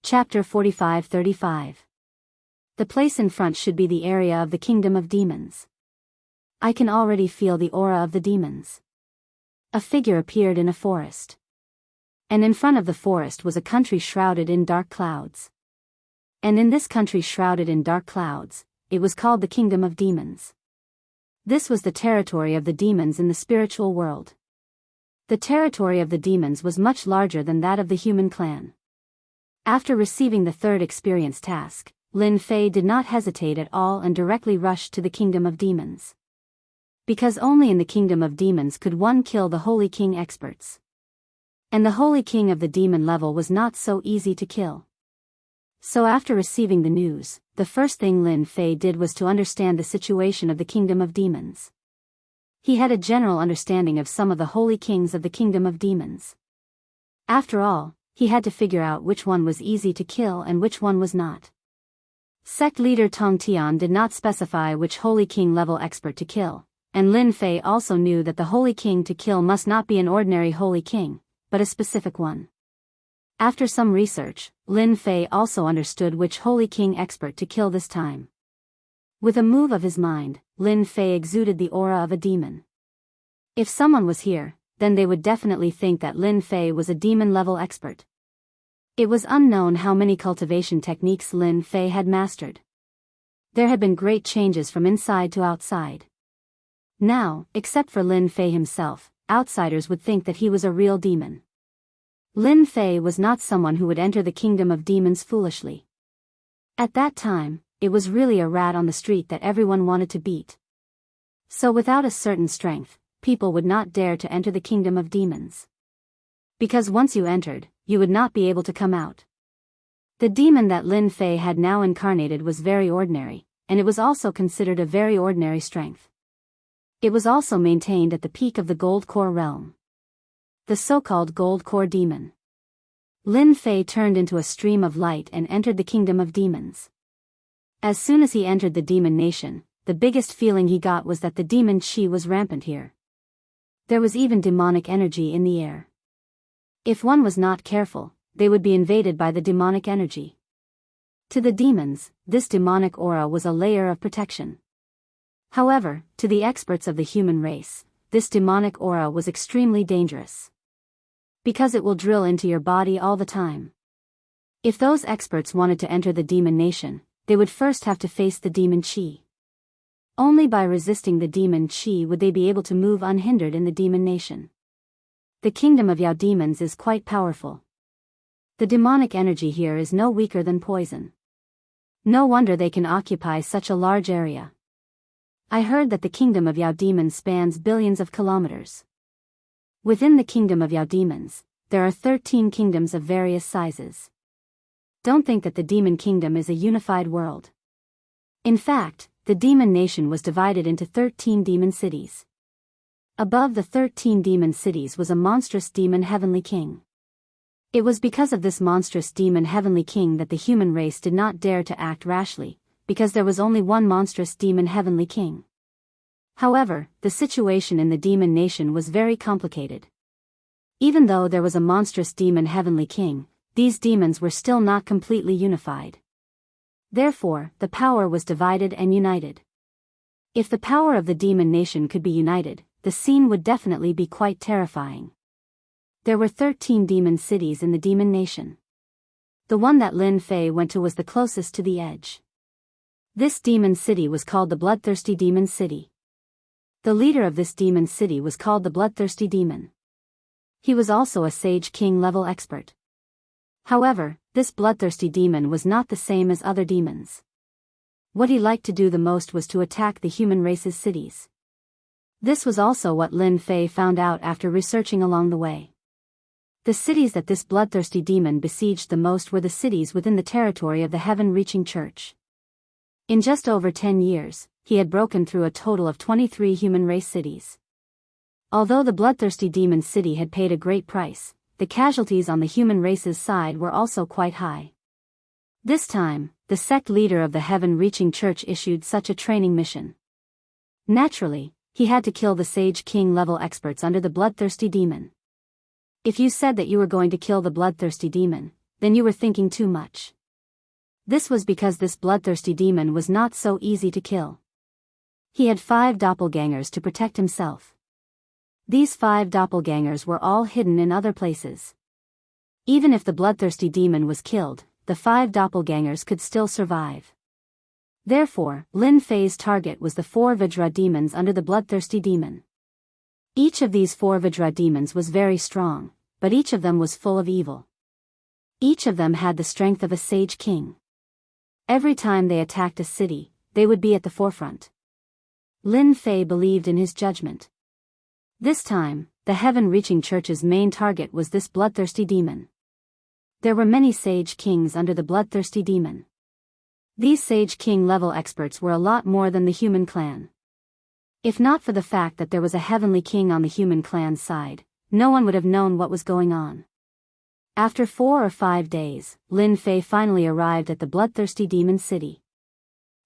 Chapter 45-35. The place in front should be the area of the kingdom of demons. I can already feel the aura of the demons. A figure appeared in a forest. And in front of the forest was a country shrouded in dark clouds. And in this country shrouded in dark clouds, it was called the kingdom of demons. This was the territory of the demons in the spiritual world. The territory of the demons was much larger than that of the human clan. After receiving the third experience task, Lin Fei did not hesitate at all and directly rushed to the kingdom of demons. Because only in the kingdom of demons could one kill the Holy King experts. And the Holy King of the demon level was not so easy to kill. So after receiving the news, the first thing Lin Fei did was to understand the situation of the kingdom of demons. He had a general understanding of some of the holy kings of the kingdom of demons. After all, he had to figure out which one was easy to kill and which one was not. Sect leader Tong Tian did not specify which Holy King level expert to kill, and Lin Fei also knew that the Holy King to kill must not be an ordinary Holy King, but a specific one. After some research, Lin Fei also understood which Holy King expert to kill this time. With a move of his mind, Lin Fei exuded the aura of a demon. If someone was here, then they would definitely think that Lin Fei was a demon-level expert. It was unknown how many cultivation techniques Lin Fei had mastered. There had been great changes from inside to outside. Now, except for Lin Fei himself, outsiders would think that he was a real demon. Lin Fei was not someone who would enter the kingdom of demons foolishly. At that time, it was really a rat on the street that everyone wanted to beat. So without a certain strength, people would not dare to enter the kingdom of demons. Because once you entered, you would not be able to come out. The demon that Lin Fei had now incarnated was very ordinary, and it was also considered a very ordinary strength. It was also maintained at the peak of the Gold Core realm. The so-called Gold Core demon. Lin Fei turned into a stream of light and entered the kingdom of demons. As soon as he entered the demon nation, the biggest feeling he got was that the demon chi was rampant here. There was even demonic energy in the air. If one was not careful, they would be invaded by the demonic energy. To the demons, this demonic aura was a layer of protection. However, to the experts of the human race, this demonic aura was extremely dangerous. Because it will drill into your body all the time. If those experts wanted to enter the demon nation, they would first have to face the demon chi. Only by resisting the demon chi would they be able to move unhindered in the demon nation. The kingdom of Yao demons is quite powerful. The demonic energy here is no weaker than poison. No wonder they can occupy such a large area. I heard that the kingdom of Yao demons spans billions of kilometers. Within the kingdom of Yao demons, there are 13 kingdoms of various sizes. Don't think that the demon kingdom is a unified world. In fact, the demon nation was divided into 13 demon cities. Above the 13 demon cities was a monstrous demon heavenly king. It was because of this monstrous demon heavenly king that the human race did not dare to act rashly, because there was only one monstrous demon heavenly king. However, the situation in the demon nation was very complicated. Even though there was a monstrous demon heavenly king, these demons were still not completely unified. Therefore, the power was divided and united. If the power of the demon nation could be united, the scene would definitely be quite terrifying. There were 13 demon cities in the demon nation. The one that Lin Fei went to was the closest to the edge. This demon city was called the Bloodthirsty Demon City. The leader of this demon city was called the Bloodthirsty Demon. He was also a Sage King level expert. However, this bloodthirsty demon was not the same as other demons. What he liked to do the most was to attack the human race's cities. This was also what Lin Fei found out after researching along the way. The cities that this bloodthirsty demon besieged the most were the cities within the territory of the heaven-reaching church. In just over 10 years, he had broken through a total of 23 human race cities. Although the bloodthirsty demon city had paid a great price, the casualties on the human race's side were also quite high. This time, the sect leader of the heaven-reaching church issued such a training mission. Naturally, he had to kill the Sage King level experts under the bloodthirsty demon. If you said that you were going to kill the bloodthirsty demon, then you were thinking too much. This was because this bloodthirsty demon was not so easy to kill. He had 5 doppelgangers to protect himself. These 5 doppelgangers were all hidden in other places. Even if the bloodthirsty demon was killed, the 5 doppelgangers could still survive. Therefore, Lin Fei's target was the 4 Vajra demons under the bloodthirsty demon. Each of these 4 Vajra demons was very strong, but each of them was full of evil. Each of them had the strength of a sage king. Every time they attacked a city, they would be at the forefront. Lin Fei believed in his judgment. This time, the heaven-reaching church's main target was this bloodthirsty demon. There were many sage kings under the bloodthirsty demon. These Sage King level experts were a lot more than the human clan. If not for the fact that there was a heavenly king on the human clan's side, no one would have known what was going on. After 4 or 5 days, Lin Fei finally arrived at the bloodthirsty demon city.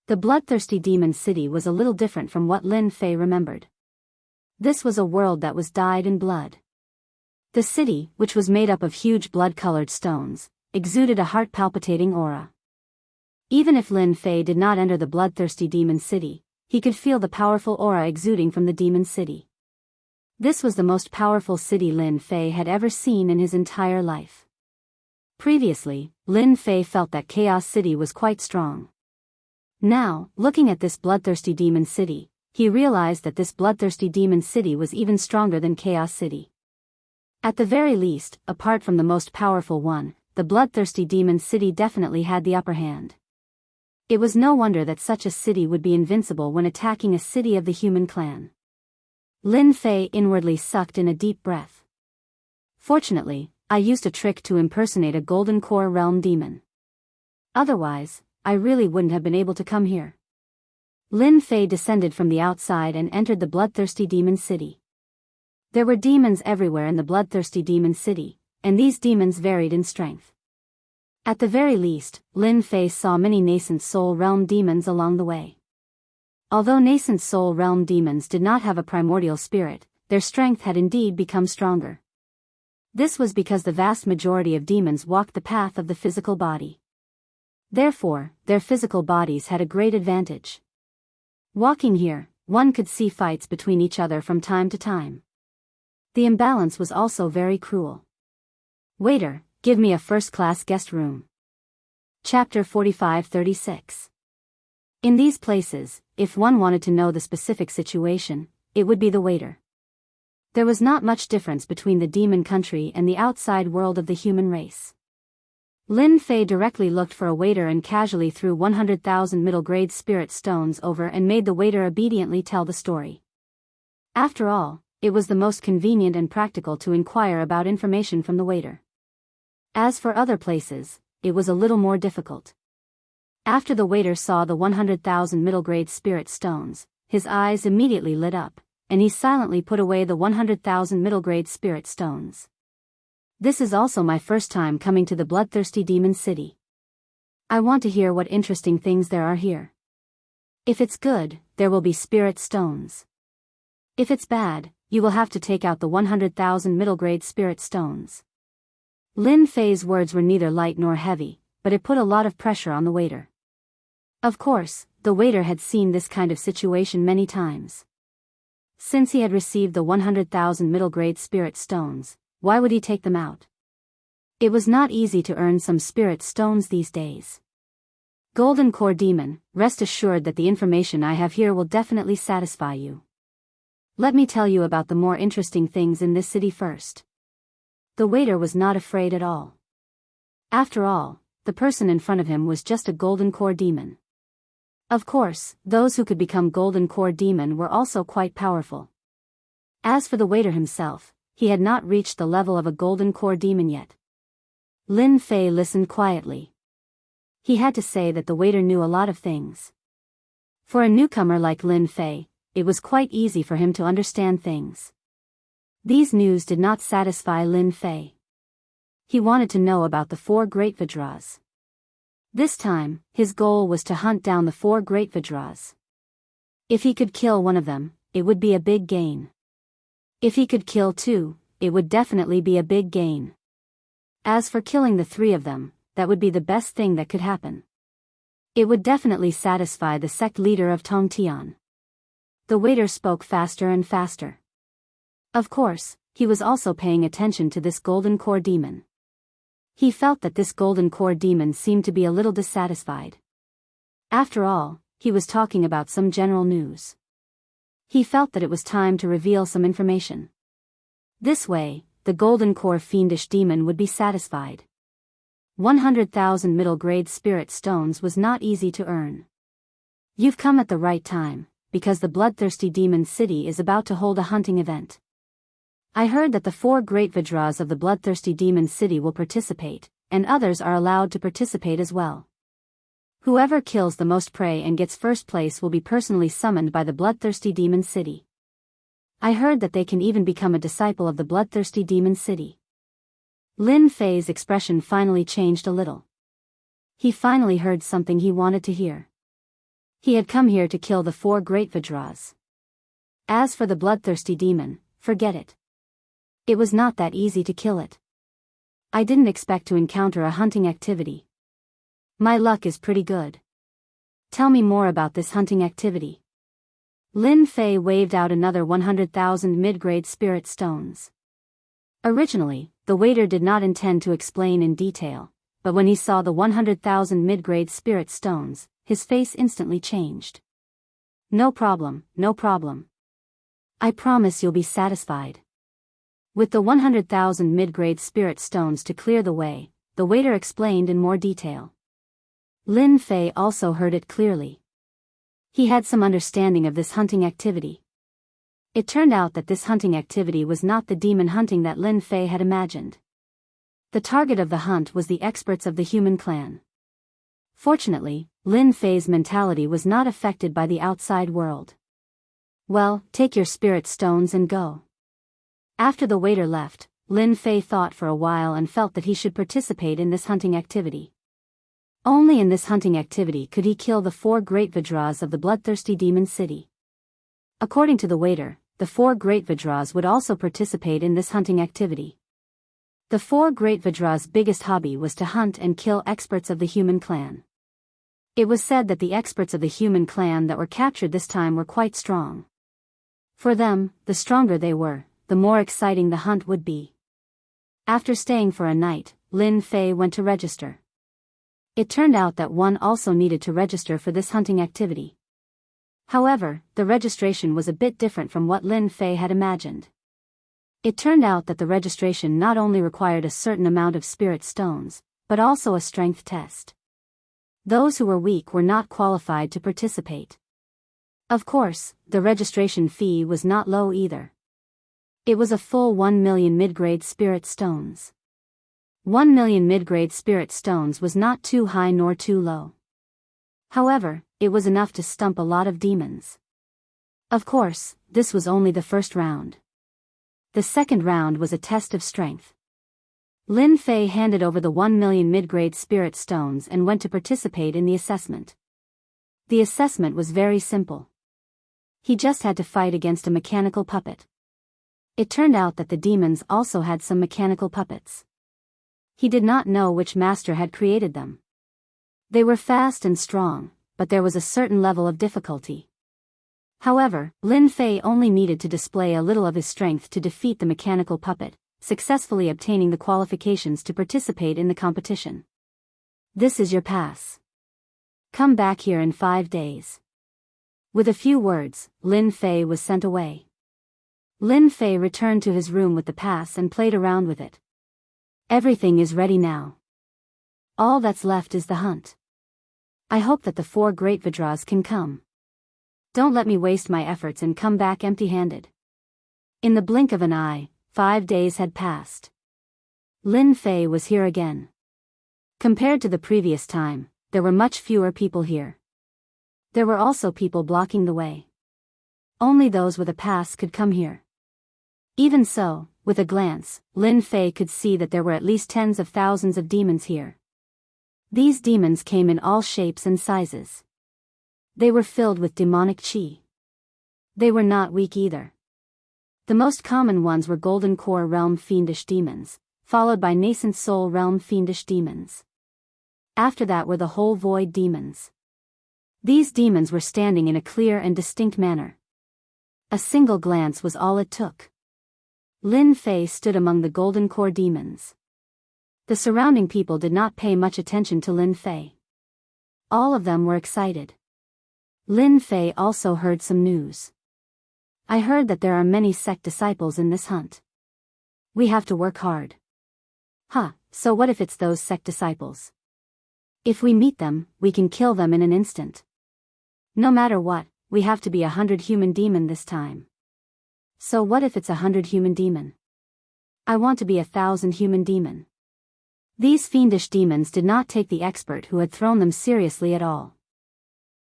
The bloodthirsty demon city was a little different from what Lin Fei remembered. This was a world that was dyed in blood. The city, which was made up of huge blood-colored stones, exuded a heart-palpitating aura. Even if Lin Fei did not enter the bloodthirsty demon city, he could feel the powerful aura exuding from the demon city. This was the most powerful city Lin Fei had ever seen in his entire life. Previously, Lin Fei felt that Chaos City was quite strong. Now, looking at this bloodthirsty demon city, he realized that this bloodthirsty demon city was even stronger than Chaos City. At the very least, apart from the most powerful one, the bloodthirsty demon city definitely had the upper hand. It was no wonder that such a city would be invincible when attacking a city of the human clan. Lin Fei inwardly sucked in a deep breath. Fortunately, I used a trick to impersonate a golden core realm demon. Otherwise, I really wouldn't have been able to come here. Lin Fei descended from the outside and entered the bloodthirsty demon city. There were demons everywhere in the bloodthirsty demon city, and these demons varied in strength. At the very least, Lin Fei saw many nascent soul realm demons along the way. Although nascent soul realm demons did not have a primordial spirit, their strength had indeed become stronger. This was because the vast majority of demons walked the path of the physical body. Therefore, their physical bodies had a great advantage. Walking here, one could see fights between each other from time to time. The imbalance was also very cruel. Waiter, give me a first-class guest room. Chapter 45-36. In these places, if one wanted to know the specific situation, it would be the waiter. There was not much difference between the demon country and the outside world of the human race. Lin Fei directly looked for a waiter and casually threw 100,000 middle-grade spirit stones over and made the waiter obediently tell the story. After all, it was the most convenient and practical to inquire about information from the waiter. As for other places, it was a little more difficult. After the waiter saw the 100,000 middle-grade spirit stones, his eyes immediately lit up, and he silently put away the 100,000 middle-grade spirit stones. This is also my first time coming to the bloodthirsty demon city. I want to hear what interesting things there are here. If it's good, there will be spirit stones. If it's bad, you will have to take out the 100,000 middle-grade spirit stones. Lin Fei's words were neither light nor heavy, but it put a lot of pressure on the waiter. Of course, the waiter had seen this kind of situation many times. Since he had received the 100,000 middle-grade spirit stones, why would he take them out? It was not easy to earn some spirit stones these days. Golden Core Demon, rest assured that the information I have here will definitely satisfy you. Let me tell you about the more interesting things in this city first. The waiter was not afraid at all. After all, the person in front of him was just a Golden Core Demon. Of course, those who could become Golden Core Demon were also quite powerful. As for the waiter himself, he had not reached the level of a Golden Core Demon yet. Lin Fei listened quietly. He had to say that the waiter knew a lot of things. For a newcomer like Lin Fei, it was quite easy for him to understand things. These news did not satisfy Lin Fei. He wanted to know about the 4 great Vajras. This time, his goal was to hunt down the 4 great Vajras. If he could kill one of them, it would be a big gain. If he could kill 2, it would definitely be a big gain. As for killing the three of them, that would be the best thing that could happen. It would definitely satisfy the sect leader of Tongtian. The waiter spoke faster and faster. Of course, he was also paying attention to this golden core demon. He felt that this golden core demon seemed to be a little dissatisfied. After all, he was talking about some general news. He felt that it was time to reveal some information. This way, the golden core fiendish demon would be satisfied. 100,000 middle-grade spirit stones was not easy to earn. You've come at the right time, because the bloodthirsty demon city is about to hold a hunting event. I heard that the 4 great Vajras of the bloodthirsty demon city will participate, and others are allowed to participate as well. Whoever kills the most prey and gets first place will be personally summoned by the bloodthirsty demon city. I heard that they can even become a disciple of the bloodthirsty demon city. Lin Fei's expression finally changed a little. He finally heard something he wanted to hear. He had come here to kill the 4 great Vajras. As for the bloodthirsty demon, forget it. It was not that easy to kill it. I didn't expect to encounter a hunting activity. My luck is pretty good. Tell me more about this hunting activity. Lin Fei waved out another 100,000 mid-grade spirit stones. Originally, the waiter did not intend to explain in detail, but when he saw the 100,000 mid-grade spirit stones, his face instantly changed. No problem, no problem. I promise you'll be satisfied. With the 100,000 mid-grade spirit stones to clear the way, the waiter explained in more detail. Lin Fei also heard it clearly. He had some understanding of this hunting activity. It turned out that this hunting activity was not the demon hunting that Lin Fei had imagined. The target of the hunt was the experts of the human clan. Fortunately, Lin Fei's mentality was not affected by the outside world. Well, take your spirit stones and go. After the waiter left, Lin Fei thought for a while and felt that he should participate in this hunting activity. Only in this hunting activity could he kill the 4 great Vajras of the bloodthirsty demon city. According to the waiter, the 4 great Vajras would also participate in this hunting activity. The 4 great Vajras' biggest hobby was to hunt and kill experts of the human clan. It was said that the experts of the human clan that were captured this time were quite strong. For them, the stronger they were, the more exciting the hunt would be. After staying for a night, Lin Fei went to register. It turned out that one also needed to register for this hunting activity. However, the registration was a bit different from what Lin Fei had imagined. It turned out that the registration not only required a certain amount of spirit stones, but also a strength test. Those who were weak were not qualified to participate. Of course, the registration fee was not low either. It was a full 1 million mid-grade spirit stones. 1 million mid-grade spirit stones was not too high nor too low. However, it was enough to stump a lot of demons. Of course, this was only the first round. The second round was a test of strength. Lin Fei handed over the 1 million mid-grade spirit stones and went to participate in the assessment. The assessment was very simple. He just had to fight against a mechanical puppet. It turned out that the demons also had some mechanical puppets. He did not know which master had created them. They were fast and strong, but there was a certain level of difficulty. However, Lin Fei only needed to display a little of his strength to defeat the mechanical puppet, successfully obtaining the qualifications to participate in the competition. This is your pass. Come back here in 5 days. With a few words, Lin Fei was sent away. Lin Fei returned to his room with the pass and played around with it. Everything is ready now. All that's left is the hunt. I hope that the 4 great Vajras can come. Don't let me waste my efforts and come back empty-handed. In the blink of an eye, 5 days had passed. Lin Fei was here again. Compared to the previous time, there were much fewer people here. There were also people blocking the way. Only those with a pass could come here. Even so, with a glance, Lin Fei could see that there were at least tens of thousands of demons here. These demons came in all shapes and sizes. They were filled with demonic chi. They were not weak either. The most common ones were Golden Core Realm fiendish demons, followed by nascent soul realm fiendish demons. After that were the whole void demons. These demons were standing in a clear and distinct manner. A single glance was all it took. Lin Fei stood among the golden core demons. The surrounding people did not pay much attention to Lin Fei. All of them were excited. Lin Fei also heard some news. I heard that there are many sect disciples in this hunt. We have to work hard. Huh, so what if it's those sect disciples? If we meet them, we can kill them in an instant. No matter what, we have to be 100 human demon this time. So what if it's 100 human demon? I want to be 1,000 human demon. These fiendish demons did not take the expert who had thrown them seriously at all.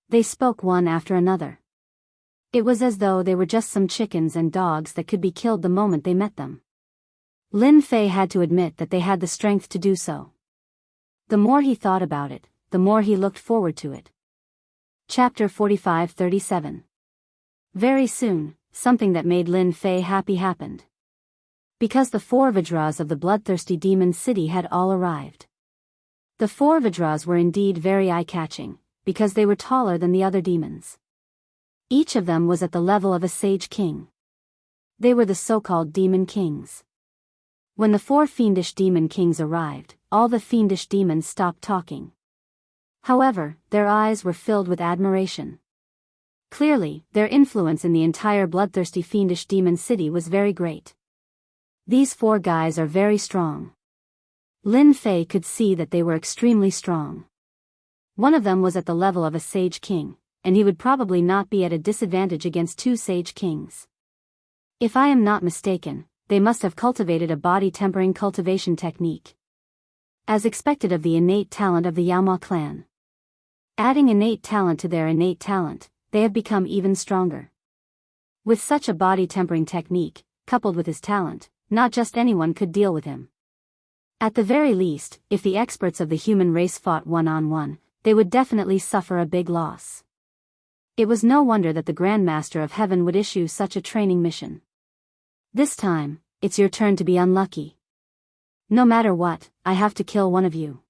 They spoke one after another. It was as though they were just some chickens and dogs that could be killed the moment they met them. Lin Fei had to admit that they had the strength to do so. The more he thought about it, the more he looked forward to it. Chapter 45-37. Very soon, something that made Lin Fei happy happened. Because the 4 Vajras of the bloodthirsty demon city had all arrived. The 4 Vajras were indeed very eye-catching, because they were taller than the other demons. Each of them was at the level of a sage king. They were the so-called demon kings. When the 4 fiendish demon kings arrived, all the fiendish demons stopped talking. However, their eyes were filled with admiration. Clearly, their influence in the entire bloodthirsty fiendish demon city was very great. These 4 guys are very strong. Lin Fei could see that they were extremely strong. One of them was at the level of a sage king, and he would probably not be at a disadvantage against 2 sage kings. If I am not mistaken, they must have cultivated a body-tempering cultivation technique. As expected of the innate talent of the Yaoma clan. Adding innate talent to their innate talent, they have become even stronger. With such a body-tempering technique, coupled with his talent, not just anyone could deal with him. At the very least, if the experts of the human race fought one-on-one, they would definitely suffer a big loss. It was no wonder that the Grand Master of Heaven would issue such a training mission. This time, it's your turn to be unlucky. No matter what, I have to kill one of you.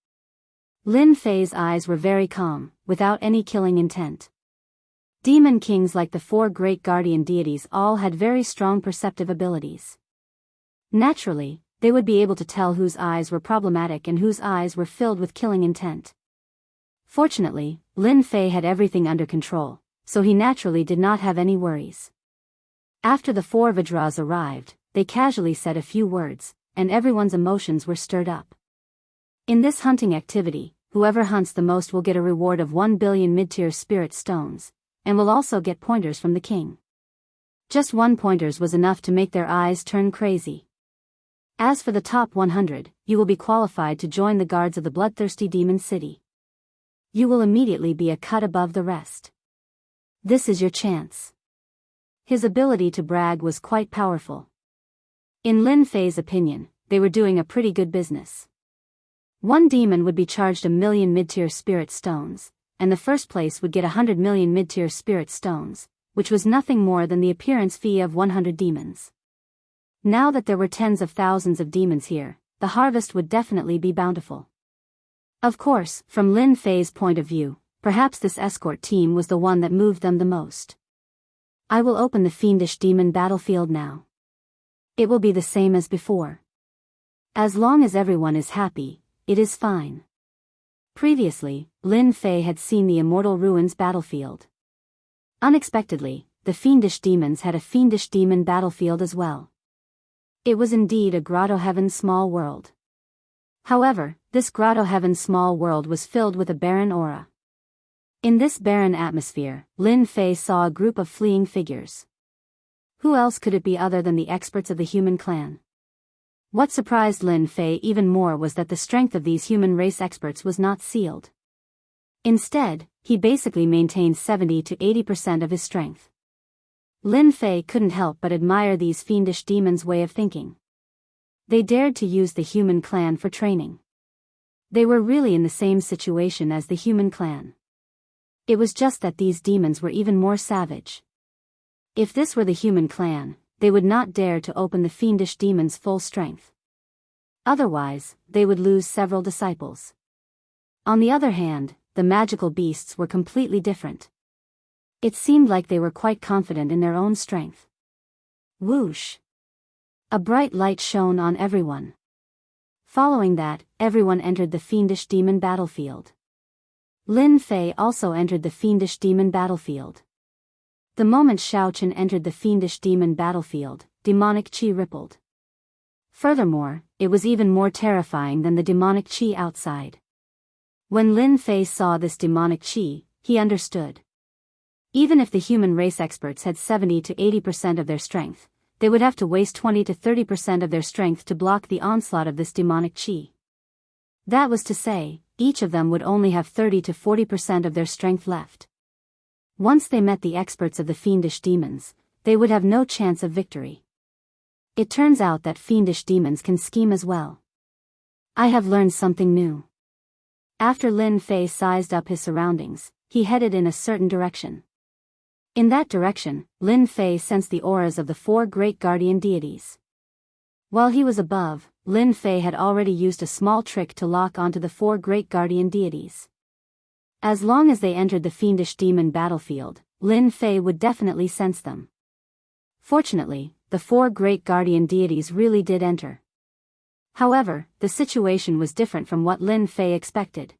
Lin Fei's eyes were very calm, without any killing intent. Demon kings like the 4 great guardian deities all had very strong perceptive abilities. Naturally, they would be able to tell whose eyes were problematic and whose eyes were filled with killing intent. Fortunately, Lin Fei had everything under control, so he naturally did not have any worries. After the 4 Vajras arrived, they casually said a few words, and everyone's emotions were stirred up. In this hunting activity, whoever hunts the most will get a reward of 1 billion mid-tier spirit stones, and will also get pointers from the king. Just 1 pointers was enough to make their eyes turn crazy. As for the top 100, you will be qualified to join the guards of the bloodthirsty demon city. You will immediately be a cut above the rest. This is your chance. His ability to brag was quite powerful. In Lin Fei's opinion, they were doing a pretty good business. 1 demon would be charged 1 million mid-tier spirit stones, and the first place would get 100 million mid-tier spirit stones, which was nothing more than the appearance fee of 100 demons. Now that there were tens of thousands of demons here, the harvest would definitely be bountiful. Of course, from Lin Fei's point of view, perhaps this escort team was the one that moved them the most. I will open the fiendish demon battlefield now. It will be the same as before. As long as everyone is happy, it is fine. Previously, Lin Fei had seen the Immortal Ruins battlefield. Unexpectedly, the fiendish demons had a fiendish demon battlefield as well. It was indeed a Grotto Heaven small world. However, this Grotto Heaven small world was filled with a barren aura. In this barren atmosphere, Lin Fei saw a group of fleeing figures. Who else could it be other than the experts of the human clan? What surprised Lin Fei even more was that the strength of these human race experts was not sealed. Instead, he basically maintained 70 to 80% of his strength. Lin Fei couldn't help but admire these fiendish demons' way of thinking. They dared to use the human clan for training. They were really in the same situation as the human clan. It was just that these demons were even more savage. If this were the human clan, they would not dare to open the fiendish demons' full strength. Otherwise, they would lose several disciples. On the other hand, the magical beasts were completely different. It seemed like they were quite confident in their own strength. Whoosh! A bright light shone on everyone. Following that, everyone entered the fiendish demon battlefield. Lin Fei also entered the fiendish demon battlefield. The moment Xiaochen entered the fiendish demon battlefield, demonic qi rippled. Furthermore, it was even more terrifying than the demonic qi outside. When Lin Fei saw this demonic qi, he understood. Even if the human race experts had 70 to 80% of their strength, they would have to waste 20 to 30% of their strength to block the onslaught of this demonic qi. That was to say, each of them would only have 30 to 40% of their strength left. Once they met the experts of the fiendish demons, they would have no chance of victory. It turns out that fiendish demons can scheme as well. I have learned something new. After Lin Fei sized up his surroundings, he headed in a certain direction. In that direction, Lin Fei sensed the auras of the 4 great guardian deities. While he was above, Lin Fei had already used a small trick to lock onto the 4 great guardian deities. As long as they entered the fiendish demon battlefield, Lin Fei would definitely sense them. Fortunately, the 4 great guardian deities really did enter. However, the situation was different from what Lin Fei expected.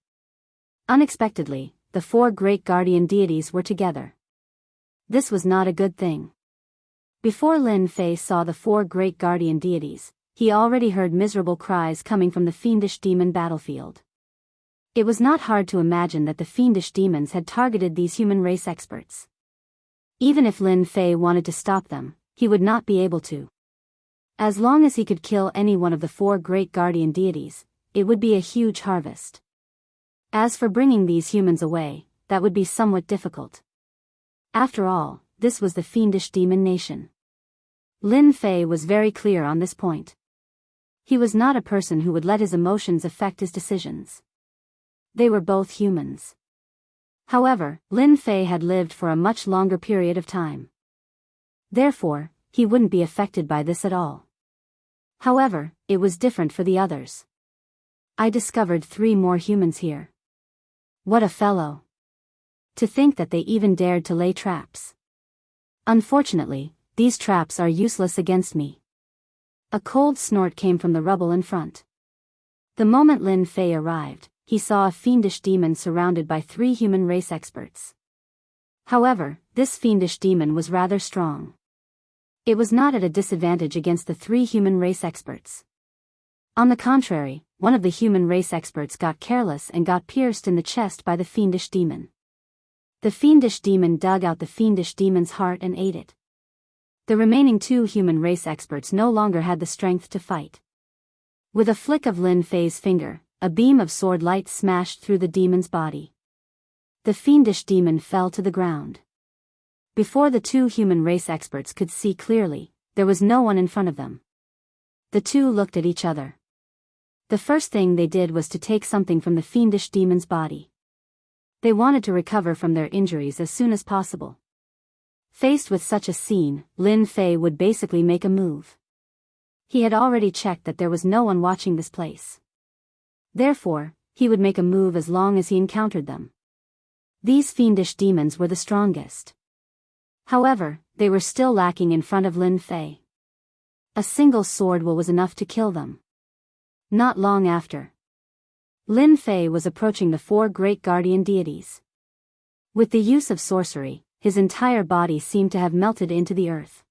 Unexpectedly, the 4 great guardian deities were together. This was not a good thing. Before Lin Fei saw the 4 great guardian deities, he already heard miserable cries coming from the fiendish demon battlefield. It was not hard to imagine that the fiendish demons had targeted these human race experts. Even if Lin Fei wanted to stop them, he would not be able to. As long as he could kill any one of the 4 great guardian deities, it would be a huge harvest. As for bringing these humans away, that would be somewhat difficult. After all, this was the fiendish demon nation. Lin Fei was very clear on this point. He was not a person who would let his emotions affect his decisions. They were both humans. However, Lin Fei had lived for a much longer period of time. Therefore, he wouldn't be affected by this at all. However, it was different for the others. I discovered 3 more humans here. What a fellow! To think that they even dared to lay traps. Unfortunately, these traps are useless against me. A cold snort came from the rubble in front. The moment Lin Fei arrived, he saw a fiendish demon surrounded by 3 human race experts. However, this fiendish demon was rather strong. It was not at a disadvantage against the 3 human race experts. On the contrary, one of the human race experts got careless and got pierced in the chest by the fiendish demon. The fiendish demon dug out the fiendish demon's heart and ate it. The remaining 2 human race experts no longer had the strength to fight. With a flick of Lin Fei's finger, a beam of sword light smashed through the demon's body. The fiendish demon fell to the ground. Before the 2 human race experts could see clearly, there was no one in front of them. The 2 looked at each other. The first thing they did was to take something from the fiendish demon's body. They wanted to recover from their injuries as soon as possible. Faced with such a scene, Lin Fei would basically make a move. He had already checked that there was no one watching this place. Therefore, he would make a move as long as he encountered them. These fiendish demons were the strongest. However, they were still lacking in front of Lin Fei. A single sword will was enough to kill them. Not long after, Lin Fei was approaching the 4 great guardian deities. With the use of sorcery, his entire body seemed to have melted into the earth.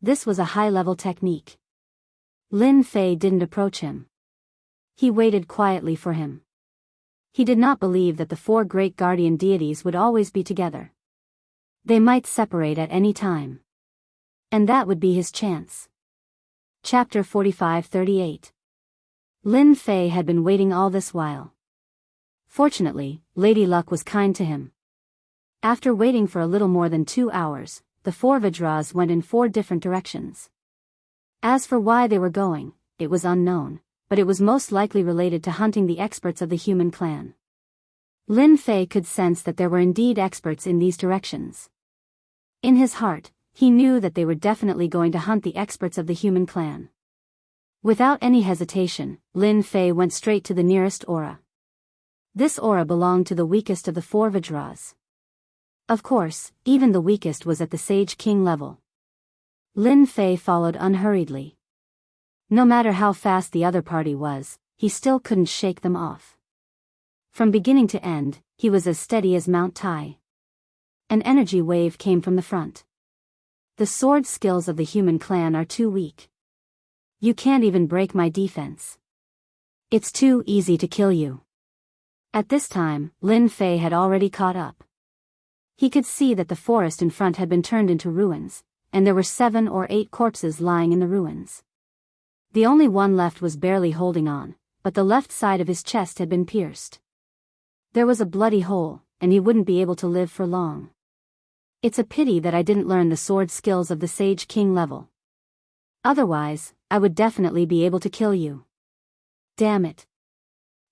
This was a high-level technique. Lin Fei didn't approach him. He waited quietly for him. He did not believe that the 4 great guardian deities would always be together. They might separate at any time. And that would be his chance. Chapter 45-38. Lin Fei had been waiting all this while. Fortunately, Lady Luck was kind to him. After waiting for a little more than 2 hours, the 4 Vajras went in 4 different directions. As for why they were going, it was unknown, but it was most likely related to hunting the experts of the human clan. Lin Fei could sense that there were indeed experts in these directions. In his heart, he knew that they were definitely going to hunt the experts of the human clan. Without any hesitation, Lin Fei went straight to the nearest aura. This aura belonged to the weakest of the 4 Vajras. Of course, even the weakest was at the Sage King level. Lin Fei followed unhurriedly. No matter how fast the other party was, he still couldn't shake them off. From beginning to end, he was as steady as Mount Tai. An energy wave came from the front. The sword skills of the human clan are too weak. You can't even break my defense. It's too easy to kill you. At this time, Lin Fei had already caught up. He could see that the forest in front had been turned into ruins, and there were 7 or 8 corpses lying in the ruins. The only one left was barely holding on, but the left side of his chest had been pierced. There was a bloody hole, and he wouldn't be able to live for long. It's a pity that I didn't learn the sword skills of the Sage King level. Otherwise, I would definitely be able to kill you. Damn it.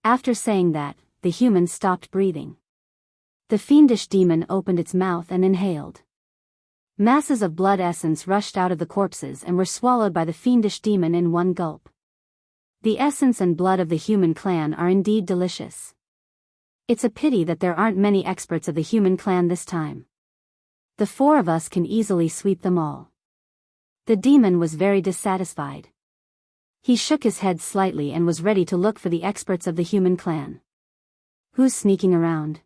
After saying that, the human stopped breathing. The fiendish demon opened its mouth and inhaled. Masses of blood essence rushed out of the corpses and were swallowed by the fiendish demon in one gulp. The essence and blood of the human clan are indeed delicious. It's a pity that there aren't many experts of the human clan this time. The 4 of us can easily sweep them all. The demon was very dissatisfied. He shook his head slightly and was ready to look for the experts of the human clan. Who's sneaking around?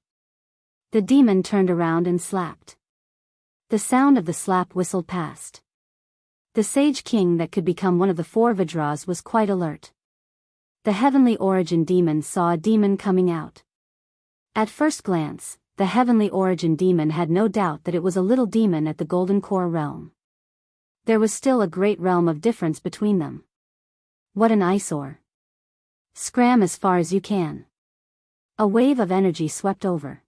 The demon turned around and slapped. The sound of the slap whistled past. The Sage King that could become one of the 4 Vajras was quite alert. The Heavenly Origin demon saw a demon coming out. At first glance, the Heavenly Origin demon had no doubt that it was a little demon at the Golden Core realm. There was still a great realm of difference between them. What an eyesore. Scram as far as you can. A wave of energy swept over.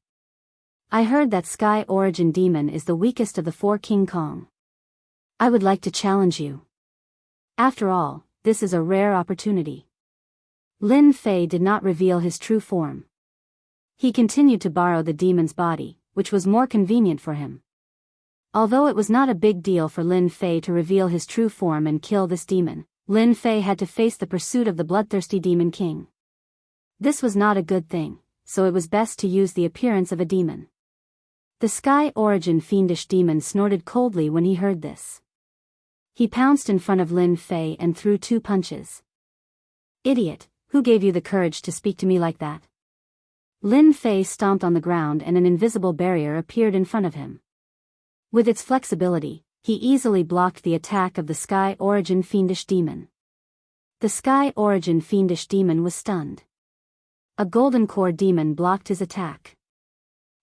I heard that Sky Origin demon is the weakest of the 4 King Kong. I would like to challenge you. After all, this is a rare opportunity. Lin Fei did not reveal his true form. He continued to borrow the demon's body, which was more convenient for him. Although it was not a big deal for Lin Fei to reveal his true form and kill this demon, Lin Fei had to face the pursuit of the bloodthirsty Demon King. This was not a good thing, so it was best to use the appearance of a demon. The Sky Origin fiendish demon snorted coldly when he heard this. He pounced in front of Lin Fei and threw 2 punches. Idiot, who gave you the courage to speak to me like that? Lin Fei stomped on the ground and an invisible barrier appeared in front of him. With its flexibility, he easily blocked the attack of the Sky Origin fiendish demon. The Sky Origin fiendish demon was stunned. A Golden Core demon blocked his attack.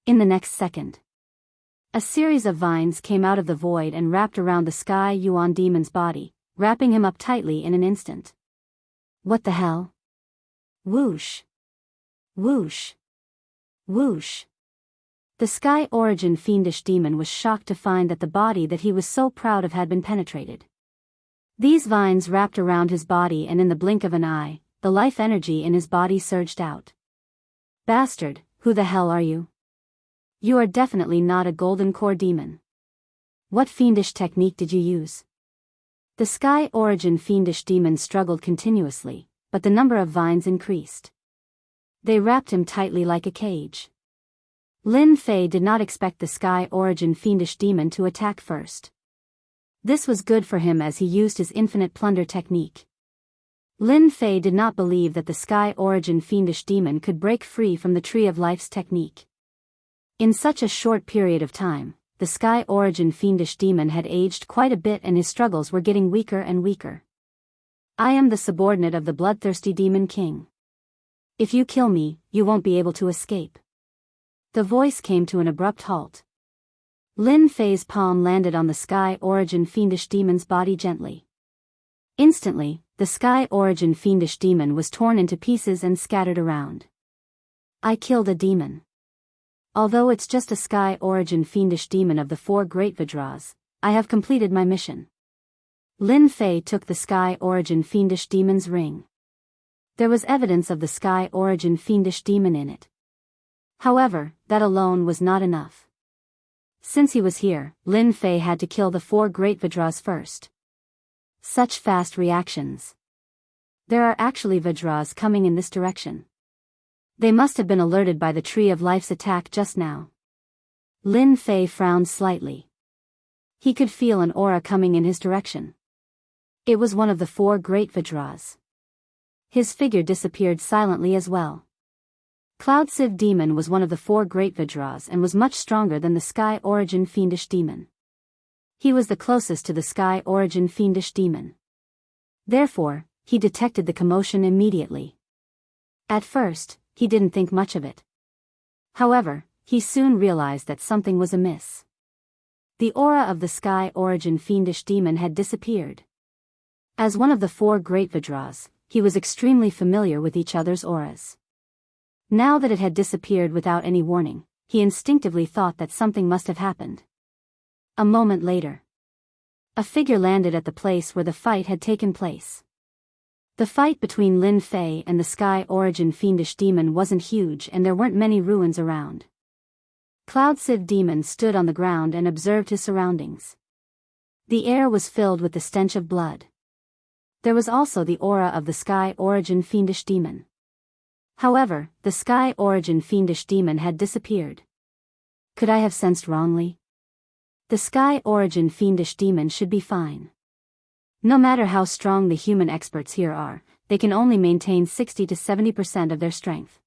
In the next second, a series of vines came out of the void and wrapped around the Sky Yuan demon's body, wrapping him up tightly in an instant. What the hell? Whoosh! Whoosh! Whoosh! The Sky Origin fiendish demon was shocked to find that the body that he was so proud of had been penetrated. These vines wrapped around his body and in the blink of an eye, the life energy in his body surged out. Bastard, who the hell are you? You are definitely not a Golden Core demon. What fiendish technique did you use? The Sky Origin fiendish demon struggled continuously, but the number of vines increased. They wrapped him tightly like a cage. Lin Fei did not expect the Sky Origin fiendish demon to attack first. This was good for him as he used his infinite plunder technique. Lin Fei did not believe that the Sky Origin fiendish demon could break free from the Tree of Life's technique. In such a short period of time, the Sky Origin fiendish demon had aged quite a bit and his struggles were getting weaker and weaker. I am the subordinate of the bloodthirsty Demon King. If you kill me, you won't be able to escape. The voice came to an abrupt halt. Lin Fei's palm landed on the Sky Origin fiendish demon's body gently. Instantly, the Sky Origin fiendish demon was torn into pieces and scattered around. I killed a demon. Although it's just a Sky Origin fiendish demon of the 4 Great Vajras, I have completed my mission. Lin Fei took the Sky Origin fiendish demon's ring. There was evidence of the Sky Origin fiendish demon in it. However, that alone was not enough. Since he was here, Lin Fei had to kill the 4 Great Vajras first. Such fast reactions. There are actually Vajras coming in this direction. They must have been alerted by the Tree of Life's attack just now. Lin Fei frowned slightly. He could feel an aura coming in his direction. It was one of the 4 great Vajras. His figure disappeared silently as well. Cloudsive Demon was one of the 4 great Vajras and was much stronger than the Sky Origin Fiendish Demon. He was the closest to the Sky Origin Fiendish Demon. Therefore, he detected the commotion immediately. At first, he didn't think much of it. However, he soon realized that something was amiss. The aura of the Sky Origin Fiendish Demon had disappeared. As one of the 4 great Vajras, he was extremely familiar with each other's auras. Now that it had disappeared without any warning, he instinctively thought that something must have happened. A moment later, a figure landed at the place where the fight had taken place. The fight between Lin Fei and the Sky Origin Fiendish Demon wasn't huge and there weren't many ruins around. Cloudsive Demon stood on the ground and observed his surroundings. The air was filled with the stench of blood. There was also the aura of the Sky Origin Fiendish Demon. However, the Sky Origin Fiendish Demon had disappeared. Could I have sensed wrongly? The Sky Origin Fiendish Demon should be fine. No matter how strong the human experts here are, they can only maintain 60 to 70% of their strength.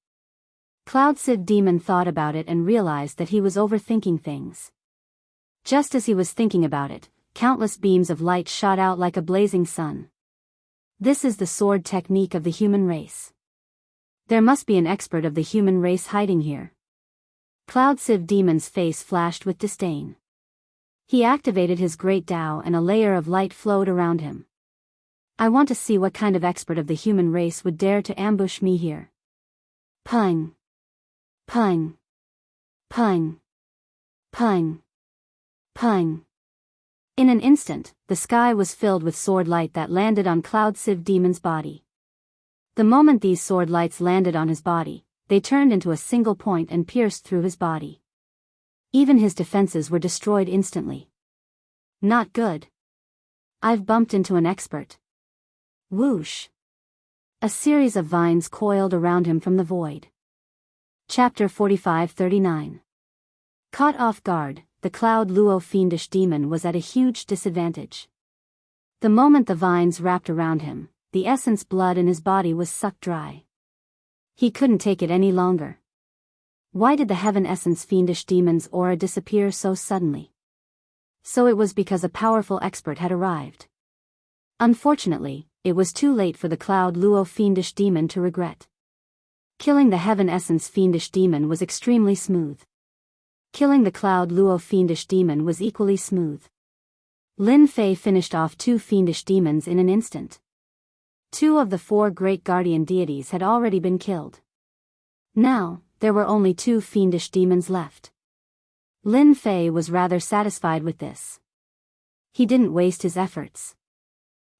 Cloudsive Demon thought about it and realized that he was overthinking things. Just as he was thinking about it, countless beams of light shot out like a blazing sun. This is the sword technique of the human race. There must be an expert of the human race hiding here. Cloudsive Demon's face flashed with disdain. He activated his great Tao and a layer of light flowed around him. I want to see what kind of expert of the human race would dare to ambush me here. Pung. Pung. Pung. Pung. Pung. In an instant, the sky was filled with sword light that landed on Cloudsive Demon's body. The moment these sword lights landed on his body, they turned into a single point and pierced through his body. Even his defenses were destroyed instantly. Not good. I've bumped into an expert. Whoosh. A series of vines coiled around him from the void. Chapter 45-39. Caught off guard, the Cloud Luo Fiendish Demon was at a huge disadvantage. The moment the vines wrapped around him, the essence blood in his body was sucked dry. He couldn't take it any longer. Why did the Heaven Essence Fiendish Demon's aura disappear so suddenly? So it was because a powerful expert had arrived. Unfortunately, it was too late for the Cloud Luo Fiendish Demon to regret. Killing the Heaven Essence Fiendish Demon was extremely smooth. Killing the Cloud Luo Fiendish Demon was equally smooth. Lin Fei finished off 2 fiendish demons in an instant. 2 of the 4 great guardian deities had already been killed. Now, there were only 2 fiendish demons left. Lin Fei was rather satisfied with this. He didn't waste his efforts.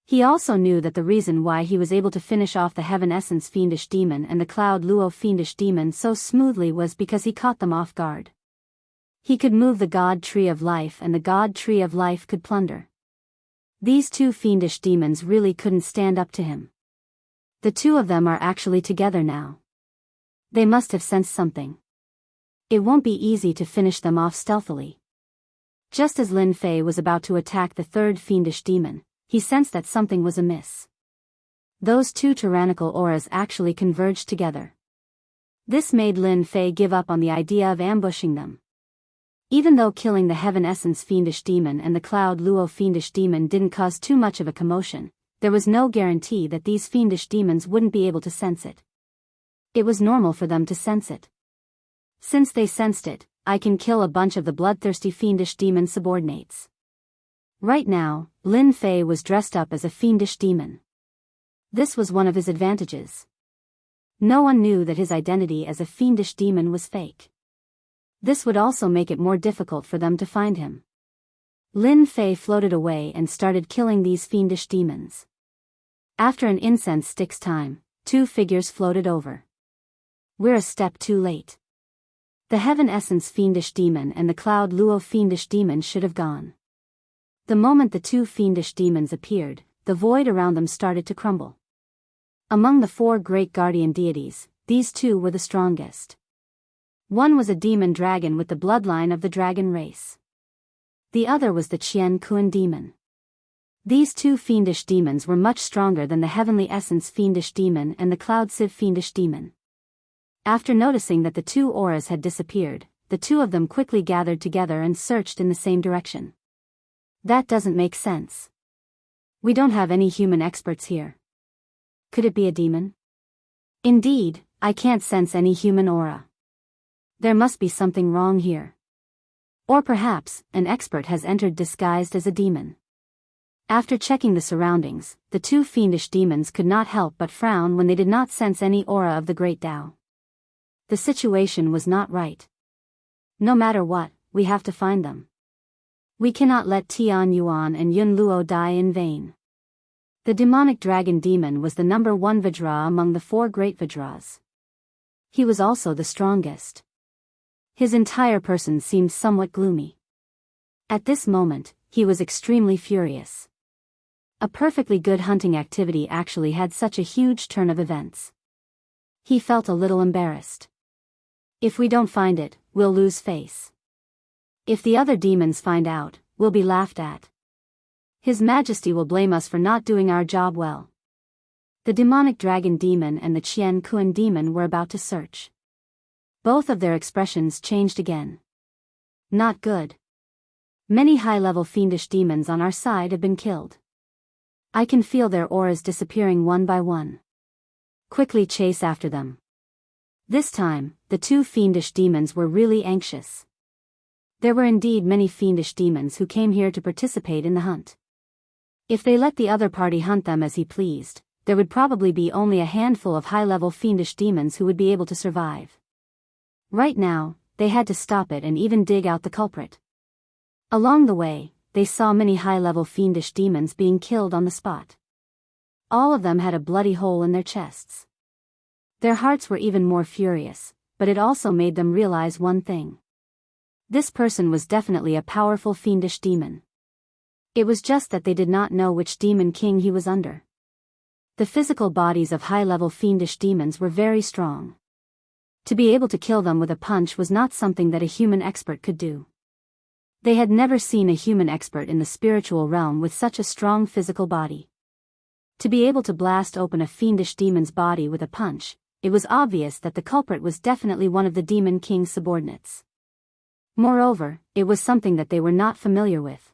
He also knew that the reason why he was able to finish off the Heaven Essence Fiendish Demon and the Cloud Luo Fiendish Demon so smoothly was because he caught them off guard. He could move the God Tree of Life and the God Tree of Life could plunder. These 2 fiendish demons really couldn't stand up to him. The 2 of them are actually together now. They must have sensed something. It won't be easy to finish them off stealthily. Just as Lin Fei was about to attack the 3rd fiendish demon, he sensed that something was amiss. Those 2 tyrannical auras actually converged together. This made Lin Fei give up on the idea of ambushing them. Even though killing the Heaven Essence Fiendish Demon and the Cloud Luo Fiendish Demon didn't cause too much of a commotion, there was no guarantee that these fiendish demons wouldn't be able to sense it. It was normal for them to sense it. Since they sensed it, I can kill a bunch of the bloodthirsty fiendish demon subordinates. Right now, Lin Fei was dressed up as a fiendish demon. This was one of his advantages. No one knew that his identity as a fiendish demon was fake. This would also make it more difficult for them to find him. Lin Fei floated away and started killing these fiendish demons. After an incense stick's time, 2 figures floated over. We're a step too late. The Heaven Essence Fiendish Demon and the Cloud Luo Fiendish Demon should have gone. The moment the 2 fiendish demons appeared, the void around them started to crumble. Among the 4 great guardian deities, these 2 were the strongest. One was a demon dragon with the bloodline of the dragon race. The other was the Qian Kuan demon. These 2 fiendish demons were much stronger than the Heavenly Essence fiendish demon and the Cloud Sieve fiendish demon. After noticing that the 2 auras had disappeared, the 2 of them quickly gathered together and searched in the same direction. That doesn't make sense. We don't have any human experts here. Could it be a demon? Indeed, I can't sense any human aura. There must be something wrong here. Or perhaps, an expert has entered disguised as a demon. After checking the surroundings, the 2 fiendish demons could not help but frown when they did not sense any aura of the Great Tao. The situation was not right. No matter what, we have to find them. We cannot let Tian Yuan and Yun Luo die in vain. The demonic dragon demon was the number 1 Vajra among the 4 great Vajras. He was also the strongest. His entire person seemed somewhat gloomy. At this moment, he was extremely furious. A perfectly good hunting activity actually had such a huge turn of events. He felt a little embarrassed. If we don't find it, we'll lose face. If the other demons find out, we'll be laughed at. His Majesty will blame us for not doing our job well. The demonic dragon demon and the Qian Kuan demon were about to search. Both of their expressions changed again. Not good. Many high-level fiendish demons on our side have been killed. I can feel their auras disappearing one by one. Quickly chase after them. This time, the 2 fiendish demons were really anxious. There were indeed many fiendish demons who came here to participate in the hunt. If they let the other party hunt them as he pleased, there would probably be only a handful of high-level fiendish demons who would be able to survive. Right now, they had to stop it and even dig out the culprit. Along the way, they saw many high-level fiendish demons being killed on the spot. All of them had a bloody hole in their chests. Their hearts were even more furious, but it also made them realize one thing. This person was definitely a powerful fiendish demon. It was just that they did not know which demon king he was under. The physical bodies of high-level fiendish demons were very strong. To be able to kill them with a punch was not something that a human expert could do. They had never seen a human expert in the spiritual realm with such a strong physical body. To be able to blast open a fiendish demon's body with a punch, it was obvious that the culprit was definitely one of the demon king's subordinates. Moreover, it was something that they were not familiar with.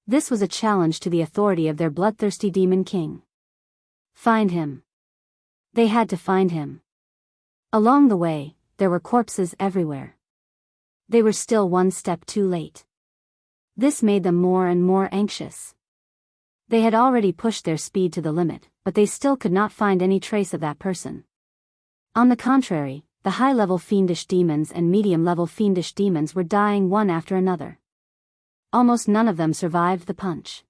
This was a challenge to the authority of their bloodthirsty demon king. Find him. They had to find him. Along the way, there were corpses everywhere. They were still one step too late. This made them more and more anxious. They had already pushed their speed to the limit, but they still could not find any trace of that person. On the contrary, the high-level fiendish demons and medium-level fiendish demons were dying one after another. Almost none of them survived the punch.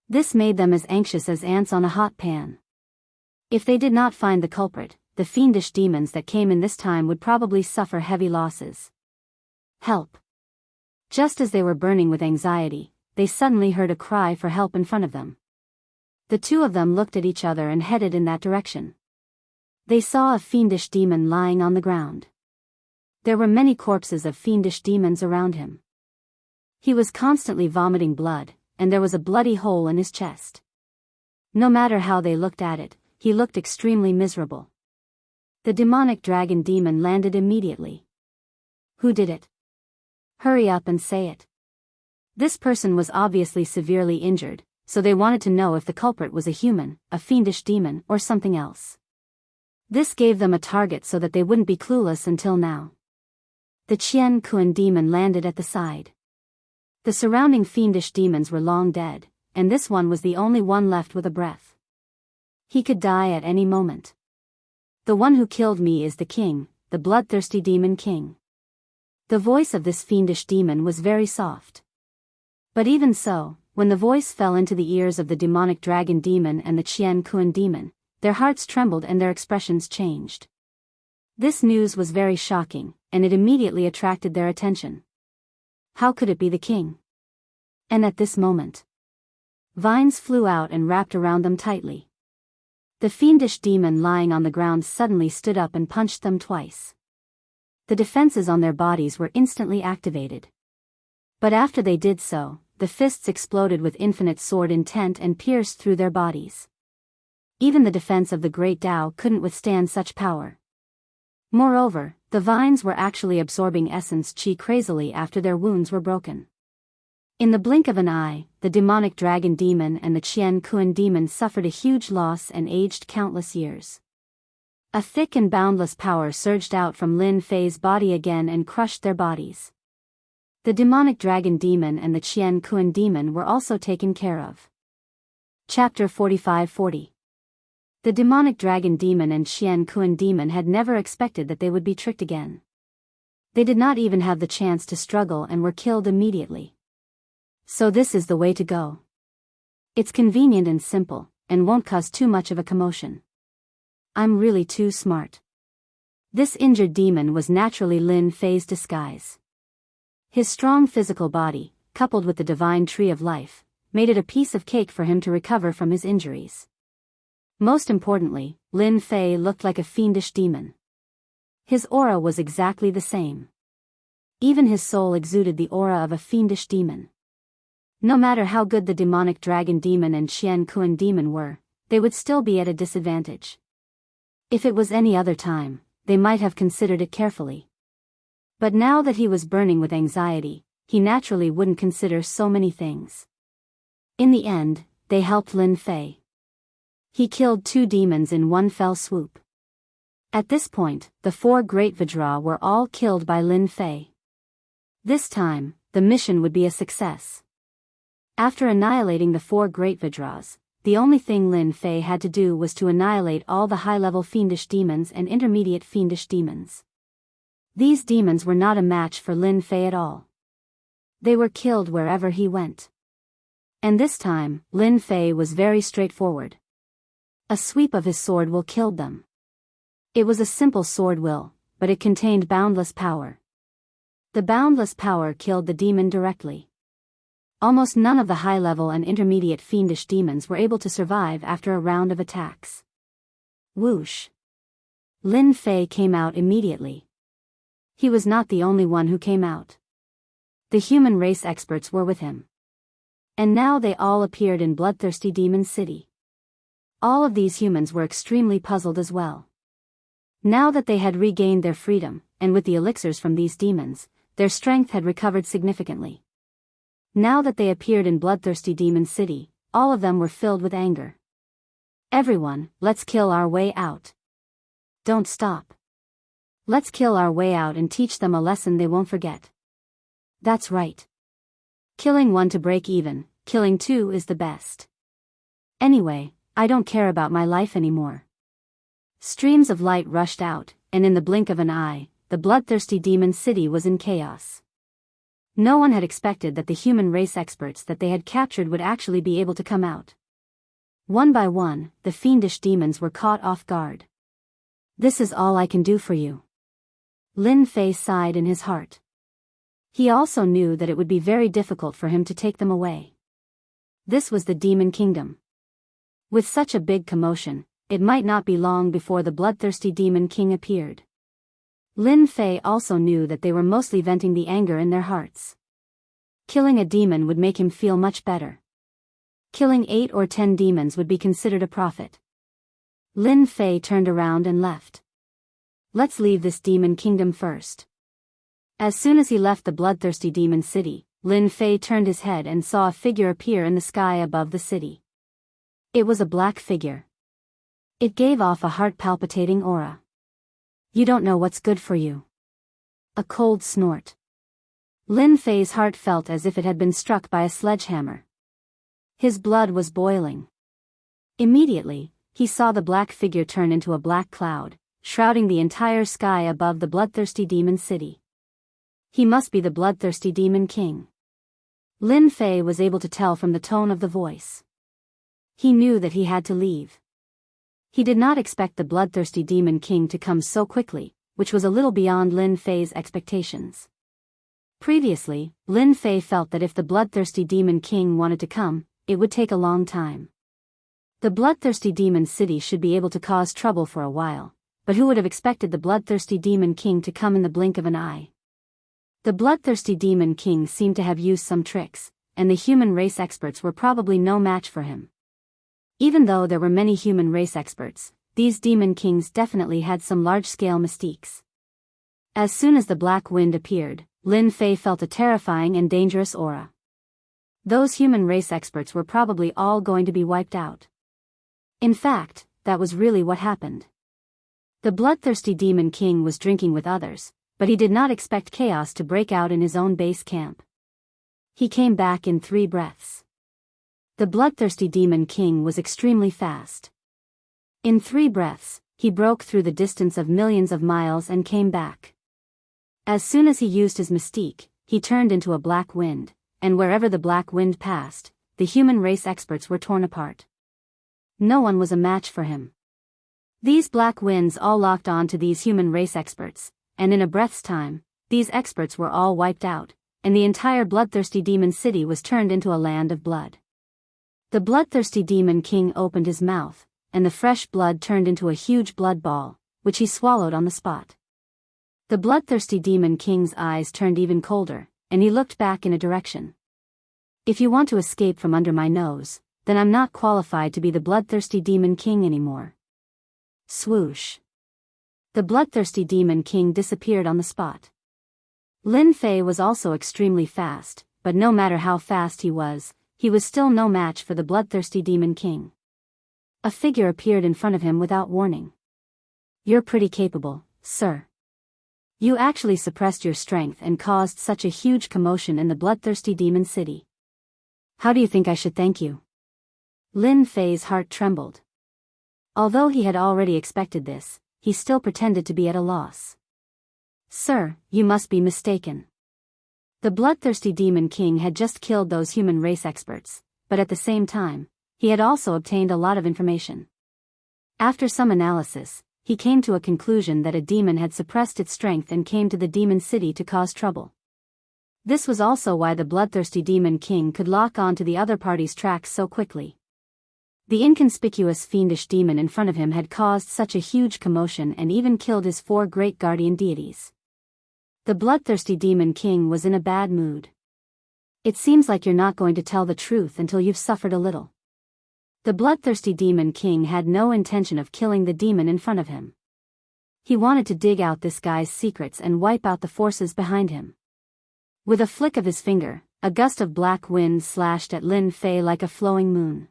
This made them as anxious as ants on a hot pan. If they did not find the culprit, the fiendish demons that came in this time would probably suffer heavy losses. Help! Just as they were burning with anxiety, they suddenly heard a cry for help in front of them. The 2 of them looked at each other and headed in that direction. They saw a fiendish demon lying on the ground. There were many corpses of fiendish demons around him. He was constantly vomiting blood, and there was a bloody hole in his chest. No matter how they looked at it, he looked extremely miserable. The demonic dragon demon landed immediately. Who did it? Hurry up and say it. This person was obviously severely injured, so they wanted to know if the culprit was a human, a fiendish demon, or something else. This gave them a target so that they wouldn't be clueless until now. The Qian Kuan demon landed at the side. The surrounding fiendish demons were long dead, and this one was the only one left with a breath. He could die at any moment. The one who killed me is the king, the bloodthirsty demon king. The voice of this fiendish demon was very soft. But even so, when the voice fell into the ears of the demonic dragon demon and the Qian Kuan demon, their hearts trembled and their expressions changed. This news was very shocking, and it immediately attracted their attention. How could it be the king? And at this moment, vines flew out and wrapped around them tightly. The fiendish demon lying on the ground suddenly stood up and punched them twice. The defenses on their bodies were instantly activated. But after they did so, the fists exploded with infinite sword intent and pierced through their bodies. Even the defense of the great Tao couldn't withstand such power. Moreover, the vines were actually absorbing essence chi crazily after their wounds were broken. In the blink of an eye, the demonic dragon demon and the Qian Kuan demon suffered a huge loss and aged countless years. A thick and boundless power surged out from Lin Fei's body again and crushed their bodies. The demonic dragon demon and the Qian Kuan demon were also taken care of. Chapter 45-40. The demonic dragon demon and Qian Kuan demon had never expected that they would be tricked again. They did not even have the chance to struggle and were killed immediately. So this is the way to go. It's convenient and simple, and won't cause too much of a commotion. I'm really too smart. This injured demon was naturally Lin Fei's disguise. His strong physical body, coupled with the divine tree of life, made it a piece of cake for him to recover from his injuries. Most importantly, Lin Fei looked like a fiendish demon. His aura was exactly the same. Even his soul exuded the aura of a fiendish demon. No matter how good the demonic dragon demon and Qian Kuan demon were, they would still be at a disadvantage. If it was any other time, they might have considered it carefully. But now that he was burning with anxiety, he naturally wouldn't consider so many things. In the end, they helped Lin Fei. He killed 2 demons in one fell swoop. At this point, the 4 great Vajra were all killed by Lin Fei. This time, the mission would be a success. After annihilating the 4 great Vajras, the only thing Lin Fei had to do was to annihilate all the high-level fiendish demons and intermediate fiendish demons. These demons were not a match for Lin Fei at all. They were killed wherever he went. And this time, Lin Fei was very straightforward. A sweep of his sword will kill them. It was a simple sword will, but it contained boundless power. The boundless power killed the demon directly. Almost none of the high-level and intermediate fiendish demons were able to survive after a round of attacks. Whoosh! Lin Fei came out immediately. He was not the only one who came out. The human race experts were with him. And now they all appeared in bloodthirsty Demon City. All of these humans were extremely puzzled as well. Now that they had regained their freedom, and with the elixirs from these demons, their strength had recovered significantly. Now that they appeared in bloodthirsty Demon City, all of them were filled with anger. Everyone, let's kill our way out. Don't stop. Let's kill our way out and teach them a lesson they won't forget. That's right. Killing 1 to break even, killing 2 is the best. Anyway, I don't care about my life anymore. Streams of light rushed out, and in the blink of an eye, the bloodthirsty Demon City was in chaos. No one had expected that the human race experts that they had captured would actually be able to come out. One by one, the fiendish demons were caught off guard. This is all I can do for you. Lin Fei sighed in his heart. He also knew that it would be very difficult for him to take them away. This was the Demon Kingdom. With such a big commotion, it might not be long before the bloodthirsty Demon King appeared. Lin Fei also knew that they were mostly venting the anger in their hearts. Killing a demon would make him feel much better. Killing 8 or 10 demons would be considered a profit. Lin Fei turned around and left. Let's leave this Demon Kingdom first. As soon as he left the bloodthirsty Demon City, Lin Fei turned his head and saw a figure appear in the sky above the city. It was a black figure. It gave off a heart-palpitating aura. You don't know what's good for you. A cold snort. Lin Fei's heart felt as if it had been struck by a sledgehammer. His blood was boiling. Immediately, he saw the black figure turn into a black cloud, shrouding the entire sky above the bloodthirsty Demon City. He must be the bloodthirsty Demon King. Lin Fei was able to tell from the tone of the voice. He knew that he had to leave. He did not expect the bloodthirsty Demon King to come so quickly, which was a little beyond Lin Fei's expectations. Previously, Lin Fei felt that if the bloodthirsty Demon King wanted to come, it would take a long time. The bloodthirsty demon city should be able to cause trouble for a while, but who would have expected the bloodthirsty demon king to come in the blink of an eye? The bloodthirsty demon king seemed to have used some tricks, and the human race experts were probably no match for him. Even though there were many human race experts, these demon kings definitely had some large-scale mistakes. As soon as the black wind appeared, Lin Fei felt a terrifying and dangerous aura. Those human race experts were probably all going to be wiped out. In fact, that was really what happened. The bloodthirsty demon king was drinking with others, but he did not expect chaos to break out in his own base camp. He came back in 3 breaths. The bloodthirsty demon king was extremely fast. In 3 breaths, he broke through the distance of millions of miles and came back. As soon as he used his mystique, he turned into a black wind, and wherever the black wind passed, the human race experts were torn apart. No one was a match for him. These black winds all locked on to these human race experts, and in a breath's time, these experts were all wiped out, and the entire bloodthirsty demon city was turned into a land of blood. The bloodthirsty demon king opened his mouth, and the fresh blood turned into a huge blood ball, which he swallowed on the spot. The bloodthirsty demon king's eyes turned even colder, and he looked back in a direction. If you want to escape from under my nose, then I'm not qualified to be the bloodthirsty demon king anymore. Swoosh. The bloodthirsty demon king disappeared on the spot. Lin Fei was also extremely fast, but no matter how fast he was still no match for the bloodthirsty demon king. A figure appeared in front of him without warning. You're pretty capable, sir. You actually suppressed your strength and caused such a huge commotion in the bloodthirsty demon city. How do you think I should thank you? Lin Fei's heart trembled. Although he had already expected this, he still pretended to be at a loss. Sir, you must be mistaken. The bloodthirsty demon king had just killed those human race experts, but at the same time, he had also obtained a lot of information. After some analysis, he came to a conclusion that a demon had suppressed its strength and came to the demon city to cause trouble. This was also why the bloodthirsty demon king could lock on to the other party's tracks so quickly. The inconspicuous fiendish demon in front of him had caused such a huge commotion and even killed his 4 great guardian deities. The bloodthirsty demon king was in a bad mood. It seems like you're not going to tell the truth until you've suffered a little. The bloodthirsty demon king had no intention of killing the demon in front of him. He wanted to dig out this guy's secrets and wipe out the forces behind him. With a flick of his finger, a gust of black wind slashed at Lin Fei like a flowing moon.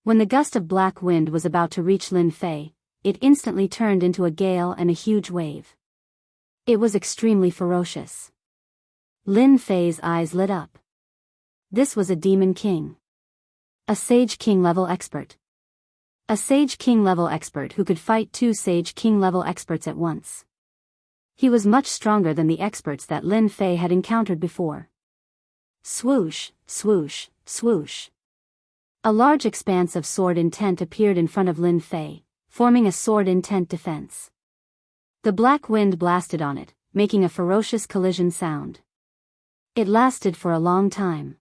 When the gust of black wind was about to reach Lin Fei, it instantly turned into a gale and a huge wave. It was extremely ferocious. Lin Fei's eyes lit up. This was a demon king. A Sage King level expert. A Sage King level expert who could fight 2 Sage King level experts at once. He was much stronger than the experts that Lin Fei had encountered before. Swoosh, swoosh, swoosh. A large expanse of sword intent appeared in front of Lin Fei, forming a sword intent defense. The black wind blasted on it, making a ferocious collision sound. It lasted for a long time.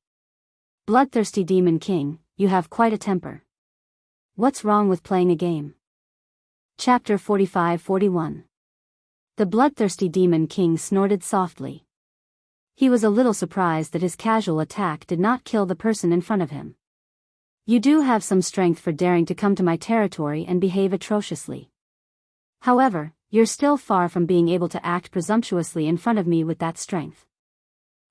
Bloodthirsty demon king, you have quite a temper. What's wrong with playing a game? Chapter 45-41. The bloodthirsty demon king snorted softly. He was a little surprised that his casual attack did not kill the person in front of him. You do have some strength for daring to come to my territory and behave atrociously. However, you're still far from being able to act presumptuously in front of me with that strength.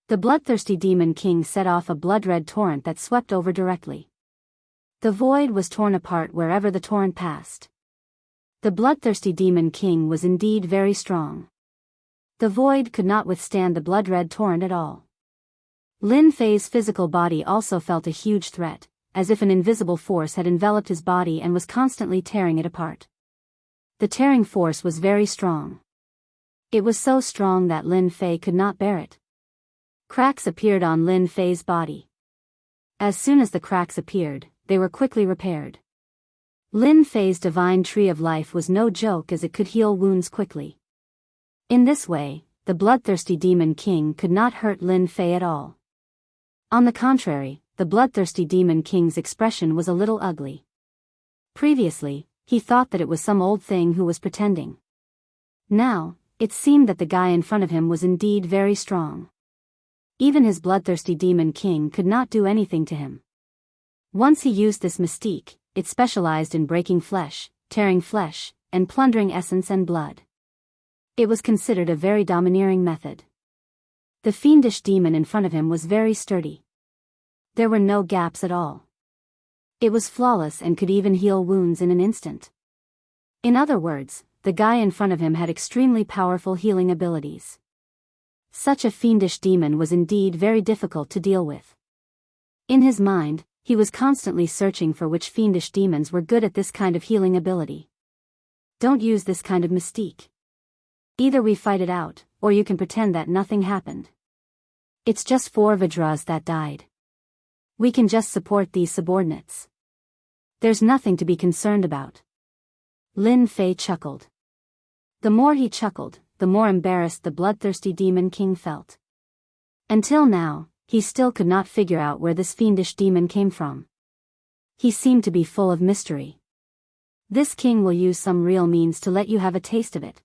The bloodthirsty demon king set off a blood-red torrent that swept over directly. The void was torn apart wherever the torrent passed. The bloodthirsty demon king was indeed very strong. The void could not withstand the blood-red torrent at all. Lin Fei's physical body also felt a huge threat, as if an invisible force had enveloped his body and was constantly tearing it apart. The tearing force was very strong. It was so strong that Lin Fei could not bear it. Cracks appeared on Lin Fei's body. As soon as the cracks appeared, they were quickly repaired. Lin Fei's divine tree of life was no joke as it could heal wounds quickly. In this way, the bloodthirsty demon king could not hurt Lin Fei at all. On the contrary, the bloodthirsty demon king's expression was a little ugly. Previously, he thought that it was some old thing who was pretending. Now, it seemed that the guy in front of him was indeed very strong. Even his bloodthirsty demon king could not do anything to him. Once he used this mystique, it specialized in breaking flesh, tearing flesh, and plundering essence and blood. It was considered a very domineering method. The fiendish demon in front of him was very sturdy. There were no gaps at all. It was flawless and could even heal wounds in an instant. In other words, the guy in front of him had extremely powerful healing abilities. Such a fiendish demon was indeed very difficult to deal with. In his mind, he was constantly searching for which fiendish demons were good at this kind of healing ability. Don't use this kind of mystique. Either we fight it out, or you can pretend that nothing happened. It's just 4 Vajras that died. We can just support these subordinates. There's nothing to be concerned about. Lin Fei chuckled. The more he chuckled, the more embarrassed the bloodthirsty demon king felt. Until now, he still could not figure out where this fiendish demon came from. He seemed to be full of mystery. This king will use some real means to let you have a taste of it.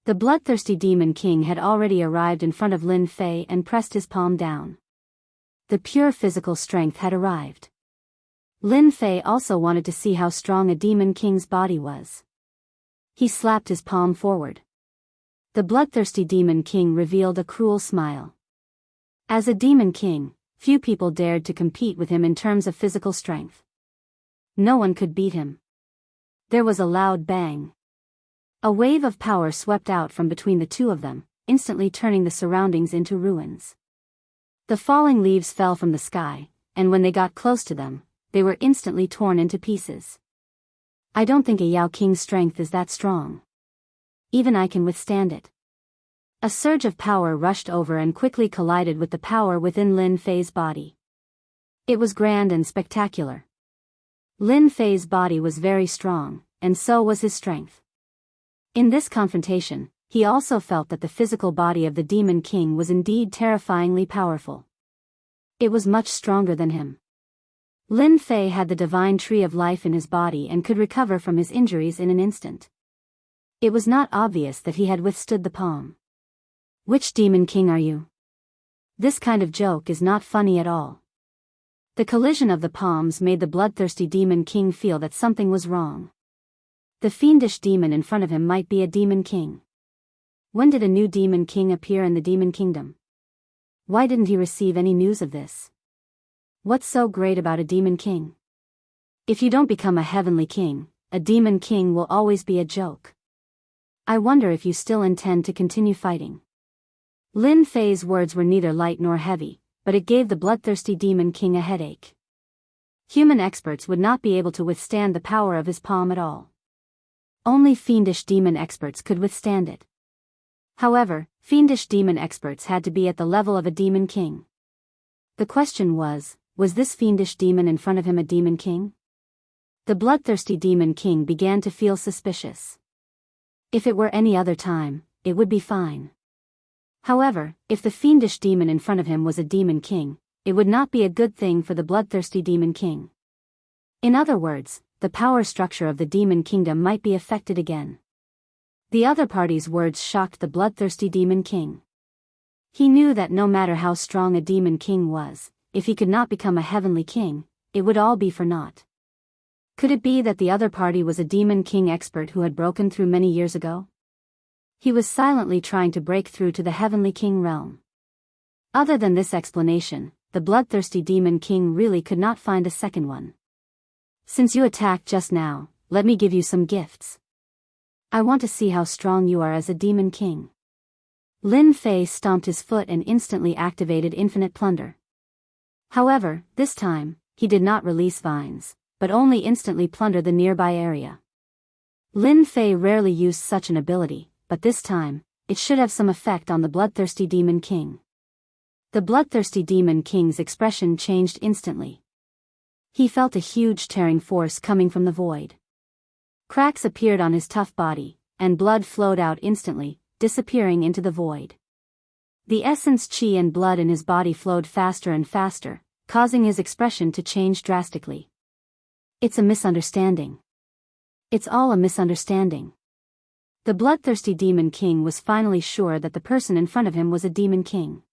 The bloodthirsty demon king had already arrived in front of Lin Fei and pressed his palm down. The pure physical strength had arrived. Lin Fei also wanted to see how strong a demon king's body was. He slapped his palm forward. The bloodthirsty demon king revealed a cruel smile. As a demon king, few people dared to compete with him in terms of physical strength. No one could beat him. There was a loud bang. A wave of power swept out from between the two of them, instantly turning the surroundings into ruins. The falling leaves fell from the sky, and when they got close to them, they were instantly torn into pieces. I don't think a Yao King's strength is that strong. Even I can withstand it. A surge of power rushed over and quickly collided with the power within Lin Fei's body. It was grand and spectacular. Lin Fei's body was very strong, and so was his strength. In this confrontation, he also felt that the physical body of the Demon King was indeed terrifyingly powerful. It was much stronger than him. Lin Fei had the divine tree of life in his body and could recover from his injuries in an instant. It was not obvious that he had withstood the palm. Which Demon King are you? This kind of joke is not funny at all. The collision of the palms made the bloodthirsty Demon King feel that something was wrong. The fiendish demon in front of him might be a Demon King. When did a new Demon King appear in the Demon Kingdom? Why didn't he receive any news of this? What's so great about a Demon King? If you don't become a heavenly king, a Demon King will always be a joke. I wonder if you still intend to continue fighting. Lin Fei's words were neither light nor heavy, but it gave the bloodthirsty Demon King a headache. Human experts would not be able to withstand the power of his palm at all. Only fiendish demon experts could withstand it. However, fiendish demon experts had to be at the level of a Demon King. The question was this fiendish demon in front of him a Demon King? The bloodthirsty Demon King began to feel suspicious. If it were any other time, it would be fine. However, if the fiendish demon in front of him was a Demon King, it would not be a good thing for the bloodthirsty Demon King. In other words, the power structure of the Demon Kingdom might be affected again. The other party's words shocked the bloodthirsty Demon King. He knew that no matter how strong a Demon King was, if he could not become a heavenly king, it would all be for naught. Could it be that the other party was a Demon King expert who had broken through many years ago? He was silently trying to break through to the heavenly king realm. Other than this explanation, the bloodthirsty Demon King really could not find a second one. Since you attacked just now, let me give you some gifts. I want to see how strong you are as a Demon King. Lin Fei stomped his foot and instantly activated infinite plunder. However, this time, he did not release vines, but only instantly plunder the nearby area. Lin Fei rarely used such an ability, but this time, it should have some effect on the bloodthirsty Demon King. The bloodthirsty Demon King's expression changed instantly. He felt a huge tearing force coming from the void. Cracks appeared on his tough body, and blood flowed out instantly, disappearing into the void. The essence chi and blood in his body flowed faster and faster, causing his expression to change drastically. It's a misunderstanding. It's all a misunderstanding. The bloodthirsty Demon King was finally sure that the person in front of him was a Demon King.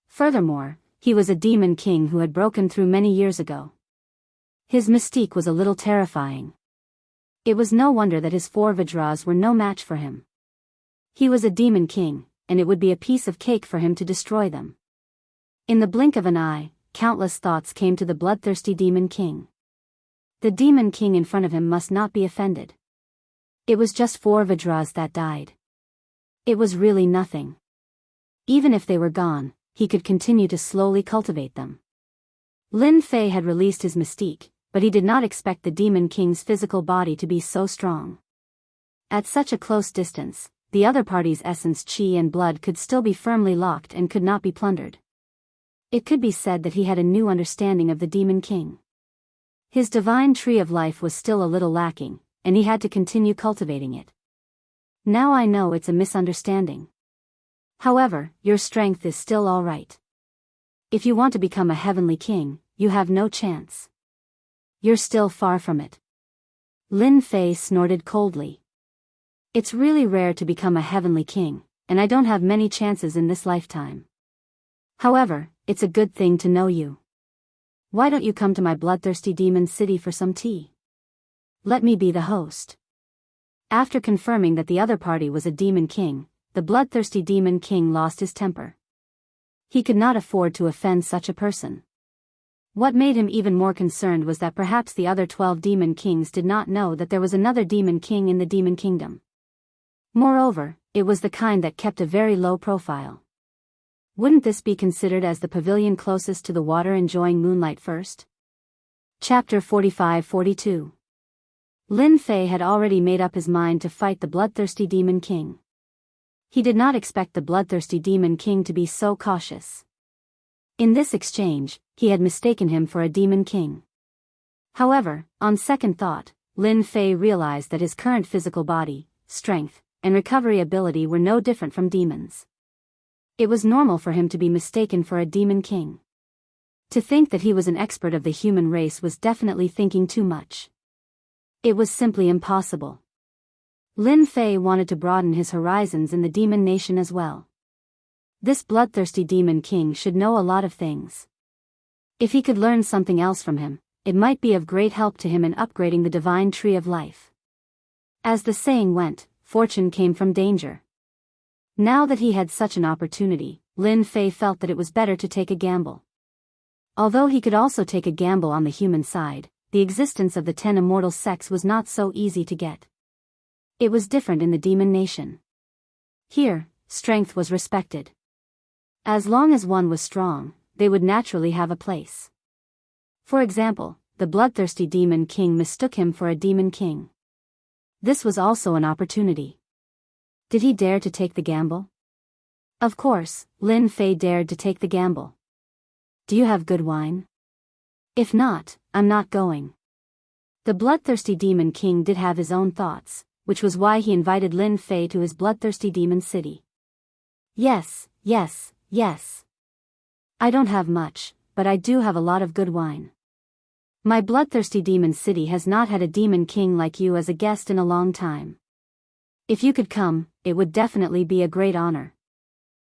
Furthermore, he was a Demon King who had broken through many years ago. His mystique was a little terrifying. It was no wonder that his 4 Vajras were no match for him. He was a Demon King, and it would be a piece of cake for him to destroy them. In the blink of an eye, countless thoughts came to the bloodthirsty Demon King. The Demon King in front of him must not be offended. It was just 4 Vajras that died. It was really nothing. Even if they were gone, he could continue to slowly cultivate them. Lin Fei had released his mystique, but he did not expect the Demon King's physical body to be so strong. At such a close distance, the other party's essence, qi and blood could still be firmly locked and could not be plundered. It could be said that he had a new understanding of the Demon King. His divine tree of life was still a little lacking, and he had to continue cultivating it. Now I know it's a misunderstanding. However, your strength is still all right. If you want to become a heavenly king, you have no chance. You're still far from it. Lin Fei snorted coldly. It's really rare to become a heavenly king, and I don't have many chances in this lifetime. However, it's a good thing to know you. Why don't you come to my bloodthirsty demon city for some tea? Let me be the host. After confirming that the other party was a demon king, the bloodthirsty Demon King lost his temper. He could not afford to offend such a person. What made him even more concerned was that perhaps the other 12 Demon Kings did not know that there was another Demon King in the Demon Kingdom. Moreover, it was the kind that kept a very low profile. Wouldn't this be considered as the pavilion closest to the water enjoying moonlight first? Chapter 45-42. Lin Fei had already made up his mind to fight the bloodthirsty Demon King. He did not expect the bloodthirsty Demon King to be so cautious. In this exchange, he had mistaken him for a Demon King. However, on second thought, Lin Fei realized that his current physical body, strength, and recovery ability were no different from demons. It was normal for him to be mistaken for a Demon King. To think that he was an expert of the human race was definitely thinking too much. It was simply impossible. Lin Fei wanted to broaden his horizons in the demon nation as well. This bloodthirsty Demon King should know a lot of things. If he could learn something else from him, it might be of great help to him in upgrading the divine tree of life. As the saying went, fortune came from danger. Now that he had such an opportunity, Lin Fei felt that it was better to take a gamble. Although he could also take a gamble on the human side, the existence of the 10 immortal sects was not so easy to get. It was different in the demon nation. Here, strength was respected. As long as one was strong, they would naturally have a place. For example, the bloodthirsty Demon King mistook him for a Demon King. This was also an opportunity. Did he dare to take the gamble? Of course, Lin Fei dared to take the gamble. Do you have good wine? If not, I'm not going. The bloodthirsty Demon King did have his own thoughts, which was why he invited Lin Fei to his bloodthirsty demon city. Yes, yes, yes. I don't have much, but I do have a lot of good wine. My bloodthirsty demon city has not had a demon king like you as a guest in a long time. If you could come, it would definitely be a great honor.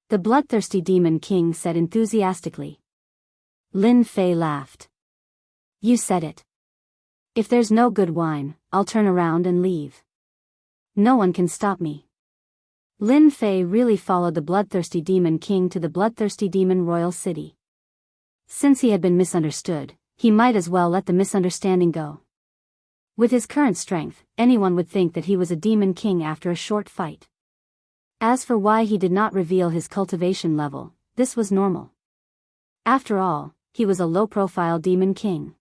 The bloodthirsty Demon King said enthusiastically. Lin Fei laughed. You said it. If there's no good wine, I'll turn around and leave. No one can stop me. Lin Fei really followed the bloodthirsty Demon King to the bloodthirsty demon royal city. Since he had been misunderstood, he might as well let the misunderstanding go. With his current strength, anyone would think that he was a demon king after a short fight. As for why he did not reveal his cultivation level, this was normal. After all, he was a low-profile demon king.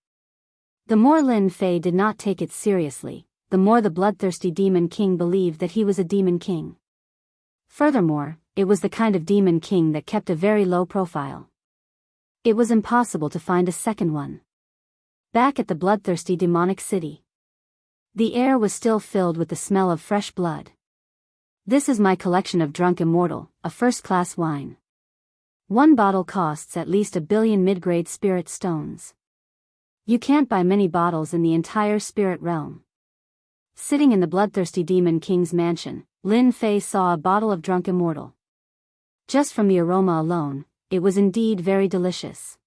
The more Lin Fei did not take it seriously, the more the bloodthirsty Demon King believed that he was a Demon King. Furthermore, it was the kind of Demon King that kept a very low profile. It was impossible to find a second one. Back at the bloodthirsty demonic city. The air was still filled with the smell of fresh blood. This is my collection of Drunk Immortal, a first-class wine. One bottle costs at least 1 billion mid-grade spirit stones. You can't buy many bottles in the entire spirit realm. Sitting in the bloodthirsty Demon King's mansion, Lin Fei saw a bottle of drunk immortal. Just from the aroma alone, it was indeed very delicious.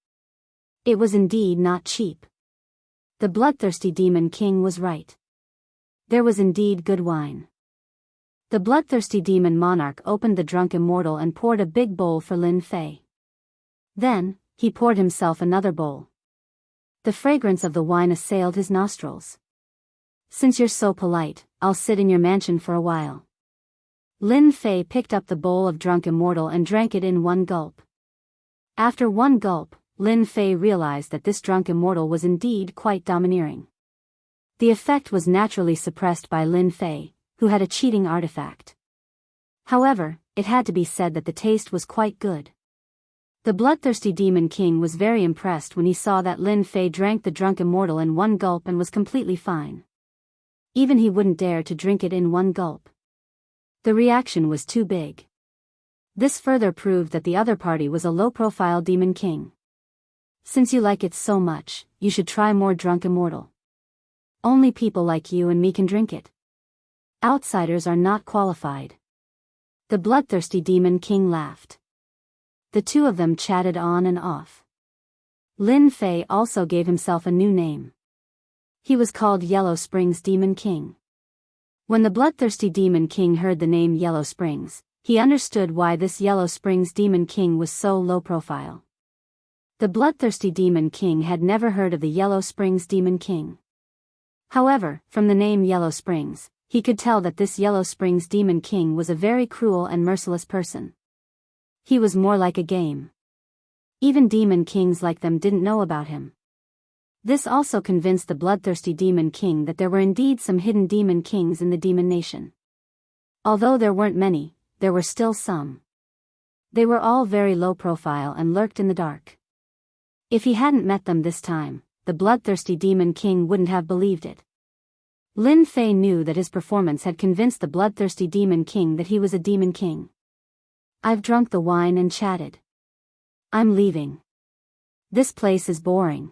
It was indeed not cheap. The bloodthirsty Demon King was right. There was indeed good wine. The bloodthirsty demon monarch opened the drunk immortal and poured a big bowl for Lin Fei. Then, he poured himself another bowl. The fragrance of the wine assailed his nostrils. Since you're so polite, I'll sit in your mansion for a while. Lin Fei picked up the bowl of drunk immortal and drank it in one gulp. After one gulp, Lin Fei realized that this drunk immortal was indeed quite domineering. The effect was naturally suppressed by Lin Fei, who had a cheating artifact. However, it had to be said that the taste was quite good. The bloodthirsty Demon King was very impressed when he saw that Lin Fei drank the drunk immortal in one gulp and was completely fine. Even he wouldn't dare to drink it in one gulp. The reaction was too big. This further proved that the other party was a low-profile Demon King. Since you like it so much, you should try more drunk immortal. Only people like you and me can drink it. Outsiders are not qualified. The bloodthirsty Demon King laughed. The two of them chatted on and off. Lin Fei also gave himself a new name. He was called Yellow Springs Demon King. When the bloodthirsty Demon King heard the name Yellow Springs, he understood why this Yellow Springs Demon King was so low profile. The bloodthirsty Demon King had never heard of the Yellow Springs Demon King. However, from the name Yellow Springs, he could tell that this Yellow Springs Demon King was a very cruel and merciless person. He was more like a game. Even demon kings like them didn't know about him. This also convinced the bloodthirsty Demon King that there were indeed some hidden demon kings in the demon nation. Although there weren't many, there were still some. They were all very low profile and lurked in the dark. If he hadn't met them this time, the bloodthirsty Demon King wouldn't have believed it. Lin Fei knew that his performance had convinced the bloodthirsty Demon King that he was a demon king. I've drunk the wine and chatted. I'm leaving. This place is boring.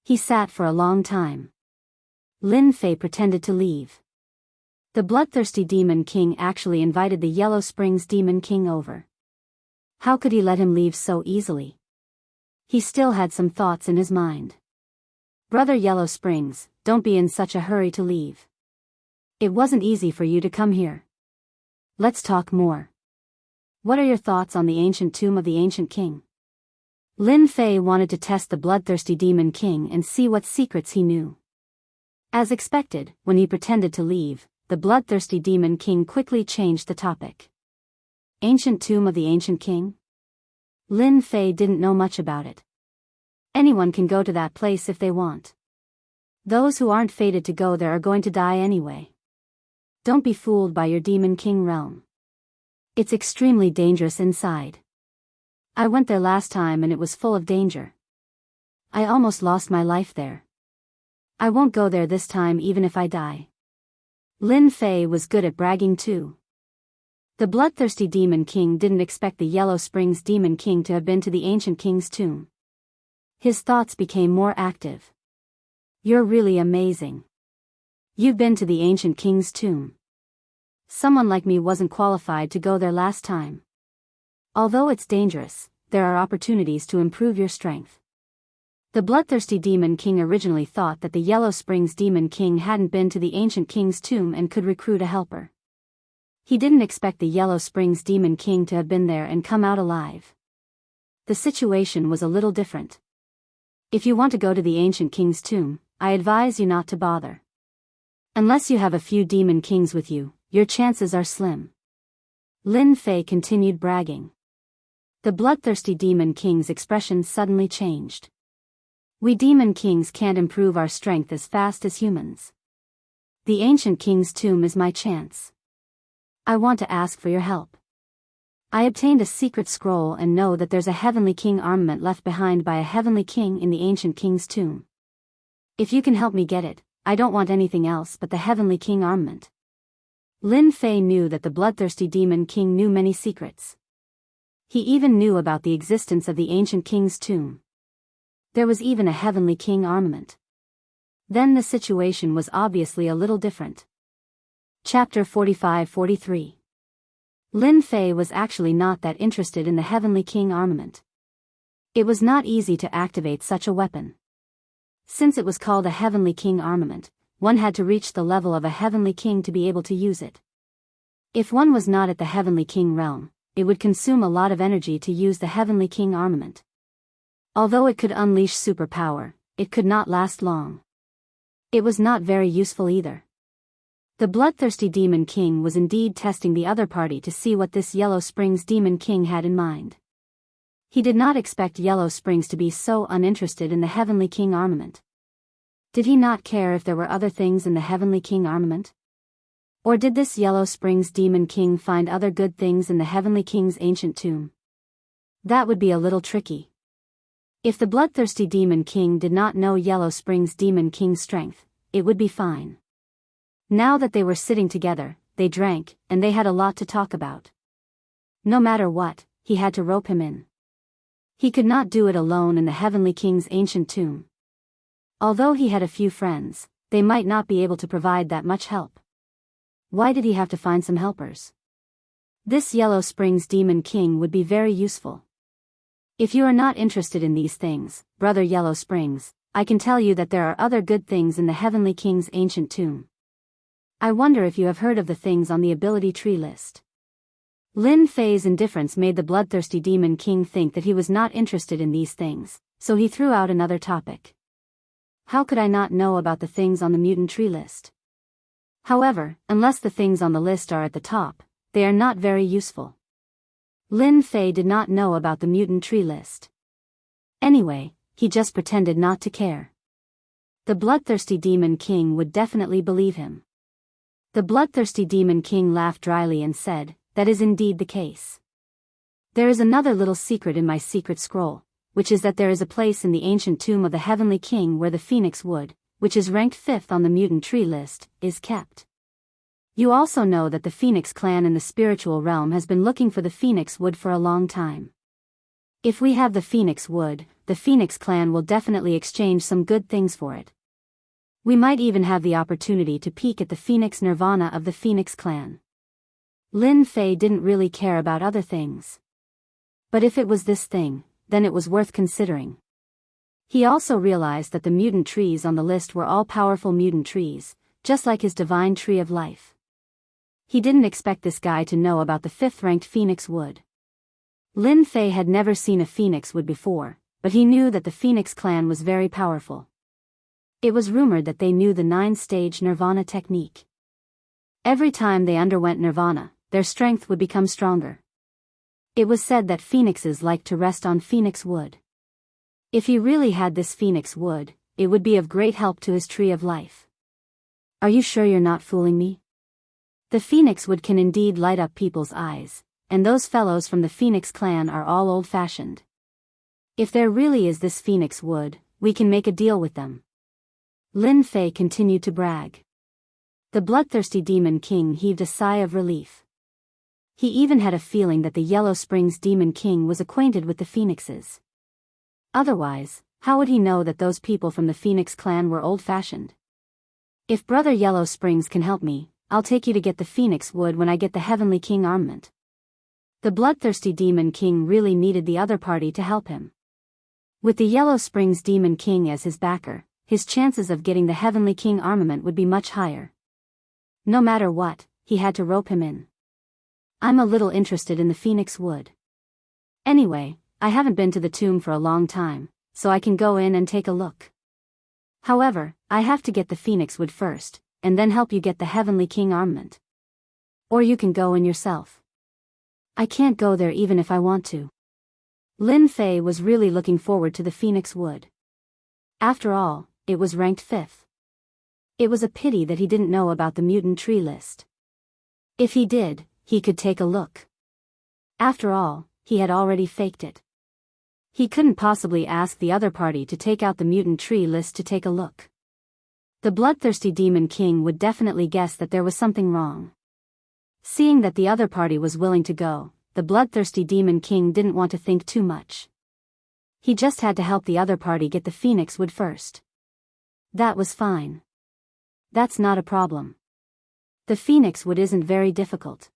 He sat for a long time. Lin Fei pretended to leave. The bloodthirsty Demon King actually invited the Yellow Springs Demon King over. How could he let him leave so easily? He still had some thoughts in his mind. Brother Yellow Springs, don't be in such a hurry to leave. It wasn't easy for you to come here. Let's talk more. What are your thoughts on the ancient tomb of the ancient king? Lin Fei wanted to test the bloodthirsty Demon King and see what secrets he knew. As expected, when he pretended to leave, the bloodthirsty Demon King quickly changed the topic. Ancient tomb of the ancient king? Lin Fei didn't know much about it. Anyone can go to that place if they want. Those who aren't fated to go there are going to die anyway. Don't be fooled by your Demon King realm. It's extremely dangerous inside. I went there last time and it was full of danger. I almost lost my life there. I won't go there this time even if I die. Lin Fei was good at bragging too. The bloodthirsty Demon King didn't expect the Yellow Springs Demon King to have been to the ancient king's tomb. His thoughts became more active. You're really amazing. You've been to the ancient king's tomb. Someone like me wasn't qualified to go there last time. Although it's dangerous, there are opportunities to improve your strength. The bloodthirsty Demon King originally thought that the Yellow Springs Demon King hadn't been to the ancient king's tomb and could recruit a helper. He didn't expect the Yellow Springs Demon King to have been there and come out alive. The situation was a little different. If you want to go to the ancient king's tomb, I advise you not to bother. Unless you have a few demon kings with you, your chances are slim. Lin Fei continued bragging. The bloodthirsty Demon King's expression suddenly changed. We demon kings can't improve our strength as fast as humans. The ancient king's tomb is my chance. I want to ask for your help. I obtained a secret scroll and know that there's a heavenly king armament left behind by a heavenly king in the ancient king's tomb. If you can help me get it, I don't want anything else but the heavenly king armament. Lin Fei knew that the bloodthirsty Demon King knew many secrets. He even knew about the existence of the ancient king's tomb. There was even a Heavenly King armament. Then the situation was obviously a little different. Chapter 45-43. Lin Fei was actually not that interested in the Heavenly King armament. It was not easy to activate such a weapon. Since it was called a Heavenly King armament, one had to reach the level of a Heavenly King to be able to use it. If one was not at the Heavenly King realm, it would consume a lot of energy to use the Heavenly King armament. Although it could unleash superpower, it could not last long. It was not very useful either. The bloodthirsty Demon King was indeed testing the other party to see what this Yellow Springs Demon King had in mind. He did not expect Yellow Springs to be so uninterested in the Heavenly King armament. Did he not care if there were other things in the Heavenly King armament? Or did this Yellow Springs Demon King find other good things in the Heavenly King's ancient tomb? That would be a little tricky. If the bloodthirsty Demon King did not know Yellow Springs Demon King's strength, it would be fine. Now that they were sitting together, they drank, and they had a lot to talk about. No matter what, he had to rope him in. He could not do it alone in the Heavenly King's ancient tomb. Although he had a few friends, they might not be able to provide that much help. Why did he have to find some helpers? This Yellow Springs Demon King would be very useful. If you are not interested in these things, Brother Yellow Springs, I can tell you that there are other good things in the Heavenly King's ancient tomb. I wonder if you have heard of the things on the ability tree list. Lin Fei's indifference made the bloodthirsty Demon King think that he was not interested in these things, so he threw out another topic. How could I not know about the things on the mutant tree list? However, unless the things on the list are at the top, they are not very useful. Lin Fei did not know about the mutant tree list. Anyway, he just pretended not to care. The bloodthirsty Demon King would definitely believe him. The bloodthirsty Demon King laughed dryly and said, "That is indeed the case. There is another little secret in my secret scroll, which is that there is a place in the ancient tomb of the Heavenly King where the phoenix wood, which is ranked 5th on the mutant tree list, is kept. You also know that the Phoenix clan in the spiritual realm has been looking for the Phoenix wood for a long time. If we have the Phoenix wood, the Phoenix clan will definitely exchange some good things for it. We might even have the opportunity to peek at the Phoenix Nirvana of the Phoenix clan." Lin Fei didn't really care about other things. But if it was this thing, then it was worth considering. He also realized that the mutant trees on the list were all powerful mutant trees, just like his divine tree of life. He didn't expect this guy to know about the 5th-ranked Phoenix wood. Lin Fei had never seen a Phoenix wood before, but he knew that the Phoenix clan was very powerful. It was rumored that they knew the 9-stage Nirvana technique. Every time they underwent Nirvana, their strength would become stronger. It was said that phoenixes liked to rest on Phoenix wood. If he really had this Phoenix wood, it would be of great help to his tree of life. Are you sure you're not fooling me? The Phoenix wood can indeed light up people's eyes, and those fellows from the Phoenix clan are all old-fashioned. If there really is this Phoenix wood, we can make a deal with them. Lin Fei continued to brag. The bloodthirsty Demon King heaved a sigh of relief. He even had a feeling that the Yellow Springs Demon King was acquainted with the Phoenixes. Otherwise, how would he know that those people from the Phoenix clan were old-fashioned? If Brother Yellow Springs can help me, I'll take you to get the Phoenix wood when I get the Heavenly King armament. The bloodthirsty Demon King really needed the other party to help him. With the Yellow Springs Demon King as his backer, his chances of getting the Heavenly King armament would be much higher. No matter what, he had to rope him in. I'm a little interested in the Phoenix wood. Anyway, I haven't been to the tomb for a long time, so I can go in and take a look. However, I have to get the Phoenix wood first, and then help you get the Heavenly King armament. Or you can go in yourself. I can't go there even if I want to. Lin Fei was really looking forward to the Phoenix wood. After all, it was ranked 5th. It was a pity that he didn't know about the mutant tree list. If he did, he could take a look. After all, he had already faked it. He couldn't possibly ask the other party to take out the mutant tree list to take a look. The bloodthirsty Demon King would definitely guess that there was something wrong. Seeing that the other party was willing to go, the bloodthirsty Demon King didn't want to think too much. He just had to help the other party get the phoenix wood first. That was fine. That's not a problem. The phoenix wood isn't very difficult.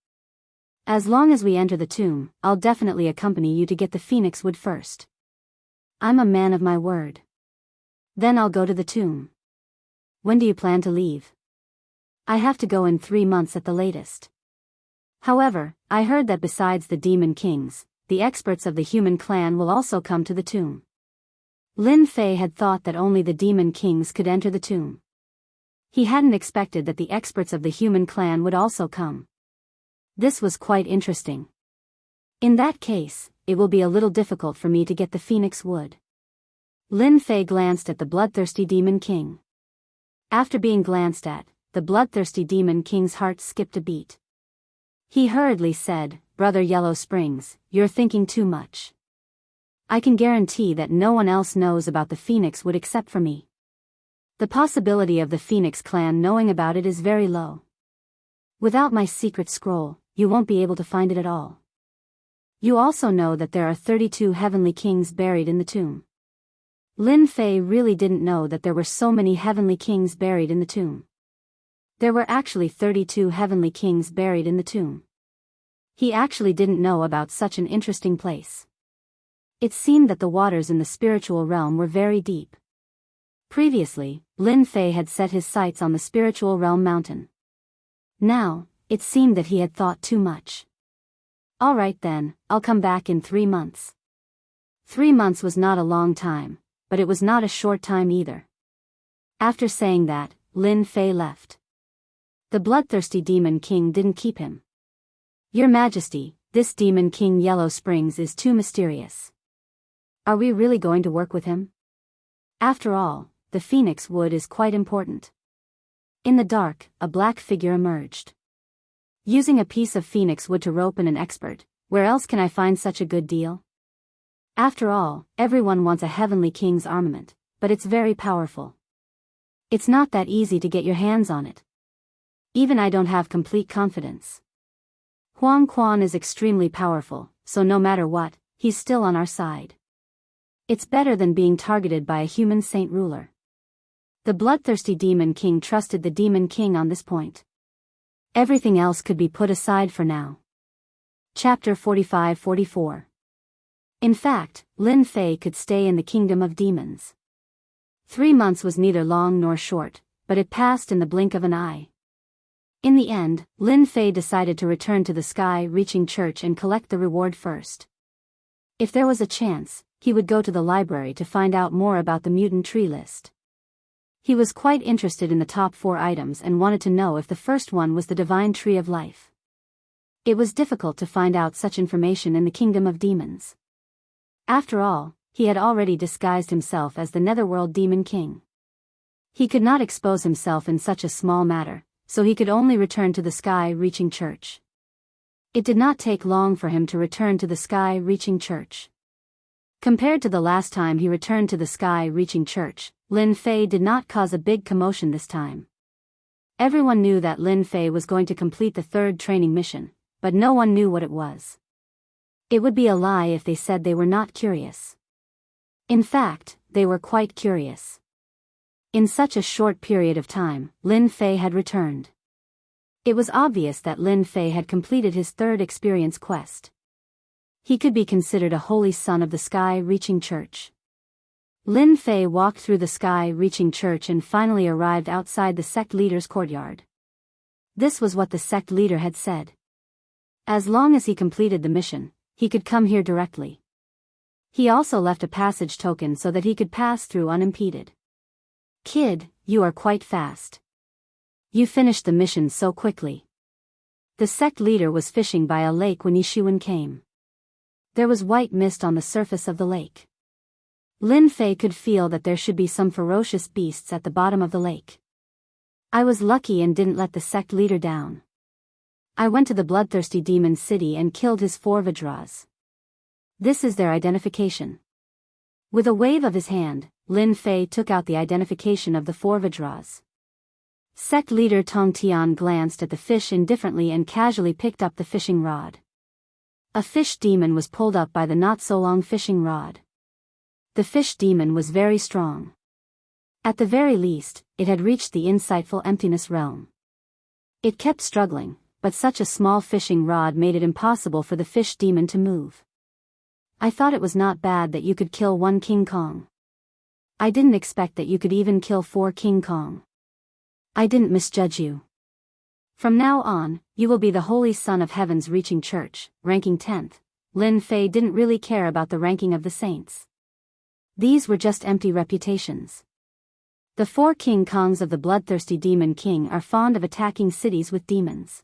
As long as we enter the tomb, I'll definitely accompany you to get the phoenix wood first. I'm a man of my word. Then I'll go to the tomb. When do you plan to leave? I have to go in 3 months at the latest. However, I heard that besides the demon kings, the experts of the human clan will also come to the tomb. Lin Fei had thought that only the demon kings could enter the tomb. He hadn't expected that the experts of the human clan would also come. This was quite interesting. In that case, it will be a little difficult for me to get the phoenix wood. Lin Fei glanced at the bloodthirsty demon king. After being glanced at, the bloodthirsty demon king's heart skipped a beat. He hurriedly said, "Brother Yellow Springs, you're thinking too much. I can guarantee that no one else knows about the phoenix wood except for me. The possibility of the Phoenix clan knowing about it is very low. Without my secret scroll, you won't be able to find it at all. You also know that there are 32 heavenly kings buried in the tomb." Lin Fei really didn't know that there were so many heavenly kings buried in the tomb. There were actually 32 heavenly kings buried in the tomb. He actually didn't know about such an interesting place. It seemed that the waters in the spiritual realm were very deep. Previously, Lin Fei had set his sights on the spiritual realm mountain. Now, it seemed that he had thought too much. "All right then, I'll come back in 3 months." 3 months was not a long time, but it was not a short time either. After saying that, Lin Fei left. The bloodthirsty demon king didn't keep him. "Your Majesty, this demon king Yellow Springs is too mysterious. Are we really going to work with him? After all, the phoenix wood is quite important." In the dark, a black figure emerged. "Using a piece of phoenix wood to rope in an expert, where else can I find such a good deal? After all, everyone wants a heavenly king's armament, but it's very powerful. It's not that easy to get your hands on it. Even I don't have complete confidence. Huang Quan is extremely powerful, so no matter what, he's still on our side. It's better than being targeted by a human saint ruler." The bloodthirsty demon king trusted the demon king on this point. Everything else could be put aside for now. Chapter 45-44. In fact, Lin Fei could stay in the kingdom of demons. 3 months was neither long nor short, but it passed in the blink of an eye. In the end, Lin Fei decided to return to the sky-reaching church and collect the reward first. If there was a chance, he would go to the library to find out more about the mutant tree list. He was quite interested in the top 4 items and wanted to know if the first one was the divine tree of life. It was difficult to find out such information in the kingdom of demons. After all, he had already disguised himself as the Netherworld Demon King. He could not expose himself in such a small matter, so he could only return to the sky-reaching church. It did not take long for him to return to the sky-reaching church. Compared to the last time he returned to the sky-reaching church, Lin Fei did not cause a big commotion this time. Everyone knew that Lin Fei was going to complete the 3rd training mission, but no one knew what it was. It would be a lie if they said they were not curious. In fact, they were quite curious. In such a short period of time, Lin Fei had returned. It was obvious that Lin Fei had completed his 3rd experience quest. He could be considered a holy son of the sky-reaching church. Lin Fei walked through the sky-reaching church and finally arrived outside the sect leader's courtyard. This was what the sect leader had said. As long as he completed the mission, he could come here directly. He also left a passage token so that he could pass through unimpeded. "Kid, you are quite fast. You finished the mission so quickly." The sect leader was fishing by a lake when Yishuan came. There was white mist on the surface of the lake. Lin Fei could feel that there should be some ferocious beasts at the bottom of the lake. "I was lucky and didn't let the sect leader down. I went to the bloodthirsty demon city and killed his 4 Vajras. This is their identification." With a wave of his hand, Lin Fei took out the identification of the 4 Vajras. Sect leader Tong Tian glanced at the fish indifferently and casually picked up the fishing rod. A fish demon was pulled up by the not-so-long fishing rod. The fish demon was very strong. At the very least, it had reached the insightful emptiness realm. It kept struggling, but such a small fishing rod made it impossible for the fish demon to move. I thought it was not bad that you could kill one King Kong. I didn't expect that you could even kill 4 King Kong. I didn't misjudge you. From now on, you will be the Holy Son of Heaven's Reaching Church, ranking 10th. Lin Fei didn't really care about the ranking of the saints. These were just empty reputations. The 4 King Kongs of the bloodthirsty Demon King are fond of attacking cities with demons.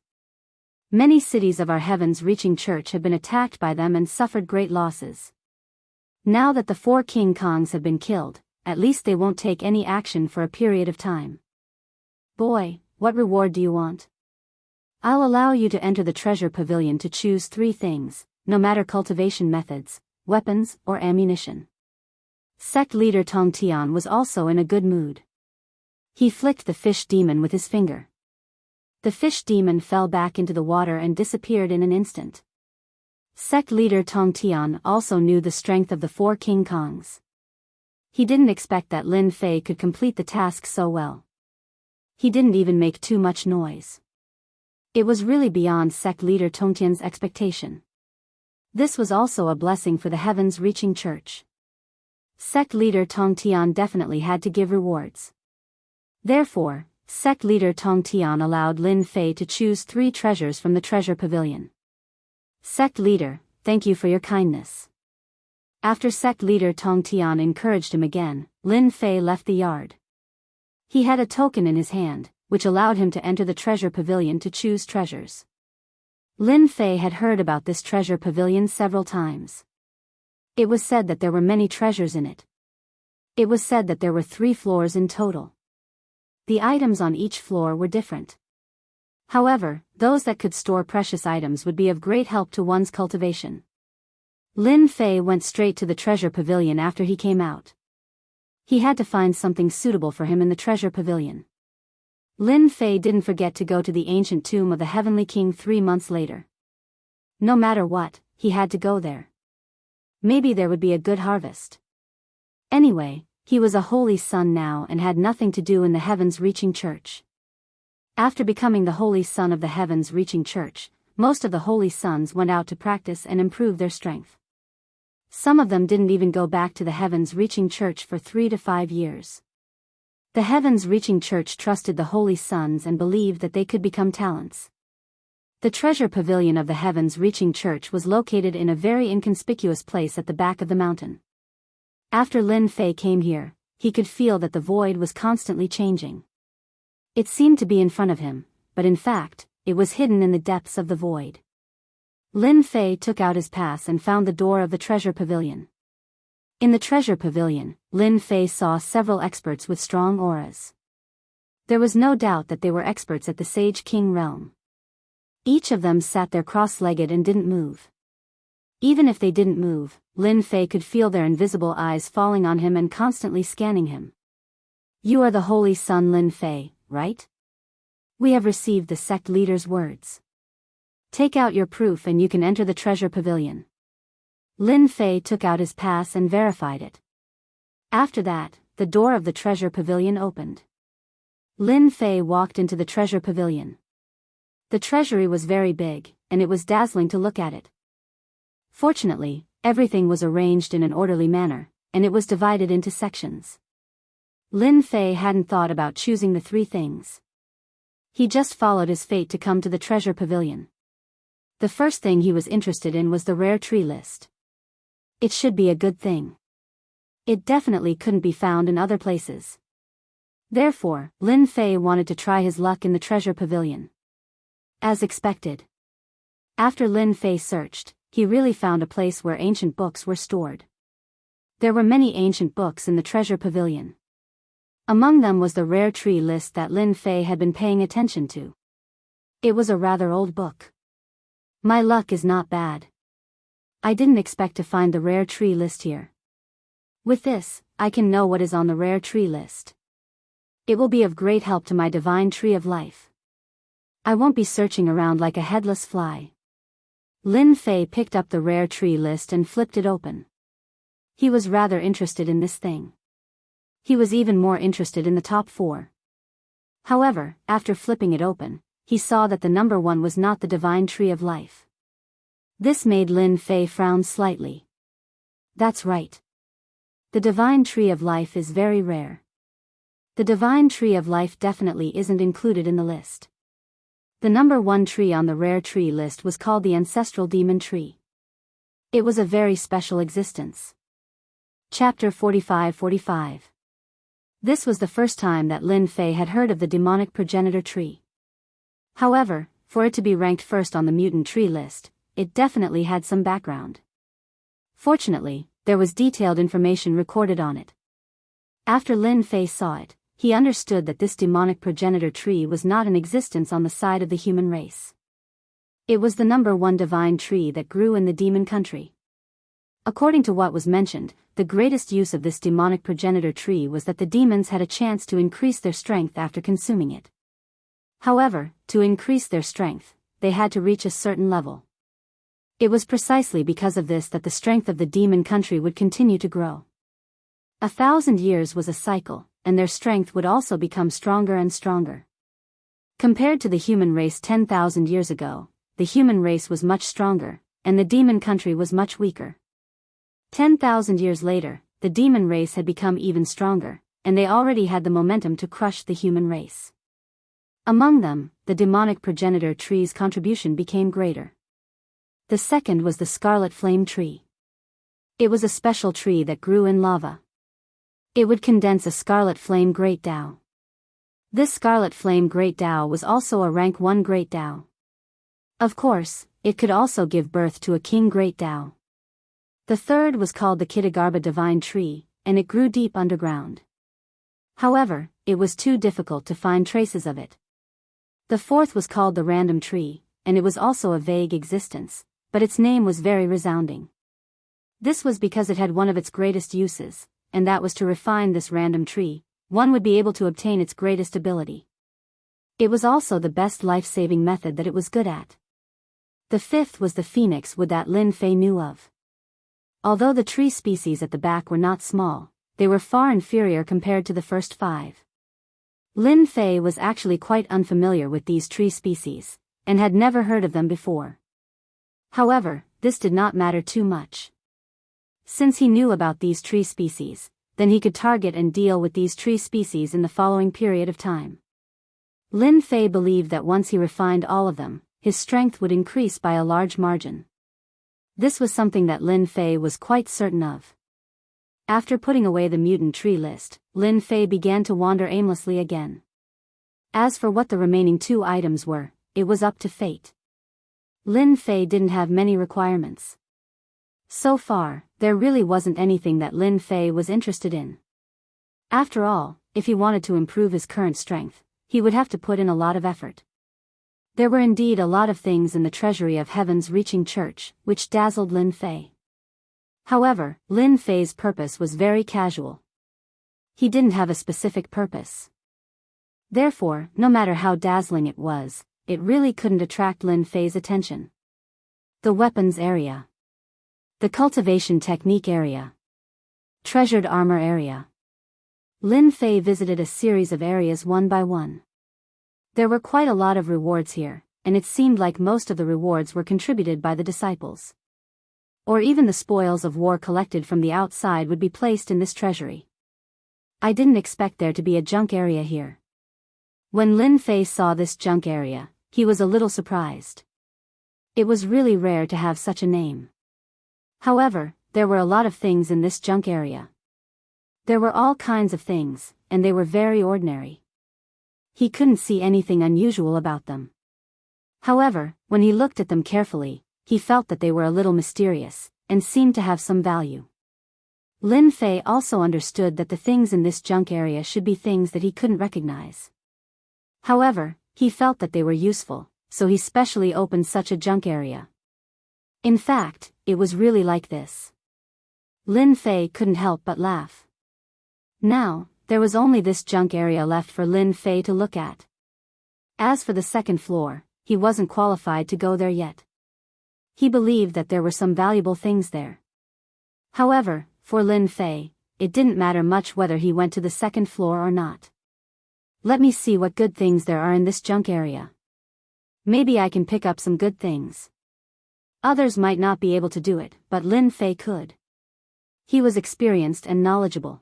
Many cities of our Heaven's Reaching Church have been attacked by them and suffered great losses. Now that the 4 King Kongs have been killed, at least they won't take any action for a period of time. Boy, what reward do you want? I'll allow you to enter the treasure pavilion to choose 3 things, no matter cultivation methods, weapons, or ammunition. Sect leader Tong Tian was also in a good mood. He flicked the fish demon with his finger. The fish demon fell back into the water and disappeared in an instant. Sect leader Tong Tian also knew the strength of the 4 King Kongs. He didn't expect that Lin Fei could complete the task so well. He didn't even make too much noise. It was really beyond sect leader Tong Tian's expectation. This was also a blessing for the Heaven's Reaching Church. Sect leader Tong Tian definitely had to give rewards. Therefore, sect leader Tong Tian allowed Lin Fei to choose 3 treasures from the treasure pavilion. Sect leader, thank you for your kindness. After sect leader Tong Tian encouraged him again, Lin Fei left the yard. He had a token in his hand, which allowed him to enter the treasure pavilion to choose treasures. Lin Fei had heard about this treasure pavilion several times. It was said that there were many treasures in it. It was said that there were 3 floors in total. The items on each floor were different. However, those that could store precious items would be of great help to one's cultivation. Lin Fei went straight to the treasure pavilion after he came out. He had to find something suitable for him in the treasure pavilion. Lin Fei didn't forget to go to the ancient tomb of the Heavenly King 3 months later. No matter what, he had to go there. Maybe there would be a good harvest. Anyway, he was a holy son now and had nothing to do in the Heaven's Reaching Church. After becoming the Holy Son of the Heaven's Reaching Church, most of the holy sons went out to practice and improve their strength. Some of them didn't even go back to the Heaven's Reaching Church for 3 to 5 years. The Heaven's Reaching Church trusted the holy sons and believed that they could become talents. The treasure pavilion of the Heaven's Reaching Church was located in a very inconspicuous place at the back of the mountain. After Lin Fei came here, he could feel that the void was constantly changing. It seemed to be in front of him, but in fact, it was hidden in the depths of the void. Lin Fei took out his pass and found the door of the treasure pavilion. In the treasure pavilion, Lin Fei saw several experts with strong auras. There was no doubt that they were experts at the Sage King realm. Each of them sat there cross-legged and didn't move. Even if they didn't move, Lin Fei could feel their invisible eyes falling on him and constantly scanning him. You are the Holy Son Lin Fei, right? We have received the sect leader's words. Take out your proof and you can enter the treasure pavilion. Lin Fei took out his pass and verified it. After that, the door of the treasure pavilion opened. Lin Fei walked into the treasure pavilion. The treasury was very big, and it was dazzling to look at it. Fortunately, everything was arranged in an orderly manner, and it was divided into sections. Lin Fei hadn't thought about choosing the 3 things. He just followed his fate to come to the treasure pavilion. The first thing he was interested in was the rare tree list. It should be a good thing. It definitely couldn't be found in other places. Therefore, Lin Fei wanted to try his luck in the treasure pavilion. As expected. After Lin Fei searched, he really found a place where ancient books were stored. There were many ancient books in the treasure pavilion. Among them was the rare tree list that Lin Fei had been paying attention to. It was a rather old book. My luck is not bad. I didn't expect to find the rare tree list here. With this, I can know what is on the rare tree list. It will be of great help to my divine tree of life. I won't be searching around like a headless fly. Lin Fei picked up the rare tree list and flipped it open. He was rather interested in this thing. He was even more interested in the top 4. However, after flipping it open, he saw that the number 1 was not the divine tree of life. This made Lin Fei frown slightly. That's right. The divine tree of life is very rare. The divine tree of life definitely isn't included in the list. The number 1 tree on the rare tree list was called the ancestral demon tree. It was a very special existence. Chapter 45-45. This was the first time that Lin Fei had heard of the demonic progenitor tree. However, for it to be ranked first on the mutant tree list, it definitely had some background. Fortunately, there was detailed information recorded on it. After Lin Fei saw it, he understood that this demonic progenitor tree was not in existence on the side of the human race. It was the number 1 divine tree that grew in the demon country. According to what was mentioned, the greatest use of this demonic progenitor tree was that the demons had a chance to increase their strength after consuming it. However, to increase their strength, they had to reach a certain level. It was precisely because of this that the strength of the demon country would continue to grow. 1,000 years was a cycle, and their strength would also become stronger and stronger. Compared to the human race 10,000 years ago, the human race was much stronger, and the demon country was much weaker. 10,000 years later, the demon race had become even stronger, and they already had the momentum to crush the human race. Among them, the demonic progenitor tree's contribution became greater. The second was the scarlet flame tree. It was a special tree that grew in lava. It would condense a scarlet flame great Tao. This scarlet flame great Tao was also a rank 1 great Tao. Of course, it could also give birth to a king great Tao. The third was called the Kitagarbha divine tree, and it grew deep underground. However, it was too difficult to find traces of it. The fourth was called the random tree, and it was also a vague existence, but its name was very resounding. This was because it had one of its greatest uses, and that was to refine this random tree. One would be able to obtain its greatest ability. It was also the best life-saving method that it was good at. The fifth was the phoenix wood that Lin Fei knew of. Although the tree species at the back were not small, they were far inferior compared to the first 5. Lin Fei was actually quite unfamiliar with these tree species, and had never heard of them before. However, this did not matter too much. Since he knew about these tree species, then he could target and deal with these tree species in the following period of time. Lin Fei believed that once he refined all of them, his strength would increase by a large margin. This was something that Lin Fei was quite certain of. After putting away the mutant tree list, Lin Fei began to wander aimlessly again. As for what the remaining 2 items were, it was up to fate. Lin Fei didn't have many requirements. So far, there really wasn't anything that Lin Fei was interested in. After all, if he wanted to improve his current strength, he would have to put in a lot of effort. There were indeed a lot of things in the treasury of Heaven's Reaching Church, which dazzled Lin Fei. However, Lin Fei's purpose was very casual. He didn't have a specific purpose. Therefore, no matter how dazzling it was, it really couldn't attract Lin Fei's attention. The weapons area. The cultivation technique area. Treasured armor area. Lin Fei visited a series of areas one by one. There were quite a lot of rewards here, and it seemed like most of the rewards were contributed by the disciples. Or even the spoils of war collected from the outside would be placed in this treasury. I didn't expect there to be a junk area here. When Lin Fei saw this junk area, he was a little surprised. It was really rare to have such a name. However, there were a lot of things in this junk area. There were all kinds of things, and they were very ordinary. He couldn't see anything unusual about them. However, when he looked at them carefully, he felt that they were a little mysterious, and seemed to have some value. Lin Fei also understood that the things in this junk area should be things that he couldn't recognize. However, he felt that they were useful, so he specially opened such a junk area. In fact, it was really like this. Lin Fei couldn't help but laugh. Now, there was only this junk area left for Lin Fei to look at. As for the second floor, he wasn't qualified to go there yet. He believed that there were some valuable things there. However, for Lin Fei, it didn't matter much whether he went to the second floor or not. Let me see what good things there are in this junk area. Maybe I can pick up some good things. Others might not be able to do it, but Lin Fei could. He was experienced and knowledgeable.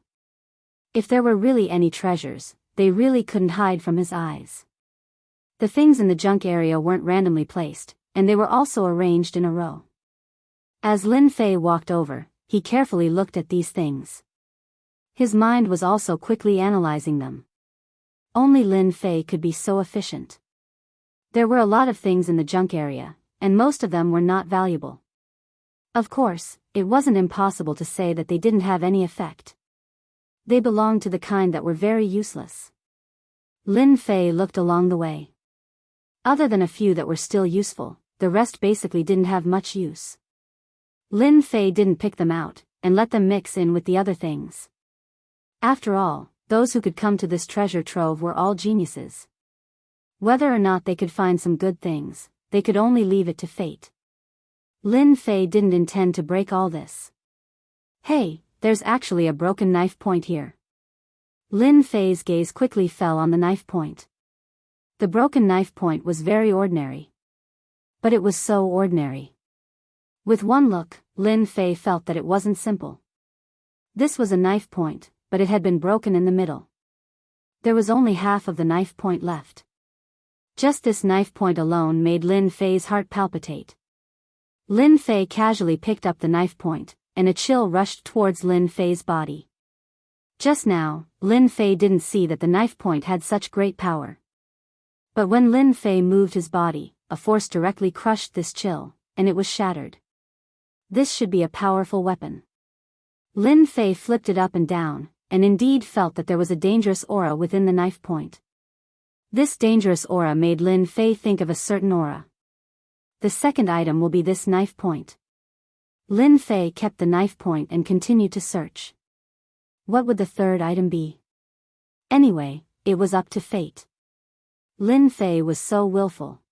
If there were really any treasures, they really couldn't hide from his eyes. The things in the junk area weren't randomly placed, and they were also arranged in a row. As Lin Fei walked over, he carefully looked at these things. His mind was also quickly analyzing them. Only Lin Fei could be so efficient. There were a lot of things in the junk area, and most of them were not valuable. Of course, it wasn't impossible to say that they didn't have any effect. They belonged to the kind that were very useless. Lin Fei looked along the way. Other than a few that were still useful, the rest basically didn't have much use. Lin Fei didn't pick them out, and let them mix in with the other things. After all, those who could come to this treasure trove were all geniuses. Whether or not they could find some good things, they could only leave it to fate. Lin Fei didn't intend to break all this. Hey, there's actually a broken knife point here. Lin Fei's gaze quickly fell on the knife point. The broken knife point was very ordinary. But it was so ordinary. With one look, Lin Fei felt that it wasn't simple. This was a knife point, but it had been broken in the middle. There was only half of the knife point left. Just this knife point alone made Lin Fei's heart palpitate. Lin Fei casually picked up the knife point, and a chill rushed towards Lin Fei's body. Just now, Lin Fei didn't see that the knife point had such great power. But when Lin Fei moved his body, a force directly crushed this chill, and it was shattered. This should be a powerful weapon. Lin Fei flipped it up and down, and indeed felt that there was a dangerous aura within the knife point. This dangerous aura made Lin Fei think of a certain aura. The second item will be this knife point. Lin Fei kept the knife point and continued to search. What would the third item be? Anyway, it was up to fate. Lin Fei was so willful.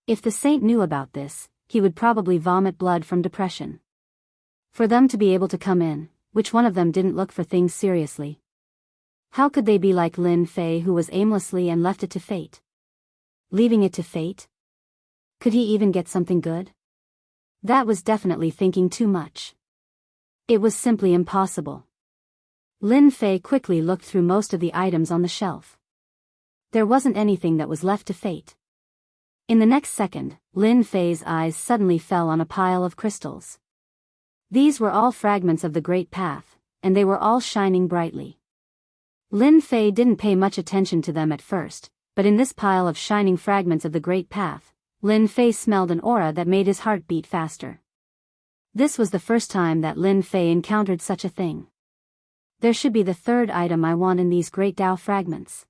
If the saint knew about this, he would probably vomit blood from depression. For them to be able to come in, which one of them didn't look for things seriously? How could they be like Lin Fei, who was aimlessly and left it to fate? Leaving it to fate? Could he even get something good? That was definitely thinking too much. It was simply impossible. Lin Fei quickly looked through most of the items on the shelf. There wasn't anything that was left to fate. In the next second, Lin Fei's eyes suddenly fell on a pile of crystals. These were all fragments of the Great Path, and they were all shining brightly. Lin Fei didn't pay much attention to them at first, but in this pile of shining fragments of the Great Path, Lin Fei smelled an aura that made his heart beat faster. This was the first time that Lin Fei encountered such a thing. There should be the third item I want in these Great Tao fragments.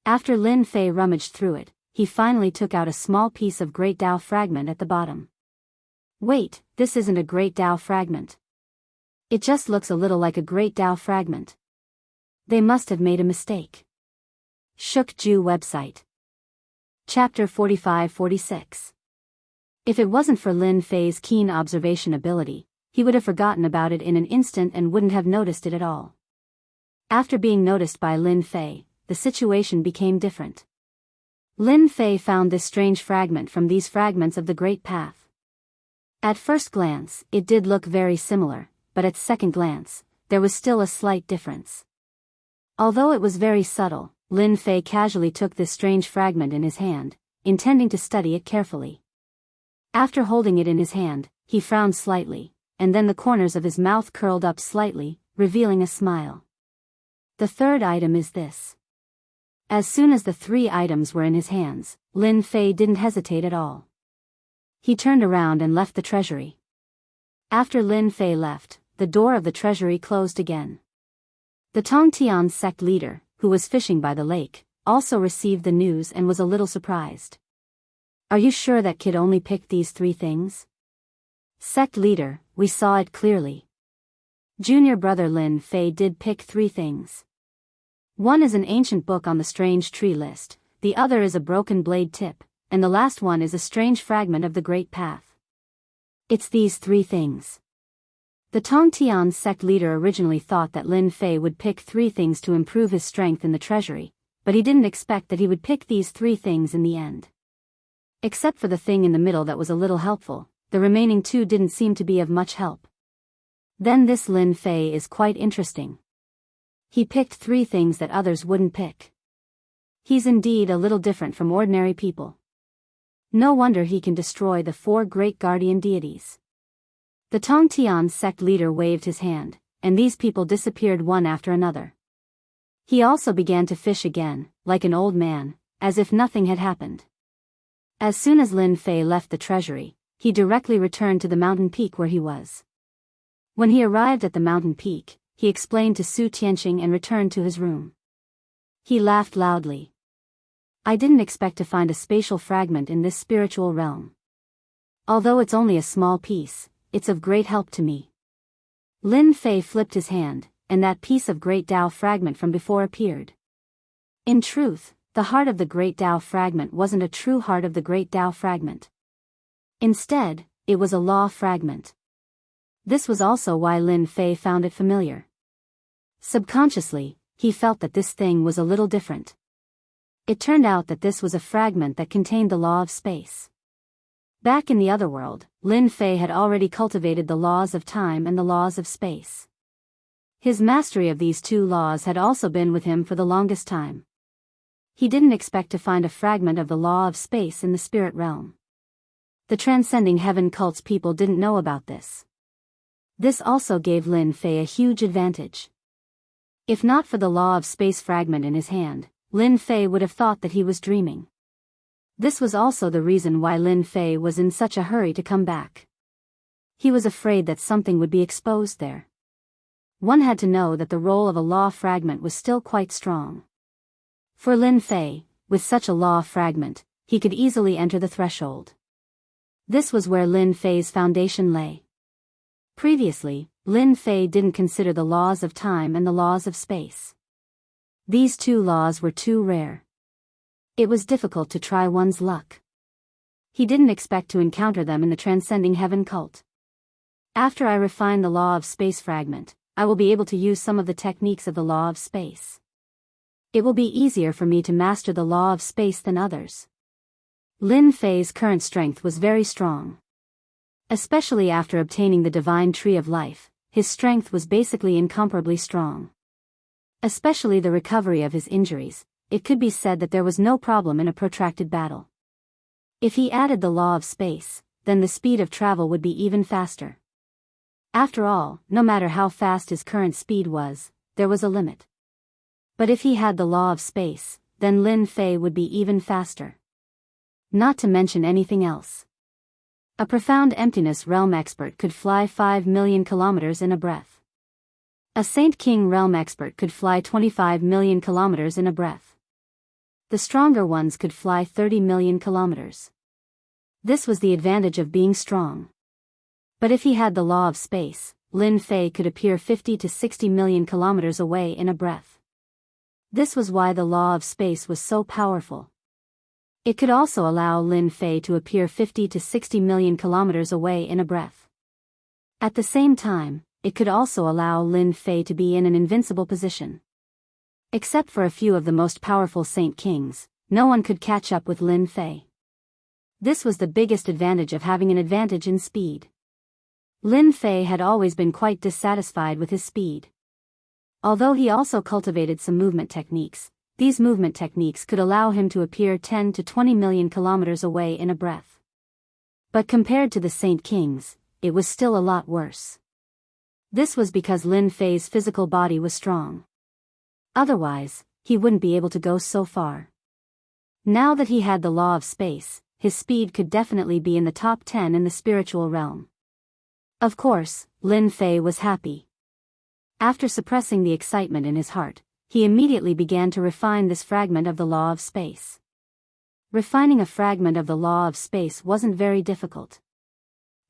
After Lin Fei rummaged through it, he finally took out a small piece of Great Tao fragment at the bottom. Wait, this isn't a Great Tao fragment. It just looks a little like a Great Tao fragment. They must have made a mistake. Shook Ju website. Chapter 45-46. If it wasn't for Lin Fei's keen observation ability, he would have forgotten about it in an instant and wouldn't have noticed it at all. After being noticed by Lin Fei, the situation became different. Lin Fei found this strange fragment from these fragments of the Great Path. At first glance, it did look very similar, but at second glance, there was still a slight difference. Although it was very subtle, Lin Fei casually took this strange fragment in his hand, intending to study it carefully. After holding it in his hand, he frowned slightly, and then the corners of his mouth curled up slightly, revealing a smile. The third item is this. As soon as the three items were in his hands, Lin Fei didn't hesitate at all. He turned around and left the treasury. After Lin Fei left, the door of the treasury closed again. The Tongtian sect leader, who was fishing by the lake, also received the news and was a little surprised. Are you sure that kid only picked these three things? Sect leader, we saw it clearly. Junior brother Lin Fei did pick three things. One is an ancient book on the strange tree list, the other is a broken blade tip, and the last one is a strange fragment of the Great Path. It's these three things. The Tongtian sect leader originally thought that Lin Fei would pick 3 things to improve his strength in the treasury, but he didn't expect that he would pick these 3 things in the end. Except for the thing in the middle that was a little helpful, the remaining 2 didn't seem to be of much help. Then this Lin Fei is quite interesting. He picked 3 things that others wouldn't pick. He's indeed a little different from ordinary people. No wonder he can destroy the 4 great guardian deities. The Tongtian sect leader waved his hand, and these people disappeared one after another. He also began to fish again, like an old man, as if nothing had happened. As soon as Lin Fei left the treasury, he directly returned to the mountain peak where he was. When he arrived at the mountain peak, he explained to Su Tianqing and returned to his room. He laughed loudly. I didn't expect to find a spatial fragment in this spiritual realm. Although it's only a small piece, it's of great help to me. Lin Fei flipped his hand, and that piece of great Tao fragment from before appeared. In truth, the heart of the great Tao fragment wasn't a true heart of the great Tao fragment. Instead, it was a law fragment. This was also why Lin Fei found it familiar. Subconsciously, he felt that this thing was a little different. It turned out that this was a fragment that contained the law of space. Back in the other world, Lin Fei had already cultivated the laws of time and the laws of space. His mastery of these 2 laws had also been with him for the longest time. He didn't expect to find a fragment of the law of space in the spirit realm. The transcending heaven cult's people didn't know about this. This also gave Lin Fei a huge advantage. If not for the law of space fragment in his hand, Lin Fei would have thought that he was dreaming. This was also the reason why Lin Fei was in such a hurry to come back. He was afraid that something would be exposed there. One had to know that the role of a law fragment was still quite strong. For Lin Fei, with such a law fragment, he could easily enter the threshold. This was where Lin Fei's foundation lay. Previously, Lin Fei didn't consider the laws of time and the laws of space. These 2 laws were too rare. It was difficult to try one's luck. He didn't expect to encounter them in the transcending heaven cult. After I refine the law of space fragment, I will be able to use some of the techniques of the law of space. It will be easier for me to master the law of space than others. Lin Fei's current strength was very strong. Especially after obtaining the divine tree of life, his strength was basically incomparably strong. Especially the recovery of his injuries, it could be said that there was no problem in a protracted battle. If he added the law of space, then the speed of travel would be even faster. After all, no matter how fast his current speed was, there was a limit. But if he had the law of space, then Lin Fei would be even faster. Not to mention anything else. A profound emptiness realm expert could fly 5 million kilometers in a breath. A Saint King realm expert could fly 25 million kilometers in a breath. The stronger ones could fly 30 million kilometers. This was the advantage of being strong. But if he had the law of space, Lin Fei could appear 50 to 60 million kilometers away in a breath. This was why the law of space was so powerful. It could also allow Lin Fei to appear 50 to 60 million kilometers away in a breath. At the same time, it could also allow Lin Fei to be in an invincible position. Except for a few of the most powerful Saint Kings, no one could catch up with Lin Fei. This was the biggest advantage of having an advantage in speed. Lin Fei had always been quite dissatisfied with his speed. Although he also cultivated some movement techniques, these movement techniques could allow him to appear 10 to 20 million kilometers away in a breath. But compared to the Saint Kings, it was still a lot worse. This was because Lin Fei's physical body was strong. Otherwise, he wouldn't be able to go so far. Now that he had the law of space, his speed could definitely be in the top 10 in the spiritual realm. Of course, Lin Fei was happy. After suppressing the excitement in his heart, he immediately began to refine this fragment of the law of space. Refining a fragment of the law of space wasn't very difficult.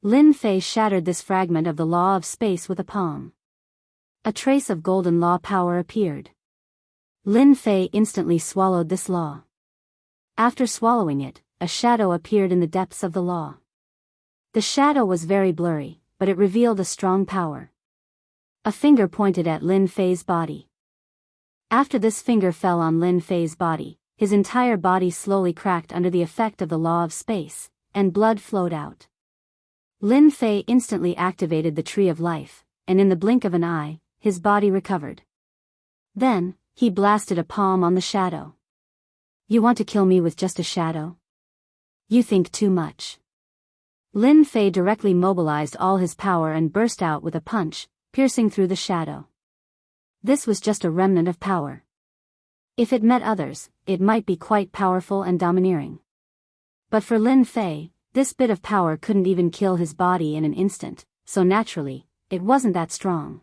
Lin Fei shattered this fragment of the law of space with a palm. A trace of golden law power appeared. Lin Fei instantly swallowed this law. After swallowing it, a shadow appeared in the depths of the law. The shadow was very blurry, but it revealed a strong power. A finger pointed at Lin Fei's body. After this finger fell on Lin Fei's body, his entire body slowly cracked under the effect of the law of space, and blood flowed out. Lin Fei instantly activated the Tree of Life, and in the blink of an eye, his body recovered. Then, he blasted a palm on the shadow. "You want to kill me with just a shadow? You think too much." Lin Fei directly mobilized all his power and burst out with a punch, piercing through the shadow. This was just a remnant of power. If it met others, it might be quite powerful and domineering. But for Lin Fei, this bit of power couldn't even kill his body in an instant, so naturally, it wasn't that strong.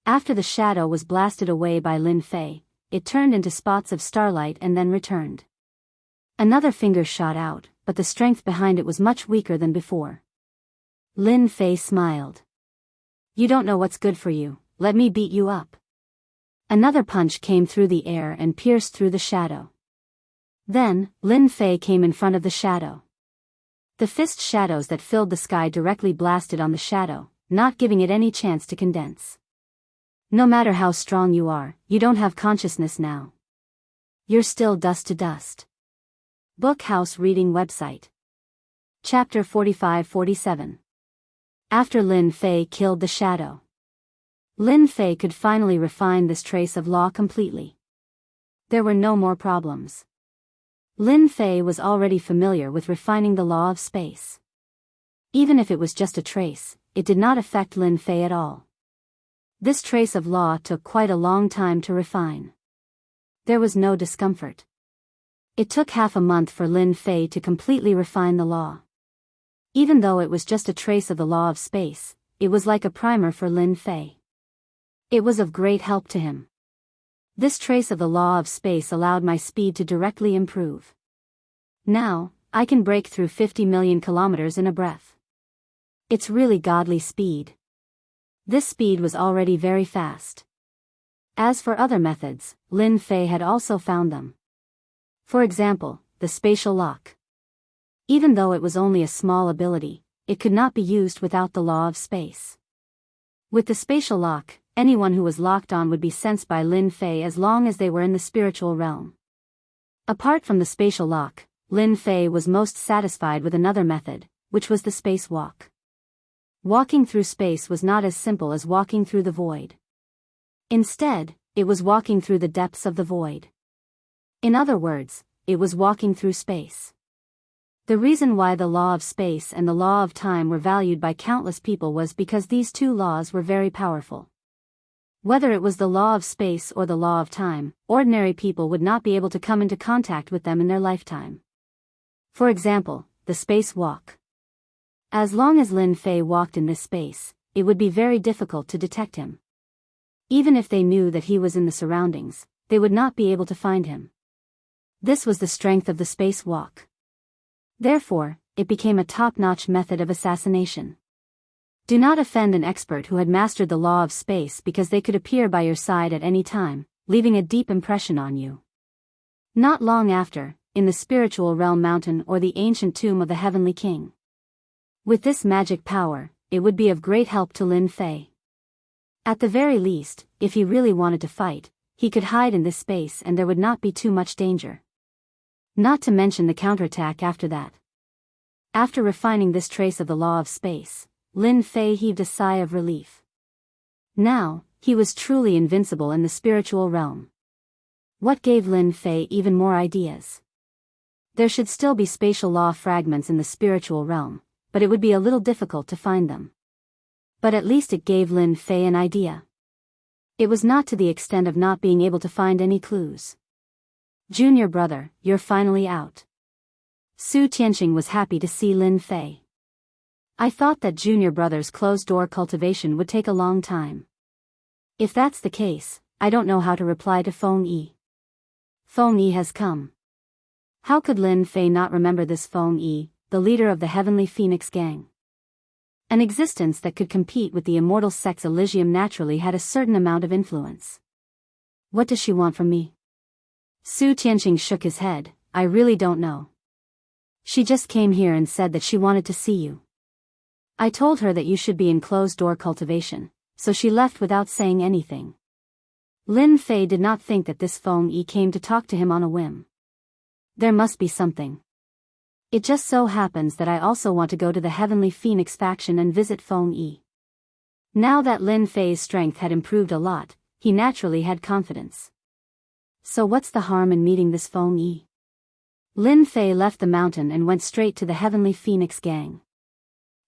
After the shadow was blasted away by Lin Fei, it turned into spots of starlight and then returned. Another finger shot out, but the strength behind it was much weaker than before. Lin Fei smiled. "You don't know what's good for you, let me beat you up." Another punch came through the air and pierced through the shadow. Then, Lin Fei came in front of the shadow. The fist shadows that filled the sky directly blasted on the shadow, not giving it any chance to condense. "No matter how strong you are, you don't have consciousness now. You're still dust to dust." Book House Reading Website. Chapter 45-47. After Lin Fei killed the shadow. Lin Fei could finally refine this trace of law completely. There were no more problems. Lin Fei was already familiar with refining the law of space. Even if it was just a trace, it did not affect Lin Fei at all. This trace of law took quite a long time to refine. There was no discomfort. It took half a month for Lin Fei to completely refine the law. Even though it was just a trace of the law of space, it was like a primer for Lin Fei. It was of great help to him. This trace of the law of space allowed my speed to directly improve. Now, I can break through 50 million kilometers in a breath. It's really godly speed. This speed was already very fast. As for other methods, Lin Fei had also found them. For example, the spatial lock. Even though it was only a small ability, it could not be used without the law of space. With the spatial lock, anyone who was locked on would be sensed by Lin Fei as long as they were in the spiritual realm. Apart from the spatial lock, Lin Fei was most satisfied with another method, which was the space walk. Walking through space was not as simple as walking through the void. Instead, it was walking through the depths of the void. In other words, it was walking through space. The reason why the law of space and the law of time were valued by countless people was because these two laws were very powerful. Whether it was the law of space or the law of time, ordinary people would not be able to come into contact with them in their lifetime. For example, the space walk. As long as Lin Fei walked in this space, it would be very difficult to detect him. Even if they knew that he was in the surroundings, they would not be able to find him. This was the strength of the space walk. Therefore, it became a top-notch method of assassination. Do not offend an expert who had mastered the law of space because they could appear by your side at any time, leaving a deep impression on you. Not long after, in the spiritual realm mountain or the ancient tomb of the heavenly king. With this magic power, it would be of great help to Lin Fei. At the very least, if he really wanted to fight, he could hide in this space and there would not be too much danger. Not to mention the counterattack after that. After refining this trace of the law of space, Lin Fei heaved a sigh of relief. Now, he was truly invincible in the spiritual realm. What gave Lin Fei even more ideas? There should still be spatial law fragments in the spiritual realm, but it would be a little difficult to find them. But at least it gave Lin Fei an idea. It was not to the extent of not being able to find any clues. "Junior brother, you're finally out." Su Tianqing was happy to see Lin Fei. "I thought that junior brother's closed-door cultivation would take a long time. If that's the case, I don't know how to reply to Feng Yi. Feng Yi has come." How could Lin Fei not remember this Feng Yi, the leader of the Heavenly Phoenix Gang? An existence that could compete with the immortal Sex Elysium naturally had a certain amount of influence. "What does she want from me?" Su Tianqing shook his head. "I really don't know. She just came here and said that she wanted to see you." I told her that you should be in closed-door cultivation, so she left without saying anything. Lin Fei did not think that this Feng Yi came to talk to him on a whim. There must be something. It just so happens that I also want to go to the Heavenly Phoenix faction and visit Feng Yi. Now that Lin Fei's strength had improved a lot, he naturally had confidence. So what's the harm in meeting this Feng Yi? Lin Fei left the mountain and went straight to the Heavenly Phoenix gang.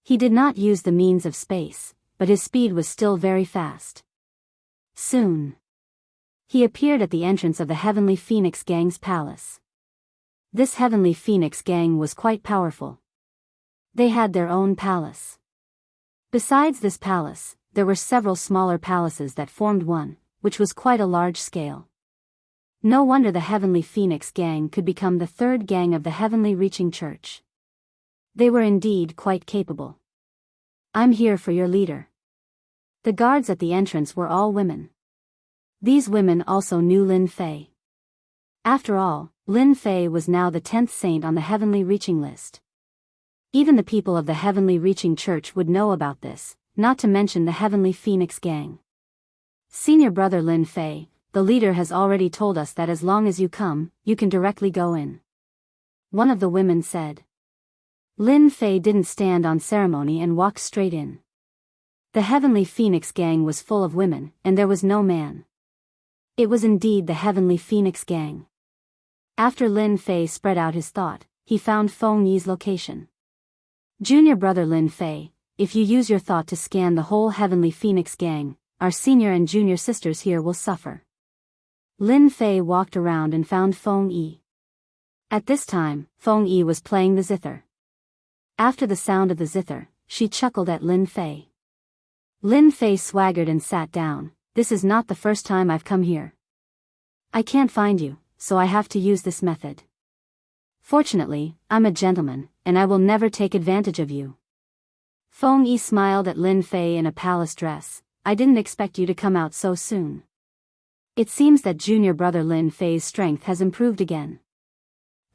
He did not use the means of space, but his speed was still very fast. Soon, he appeared at the entrance of the Heavenly Phoenix gang's palace. This Heavenly Phoenix gang was quite powerful. They had their own palace. Besides this palace, there were several smaller palaces that formed one, which was quite a large scale. No wonder the Heavenly Phoenix gang could become the third gang of the Heavenly Reaching Church. They were indeed quite capable. I'm here for your leader. The guards at the entrance were all women. These women also knew Lin Fei. After all, Lin Fei was now the 10th saint on the Heavenly Reaching list. Even the people of the Heavenly Reaching Church would know about this, not to mention the Heavenly Phoenix gang. Senior brother Lin Fei, the leader has already told us that as long as you come, you can directly go in. One of the women said. Lin Fei didn't stand on ceremony and walked straight in. The Heavenly Phoenix gang was full of women, and there was no man. It was indeed the Heavenly Phoenix gang. After Lin Fei spread out his thought, he found Feng Yi's location. Junior brother Lin Fei, if you use your thought to scan the whole Heavenly Phoenix gang, our senior and junior sisters here will suffer. Lin Fei walked around and found Feng Yi. At this time, Feng Yi was playing the zither. After the sound of the zither, she chuckled at Lin Fei. Lin Fei swaggered and sat down. This is not the first time I've come here. I can't find you, so I have to use this method. Fortunately, I'm a gentleman, and I will never take advantage of you. Feng Yi smiled at Lin Fei in a palace dress. I didn't expect you to come out so soon. It seems that junior brother Lin Fei's strength has improved again.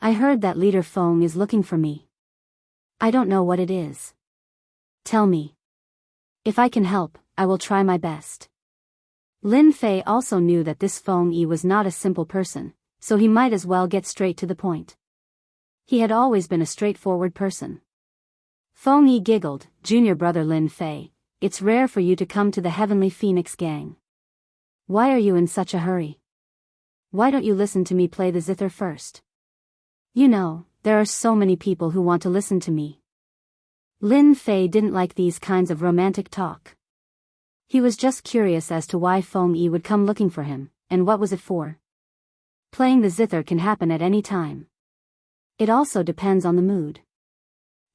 I heard that leader Feng is looking for me. I don't know what it is. Tell me. If I can help, I will try my best. Lin Fei also knew that this Feng Yi was not a simple person, so he might as well get straight to the point. He had always been a straightforward person. Feng Yi giggled. Junior brother Lin Fei, it's rare for you to come to the Heavenly Phoenix gang. Why are you in such a hurry? Why don't you listen to me play the zither first? You know, there are so many people who want to listen to me. Lin Fei didn't like these kinds of romantic talk. He was just curious as to why Feng Yi would come looking for him, and what was it for. Playing the zither can happen at any time. It also depends on the mood.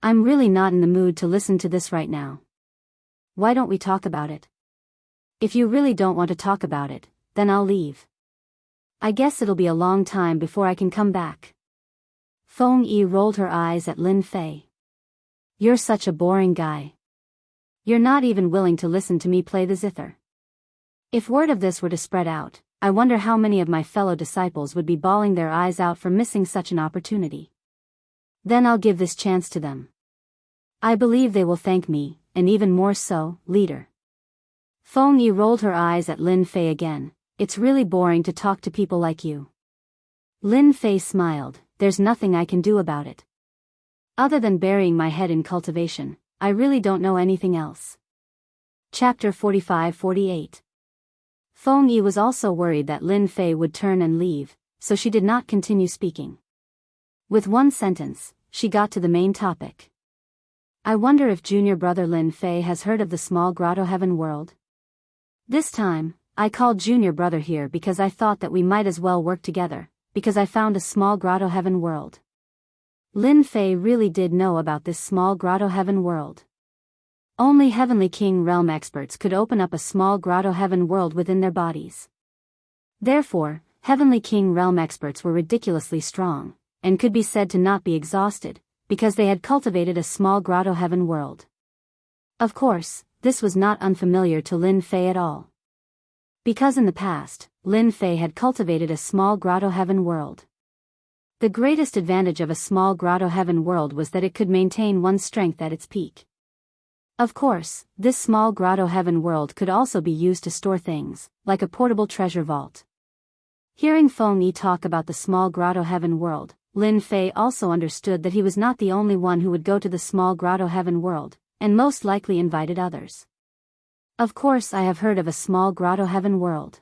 I'm really not in the mood to listen to this right now. Why don't we talk about it? If you really don't want to talk about it, then I'll leave. I guess it'll be a long time before I can come back. Feng Yi rolled her eyes at Lin Fei. You're such a boring guy. You're not even willing to listen to me play the zither. If word of this were to spread out, I wonder how many of my fellow disciples would be bawling their eyes out for missing such an opportunity. Then I'll give this chance to them. I believe they will thank me, and even more so, leader. Feng Yi rolled her eyes at Lin Fei again. It's really boring to talk to people like you. Lin Fei smiled. There's nothing I can do about it. Other than burying my head in cultivation, I really don't know anything else. Chapter 45-48. Feng Yi was also worried that Lin Fei would turn and leave, so she did not continue speaking. With one sentence, she got to the main topic. I wonder if junior brother Lin Fei has heard of the small grotto heaven world. This time, I called junior brother here because I thought that we might as well work together, because I found a small grotto heaven world. Lin Fei really did know about this small grotto heaven world. Only Heavenly King realm experts could open up a small grotto heaven world within their bodies. Therefore, Heavenly King realm experts were ridiculously strong, and could be said to not be exhausted, because they had cultivated a small grotto heaven world. Of course, this was not unfamiliar to Lin Fei at all. Because in the past, Lin Fei had cultivated a small grotto heaven world. The greatest advantage of a small grotto heaven world was that it could maintain one's strength at its peak. Of course, this small grotto heaven world could also be used to store things, like a portable treasure vault. Hearing Feng Yi talk about the small grotto heaven world, Lin Fei also understood that he was not the only one who would go to the small grotto heaven world, and most likely invited others. Of course, I have heard of a small grotto heaven world.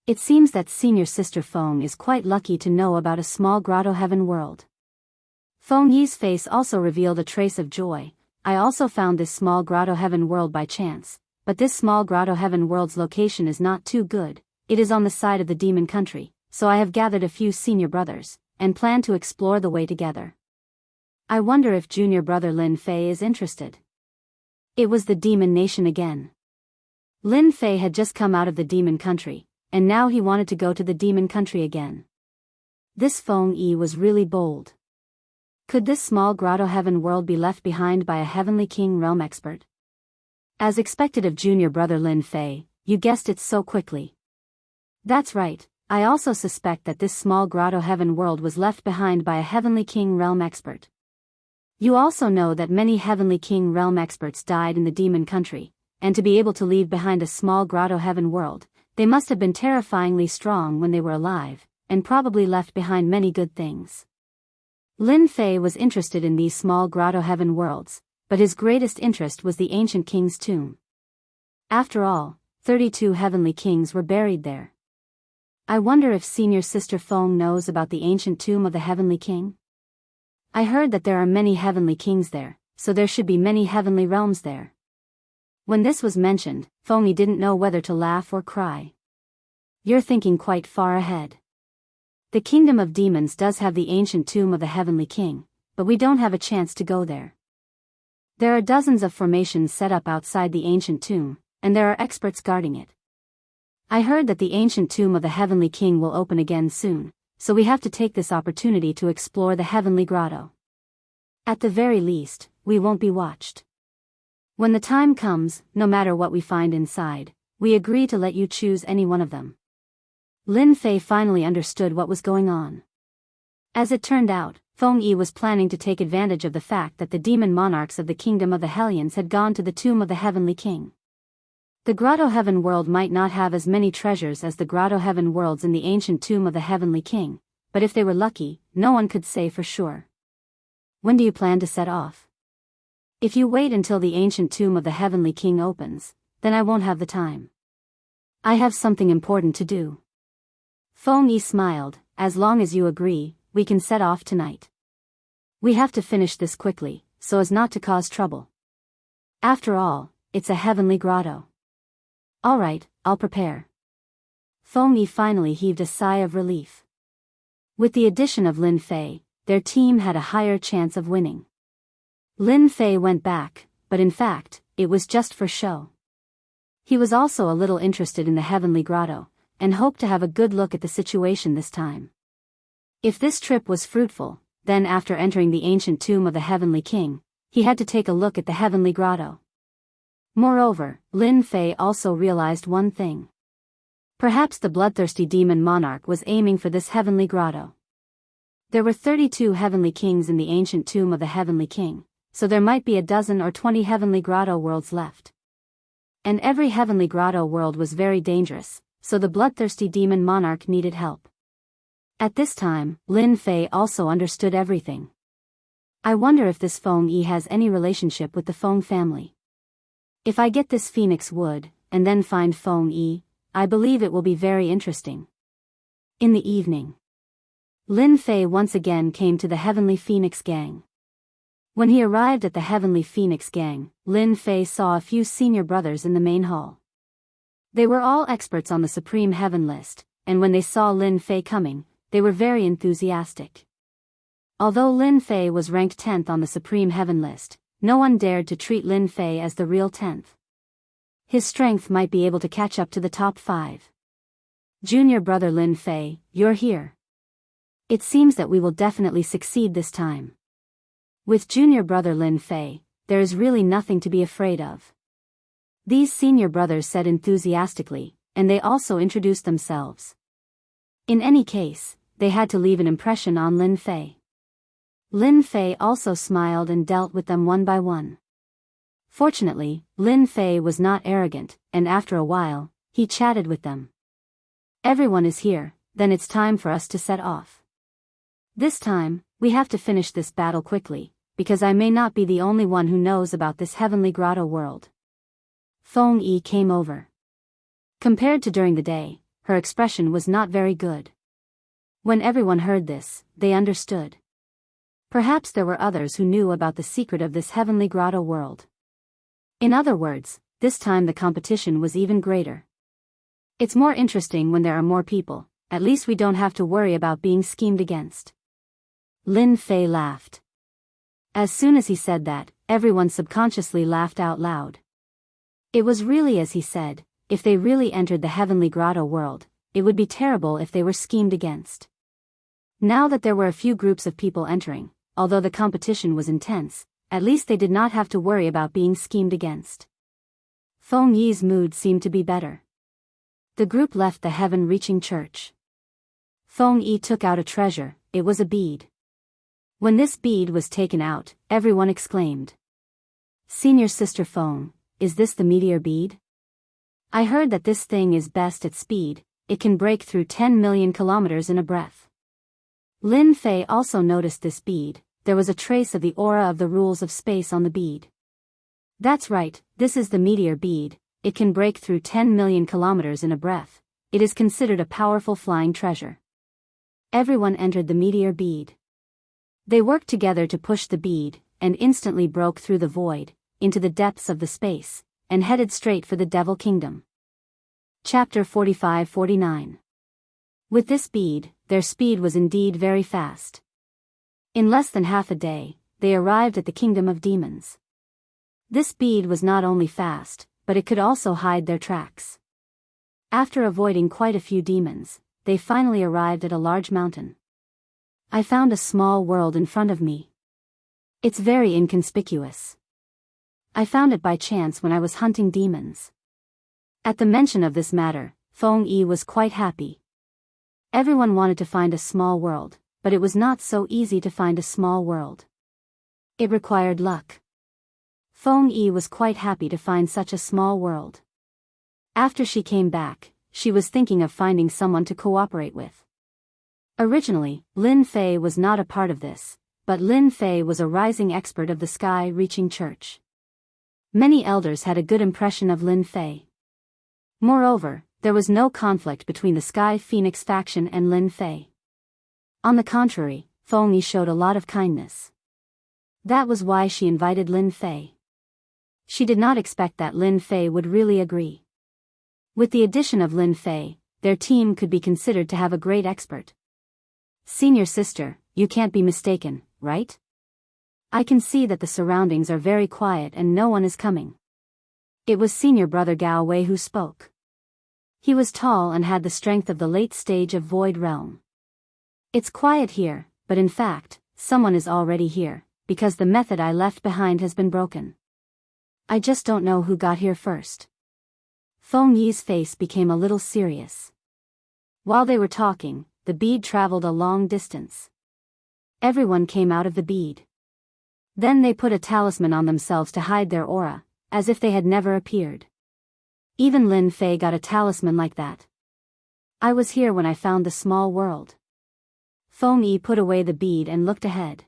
It seems that senior sister Feng is quite lucky to know about a small grotto heaven world. Feng Yi's face also revealed a trace of joy. I also found this small grotto heaven world by chance, but this small grotto heaven world's location is not too good. It is on the side of the demon country, so I have gathered a few senior brothers, and plan to explore the way together. I wonder if junior brother Lin Fei is interested. It was the demon nation again. Lin Fei had just come out of the demon country, and now he wanted to go to the demon country again. This Feng Yi was really bold. Could this small grotto heaven world be left behind by a heavenly king realm expert? As expected of junior brother Lin Fei, you guessed it so quickly. That's right, I also suspect that this small grotto heaven world was left behind by a heavenly king realm expert. You also know that many heavenly king realm experts died in the demon country, and to be able to leave behind a small grotto heaven world, they must have been terrifyingly strong when they were alive, and probably left behind many good things. Lin Fei was interested in these small grotto heaven worlds, but his greatest interest was the ancient king's tomb. After all, 32 heavenly kings were buried there. I wonder if senior sister Feng knows about the ancient tomb of the heavenly king? I heard that there are many heavenly kings there, so there should be many heavenly realms there. When this was mentioned, Feng Yi didn't know whether to laugh or cry. You're thinking quite far ahead. The kingdom of demons does have the ancient tomb of the heavenly king, but we don't have a chance to go there. There are dozens of formations set up outside the ancient tomb, and there are experts guarding it. I heard that the ancient tomb of the heavenly king will open again soon, so we have to take this opportunity to explore the heavenly grotto. At the very least, we won't be watched. When the time comes, no matter what we find inside, we agree to let you choose any one of them. Lin Fei finally understood what was going on. As it turned out, Feng Yi was planning to take advantage of the fact that the demon monarchs of the kingdom of the Hellions had gone to the tomb of the heavenly king. The grotto heaven world might not have as many treasures as the grotto heaven worlds in the ancient tomb of the heavenly king, but if they were lucky, no one could say for sure. When do you plan to set off? If you wait until the ancient tomb of the heavenly king opens, then I won't have the time. I have something important to do. Feng Yi smiled. As long as you agree, we can set off tonight. We have to finish this quickly, so as not to cause trouble. After all, it's a heavenly grotto. All right, I'll prepare. Feng Yi finally heaved a sigh of relief. With the addition of Lin Fei, their team had a higher chance of winning. Lin Fei went back, but in fact, it was just for show. He was also a little interested in the heavenly grotto, and hoped to have a good look at the situation this time. If this trip was fruitful, then after entering the ancient tomb of the heavenly king, he had to take a look at the heavenly grotto. Moreover, Lin Fei also realized one thing. Perhaps the bloodthirsty demon monarch was aiming for this heavenly grotto. There were 32 heavenly kings in the ancient tomb of the heavenly king, so there might be a dozen or 20 heavenly grotto worlds left. And every heavenly grotto world was very dangerous, so the bloodthirsty demon monarch needed help. At this time, Lin Fei also understood everything. I wonder if this Feng Yi has any relationship with the Feng family. If I get this phoenix wood, and then find Feng Yi, I believe it will be very interesting. In the evening, Lin Fei once again came to the Heavenly Phoenix Gang. When he arrived at the Heavenly Phoenix Gang, Lin Fei saw a few senior brothers in the main hall. They were all experts on the Supreme Heaven list, and when they saw Lin Fei coming, they were very enthusiastic. Although Lin Fei was ranked 10th on the Supreme Heaven list, no one dared to treat Lin Fei as the real 10th. His strength might be able to catch up to the top 5. Junior brother Lin Fei, you're here. It seems that we will definitely succeed this time. With junior brother Lin Fei, there is really nothing to be afraid of. These senior brothers said enthusiastically, and they also introduced themselves. In any case, they had to leave an impression on Lin Fei. Lin Fei also smiled and dealt with them one by one. Fortunately, Lin Fei was not arrogant, and after a while, he chatted with them. Everyone is here, then it's time for us to set off. This time, we have to finish this battle quickly, because I may not be the only one who knows about this heavenly grotto world. Feng Yi came over. Compared to during the day, her expression was not very good. When everyone heard this, they understood. Perhaps there were others who knew about the secret of this heavenly grotto world. In other words, this time the competition was even greater. It's more interesting when there are more people, at least we don't have to worry about being schemed against. Lin Fei laughed. As soon as he said that, everyone subconsciously laughed out loud. It was really as he said, if they really entered the heavenly grotto world, it would be terrible if they were schemed against. Now that there were a few groups of people entering, although the competition was intense, at least they did not have to worry about being schemed against. Feng Yi's mood seemed to be better. The group left the heaven-reaching church. Feng Yi took out a treasure. It was a bead. When this bead was taken out, everyone exclaimed. Senior Sister Feng, is this the meteor bead? I heard that this thing is best at speed, it can break through 10 million kilometers in a breath. Lin Fei also noticed this bead, there was a trace of the aura of the rules of space on the bead. That's right, this is the meteor bead, it can break through 10 million kilometers in a breath, it is considered a powerful flying treasure. Everyone entered the meteor bead. They worked together to push the bead, and instantly broke through the void, into the depths of the space, and headed straight for the Devil Kingdom. Chapter 45-49. With this bead, their speed was indeed very fast. In less than half a day, they arrived at the Kingdom of Demons. This bead was not only fast, but it could also hide their tracks. After avoiding quite a few demons, they finally arrived at a large mountain. I found a small world in front of me. It's very inconspicuous. I found it by chance when I was hunting demons. At the mention of this matter, Feng Yi was quite happy. Everyone wanted to find a small world, but it was not so easy to find a small world. It required luck. Feng Yi was quite happy to find such a small world. After she came back, she was thinking of finding someone to cooperate with. Originally, Lin Fei was not a part of this, but Lin Fei was a rising expert of the sky-reaching church. Many elders had a good impression of Lin Fei. Moreover, there was no conflict between the Sky Phoenix faction and Lin Fei. On the contrary, Feng Yi showed a lot of kindness. That was why she invited Lin Fei. She did not expect that Lin Fei would really agree. With the addition of Lin Fei, their team could be considered to have a great expert. Senior sister, you can't be mistaken, right? I can see that the surroundings are very quiet and no one is coming. It was senior brother Gao Wei who spoke. He was tall and had the strength of the late stage of Void Realm. It's quiet here, but in fact, someone is already here, because the method I left behind has been broken. I just don't know who got here first. Feng Yi's face became a little serious. While they were talking, the bead traveled a long distance. Everyone came out of the bead. Then they put a talisman on themselves to hide their aura, as if they had never appeared. Even Lin Fei got a talisman like that. I was here when I found the small world. Feng Yi put away the bead and looked ahead.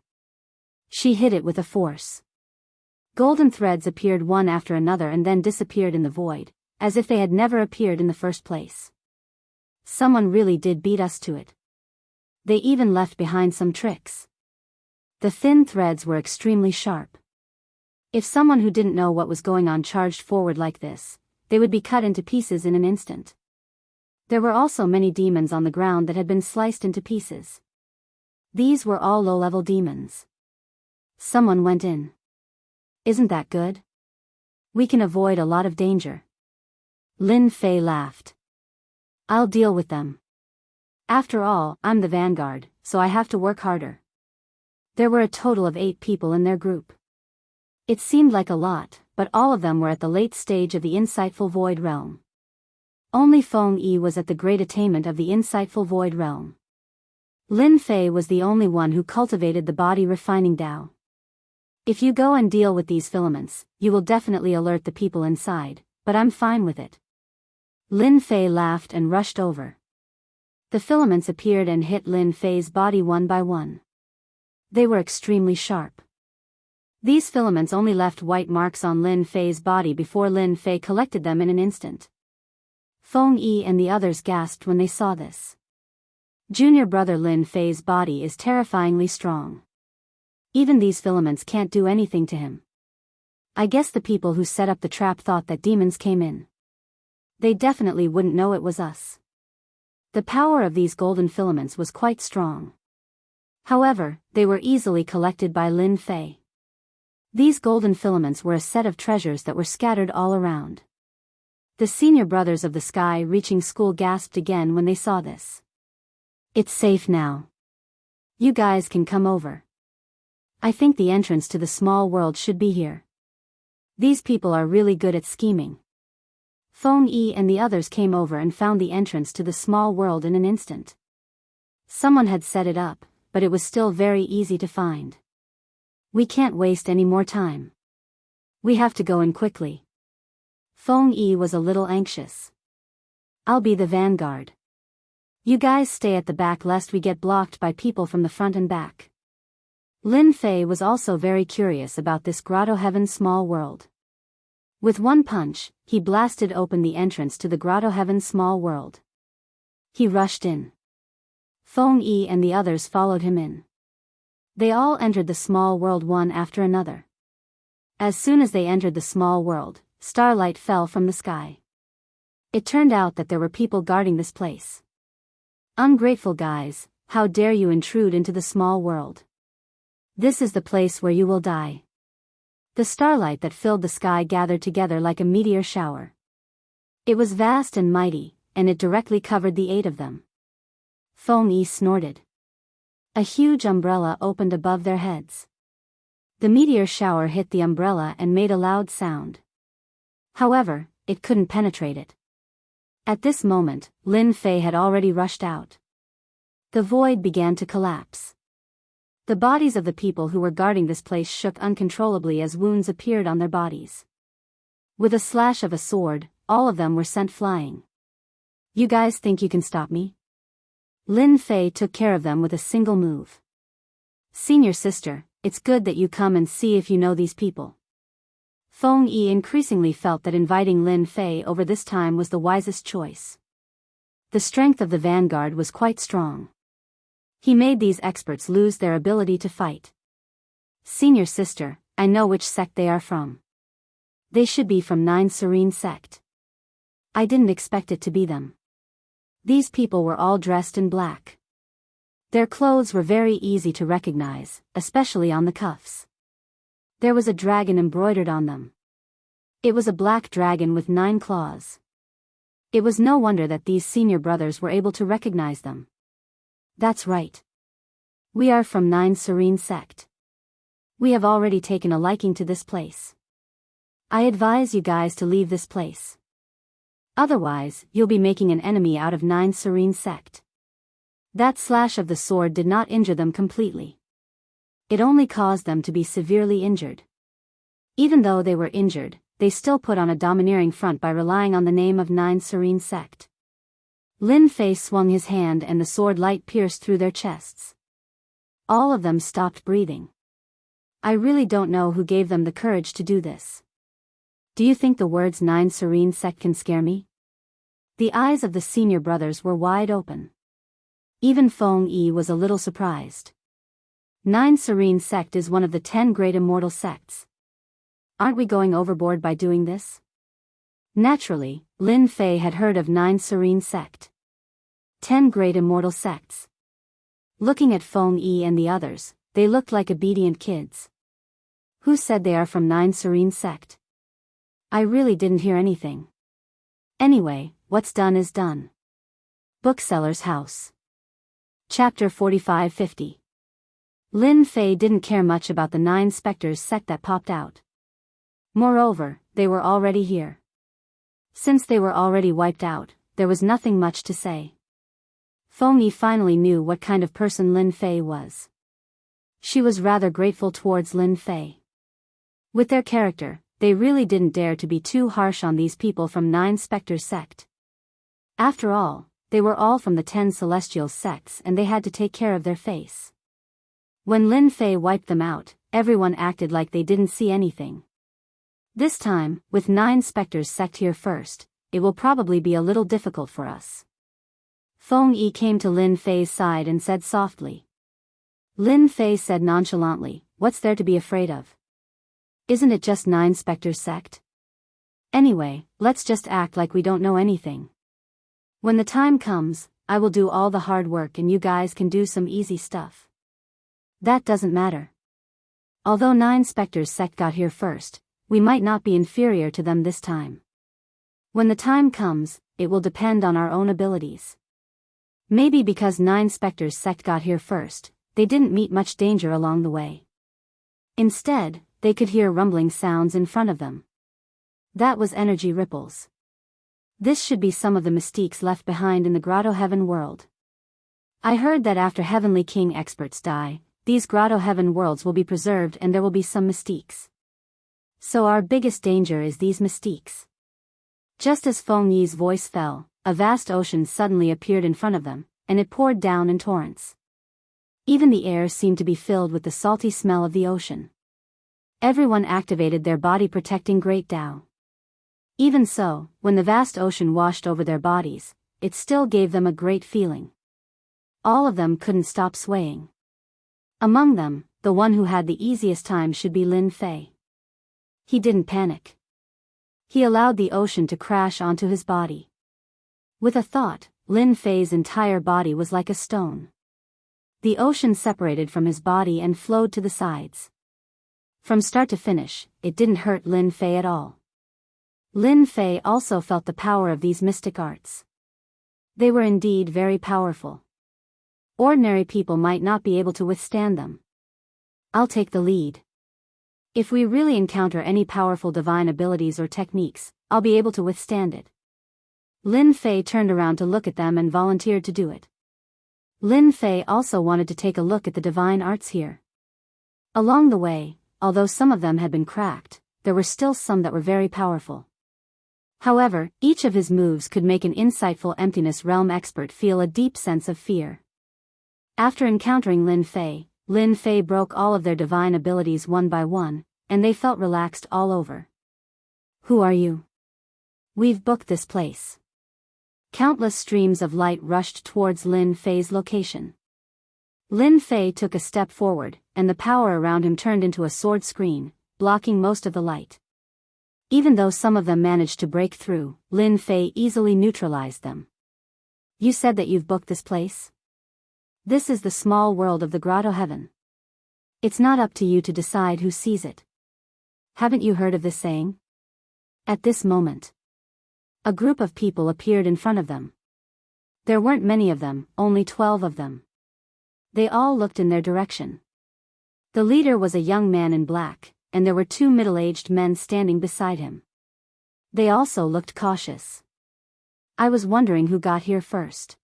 She hit it with a force. Golden threads appeared one after another and then disappeared in the void, as if they had never appeared in the first place. Someone really did beat us to it. They even left behind some tricks. The thin threads were extremely sharp. If someone who didn't know what was going on charged forward like this, they would be cut into pieces in an instant. There were also many demons on the ground that had been sliced into pieces. These were all low-level demons. Someone went in. Isn't that good? We can avoid a lot of danger. Lin Fei laughed. I'll deal with them. After all, I'm the vanguard, so I have to work harder. There were a total of 8 people in their group. It seemed like a lot, but all of them were at the late stage of the insightful Void Realm. Only Feng Yi was at the great attainment of the insightful Void Realm. Lin Fei was the only one who cultivated the body refining Tao. If you go and deal with these filaments, you will definitely alert the people inside, but I'm fine with it. Lin Fei laughed and rushed over. The filaments appeared and hit Lin Fei's body one by one. They were extremely sharp. These filaments only left white marks on Lin Fei's body before Lin Fei collected them in an instant. Feng Yi and the others gasped when they saw this. Junior brother Lin Fei's body is terrifyingly strong. Even these filaments can't do anything to him. I guess the people who set up the trap thought that demons came in. They definitely wouldn't know it was us. The power of these golden filaments was quite strong. However, they were easily collected by Lin Fei. These golden filaments were a set of treasures that were scattered all around. The senior brothers of the sky reaching school gasped again when they saw this. It's safe now. You guys can come over. I think the entrance to the small world should be here. These people are really good at scheming. Feng Yi and the others came over and found the entrance to the small world in an instant. Someone had set it up, but it was still very easy to find. We can't waste any more time. We have to go in quickly. Feng Yi was a little anxious. I'll be the vanguard. You guys stay at the back lest we get blocked by people from the front and back. Lin Fei was also very curious about this grotto heaven small world. With one punch, he blasted open the entrance to the grotto heaven small world. He rushed in. Feng Yi and the others followed him in. They all entered the small world one after another. As soon as they entered the small world, starlight fell from the sky. It turned out that there were people guarding this place. Ungrateful guys, how dare you intrude into the small world? This is the place where you will die. The starlight that filled the sky gathered together like a meteor shower. It was vast and mighty, and it directly covered the 8 of them. Feng Yi snorted. A huge umbrella opened above their heads. The meteor shower hit the umbrella and made a loud sound. However, it couldn't penetrate it. At this moment, Lin Fei had already rushed out. The void began to collapse. The bodies of the people who were guarding this place shook uncontrollably as wounds appeared on their bodies. With a slash of a sword, all of them were sent flying. You guys think you can stop me? Lin Fei took care of them with a single move. Senior sister, it's good that you come and see if you know these people. Feng Yi increasingly felt that inviting Lin Fei over this time was the wisest choice. The strength of the vanguard was quite strong. He made these experts lose their ability to fight. Senior sister, I know which sect they are from. They should be from 9 Serene sect. I didn't expect it to be them. These people were all dressed in black. Their clothes were very easy to recognize, especially on the cuffs. There was a dragon embroidered on them. It was a black dragon with 9 claws. It was no wonder that these senior brothers were able to recognize them. That's right. We are from 9 Serene sect. We have already taken a liking to this place. I advise you guys to leave this place. Otherwise, you'll be making an enemy out of 9 Serene sect. That slash of the sword did not injure them completely. It only caused them to be severely injured. Even though they were injured, they still put on a domineering front by relying on the name of 9 Serene sect. Lin Fei swung his hand and the sword light pierced through their chests. All of them stopped breathing. I really don't know who gave them the courage to do this. Do you think the words 9 Serene sect can scare me? The eyes of the senior brothers were wide open. Even Feng Yi was a little surprised. 9 Serene sect is one of the 10 great immortal sects. Aren't we going overboard by doing this? Naturally, Lin Fei had heard of 9 Serene sect. 10 great immortal sects. Looking at Feng Yi and the others, they looked like obedient kids. Who said they are from 9 Serene sect? I really didn't hear anything. Anyway, what's done is done. Bookseller's house. Chapter 45-50. Lin Fei didn't care much about the 9 specters sect that popped out. Moreover, they were already here. Since they were already wiped out, there was nothing much to say. Feng Yi finally knew what kind of person Lin Fei was. She was rather grateful towards Lin Fei. With their character, they really didn't dare to be too harsh on these people from 9 Spectres sect. After all, they were all from the 10 celestial sects and they had to take care of their face. When Lin Fei wiped them out, everyone acted like they didn't see anything. This time, with 9 Spectres sect here first, it will probably be a little difficult for us. Feng Yi came to Lin Fei's side and said softly. Lin Fei said nonchalantly, "What's there to be afraid of? Isn't it just 9 Spectres sect? Anyway, let's just act like we don't know anything. When the time comes, I will do all the hard work and you guys can do some easy stuff. That doesn't matter. Although 9 Spectres sect got here first, we might not be inferior to them this time. When the time comes, it will depend on our own abilities. Maybe because 9 Spectres sect got here first, they didn't meet much danger along the way. Instead, they could hear rumbling sounds in front of them. That was energy ripples. This should be some of the mystiques left behind in the Grotto Heaven world. I heard that after Heavenly King experts die, these Grotto Heaven worlds will be preserved and there will be some mystiques. So our biggest danger is these mystiques." Just as Feng Yi's voice fell, a vast ocean suddenly appeared in front of them, and it poured down in torrents. Even the air seemed to be filled with the salty smell of the ocean. Everyone activated their body-protecting Great Tao. Even so, when the vast ocean washed over their bodies, it still gave them a great feeling. All of them couldn't stop swaying. Among them, the one who had the easiest time should be Lin Fei. He didn't panic. He allowed the ocean to crash onto his body. With a thought, Lin Fei's entire body was like a stone. The ocean separated from his body and flowed to the sides. From start to finish, it didn't hurt Lin Fei at all. Lin Fei also felt the power of these mystic arts. They were indeed very powerful. Ordinary people might not be able to withstand them. I'll take the lead. If we really encounter any powerful divine abilities or techniques, I'll be able to withstand it. Lin Fei turned around to look at them and volunteered to do it. Lin Fei also wanted to take a look at the divine arts here. Along the way, although some of them had been cracked, there were still some that were very powerful. However, each of his moves could make an insightful emptiness realm expert feel a deep sense of fear. After encountering Lin Fei broke all of their divine abilities one by one, and they felt relaxed all over. "Who are you? We've booked this place." Countless streams of light rushed towards Lin Fei's location. Lin Fei took a step forward, and the power around him turned into a sword screen, blocking most of the light. Even though some of them managed to break through, Lin Fei easily neutralized them. "You said that you've booked this place? This is the small world of the Grotto Heaven. It's not up to you to decide who sees it. Haven't you heard of this saying?" At this moment, a group of people appeared in front of them. There weren't many of them, only 12 of them. They all looked in their direction. The leader was a young man in black, and there were 2 middle-aged men standing beside him. They also looked cautious. I was wondering who got here first.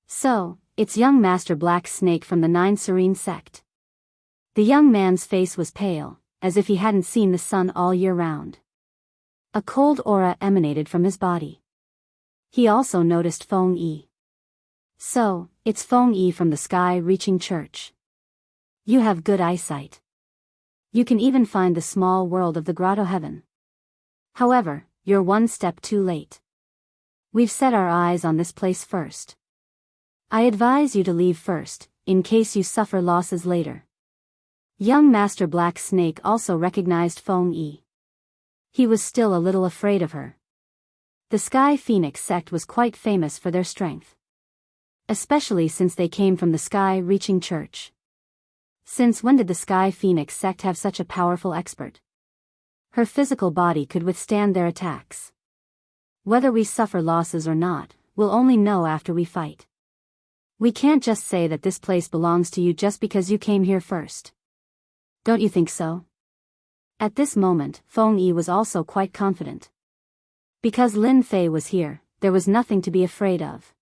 So, it's young Master Black Snake from the 9 Serene sect. The young man's face was pale, as if he hadn't seen the sun all year round. A cold aura emanated from his body. He also noticed Feng Yi. "So, it's Feng Yi from the Sky-Reaching Church. You have good eyesight. You can even find the small world of the Grotto Heaven. However, you're one step too late. We've set our eyes on this place first. I advise you to leave first, in case you suffer losses later." Young Master Black Snake also recognized Feng Yi. He was still a little afraid of her. The Sky Phoenix sect was quite famous for their strength. Especially since they came from the Sky-Reaching Church. Since when did the Sky Phoenix sect have such a powerful expert? Her physical body could withstand their attacks. Whether we suffer losses or not, we'll only know after we fight. We can't just say that this place belongs to you just because you came here first. Don't you think so? At this moment, Feng Yi was also quite confident. Because Lin Fei was here, there was nothing to be afraid of.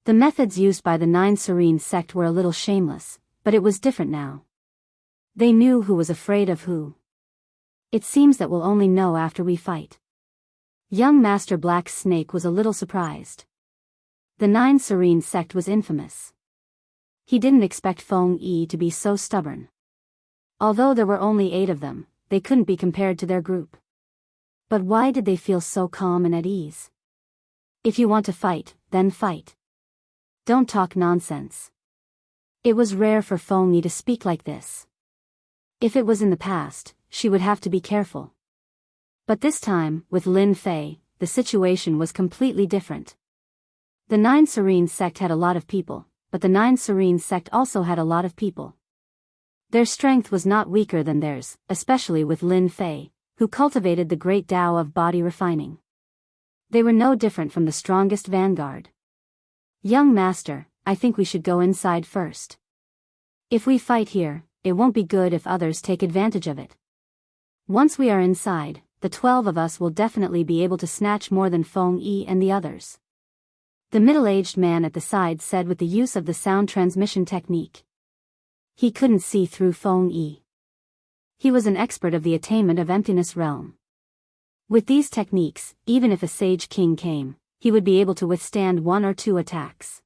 The methods used by the 9 Serene sect were a little shameless, but it was different now. They knew who was afraid of who. It seems that we'll only know after we fight. Young Master Black Snake was a little surprised. The Nine Serene sect was infamous. He didn't expect Feng Yi to be so stubborn. Although there were only 8 of them, they couldn't be compared to their group. But why did they feel so calm and at ease? If you want to fight, then fight. Don't talk nonsense. It was rare for Feng Yi to speak like this. If it was in the past, she would have to be careful. But this time, with Lin Fei, the situation was completely different. The Nine Serene sect had a lot of people, but the Nine Serene sect also had a lot of people. Their strength was not weaker than theirs, especially with Lin Fei, who cultivated the great Tao of body refining. They were no different from the strongest vanguard. Young master, I think we should go inside first. If we fight here, it won't be good if others take advantage of it. Once we are inside, the 12 of us will definitely be able to snatch more than Feng Yi and the others. The middle-aged man at the side said with the use of the sound transmission technique. He couldn't see through Feng Yi. He was an expert of the attainment of emptiness realm. With these techniques, even if a sage king came, he would be able to withstand 1 or 2 attacks.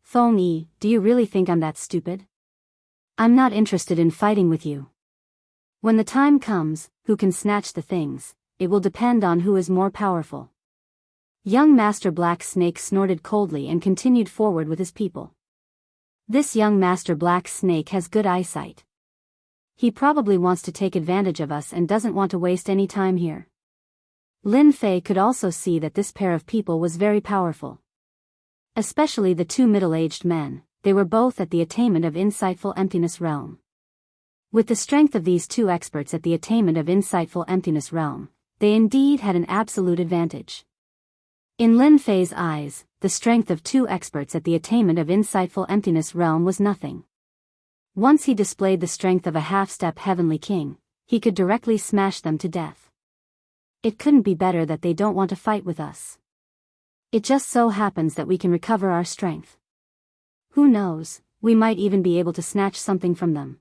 Feng Yi, do you really think I'm that stupid? I'm not interested in fighting with you. When the time comes, who can snatch the things, it will depend on who is more powerful. Young Master Black Snake snorted coldly and continued forward with his people. This young Master Black Snake has good eyesight. He probably wants to take advantage of us and doesn't want to waste any time here. Lin Fei could also see that this pair of people was very powerful. Especially the 2 middle-aged men, they were both at the attainment of insightful emptiness realm. With the strength of these 2 experts at the attainment of insightful emptiness realm, they indeed had an absolute advantage. In Lin Fei's eyes, the strength of 2 experts at the attainment of insightful emptiness realm was nothing. Once he displayed the strength of a half-step heavenly king, he could directly smash them to death. It couldn't be better that they don't want to fight with us. It just so happens that we can recover our strength. Who knows, we might even be able to snatch something from them.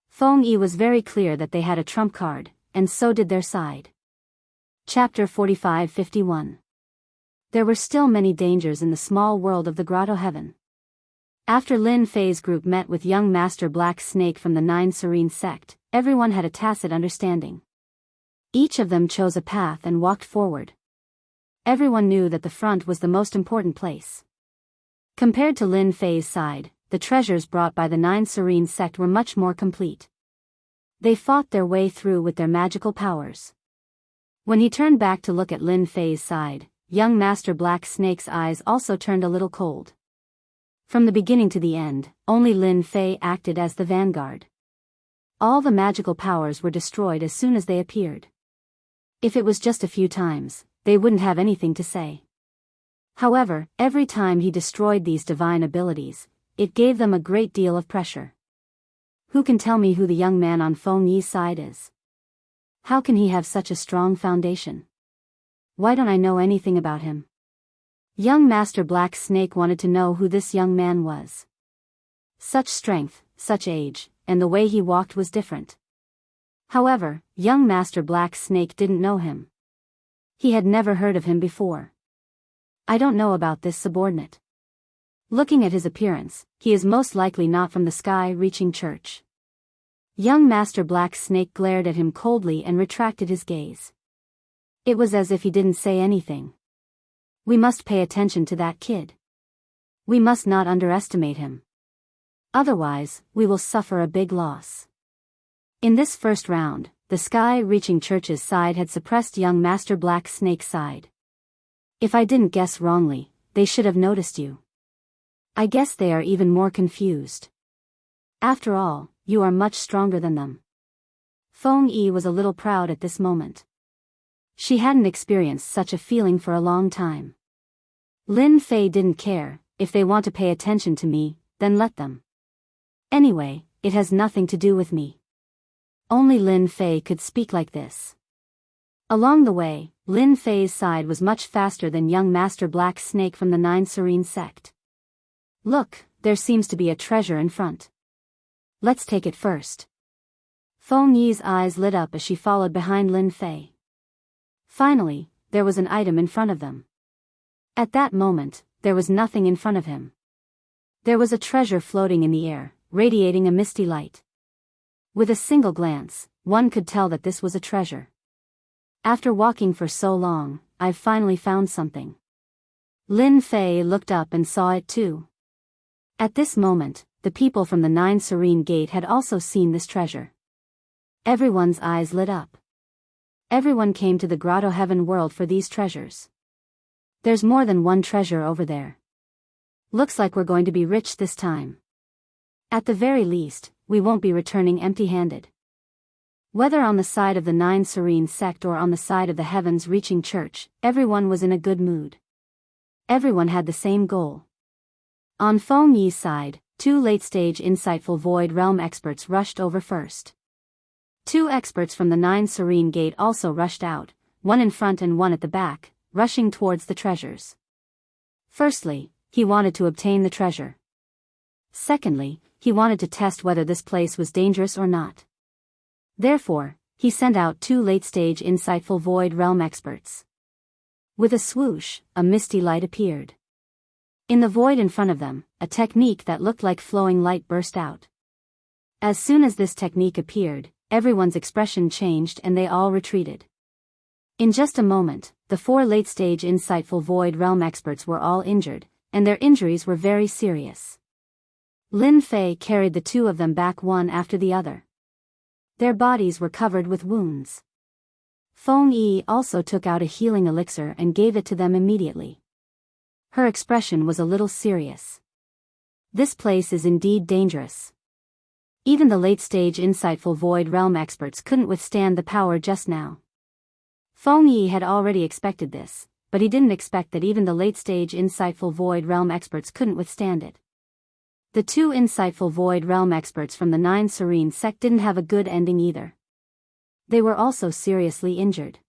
Feng Yi was very clear that they had a trump card, and so did their side. Chapter 45-51. There were still many dangers in the small world of the Grotto Heaven. After Lin Fei's group met with young Master Black Snake from the Nine Serene sect, everyone had a tacit understanding. Each of them chose a path and walked forward. Everyone knew that the front was the most important place. Compared to Lin Fei's side, the treasures brought by the Nine Serene sect were much more complete. They fought their way through with their magical powers. When he turned back to look at Lin Fei's side, young Master Black Snake's eyes also turned a little cold. From the beginning to the end, only Lin Fei acted as the vanguard. All the magical powers were destroyed as soon as they appeared. If it was just a few times, they wouldn't have anything to say. However, every time he destroyed these divine abilities, it gave them a great deal of pressure. Who can tell me who the young man on Feng Yi's side is? How can he have such a strong foundation? Why don't I know anything about him? Young Master Black Snake wanted to know who this young man was. Such strength, such age, and the way he walked was different. However, young Master Black Snake didn't know him. He had never heard of him before. I don't know about this subordinate. Looking at his appearance, he is most likely not from the sky-reaching church. Young Master Black Snake glared at him coldly and retracted his gaze. It was as if he didn't say anything. We must pay attention to that kid. We must not underestimate him. Otherwise, we will suffer a big loss. In this first round, the sky-reaching church's side had suppressed young Master Black Snake's side. If I didn't guess wrongly, they should have noticed you. I guess they are even more confused. After all, you are much stronger than them. Feng Yi was a little proud at this moment. She hadn't experienced such a feeling for a long time. Lin Fei didn't care. If they want to pay attention to me, then let them. Anyway, it has nothing to do with me. Only Lin Fei could speak like this. Along the way, Lin Fei's side was much faster than young Master Black Snake from the Nine Serene sect. Look, there seems to be a treasure in front. Let's take it first. Feng Yi's eyes lit up as she followed behind Lin Fei. Finally, there was an item in front of them. At that moment, there was nothing in front of him. There was a treasure floating in the air, radiating a misty light. With a single glance, one could tell that this was a treasure. After walking for so long, I've finally found something. Lin Fei looked up and saw it too. At this moment, the people from the 9 Serene Gate had also seen this treasure. Everyone's eyes lit up. Everyone came to the Grotto Heaven world for these treasures. There's more than one treasure over there. Looks like we're going to be rich this time. At the very least, we won't be returning empty-handed. Whether on the side of the 9 Serene sect or on the side of the Heavens Reaching Church, everyone was in a good mood. Everyone had the same goal. On Feng Yi's side, 2 late-stage insightful Void Realm experts rushed over first. 2 experts from the 9 Serene Gate also rushed out, one in front and one at the back, rushing towards the treasures. Firstly, he wanted to obtain the treasure. Secondly, he wanted to test whether this place was dangerous or not. Therefore, he sent out 2 late-stage insightful Void Realm experts. With a swoosh, a misty light appeared. In the void in front of them, a technique that looked like flowing light burst out. As soon as this technique appeared, everyone's expression changed and they all retreated. In just a moment, the 4 late-stage insightful Void Realm experts were all injured, and their injuries were very serious. Lin Fei carried the 2 of them back one after the other. Their bodies were covered with wounds. Feng Yi also took out a healing elixir and gave it to them immediately. Her expression was a little serious. This place is indeed dangerous. Even the late-stage insightful Void Realm experts couldn't withstand the power just now. Feng Yi had already expected this, but he didn't expect that even the late-stage insightful Void Realm experts couldn't withstand it. The 2 insightful Void Realm experts from the 9 Serene sect didn't have a good ending either. They were also seriously injured.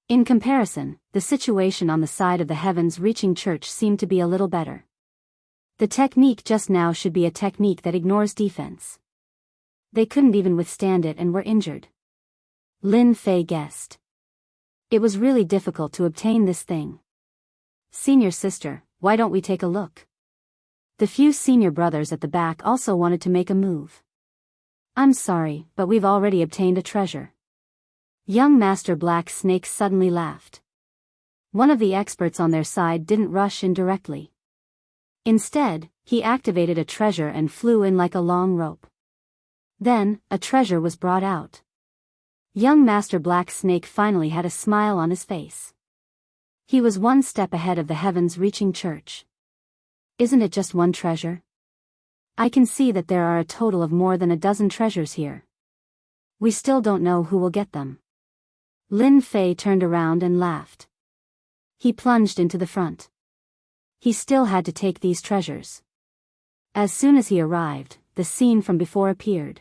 In comparison, the situation on the side of the Heavens Reaching Church seemed to be a little better. The technique just now should be a technique that ignores defense. They couldn't even withstand it and were injured. Lin Fei guessed. It was really difficult to obtain this thing. Senior sister, why don't we take a look? The few senior brothers at the back also wanted to make a move. I'm sorry, but we've already obtained a treasure. Young Master Black Snake suddenly laughed. One of the experts on their side didn't rush in directly. Instead, he activated a treasure and flew in like a long rope. Then, a treasure was brought out. Young Master Black Snake finally had a smile on his face. He was one step ahead of the Heavens Reaching Church. Isn't it just one treasure? I can see that there are a total of more than a dozen treasures here. We still don't know who will get them. Lin Fei turned around and laughed. He plunged into the front. He still had to take these treasures. As soon as he arrived, the scene from before appeared.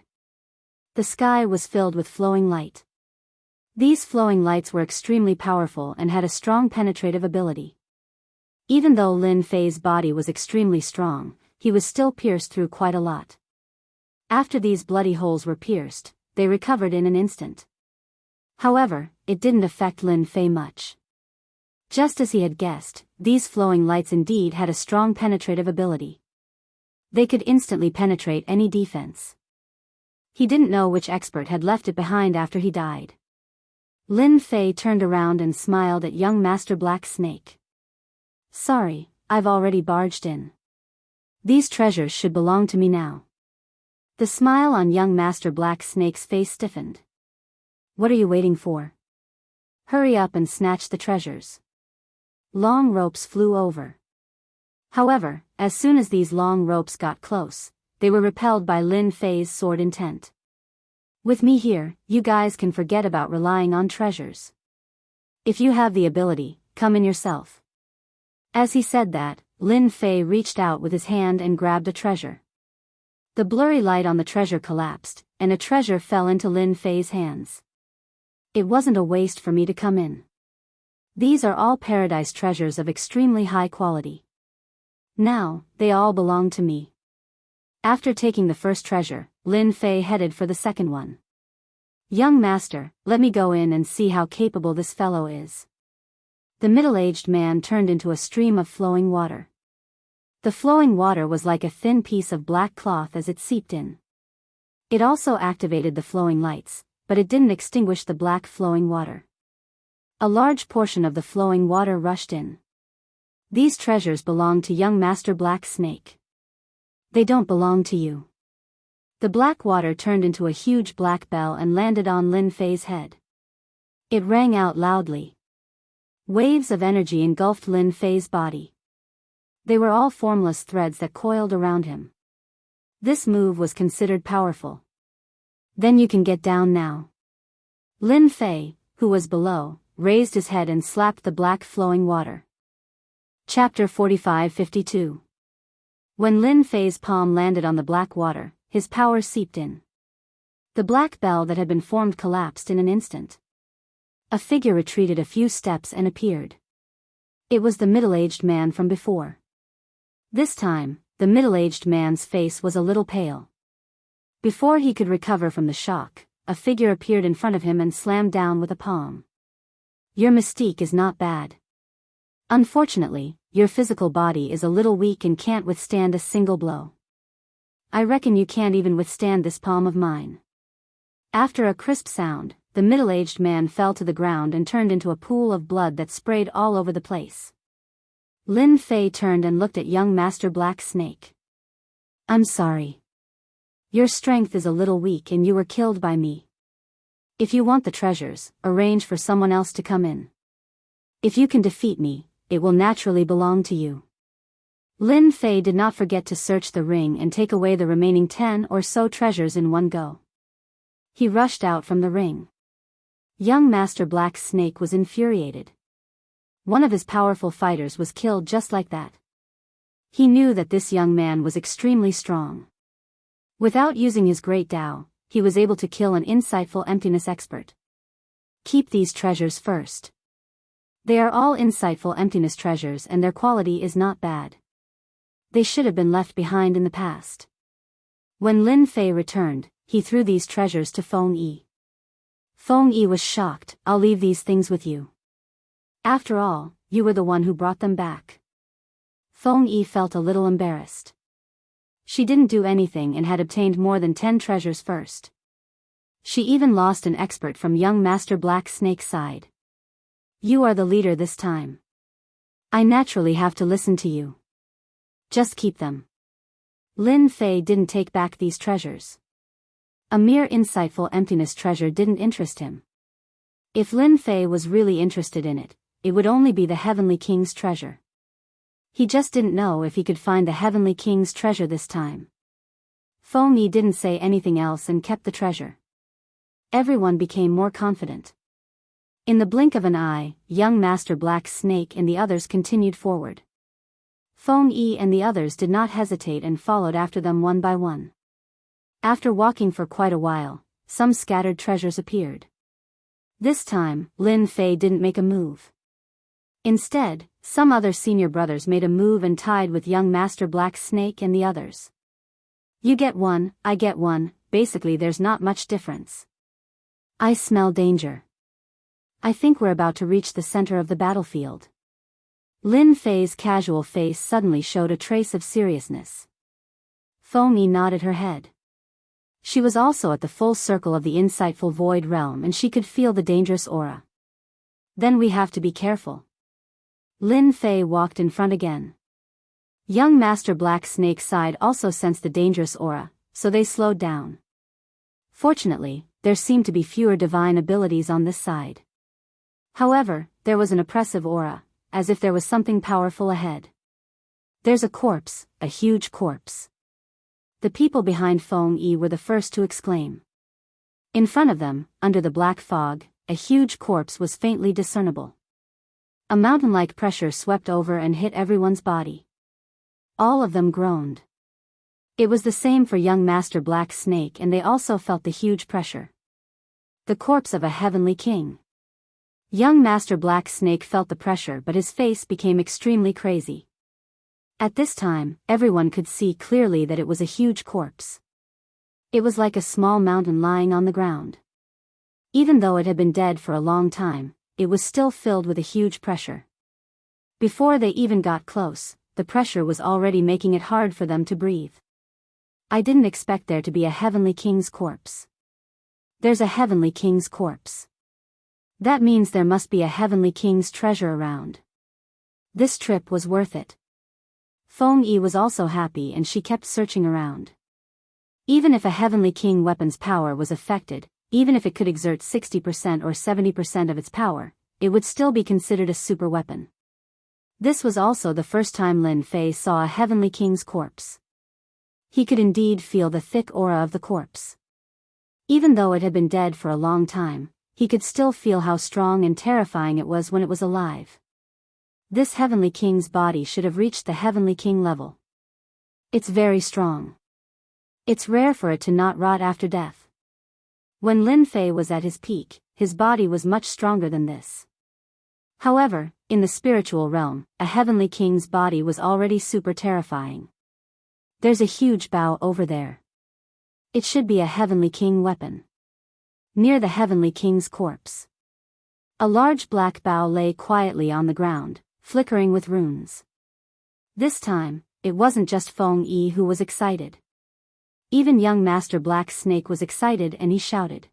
The sky was filled with flowing light. These flowing lights were extremely powerful and had a strong penetrative ability. Even though Lin Fei's body was extremely strong, he was still pierced through quite a lot. After these bloody holes were pierced, they recovered in an instant. However, it didn't affect Lin Fei much. Just as he had guessed, these flowing lights indeed had a strong penetrative ability. They could instantly penetrate any defense. He didn't know which expert had left it behind after he died. Lin Fei turned around and smiled at young Master Black Snake. Sorry, I've already barged in. These treasures should belong to me now. The smile on young Master Black Snake's face stiffened. What are you waiting for? Hurry up and snatch the treasures. Long ropes flew over. However, as soon as these long ropes got close, they were repelled by Lin Fei's sword intent. With me here, you guys can forget about relying on treasures. If you have the ability, come in yourself. As he said that, Lin Fei reached out with his hand and grabbed a treasure. The blurry light on the treasure collapsed, and a treasure fell into Lin Fei's hands. It wasn't a waste for me to come in. These are all paradise treasures of extremely high quality. Now, they all belong to me. After taking the first treasure, Lin Fei headed for the second one. Young master, let me go in and see how capable this fellow is. The middle-aged man turned into a stream of flowing water. The flowing water was like a thin piece of black cloth as it seeped in. It also activated the flowing lights, but it didn't extinguish the black flowing water. A large portion of the flowing water rushed in. These treasures belong to young Master Black Snake. They don't belong to you. The black water turned into a huge black bell and landed on Lin Fei's head. It rang out loudly. Waves of energy engulfed Lin Fei's body. They were all formless threads that coiled around him. This move was considered powerful. Then you can get down now. Lin Fei, who was below, raised his head and slapped the black flowing water. Chapter 45-52. When Lin Fei's palm landed on the black water, his power seeped in. The black bell that had been formed collapsed in an instant. A figure retreated a few steps and appeared. It was the middle-aged man from before. This time, the middle-aged man's face was a little pale. Before he could recover from the shock, a figure appeared in front of him and slammed down with a palm. Your mystique is not bad. Unfortunately, your physical body is a little weak and can't withstand a single blow. I reckon you can't even withstand this palm of mine. After a crisp sound, the middle-aged man fell to the ground and turned into a pool of blood that sprayed all over the place. Lin Fei turned and looked at young Master Black Snake. I'm sorry. Your strength is a little weak and you were killed by me. If you want the treasures, arrange for someone else to come in. If you can defeat me, it will naturally belong to you. Lin Fei did not forget to search the ring and take away the remaining 10 or so treasures in one go. He rushed out from the ring. Young Master Black Snake was infuriated. One of his powerful fighters was killed just like that. He knew that this young man was extremely strong. Without using his great Tao, he was able to kill an insightful emptiness expert. Keep these treasures first. They are all insightful emptiness treasures and their quality is not bad. They should have been left behind in the past. When Lin Fei returned, he threw these treasures to Feng Yi. Feng Yi was shocked. I'll leave these things with you. After all, you were the one who brought them back. Feng Yi felt a little embarrassed. She didn't do anything and had obtained more than 10 treasures first. She even lost an expert from young Master Black Snake's side. You are the leader this time. I naturally have to listen to you. Just keep them. Lin Fei didn't take back these treasures. A mere insightful emptiness treasure didn't interest him. If Lin Fei was really interested in it, it would only be the Heavenly King's treasure. He just didn't know if he could find the Heavenly King's treasure this time. Feng Yi didn't say anything else and kept the treasure. Everyone became more confident. In the blink of an eye, young Master Black Snake and the others continued forward. Feng Yi and the others did not hesitate and followed after them one by one. After walking for quite a while, some scattered treasures appeared. This time, Lin Fei didn't make a move. Instead, some other senior brothers made a move and tied with young Master Black Snake and the others. You get one, I get one, basically there's not much difference. I smell danger. I think we're about to reach the center of the battlefield. Lin Fei's casual face suddenly showed a trace of seriousness. Feng Yi nodded her head. She was also at the full circle of the insightful void realm and she could feel the dangerous aura. Then we have to be careful. Lin Fei walked in front again. Young Master Black Snake's side also sensed the dangerous aura, so they slowed down. Fortunately, there seemed to be fewer divine abilities on this side. However, there was an oppressive aura, as if there was something powerful ahead. There's a corpse, a huge corpse. The people behind Feng Yi were the first to exclaim. In front of them, under the black fog, a huge corpse was faintly discernible. A mountain-like pressure swept over and hit everyone's body. All of them groaned. It was the same for young Master Black Snake and they also felt the huge pressure. The corpse of a heavenly king. Young Master Black Snake felt the pressure but his face became extremely crazy. At this time, everyone could see clearly that it was a huge corpse. It was like a small mountain lying on the ground. Even though it had been dead for a long time, it was still filled with a huge pressure. Before they even got close, the pressure was already making it hard for them to breathe. I didn't expect there to be a heavenly king's corpse. There's a heavenly king's corpse. That means there must be a heavenly king's treasure around. This trip was worth it. Feng Yi was also happy and she kept searching around. Even if a heavenly king weapon's power was affected, even if it could exert 60% or 70% of its power, it would still be considered a super weapon. This was also the first time Lin Fei saw a heavenly king's corpse. He could indeed feel the thick aura of the corpse. Even though it had been dead for a long time, he could still feel how strong and terrifying it was when it was alive. This heavenly king's body should have reached the heavenly king level. It's very strong. It's rare for it to not rot after death. When Lin Fei was at his peak, his body was much stronger than this. However, in the spiritual realm, a heavenly king's body was already super terrifying. There's a huge bow over there. It should be a heavenly king weapon. Near the heavenly king's corpse, a large black bow lay quietly on the ground, flickering with runes. This time, it wasn't just Feng Yi who was excited. Even young Master Black Snake was excited and he shouted.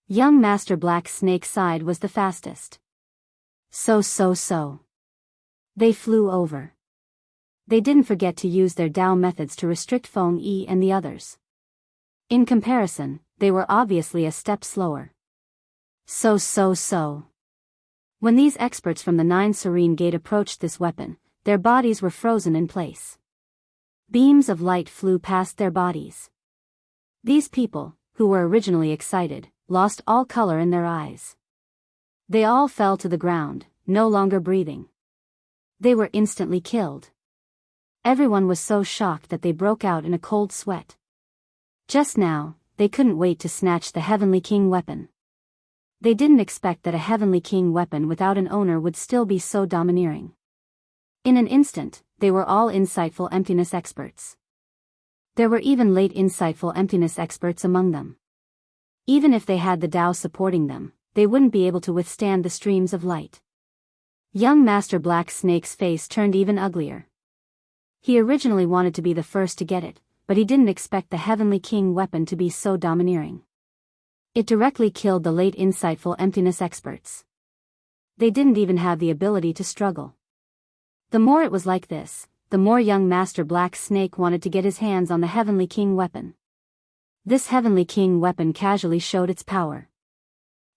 Young Master Black Snake's side was the fastest. So. They flew over. They didn't forget to use their Dao methods to restrict Feng Yi and the others. In comparison, they were obviously a step slower. So. When these experts from the 9 Serene Gate approached this weapon, their bodies were frozen in place. Beams of light flew past their bodies. These people, who were originally excited, lost all color in their eyes. They all fell to the ground, no longer breathing. They were instantly killed. Everyone was so shocked that they broke out in a cold sweat. Just now, they couldn't wait to snatch the Heavenly King weapon. They didn't expect that a Heavenly King weapon without an owner would still be so domineering. In an instant, they were all insightful emptiness experts. There were even late insightful emptiness experts among them. Even if they had the Tao supporting them, they wouldn't be able to withstand the streams of light. Young Master Black Snake's face turned even uglier. He originally wanted to be the first to get it, but he didn't expect the Heavenly King weapon to be so domineering. It directly killed the late insightful emptiness experts. They didn't even have the ability to struggle. The more it was like this, the more young Master Black Snake wanted to get his hands on the Heavenly King weapon. This Heavenly King weapon casually showed its power.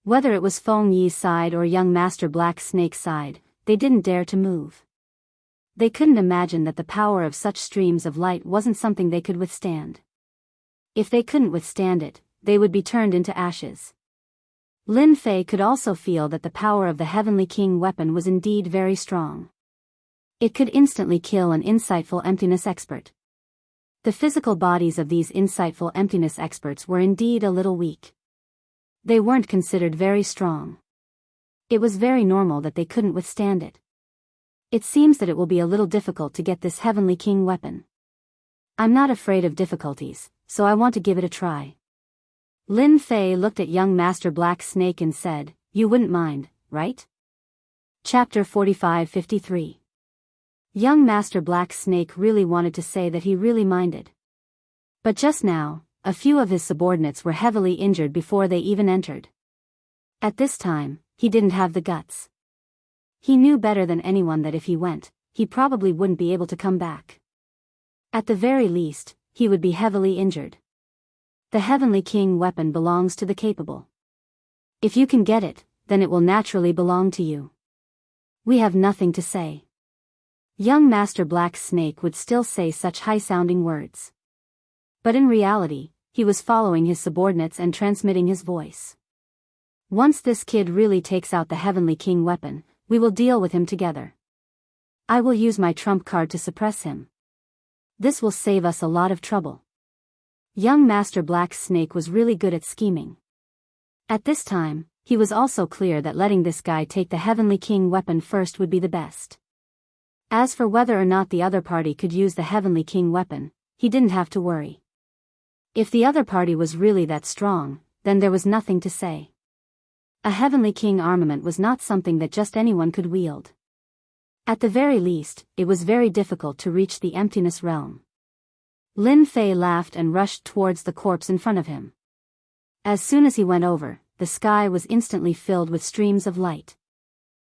Whether it was Feng Yi's side or young Master Black Snake's side, they didn't dare to move. They couldn't imagine that the power of such streams of light wasn't something they could withstand. If they couldn't withstand it, they would be turned into ashes. Lin Fei could also feel that the power of the Heavenly King weapon was indeed very strong. It could instantly kill an insightful emptiness expert. The physical bodies of these insightful emptiness experts were indeed a little weak. They weren't considered very strong. It was very normal that they couldn't withstand it. It seems that it will be a little difficult to get this Heavenly King weapon. I'm not afraid of difficulties, so I want to give it a try. Lin Fei looked at young Master Black Snake and said, "You wouldn't mind, right?" Chapter 45-53. Young Master Black Snake really wanted to say that he really minded. But just now, a few of his subordinates were heavily injured before they even entered. At this time, he didn't have the guts. He knew better than anyone that if he went, he probably wouldn't be able to come back. At the very least, he would be heavily injured. The Heavenly King weapon belongs to the capable. If you can get it, then it will naturally belong to you. We have nothing to say. Young Master Black Snake would still say such high-sounding words. But in reality, he was following his subordinates and transmitting his voice. Once this kid really takes out the Heavenly King weapon, we will deal with him together. I will use my trump card to suppress him. This will save us a lot of trouble. Young Master Black Snake was really good at scheming. At this time, he was also clear that letting this guy take the Heavenly King weapon first would be the best. As for whether or not the other party could use the Heavenly King weapon, he didn't have to worry. If the other party was really that strong, then there was nothing to say. A Heavenly King armament was not something that just anyone could wield. At the very least, it was very difficult to reach the emptiness realm. Lin Fei laughed and rushed towards the corpse in front of him. As soon as he went over, the sky was instantly filled with streams of light.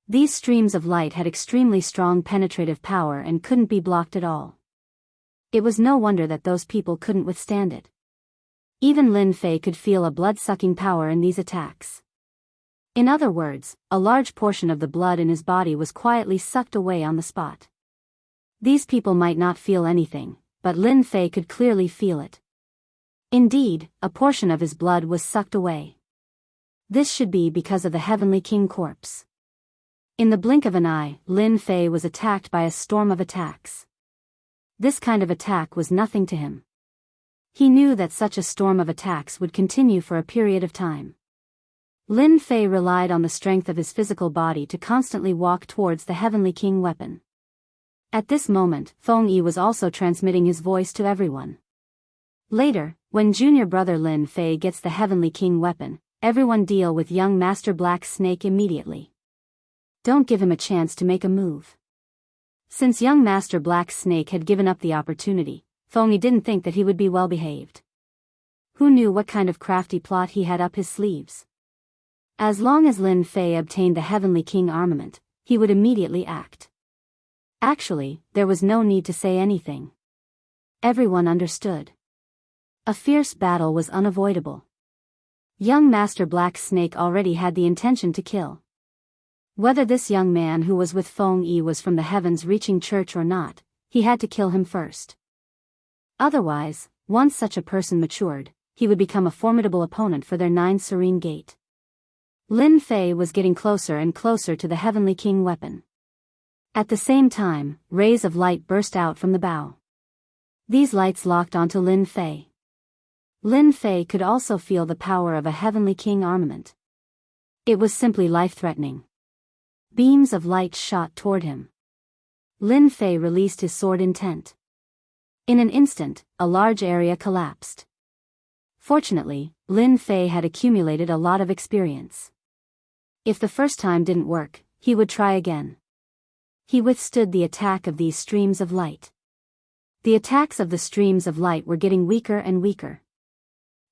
These streams of light had extremely strong penetrative power and couldn't be blocked at all. It was no wonder that those people couldn't withstand it. Even Lin Fei could feel a blood-sucking power in these attacks. In other words, a large portion of the blood in his body was quietly sucked away on the spot. These people might not feel anything, but Lin Fei could clearly feel it. Indeed, a portion of his blood was sucked away. This should be because of the Heavenly King corpse. In the blink of an eye, Lin Fei was attacked by a storm of attacks. This kind of attack was nothing to him. He knew that such a storm of attacks would continue for a period of time. Lin Fei relied on the strength of his physical body to constantly walk towards the Heavenly King weapon. At this moment, Feng Yi was also transmitting his voice to everyone. Later, when junior brother Lin Fei gets the Heavenly King weapon, everyone deal with young Master Black Snake immediately. Don't give him a chance to make a move. Since young Master Black Snake had given up the opportunity, Feng Yi didn't think that he would be well behaved. Who knew what kind of crafty plot he had up his sleeves? As long as Lin Fei obtained the Heavenly King armament, he would immediately act. Actually, there was no need to say anything. Everyone understood. A fierce battle was unavoidable. Young Master Black Snake already had the intention to kill. Whether this young man who was with Feng Yi was from the heavens-reaching church or not, he had to kill him first. Otherwise, once such a person matured, he would become a formidable opponent for their 9 Serene Gate. Lin Fei was getting closer and closer to the Heavenly King weapon. At the same time, rays of light burst out from the bow. These lights locked onto Lin Fei. Lin Fei could also feel the power of a Heavenly King armament. It was simply life-threatening. Beams of light shot toward him. Lin Fei released his sword intent. In an instant, a large area collapsed. Fortunately, Lin Fei had accumulated a lot of experience. If the first time didn't work, he would try again. He withstood the attack of these streams of light. The attacks of the streams of light were getting weaker and weaker.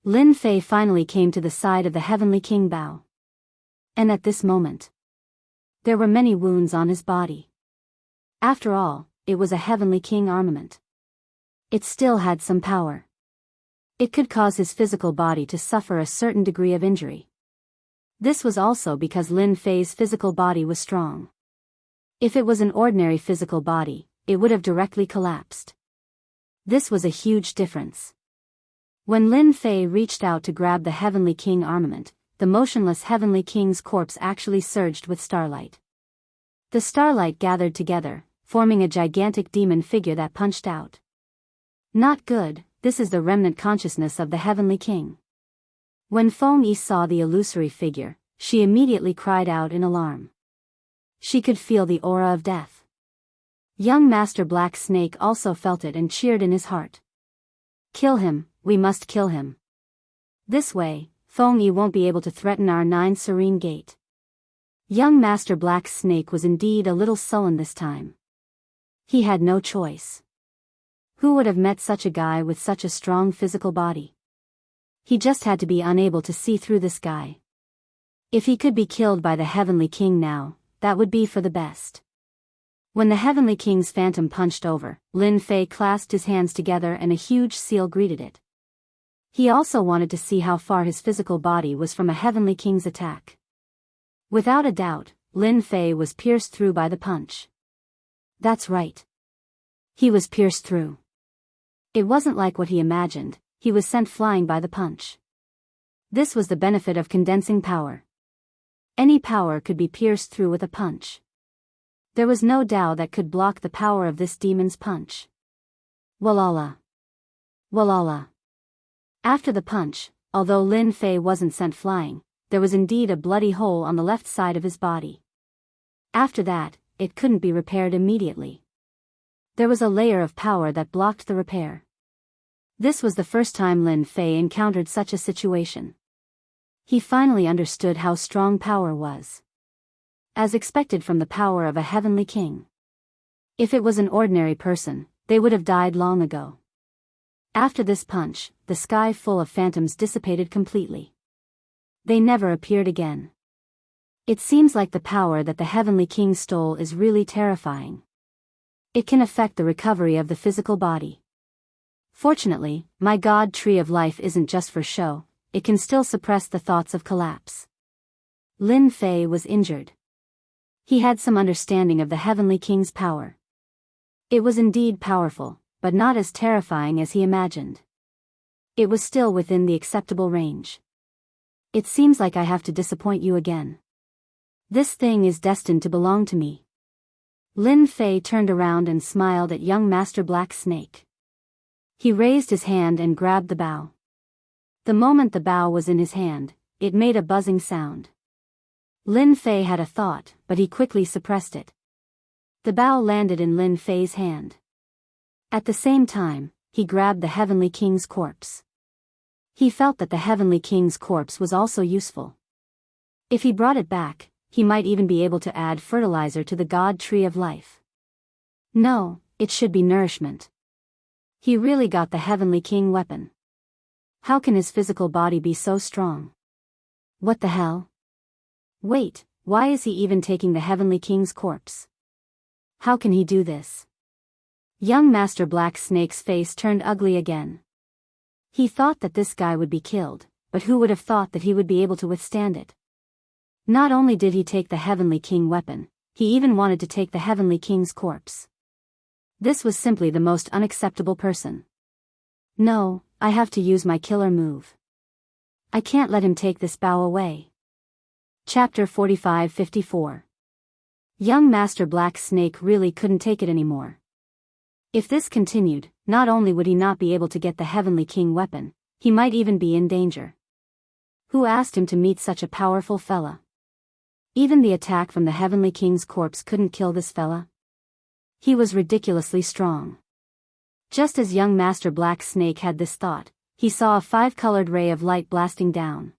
Lin Fei finally came to the side of the Heavenly King bow. And at this moment, there were many wounds on his body. After all, it was a Heavenly King armament. It still had some power. It could cause his physical body to suffer a certain degree of injury. This was also because Lin Fei's physical body was strong. If it was an ordinary physical body, it would have directly collapsed. This was a huge difference. When Lin Fei reached out to grab the Heavenly King armament, the motionless Heavenly King's corpse actually surged with starlight. The starlight gathered together, forming a gigantic demon figure that punched out. Not good, this is the remnant consciousness of the Heavenly King. When Feng Yi saw the illusory figure, she immediately cried out in alarm. She could feel the aura of death. Young Master Black Snake also felt it and cheered in his heart. Kill him, we must kill him. This way, Feng Yi won't be able to threaten our 9 Serene Gate. Young Master Black Snake was indeed a little sullen this time. He had no choice. Who would have met such a guy with such a strong physical body? He just had to be unable to see through this guy. If he could be killed by the Heavenly King now, that would be for the best. When the Heavenly King's phantom punched over, Lin Fei clasped his hands together and a huge seal greeted it. He also wanted to see how far his physical body was from a Heavenly King's attack. Without a doubt, Lin Fei was pierced through by the punch. That's right. He was pierced through. It wasn't like what he imagined, he was sent flying by the punch. This was the benefit of condensing power. Any power could be pierced through with a punch. There was no Tao that could block the power of this demon's punch. Walala. Walala. After the punch, although Lin Fei wasn't sent flying, there was indeed a bloody hole on the left side of his body. After that, it couldn't be repaired immediately. There was a layer of power that blocked the repair. This was the first time Lin Fei encountered such a situation. He finally understood how strong power was. As expected from the power of a heavenly king. If it was an ordinary person, they would have died long ago. After this punch, the sky full of phantoms dissipated completely. They never appeared again. It seems like the power that the heavenly king stole is really terrifying. It can affect the recovery of the physical body. Fortunately, my God tree of life isn't just for show, it can still suppress the thoughts of collapse. Lin Fei was injured. He had some understanding of the heavenly king's power. It was indeed powerful, but not as terrifying as he imagined. It was still within the acceptable range. It seems like I have to disappoint you again. This thing is destined to belong to me. Lin Fei turned around and smiled at young Master Black Snake. He raised his hand and grabbed the bow. The moment the bow was in his hand, it made a buzzing sound. Lin Fei had a thought, but he quickly suppressed it. The bow landed in Lin Fei's hand. At the same time, he grabbed the heavenly king's corpse. He felt that the heavenly king's corpse was also useful. If he brought it back, he might even be able to add fertilizer to the God tree of life. No, it should be nourishment. He really got the heavenly king weapon. How can his physical body be so strong? What the hell? Wait, why is he even taking the heavenly king's corpse? How can he do this? Young Master Black Snake's face turned ugly again. He thought that this guy would be killed, but who would have thought that he would be able to withstand it? Not only did he take the heavenly king weapon, he even wanted to take the heavenly king's corpse. This was simply the most unacceptable person. No, I have to use my killer move. I can't let him take this bow away. Chapter 45-54. Young Master Black Snake really couldn't take it anymore. If this continued, not only would he not be able to get the heavenly king weapon, he might even be in danger. Who asked him to meet such a powerful fella? Even the attack from the heavenly king's corpse couldn't kill this fella. He was ridiculously strong. Just as young Master Black Snake had this thought, he saw a five-colored ray of light blasting down.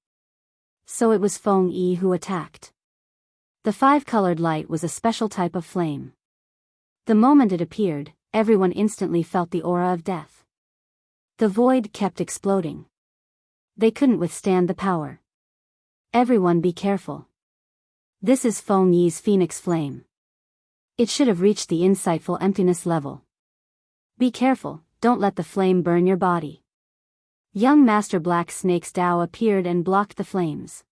So it was Feng Yi who attacked. The five-colored light was a special type of flame. The moment it appeared, everyone instantly felt the aura of death. The void kept exploding. They couldn't withstand the power. Everyone be careful. This is Feng Yi's phoenix flame. It should have reached the insightful emptiness level. Be careful, don't let the flame burn your body. Young Master Black Snake's Tao appeared and blocked the flames.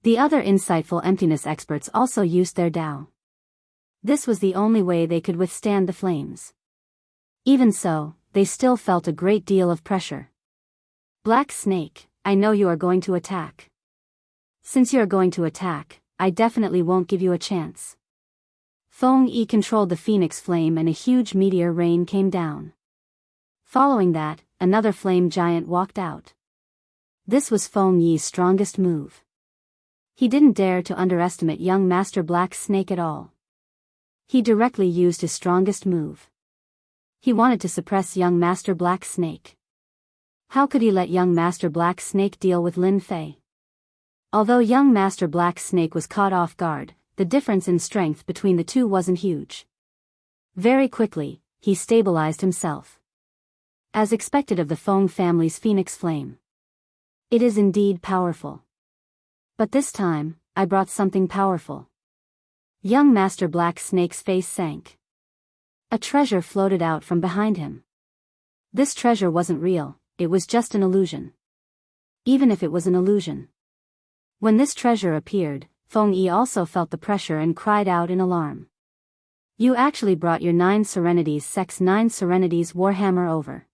The other insightful emptiness experts also used their Tao. This was the only way they could withstand the flames. Even so, they still felt a great deal of pressure. Black Snake, I know you are going to attack. Since you are going to attack, I definitely won't give you a chance. Feng Yi controlled the phoenix flame and a huge meteor rain came down. Following that, another flame giant walked out. This was Feng Yi's strongest move. He didn't dare to underestimate young Master Black Snake at all. He directly used his strongest move. He wanted to suppress young Master Black Snake. How could he let young Master Black Snake deal with Lin Fei? Although young Master Black Snake was caught off guard, the difference in strength between the two wasn't huge. Very quickly, he stabilized himself. As expected of the Feng family's phoenix flame. It is indeed powerful. But this time, I brought something powerful. Young Master Black Snake's face sank. A treasure floated out from behind him. This treasure wasn't real, it was just an illusion. Even if it was an illusion. When this treasure appeared, Feng Yi also felt the pressure and cried out in alarm. You actually brought your 9 Serenities Sex 9 Serenities Warhammer over.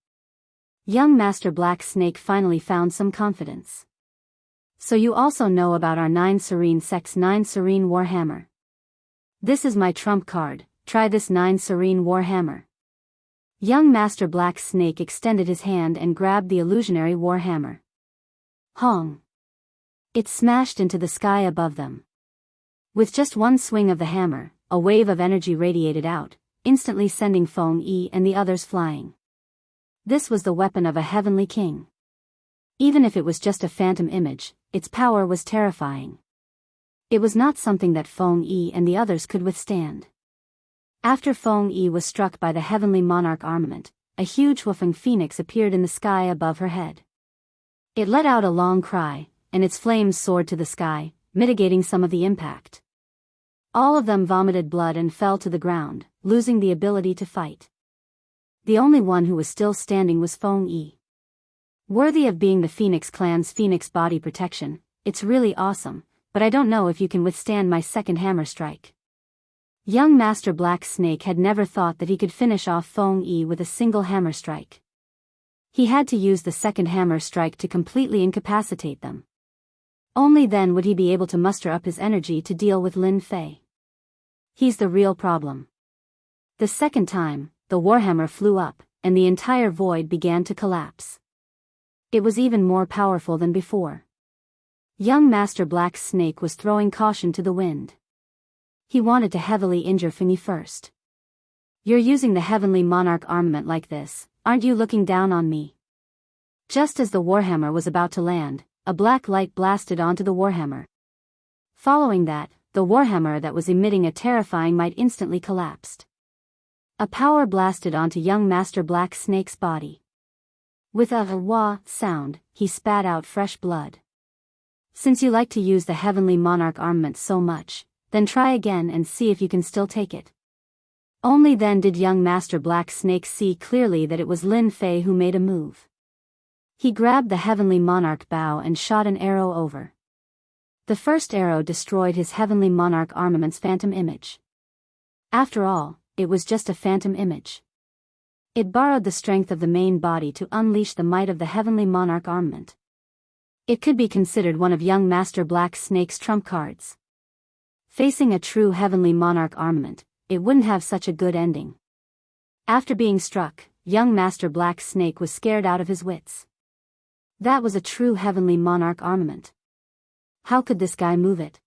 Young Master Black Snake finally found some confidence. So you also know about our 9 Serene Sex 9 Serene Warhammer. This is my trump card, try this 9 Serene Warhammer. Young Master Black Snake extended his hand and grabbed the illusionary Warhammer. Hong! It smashed into the sky above them. With just one swing of the hammer, a wave of energy radiated out, instantly sending Feng Yi and the others flying. This was the weapon of a heavenly king. Even if it was just a phantom image, its power was terrifying. It was not something that Feng Yi and the others could withstand. After Feng Yi was struck by the heavenly monarch armament, a huge woofing phoenix appeared in the sky above her head. It let out a long cry, and its flames soared to the sky, mitigating some of the impact. All of them vomited blood and fell to the ground, losing the ability to fight. The only one who was still standing was Feng Yi. Worthy of being the Phoenix Clan's Phoenix body protection, it's really awesome, but I don't know if you can withstand my second hammer strike. Young Master Black Snake had never thought that he could finish off Feng Yi with a single hammer strike. He had to use the second hammer strike to completely incapacitate them. Only then would he be able to muster up his energy to deal with Lin Fei. He's the real problem. The second time, the warhammer flew up, and the entire void began to collapse. It was even more powerful than before. Young Master Black Snake was throwing caution to the wind. He wanted to heavily injure Feng Yi first. You're using the Heavenly Monarch armament like this, aren't you looking down on me? Just as the warhammer was about to land, a black light blasted onto the warhammer. Following that, the warhammer that was emitting a terrifying might instantly collapsed. A power blasted onto young Master Black Snake's body. With a wah sound, he spat out fresh blood. Since you like to use the Heavenly Monarch armament so much, then try again and see if you can still take it. Only then did young Master Black Snake see clearly that it was Lin Fei who made a move. He grabbed the Heavenly Monarch bow and shot an arrow over. The first arrow destroyed his Heavenly Monarch armament's phantom image. After all, it was just a phantom image. It borrowed the strength of the main body to unleash the might of the Heavenly Monarch armament. It could be considered one of young Master Black Snake's trump cards. Facing a true Heavenly Monarch armament, it wouldn't have such a good ending. After being struck, young Master Black Snake was scared out of his wits. That was a true Heavenly Monarch armament. How could this guy move it?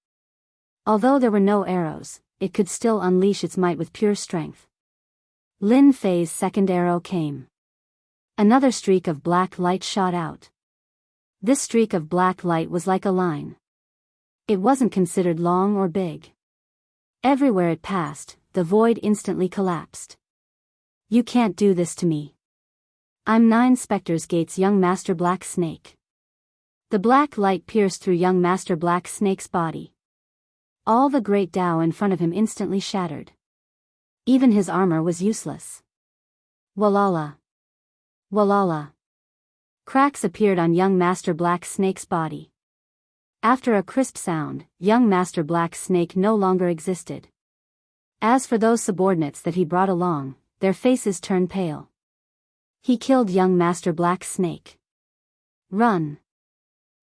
Although there were no arrows, it could still unleash its might with pure strength. Lin Fei's second arrow came. Another streak of black light shot out. This streak of black light was like a line. It wasn't considered long or big. Everywhere it passed, the void instantly collapsed. You can't do this to me. I'm Nine Spectres Gate's young Master Black Snake. The black light pierced through young Master Black Snake's body. All the great Tao in front of him instantly shattered. Even his armor was useless. Walala. Walala. Cracks appeared on young Master Black Snake's body. After a crisp sound, young Master Black Snake no longer existed. As for those subordinates that he brought along, their faces turned pale. He killed young Master Black Snake. Run.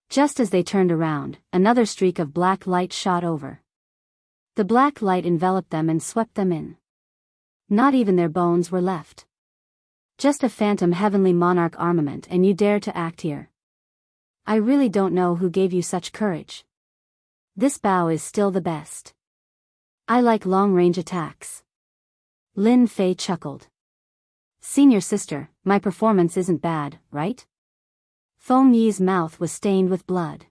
Just as they turned around, another streak of black light shot over. The black light enveloped them and swept them in. Not even their bones were left. Just a phantom Heavenly Monarch armament, and you dare to act here. I really don't know who gave you such courage. This bow is still the best. I like long-range attacks. Lin Fei chuckled. Senior sister, my performance isn't bad, right? Feng Yi's mouth was stained with blood.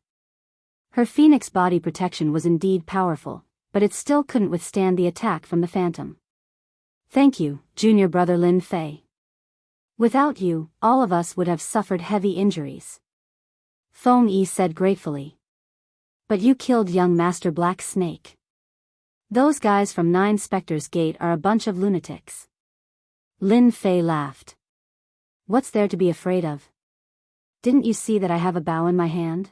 Her phoenix body protection was indeed powerful, but it still couldn't withstand the attack from the phantom. Thank you, junior brother Lin Fei. Without you, all of us would have suffered heavy injuries. Feng Yi said gratefully. But you killed young Master Black Snake. Those guys from Nine Spectres Gate are a bunch of lunatics. Lin Fei laughed. What's there to be afraid of? Didn't you see that I have a bow in my hand?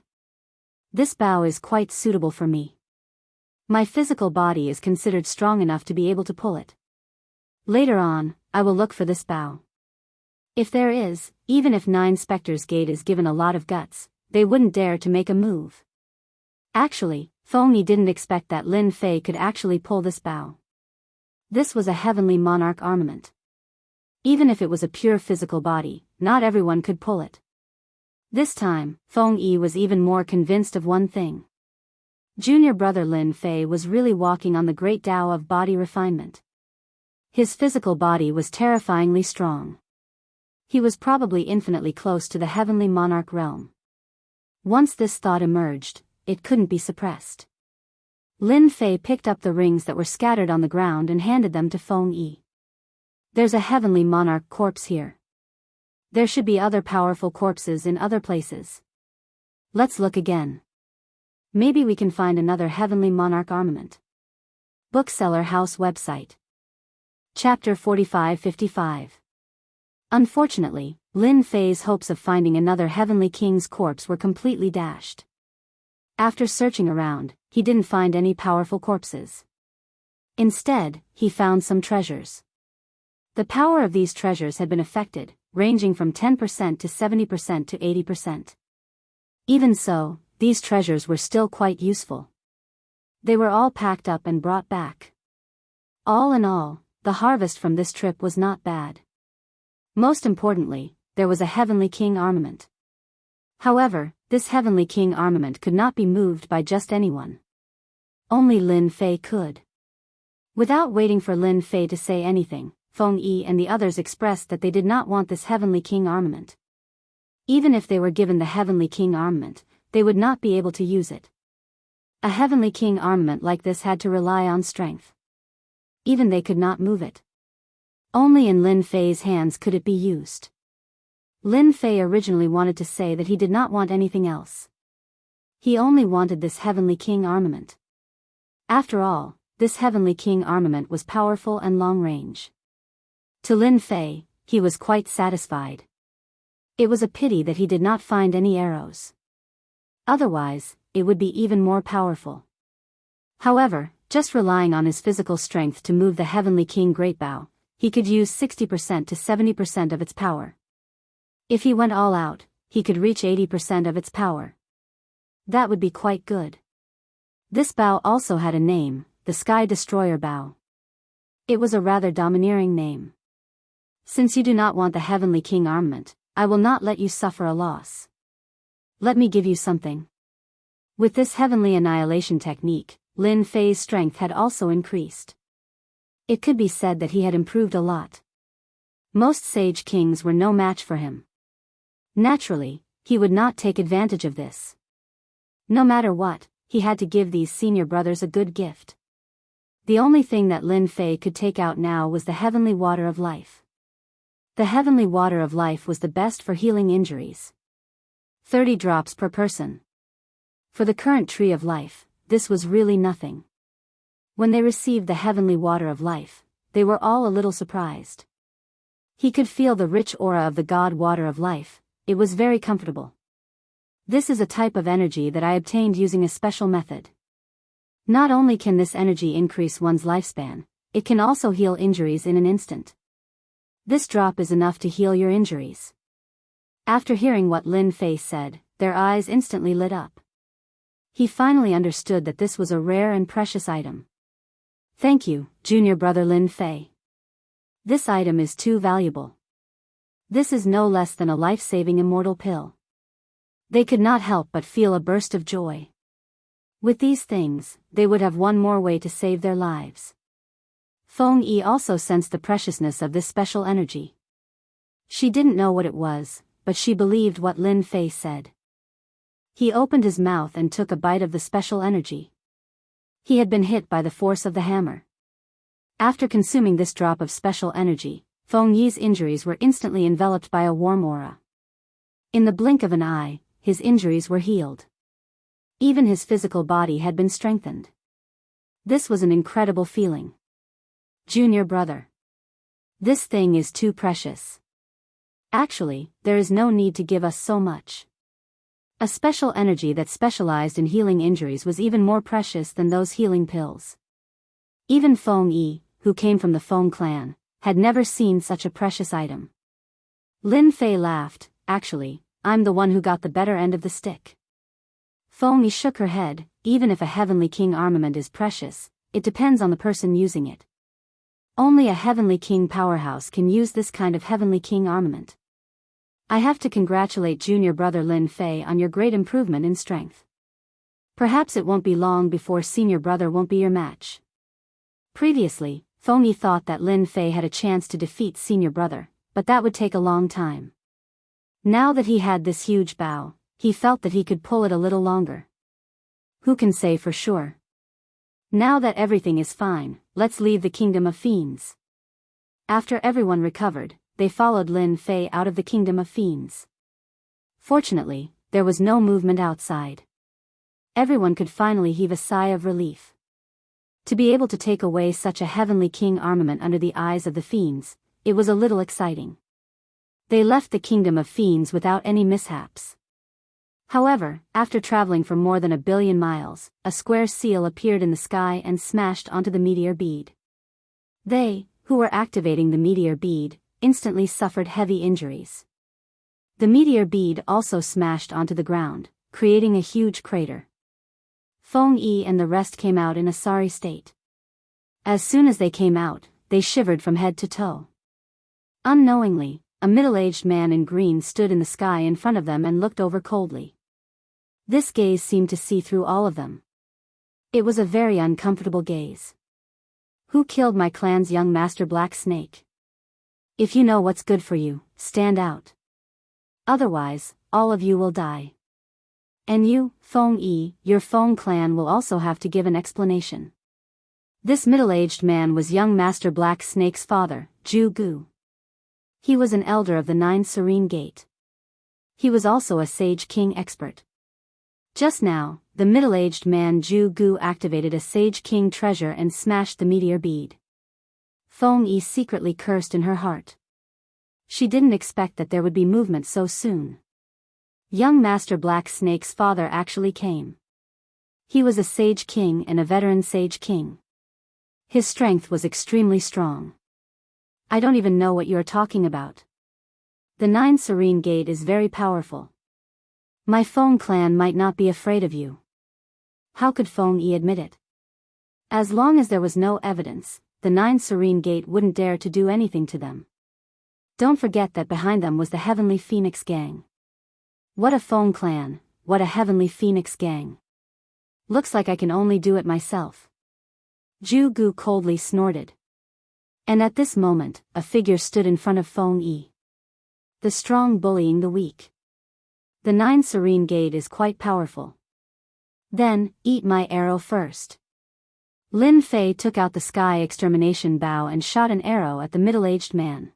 This bow is quite suitable for me. My physical body is considered strong enough to be able to pull it. Later on, I will look for this bow. If there is, even if Nine Spectres Gate is given a lot of guts, they wouldn't dare to make a move. Actually, Feng Yi didn't expect that Lin Fei could actually pull this bow. This was a Heavenly Monarch armament. Even if it was a pure physical body, not everyone could pull it. This time, Feng Yi was even more convinced of one thing. Junior brother Lin Fei was really walking on the great Tao of body refinement. His physical body was terrifyingly strong. He was probably infinitely close to the Heavenly Monarch realm. Once this thought emerged, it couldn't be suppressed. Lin Fei picked up the rings that were scattered on the ground and handed them to Feng Yi. There's a heavenly monarch corpse here. There should be other powerful corpses in other places. Let's look again. Maybe we can find another heavenly monarch armament. Bookseller House website. Chapter 45-55. Unfortunately, Lin Fei's hopes of finding another heavenly king's corpse were completely dashed. After searching around, he didn't find any powerful corpses. Instead, he found some treasures. The power of these treasures had been affected, ranging from 10% to 70% to 80%. Even so, these treasures were still quite useful. They were all packed up and brought back. All in all, the harvest from this trip was not bad. Most importantly, there was a heavenly king armament. However, this heavenly king armament could not be moved by just anyone. Only Lin Fei could. Without waiting for Lin Fei to say anything, Feng Yi and the others expressed that they did not want this heavenly king armament. Even if they were given the heavenly king armament, they would not be able to use it. A heavenly king armament like this had to rely on strength. Even they could not move it. Only in Lin Fei's hands could it be used. Lin Fei originally wanted to say that he did not want anything else. He only wanted this heavenly king armament. After all, this heavenly king armament was powerful and long-range. To Lin Fei, he was quite satisfied. It was a pity that he did not find any arrows. Otherwise, it would be even more powerful. However, just relying on his physical strength to move the heavenly king great bow, he could use 60% to 70% of its power. If he went all out, he could reach 80% of its power. That would be quite good. This bow also had a name, the Sky Destroyer bow. It was a rather domineering name. Since you do not want the heavenly king armament, I will not let you suffer a loss. Let me give you something. With this heavenly annihilation technique, Lin Fei's strength had also increased. It could be said that he had improved a lot. Most sage kings were no match for him. Naturally, he would not take advantage of this. No matter what, he had to give these senior brothers a good gift. The only thing that Lin Fei could take out now was the heavenly water of life. The heavenly water of life was the best for healing injuries. 30 drops per person. For the current tree of life, this was really nothing. When they received the heavenly water of life, they were all a little surprised. He could feel the rich aura of the God water of life. It was very comfortable. This is a type of energy that I obtained using a special method. Not only can this energy increase one's lifespan, it can also heal injuries in an instant. This drop is enough to heal your injuries. After hearing what Lin Fei said, their eyes instantly lit up. He finally understood that this was a rare and precious item. Thank you, junior brother Lin Fei. This item is too valuable. This is no less than a life-saving immortal pill. They could not help but feel a burst of joy. With these things, they would have one more way to save their lives. Feng Yi also sensed the preciousness of this special energy. She didn't know what it was, but she believed what Lin Fei said. He opened his mouth and took a bite of the special energy. He had been hit by the force of the hammer. After consuming this drop of special energy, Feng Yi's injuries were instantly enveloped by a warm aura. In the blink of an eye, his injuries were healed. Even his physical body had been strengthened. This was an incredible feeling. Junior brother. This thing is too precious. Actually, there is no need to give us so much. A special energy that specialized in healing injuries was even more precious than those healing pills. Even Feng Yi, who came from the Feng clan, had never seen such a precious item. Lin Fei laughed. Actually, I'm the one who got the better end of the stick. Feng Yi shook her head. Even if a heavenly king armament is precious, it depends on the person using it. Only a heavenly king powerhouse can use this kind of heavenly king armament. I have to congratulate junior brother Lin Fei on your great improvement in strength. Perhaps it won't be long before senior brother won't be your match. Previously, Feng Yi thought that Lin Fei had a chance to defeat senior brother, but that would take a long time. Now that he had this huge bow, he felt that he could pull it a little longer. Who can say for sure? Now that everything is fine, let's leave the kingdom of fiends. After everyone recovered, they followed Lin Fei out of the kingdom of fiends. Fortunately, there was no movement outside. Everyone could finally heave a sigh of relief. To be able to take away such a heavenly king armament under the eyes of the fiends, it was a little exciting. They left the kingdom of fiends without any mishaps. However, after traveling for more than 1 billion miles, a square seal appeared in the sky and smashed onto the meteor bead. They, who were activating the meteor bead, instantly suffered heavy injuries. The meteor bead also smashed onto the ground, creating a huge crater. Feng Yi and the rest came out in a sorry state. As soon as they came out, they shivered from head to toe. Unknowingly, a middle-aged man in green stood in the sky in front of them and looked over coldly. This gaze seemed to see through all of them. It was a very uncomfortable gaze. Who killed my clan's young master Black Snake? If you know what's good for you, stand out. Otherwise, all of you will die. And you, Feng Yi, your Feng clan will also have to give an explanation. This middle-aged man was young master Black Snake's father, Zhu Gu. He was an elder of the 9 Serene Gate. He was also a Sage King expert. Just now, the middle-aged man Zhu Gu activated a Sage King treasure and smashed the meteor bead. Feng Yi secretly cursed in her heart. She didn't expect that there would be movement so soon. Young Master Black Snake's father actually came. He was a Sage King and a veteran Sage King. His strength was extremely strong. I don't even know what you're talking about. The 9 Serene Gate is very powerful. My Feng clan might not be afraid of you. How could Feng Yi admit it? As long as there was no evidence, the 9 Serene Gate wouldn't dare to do anything to them. Don't forget that behind them was the Heavenly Phoenix Gang. What a Feng clan, what a Heavenly Phoenix Gang. Looks like I can only do it myself. Zhu Gu coldly snorted. And at this moment, a figure stood in front of Feng Yi. The strong bullying the weak. The 9 Serene Gate is quite powerful. Then, eat my arrow first. Lin Fei took out the sky extermination bow and shot an arrow at the middle-aged man.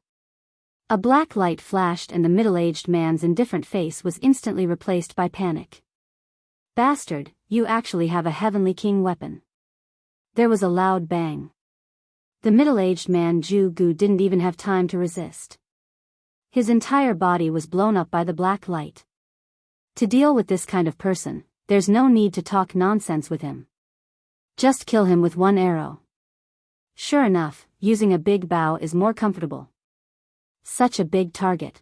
A black light flashed and the middle-aged man's indifferent face was instantly replaced by panic. Bastard, you actually have a Heavenly King weapon. There was a loud bang. The middle-aged man Zhu Gu didn't even have time to resist. His entire body was blown up by the black light. To deal with this kind of person, there's no need to talk nonsense with him. Just kill him with one arrow. Sure enough, using a big bow is more comfortable. Such a big target.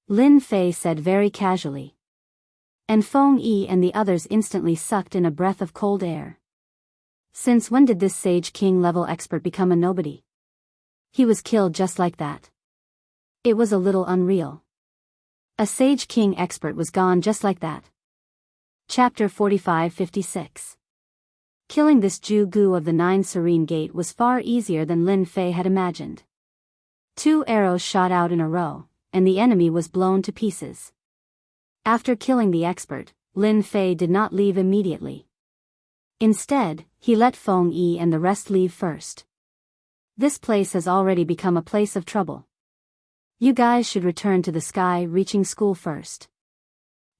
Lin Fei said very casually. And Feng Yi and the others instantly sucked in a breath of cold air. Since when did this Sage King level expert become a nobody? He was killed just like that. It was a little unreal. A Sage King expert was gone just like that. Chapter 45-56. Killing this Zhu Gu of the 9 Serene Gate was far easier than Lin Fei had imagined. 2 arrows shot out in a row, and the enemy was blown to pieces. After killing the expert, Lin Fei did not leave immediately. Instead, he let Feng Yi and the rest leave first. This place has already become a place of trouble. You guys should return to the sky reaching school first.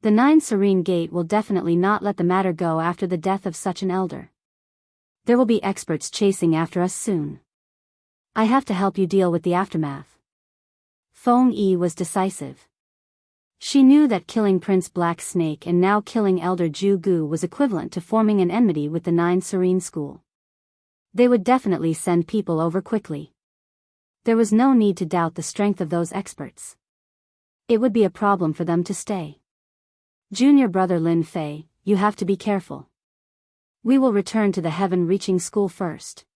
The 9 Serene Gate will definitely not let the matter go after the death of such an elder. There will be experts chasing after us soon. I have to help you deal with the aftermath. Feng Yi was decisive. She knew that killing Prince Black Snake and now killing Elder Zhu Gu was equivalent to forming an enmity with the 9 Serene School. They would definitely send people over quickly. There was no need to doubt the strength of those experts. It would be a problem for them to stay. Junior brother Lin Fei, you have to be careful. We will return to the heaven-reaching school first.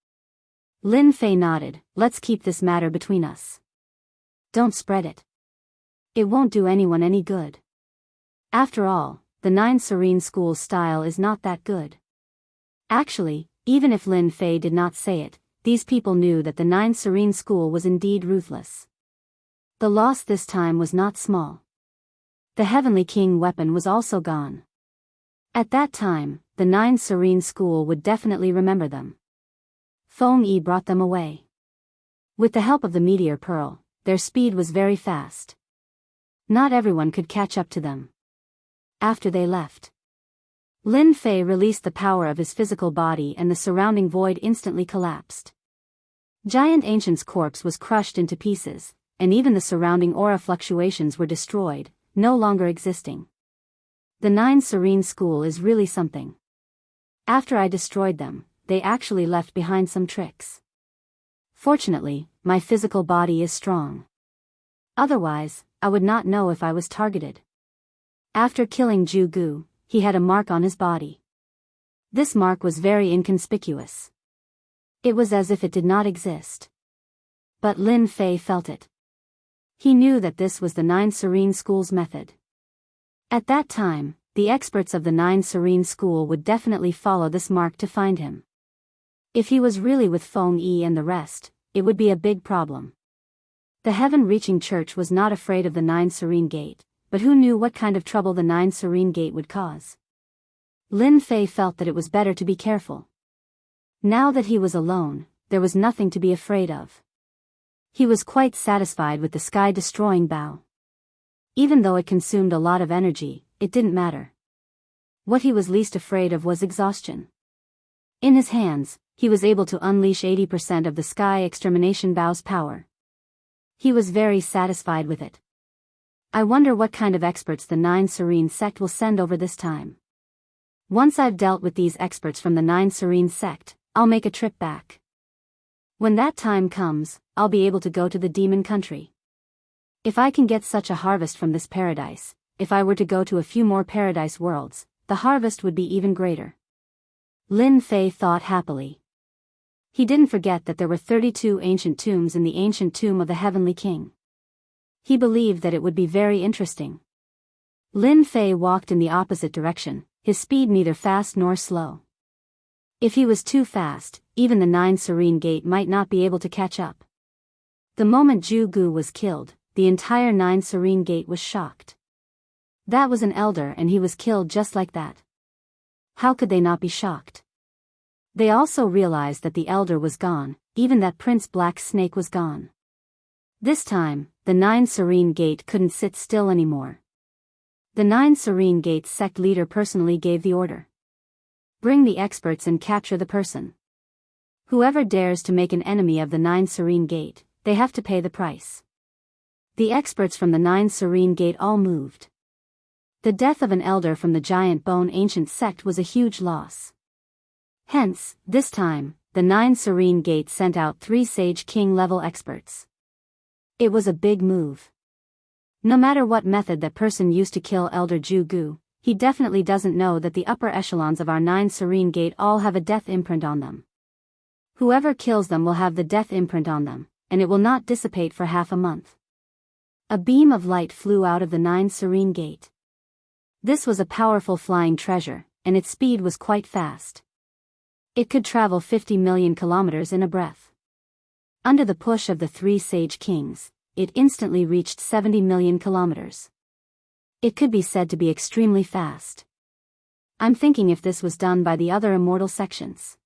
Lin Fei nodded. Let's keep this matter between us. Don't spread it. It won't do anyone any good. After all, the 9 Serene School's style is not that good. Actually, even if Lin Fei did not say it, these people knew that the 9 Serene School was indeed ruthless. The loss this time was not small. The Heavenly King weapon was also gone. At that time, the Nine Serene School would definitely remember them. Feng Yi brought them away. With the help of the meteor pearl, their speed was very fast. Not everyone could catch up to them. After they left, Lin Fei released the power of his physical body and the surrounding void instantly collapsed. Giant Ancient's corpse was crushed into pieces, and even the surrounding aura fluctuations were destroyed, no longer existing. The Nine Serene School is really something. After I destroyed them, they actually left behind some tricks. Fortunately, my physical body is strong. Otherwise, I would not know if I was targeted. After killing Zhu Gu, he had a mark on his body. This mark was very inconspicuous. It was as if it did not exist. But Lin Fei felt it. He knew that this was the Nine Serene School's method. At that time, the experts of the Nine Serene School would definitely follow this mark to find him. If he was really with Feng Yi and the rest, it would be a big problem. The heaven-reaching church was not afraid of the Nine Serene Gate, but who knew what kind of trouble the Nine Serene Gate would cause? Lin Fei felt that it was better to be careful. Now that he was alone, there was nothing to be afraid of. He was quite satisfied with the sky-destroying bow. Even though it consumed a lot of energy, it didn't matter. What he was least afraid of was exhaustion. In his hands, he was able to unleash 80% of the sky extermination bow's power. He was very satisfied with it. I wonder what kind of experts the Nine Serene sect will send over this time. Once I've dealt with these experts from the Nine Serene sect, I'll make a trip back. When that time comes, I'll be able to go to the demon country. If I can get such a harvest from this paradise, if I were to go to a few more paradise worlds, the harvest would be even greater. Lin Fei thought happily. He didn't forget that there were 32 ancient tombs in the ancient tomb of the Heavenly King. He believed that it would be very interesting. Lin Fei walked in the opposite direction, his speed neither fast nor slow. If he was too fast, even the Nine Serene Gate might not be able to catch up. The moment Zhu Gu was killed, the entire Nine Serene Gate was shocked. That was an elder and he was killed just like that. How could they not be shocked? They also realized that the elder was gone, even that Prince Black Snake was gone. This time, the Nine Serene Gate couldn't sit still anymore. The Nine Serene Gate sect leader personally gave the order. Bring the experts and capture the person. Whoever dares to make an enemy of the Nine Serene Gate, they have to pay the price. The experts from the Nine Serene Gate all moved. The death of an elder from the Giant Bone Ancient sect was a huge loss. Hence, this time, the Nine Serene Gate sent out 3 Sage King level experts. It was a big move. No matter what method that person used to kill Elder Zhu Gu, he definitely doesn't know that the upper echelons of our Nine Serene Gate all have a death imprint on them. Whoever kills them will have the death imprint on them, and it will not dissipate for half a month. A beam of light flew out of the Nine Serene Gate. This was a powerful flying treasure, and its speed was quite fast. It could travel 50 million kilometers in a breath. Under the push of the 3 Sage Kings, it instantly reached 70 million kilometers. It could be said to be extremely fast. I'm thinking if this was done by the other immortal sections.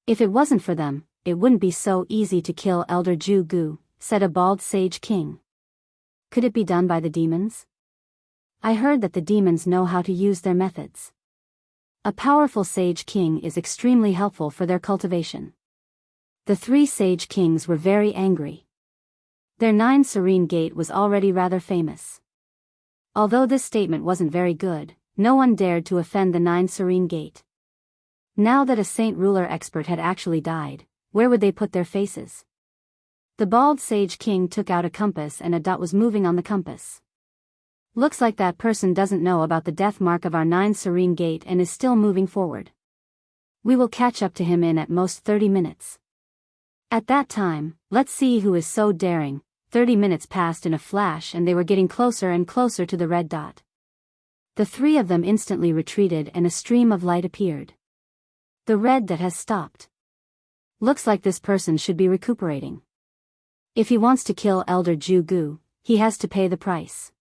If it wasn't for them, it wouldn't be so easy to kill Elder Zhu Gu, said a bald Sage King. Could it be done by the demons? I heard that the demons know how to use their methods. A powerful Sage King is extremely helpful for their cultivation. The 3 Sage Kings were very angry. Their Nine Serene Gate was already rather famous. Although this statement wasn't very good, no one dared to offend the Nine Serene Gate. Now that a Saint Ruler expert had actually died, where would they put their faces? The bald Sage King took out a compass and a dot was moving on the compass. Looks like that person doesn't know about the death mark of our Nine Serene Gate and is still moving forward. We will catch up to him in at most 30 minutes. At that time, let's see who is so daring. 30 minutes passed in a flash and they were getting closer and closer to the red dot. The 3 of them instantly retreated and a stream of light appeared. The red dot has stopped. Looks like this person should be recuperating. If he wants to kill Elder Zhu Gu, he has to pay the price.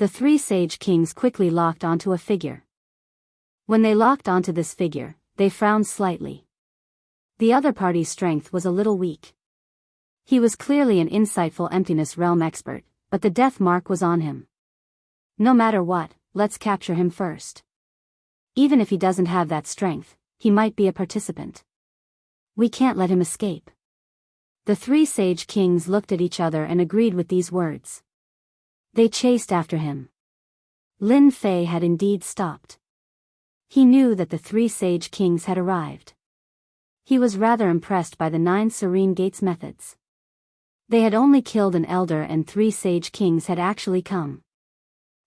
The three sage kings quickly locked onto a figure. When they locked onto this figure, they frowned slightly. The other party's strength was a little weak. He was clearly an insightful emptiness realm expert, but the death mark was on him. No matter what, let's capture him first. Even if he doesn't have that strength, he might be a participant. We can't let him escape. The three sage kings looked at each other and agreed with these words. They chased after him. Lin Fei had indeed stopped. He knew that the three sage kings had arrived. He was rather impressed by the 9 serene gates methods. They had only killed an elder and 3 sage kings had actually come.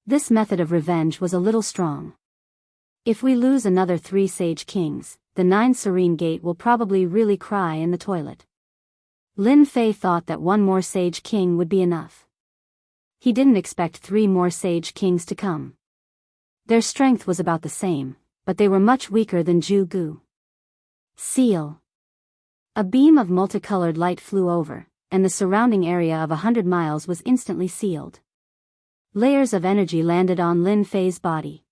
This method of revenge was a little strong. If we lose another 3 sage kings, the 9 serene gate will probably really cry in the toilet. Lin Fei thought that 1 more sage king would be enough. He didn't expect 3 more sage kings to come. Their strength was about the same, but they were much weaker than Zhu Gu. Seal. A beam of multicolored light flew over, and the surrounding area of 100 miles was instantly sealed. Layers of energy landed on Lin Fei's body.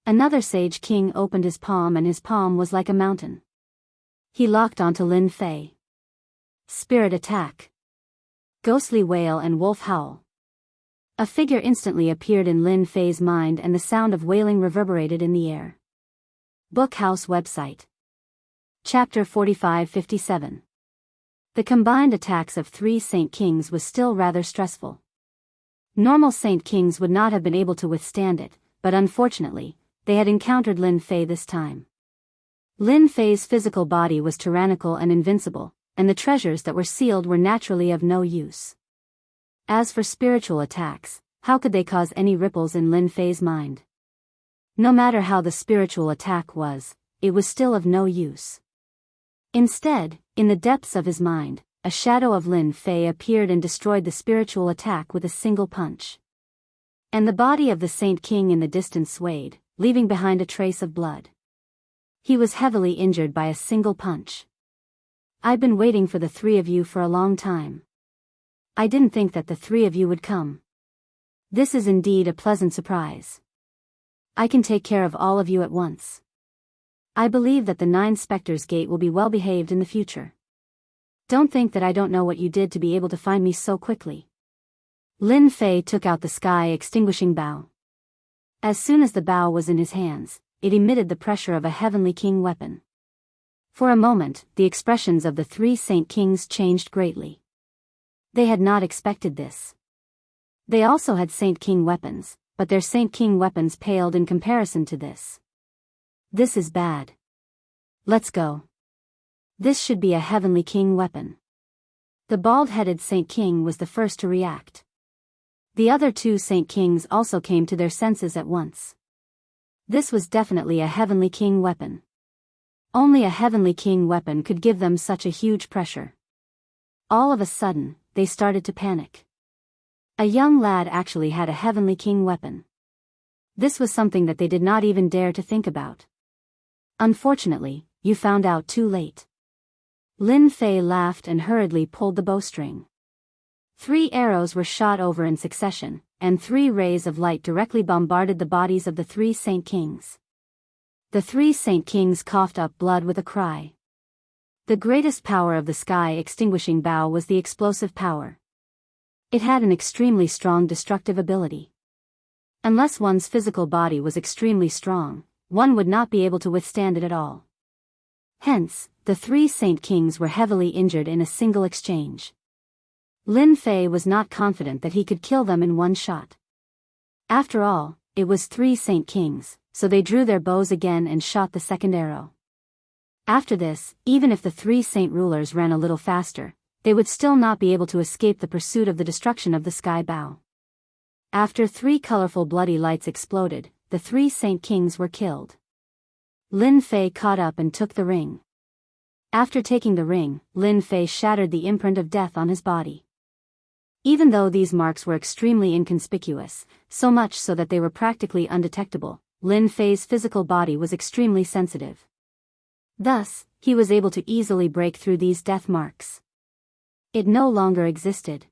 Another sage king opened his palm and his palm was like a mountain. He locked onto Lin Fei. Spirit attack. Ghostly wail and wolf howl. A figure instantly appeared in Lin Fei's mind and the sound of wailing reverberated in the air. Bookhouse website. Chapter 45-57. The combined attacks of 3 Saint Kings was still rather stressful. Normal Saint Kings would not have been able to withstand it, but unfortunately, they had encountered Lin Fei this time. Lin Fei's physical body was tyrannical and invincible, and the treasures that were sealed were naturally of no use. As for spiritual attacks, how could they cause any ripples in Lin Fei's mind? No matter how the spiritual attack was, it was still of no use. Instead, in the depths of his mind, a shadow of Lin Fei appeared and destroyed the spiritual attack with a single punch. And the body of the Saint King in the distance swayed, leaving behind a trace of blood. He was heavily injured by a single punch. I've been waiting for the 3 of you for a long time. I didn't think that the 3 of you would come. This is indeed a pleasant surprise. I can take care of all of you at once. I believe that the 9 Spectres Gate will be well behaved in the future. Don't think that I don't know what you did to be able to find me so quickly. Lin Fei took out the sky extinguishing bow. As soon as the bow was in his hands, it emitted the pressure of a heavenly king weapon. For a moment, the expressions of the 3 Saint Kings changed greatly. They had not expected this. They also had Saint King weapons, but their Saint King weapons paled in comparison to this. This is bad. Let's go. This should be a heavenly king weapon. The bald-headed Saint King was the first to react. The other 2 Saint Kings also came to their senses at once. This was definitely a heavenly king weapon. Only a heavenly king weapon could give them such a huge pressure. All of a sudden, they started to panic. A young lad actually had a heavenly king weapon. This was something that they did not even dare to think about. Unfortunately, you found out too late. Lin Fei laughed and hurriedly pulled the bowstring. 3 arrows were shot over in succession, and 3 rays of light directly bombarded the bodies of the 3 Saint Kings. The 3 Saint Kings coughed up blood with a cry. The greatest power of the sky extinguishing bow was the explosive power. It had an extremely strong destructive ability. Unless one's physical body was extremely strong, one would not be able to withstand it at all. Hence, the 3 Saint Kings were heavily injured in a single exchange. Lin Fei was not confident that he could kill them in one shot. After all, it was 3 Saint Kings, so they drew their bows again and shot the second arrow. After this, even if the 3 Saint Rulers ran a little faster, they would still not be able to escape the pursuit of the destruction of the sky bow. After 3 colorful bloody lights exploded, the 3 Saint Kings were killed. Lin Fei caught up and took the ring. After taking the ring, Lin Fei shattered the imprint of death on his body. Even though these marks were extremely inconspicuous, so much so that they were practically undetectable, Lin Fei's physical body was extremely sensitive. Thus, he was able to easily break through these death marks. It no longer existed.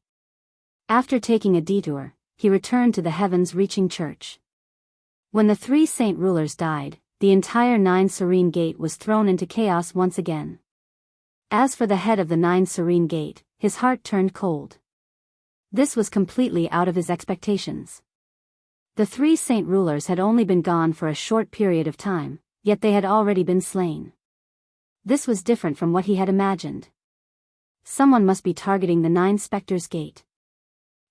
After taking a detour, he returned to the heavens-reaching church. When the 3 saint rulers died, the entire 9 serene gate was thrown into chaos once again. As for the head of the 9 serene gate, his heart turned cold. This was completely out of his expectations. The 3 saint rulers had only been gone for a short period of time, yet they had already been slain. This was different from what he had imagined. Someone must be targeting the 9 specters' gate.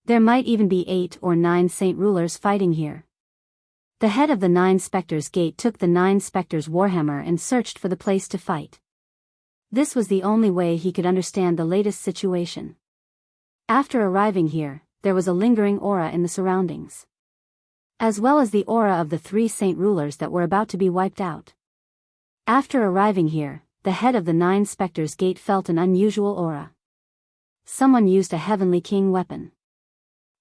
There might even be 8 or 9 saint rulers fighting here. The head of the 9 specters' gate took the 9 specters' warhammer and searched for the place to fight. This was the only way he could understand the latest situation. After arriving here, there was a lingering aura in the surroundings, as well as the aura of the 3 saint rulers that were about to be wiped out. After arriving here, the head of the 9 specters' gate felt an unusual aura. Someone used a heavenly king weapon.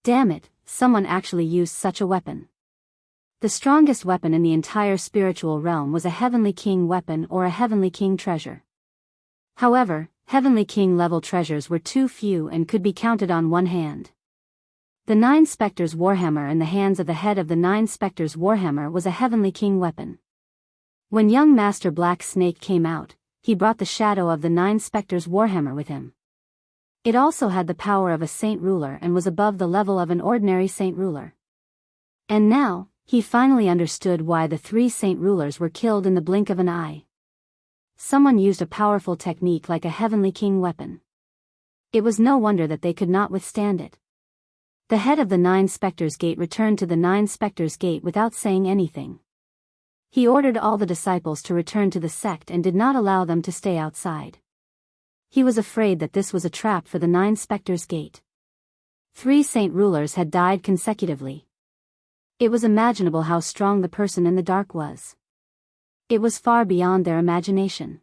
Damn it, someone actually used such a weapon. The strongest weapon in the entire spiritual realm was a heavenly king weapon or a heavenly king treasure. However, heavenly king level treasures were too few and could be counted on one hand. The 9 specters' warhammer in the hands of the head of the 9 specters' warhammer was a heavenly king weapon. When young Master Black Snake came out, he brought the shadow of the 9 specters' warhammer with him. It also had the power of a saint ruler and was above the level of an ordinary saint ruler. And now, he finally understood why the 3 saint rulers were killed in the blink of an eye. Someone used a powerful technique like a heavenly king weapon. It was no wonder that they could not withstand it. The head of the 9 specters' gate returned to the 9 specters' gate without saying anything. He ordered all the disciples to return to the sect and did not allow them to stay outside. He was afraid that this was a trap for the 9 specters' gate. 3 saint rulers had died consecutively. It was imaginable how strong the person in the dark was. It was far beyond their imagination.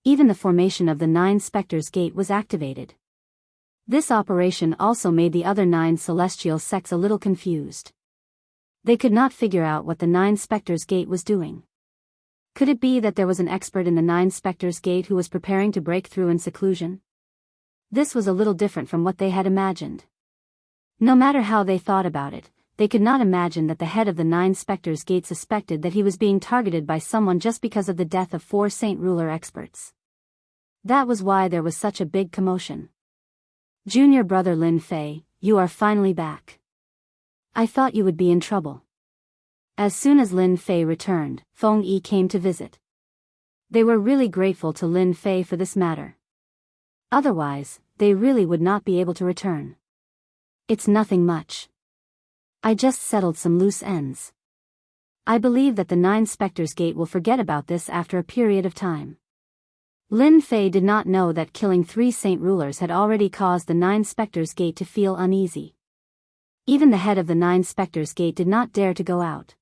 Even the formation of the 9 specters' gate was activated. This operation also made the other 9 celestial sects a little confused. They could not figure out what the 9 specters' gate was doing. Could it be that there was an expert in the 9 specters' gate who was preparing to break through in seclusion? This was a little different from what they had imagined. No matter how they thought about it, they could not imagine that the head of the 9 specters' gate suspected that he was being targeted by someone just because of the death of 4 saint ruler experts. That was why there was such a big commotion. Junior brother Lin Fei, you are finally back. I thought you would be in trouble. As soon as Lin Fei returned, Feng Yi came to visit. They were really grateful to Lin Fei for this matter. Otherwise, they really would not be able to return. It's nothing much. I just settled some loose ends. I believe that the 9 specters' gate will forget about this after a period of time. Lin Fei did not know that killing 3 saint rulers had already caused the 9 specters' gate to feel uneasy. Even the head of the 9 specters' gate did not dare to go out.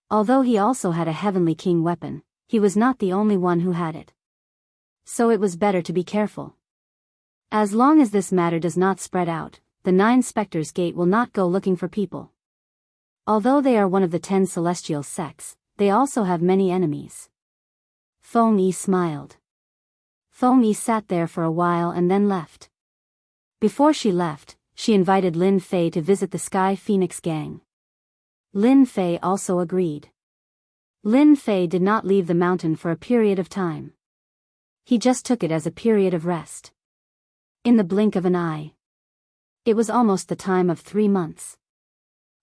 Although he also had a heavenly king weapon, he was not the only one who had it. So it was better to be careful. As long as this matter does not spread out, the 9 specters' gate will not go looking for people. Although they are one of the 10 celestial sects, they also have many enemies. Feng Yi smiled. Feng Yi sat there for a while and then left. Before she left, she invited Lin Fei to visit the Sky Phoenix gang. Lin Fei also agreed. Lin Fei did not leave the mountain for a period of time. He just took it as a period of rest. In the blink of an eye. It was almost the time of 3 months.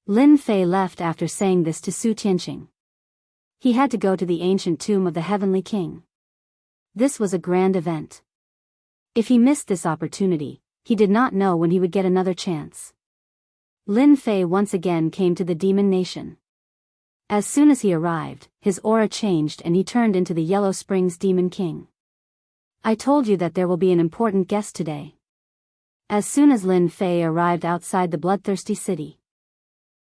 Lin Fei left after saying this to Su Tianqing. He had to go to the ancient tomb of the Heavenly King. This was a grand event. If he missed this opportunity, he did not know when he would get another chance. Lin Fei once again came to the Demon Nation. As soon as he arrived, his aura changed and he turned into the Yellow Springs Demon King. I told you that there will be an important guest today. As soon as Lin Fei arrived outside the bloodthirsty city,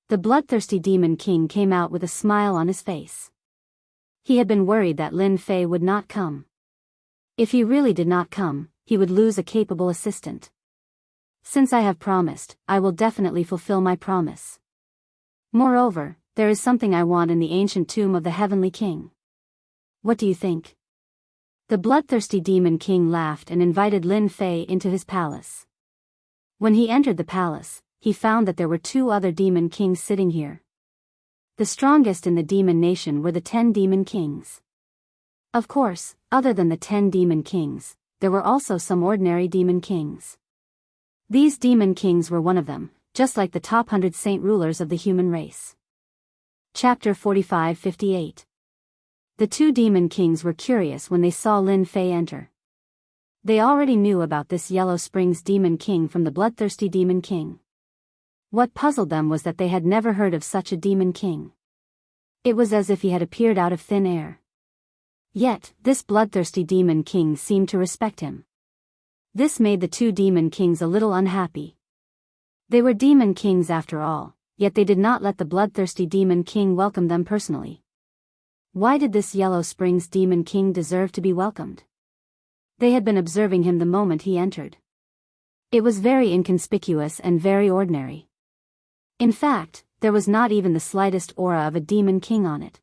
the bloodthirsty Demon King came out with a smile on his face. He had been worried that Lin Fei would not come. If he really did not come, he would lose a capable assistant. Since I have promised, I will definitely fulfill my promise. Moreover, there is something I want in the ancient tomb of the Heavenly King. What do you think? The bloodthirsty Demon King laughed and invited Lin Fei into his palace. When he entered the palace, he found that there were 2 other demon kings sitting here. The strongest in the demon nation were the 10 demon kings. Of course, other than the 10 demon kings, there were also some ordinary demon kings. These demon kings were one of them, just like the top 100 saint rulers of the human race. Chapter 45-58. The 2 demon kings were curious when they saw Lin Fei enter. They already knew about this Yellow Springs demon king from the bloodthirsty demon king. What puzzled them was that they had never heard of such a demon king. It was as if he had appeared out of thin air. Yet, this bloodthirsty demon king seemed to respect him. This made the 2 demon kings a little unhappy. They were demon kings after all, yet they did not let the bloodthirsty demon king welcome them personally. Why did this Yellow Springs demon king deserve to be welcomed? They had been observing him the moment he entered. It was very inconspicuous and very ordinary. In fact, there was not even the slightest aura of a demon king on it.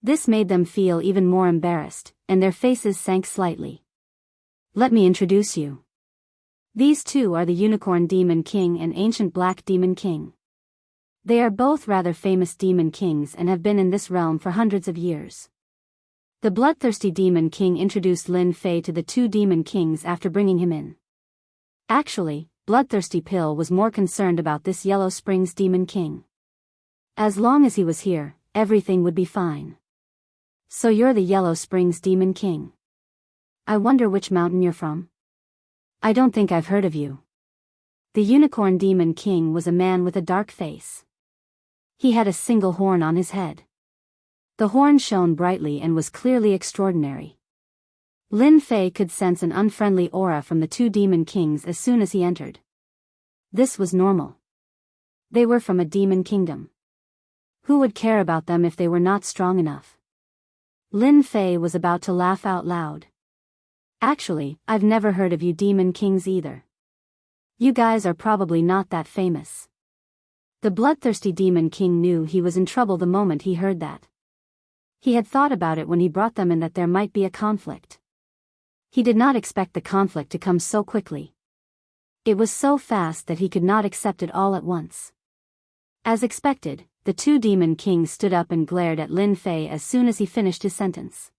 This made them feel even more embarrassed, and their faces sank slightly. Let me introduce you. These 2 are the Unicorn Demon King and Ancient Black Demon King. They are both rather famous demon kings and have been in this realm for hundreds of years. The bloodthirsty demon king introduced Lin Fei to the 2 demon kings after bringing him in. Actually, Bloodthirsty Pill was more concerned about this Yellow Springs demon king. As long as he was here, everything would be fine. So you're the Yellow Springs demon king. I wonder which mountain you're from. I don't think I've heard of you. The Unicorn Demon King was a man with a dark face. He had a single horn on his head. The horn shone brightly and was clearly extraordinary. Lin Fei could sense an unfriendly aura from the 2 demon kings as soon as he entered. This was normal. They were from a demon kingdom. Who would care about them if they were not strong enough? Lin Fei was about to laugh out loud. Actually, I've never heard of you demon kings either. You guys are probably not that famous. The bloodthirsty demon king knew he was in trouble the moment he heard that. He had thought about it when he brought them in that there might be a conflict. He did not expect the conflict to come so quickly. It was so fast that he could not accept it all at once. As expected, the 2 demon kings stood up and glared at Lin Fei as soon as he finished his sentence.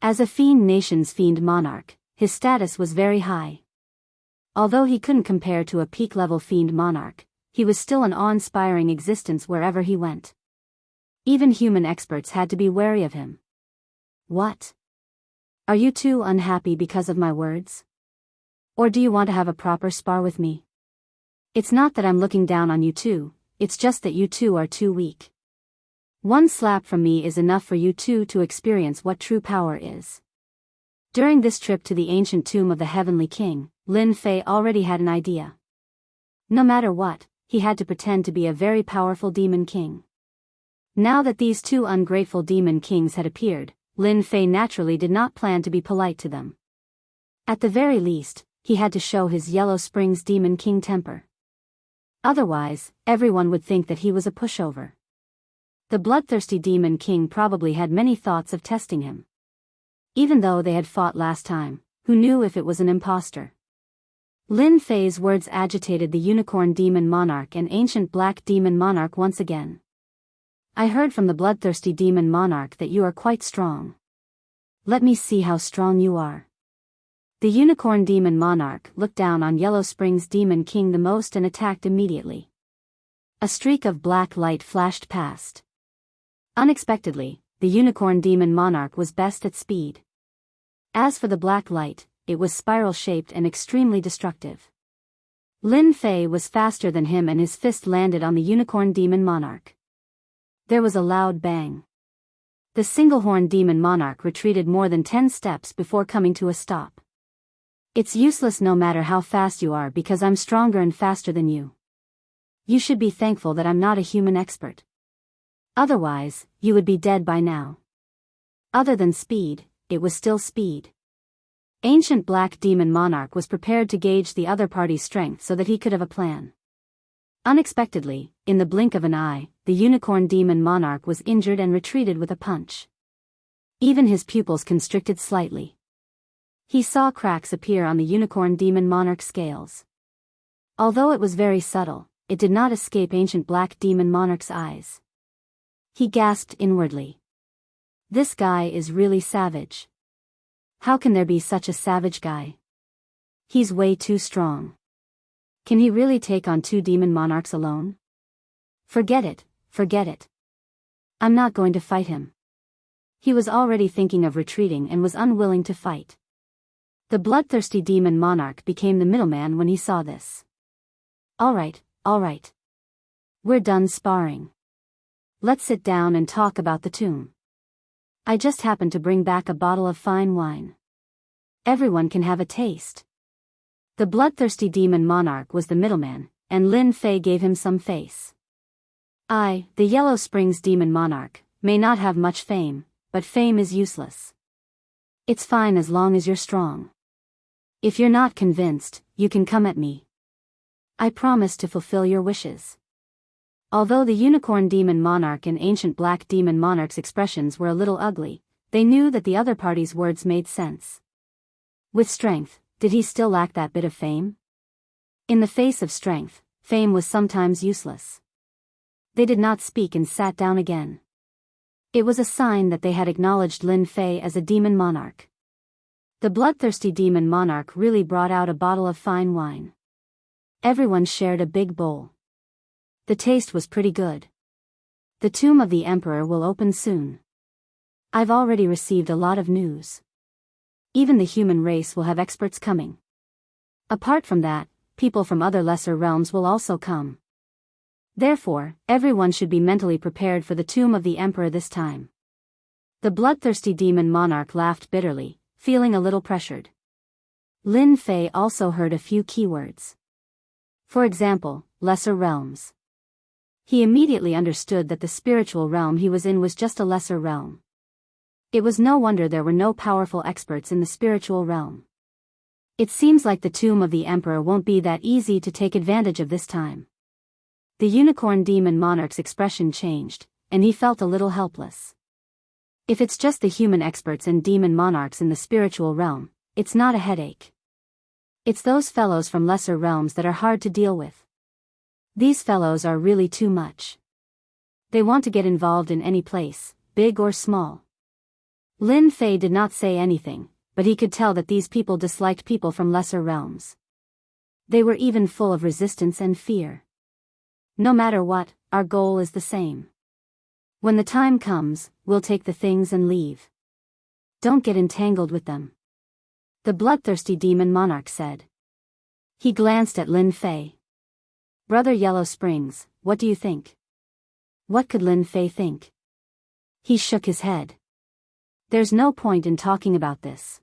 As a fiend nation's fiend monarch, his status was very high. Although he couldn't compare to a peak-level fiend monarch, he was still an awe-inspiring existence wherever he went. Even human experts had to be wary of him. What? Are you 2 unhappy because of my words? Or do you want to have a proper spar with me? It's not that I'm looking down on you 2, it's just that you 2 are too weak. One slap from me is enough for you 2 to experience what true power is. During this trip to the ancient tomb of the Heavenly King, Lin Fei already had an idea. No matter what, he had to pretend to be a very powerful demon king. Now that these 2 ungrateful demon kings had appeared, Lin Fei naturally did not plan to be polite to them. At the very least, he had to show his Yellow Springs demon king temper. Otherwise, everyone would think that he was a pushover. The bloodthirsty demon king probably had many thoughts of testing him. Even though they had fought last time, who knew if it was an imposter? Lin Fei's words agitated the Unicorn Demon Monarch and Ancient Black Demon Monarch once again. I heard from the bloodthirsty demon monarch that you are quite strong. Let me see how strong you are. The Unicorn Demon Monarch looked down on Yellow Springs Demon King the most and attacked immediately. A streak of black light flashed past. Unexpectedly, the Unicorn Demon Monarch was best at speed. As for the black light, it was spiral-shaped and extremely destructive. Lin Fei was faster than him and his fist landed on the Unicorn Demon Monarch. There was a loud bang. The single-horned demon monarch retreated more than 10 steps before coming to a stop. It's useless no matter how fast you are because I'm stronger and faster than you. You should be thankful that I'm not a human expert. Otherwise, you would be dead by now. Other than speed, it was still speed. Ancient Black Demon Monarch was prepared to gauge the other party's strength so that he could have a plan. Unexpectedly, in the blink of an eye, the Unicorn Demon Monarch was injured and retreated with a punch. Even his pupils constricted slightly. He saw cracks appear on the Unicorn Demon Monarch's scales. Although it was very subtle, it did not escape ancient black demon monarch's eyes. He gasped inwardly. This guy is really savage. How can there be such a savage guy? He's way too strong. Can he really take on 2 demon monarchs alone? Forget it, forget it. I'm not going to fight him. He was already thinking of retreating and was unwilling to fight. The bloodthirsty demon monarch became the middleman when he saw this. All right. We're done sparring. Let's sit down and talk about the tomb. I just happened to bring back a bottle of fine wine. Everyone can have a taste. The bloodthirsty demon monarch was the middleman, and Lin Fei gave him some face. I, the Yellow Springs demon monarch, may not have much fame, but fame is useless. It's fine as long as you're strong. If you're not convinced, you can come at me. I promise to fulfill your wishes. Although the unicorn demon monarch and ancient black demon monarch's expressions were a little ugly, they knew that the other party's words made sense. With strength, did he still lack that bit of fame? In the face of strength, fame was sometimes useless. They did not speak and sat down again. It was a sign that they had acknowledged Lin Fei as a demon monarch. The bloodthirsty demon monarch really brought out a bottle of fine wine. Everyone shared a big bowl. The taste was pretty good. The tomb of the emperor will open soon. I've already received a lot of news. Even the human race will have experts coming. Apart from that, people from other lesser realms will also come. Therefore, everyone should be mentally prepared for the tomb of the emperor this time. The bloodthirsty demon monarch laughed bitterly, feeling a little pressured. Lin Fei also heard a few keywords. For example, lesser realms. He immediately understood that the spiritual realm he was in was just a lesser realm. It was no wonder there were no powerful experts in the spiritual realm. It seems like the tomb of the emperor won't be that easy to take advantage of this time. The unicorn demon monarch's expression changed, and he felt a little helpless. If it's just the human experts and demon monarchs in the spiritual realm, it's not a headache. It's those fellows from lesser realms that are hard to deal with. These fellows are really too much. They want to get involved in any place, big or small. Lin Fei did not say anything, but he could tell that these people disliked people from lesser realms. They were even full of resistance and fear. No matter what, our goal is the same. When the time comes, we'll take the things and leave. Don't get entangled with them. The bloodthirsty demon monarch said. He glanced at Lin Fei. Brother Yellow Springs, what do you think? What could Lin Fei think? He shook his head. There's no point in talking about this.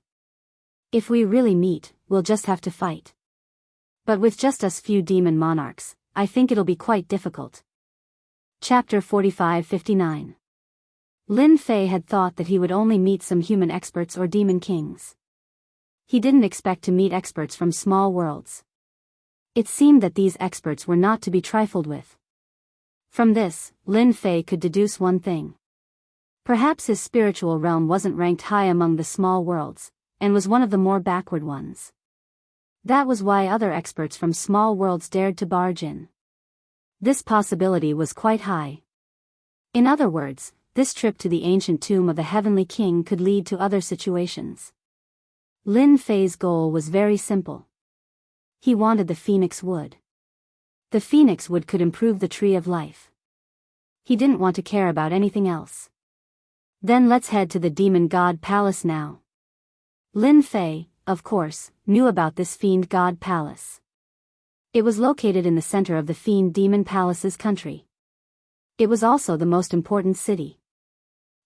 If we really meet, we'll just have to fight. But with just us few demon monarchs, I think it'll be quite difficult. Chapter 45-59. Lin Fei had thought that he would only meet some human experts or demon kings. He didn't expect to meet experts from small worlds. It seemed that these experts were not to be trifled with. From this, Lin Fei could deduce one thing. Perhaps his spiritual realm wasn't ranked high among the small worlds, and was one of the more backward ones. That was why other experts from small worlds dared to barge in. This possibility was quite high. In other words, this trip to the ancient tomb of the Heavenly King could lead to other situations. Lin Fei's goal was very simple. He wanted the phoenix wood. The phoenix wood could improve the tree of life. He didn't want to care about anything else. Then let's head to the demon god palace now. Lin Fei, of course, knew about this fiend god palace. It was located in the center of the fiend demon palace's country. It was also the most important city.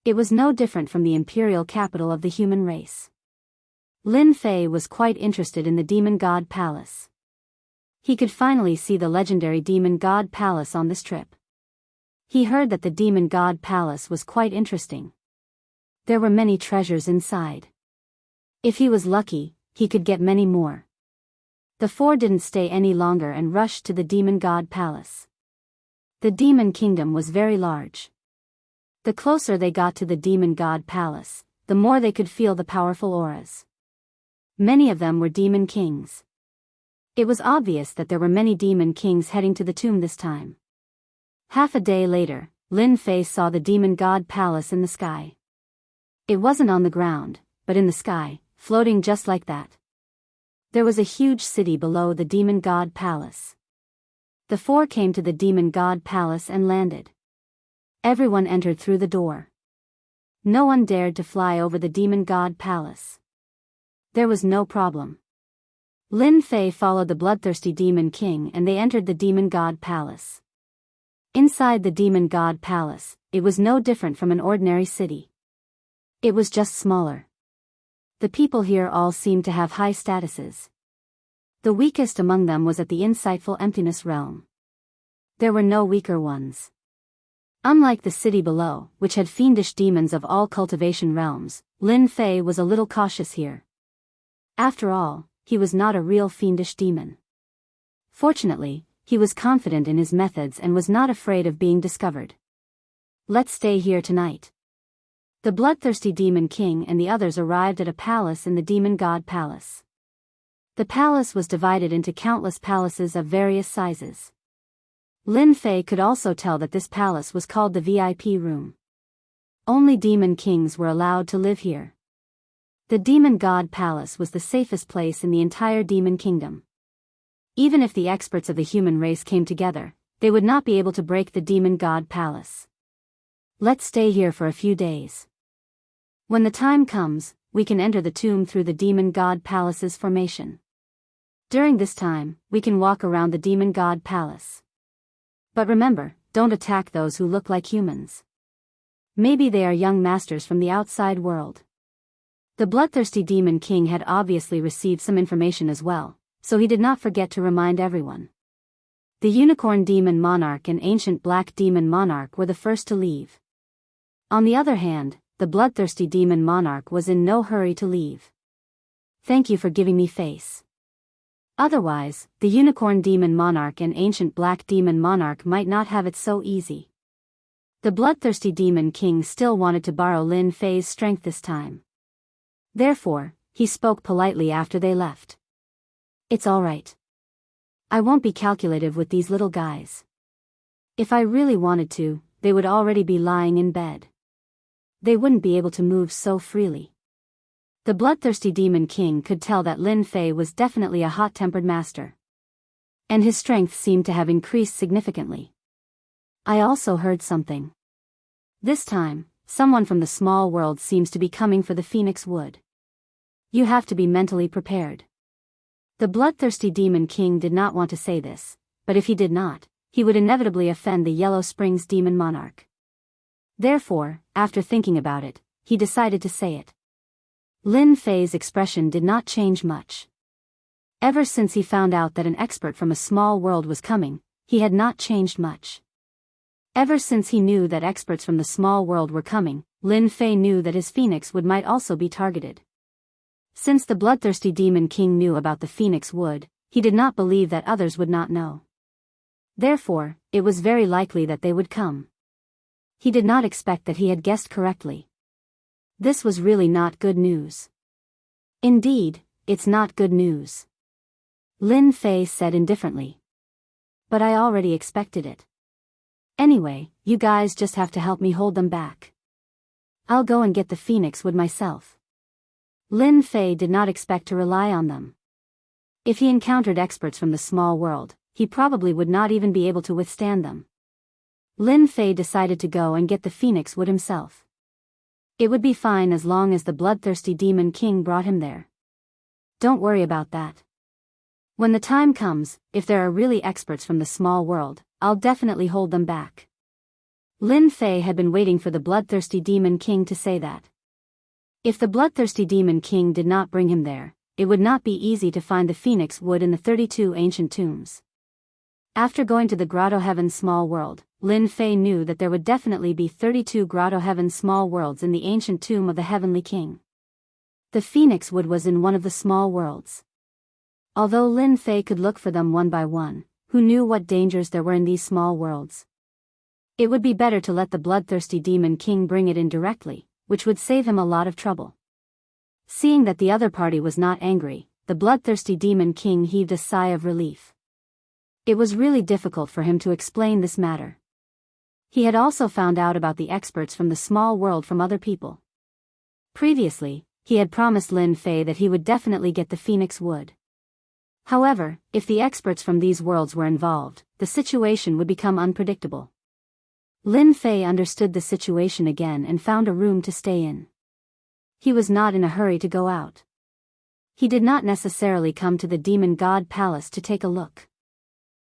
It was no different from the imperial capital of the human race. Lin Fei was quite interested in the demon god palace. He could finally see the legendary demon god palace on this trip. He heard that the demon god palace was quite interesting. There were many treasures inside. If he was lucky, he could get many more. The four didn't stay any longer and rushed to the demon god palace. The demon kingdom was very large. The closer they got to the demon god palace, the more they could feel the powerful auras. Many of them were demon kings. It was obvious that there were many demon kings heading to the tomb this time. Half a day later, Lin Fei saw the demon god palace in the sky. It wasn't on the ground, but in the sky, floating just like that. There was a huge city below the demon god palace. The four came to the demon god palace and landed. Everyone entered through the door. No one dared to fly over the demon god palace. There was no problem. Lin Fei followed the bloodthirsty demon king and they entered the demon god palace. Inside the demon god palace, it was no different from an ordinary city. It was just smaller. The people here all seemed to have high statuses. The weakest among them was at the insightful emptiness realm. There were no weaker ones. Unlike the city below, which had fiendish demons of all cultivation realms, Lin Fei was a little cautious here. After all, he was not a real fiendish demon. Fortunately, he was confident in his methods and was not afraid of being discovered. Let's stay here tonight. The bloodthirsty demon king and the others arrived at a palace in the demon god palace. The palace was divided into countless palaces of various sizes. Lin Fei could also tell that this palace was called the VIP room. Only demon kings were allowed to live here. The demon god palace was the safest place in the entire demon kingdom. Even if the experts of the human race came together, they would not be able to break the demon god palace. Let's stay here for a few days. When the time comes, we can enter the tomb through the demon god palace's formation. During this time, we can walk around the demon god palace. But remember, don't attack those who look like humans. Maybe they are young masters from the outside world. The bloodthirsty demon king had obviously received some information as well, so he did not forget to remind everyone. The unicorn demon monarch and ancient black demon monarch were the first to leave. On the other hand, the bloodthirsty demon monarch was in no hurry to leave. Thank you for giving me face. Otherwise, the unicorn demon monarch and ancient black demon monarch might not have it so easy. The bloodthirsty demon king still wanted to borrow Lin Fei's strength this time. Therefore, he spoke politely after they left. It's all right. I won't be calculative with these little guys. If I really wanted to, they would already be lying in bed. They wouldn't be able to move so freely. The bloodthirsty demon king could tell that Lin Fei was definitely a hot-tempered master. And his strength seemed to have increased significantly. I also heard something. This time, someone from the small world seems to be coming for the Phoenix Wood. You have to be mentally prepared. The bloodthirsty demon king did not want to say this, but if he did not, he would inevitably offend the Yellow Springs demon monarch. Therefore, after thinking about it, he decided to say it. Lin Fei's expression did not change much. Ever since he found out that an expert from a small world was coming, he had not changed much. Ever since he knew that experts from the small world were coming, Lin Fei knew that his phoenix wood might also be targeted. Since the bloodthirsty demon king knew about the Phoenix Wood, he did not believe that others would not know. Therefore, it was very likely that they would come. He did not expect that he had guessed correctly. This was really not good news. Indeed, it's not good news. Lin Fei said indifferently. But I already expected it. Anyway, you guys just have to help me hold them back. I'll go and get the Phoenix Wood myself. Lin Fei did not expect to rely on them. If he encountered experts from the small world, he probably would not even be able to withstand them. Lin Fei decided to go and get the Phoenix Wood himself. It would be fine as long as the bloodthirsty demon king brought him there. Don't worry about that. When the time comes, if there are really experts from the small world, I'll definitely hold them back. Lin Fei had been waiting for the bloodthirsty demon king to say that. If the bloodthirsty demon king did not bring him there, it would not be easy to find the Phoenix Wood in the 32 ancient tombs. After going to the Grotto Heaven small world, Lin Fei knew that there would definitely be 32 Grotto Heaven small worlds in the ancient tomb of the Heavenly King. The Phoenix Wood was in one of the small worlds. Although Lin Fei could look for them one by one, who knew what dangers there were in these small worlds? It would be better to let the bloodthirsty demon king bring it in directly, which would save him a lot of trouble. Seeing that the other party was not angry, the bloodthirsty demon king heaved a sigh of relief. It was really difficult for him to explain this matter. He had also found out about the experts from the small world from other people. Previously, he had promised Lin Fei that he would definitely get the Phoenix Wood. However, if the experts from these worlds were involved, the situation would become unpredictable. Lin Fei understood the situation again and found a room to stay in. He was not in a hurry to go out. He did not necessarily come to the Demon God Palace to take a look.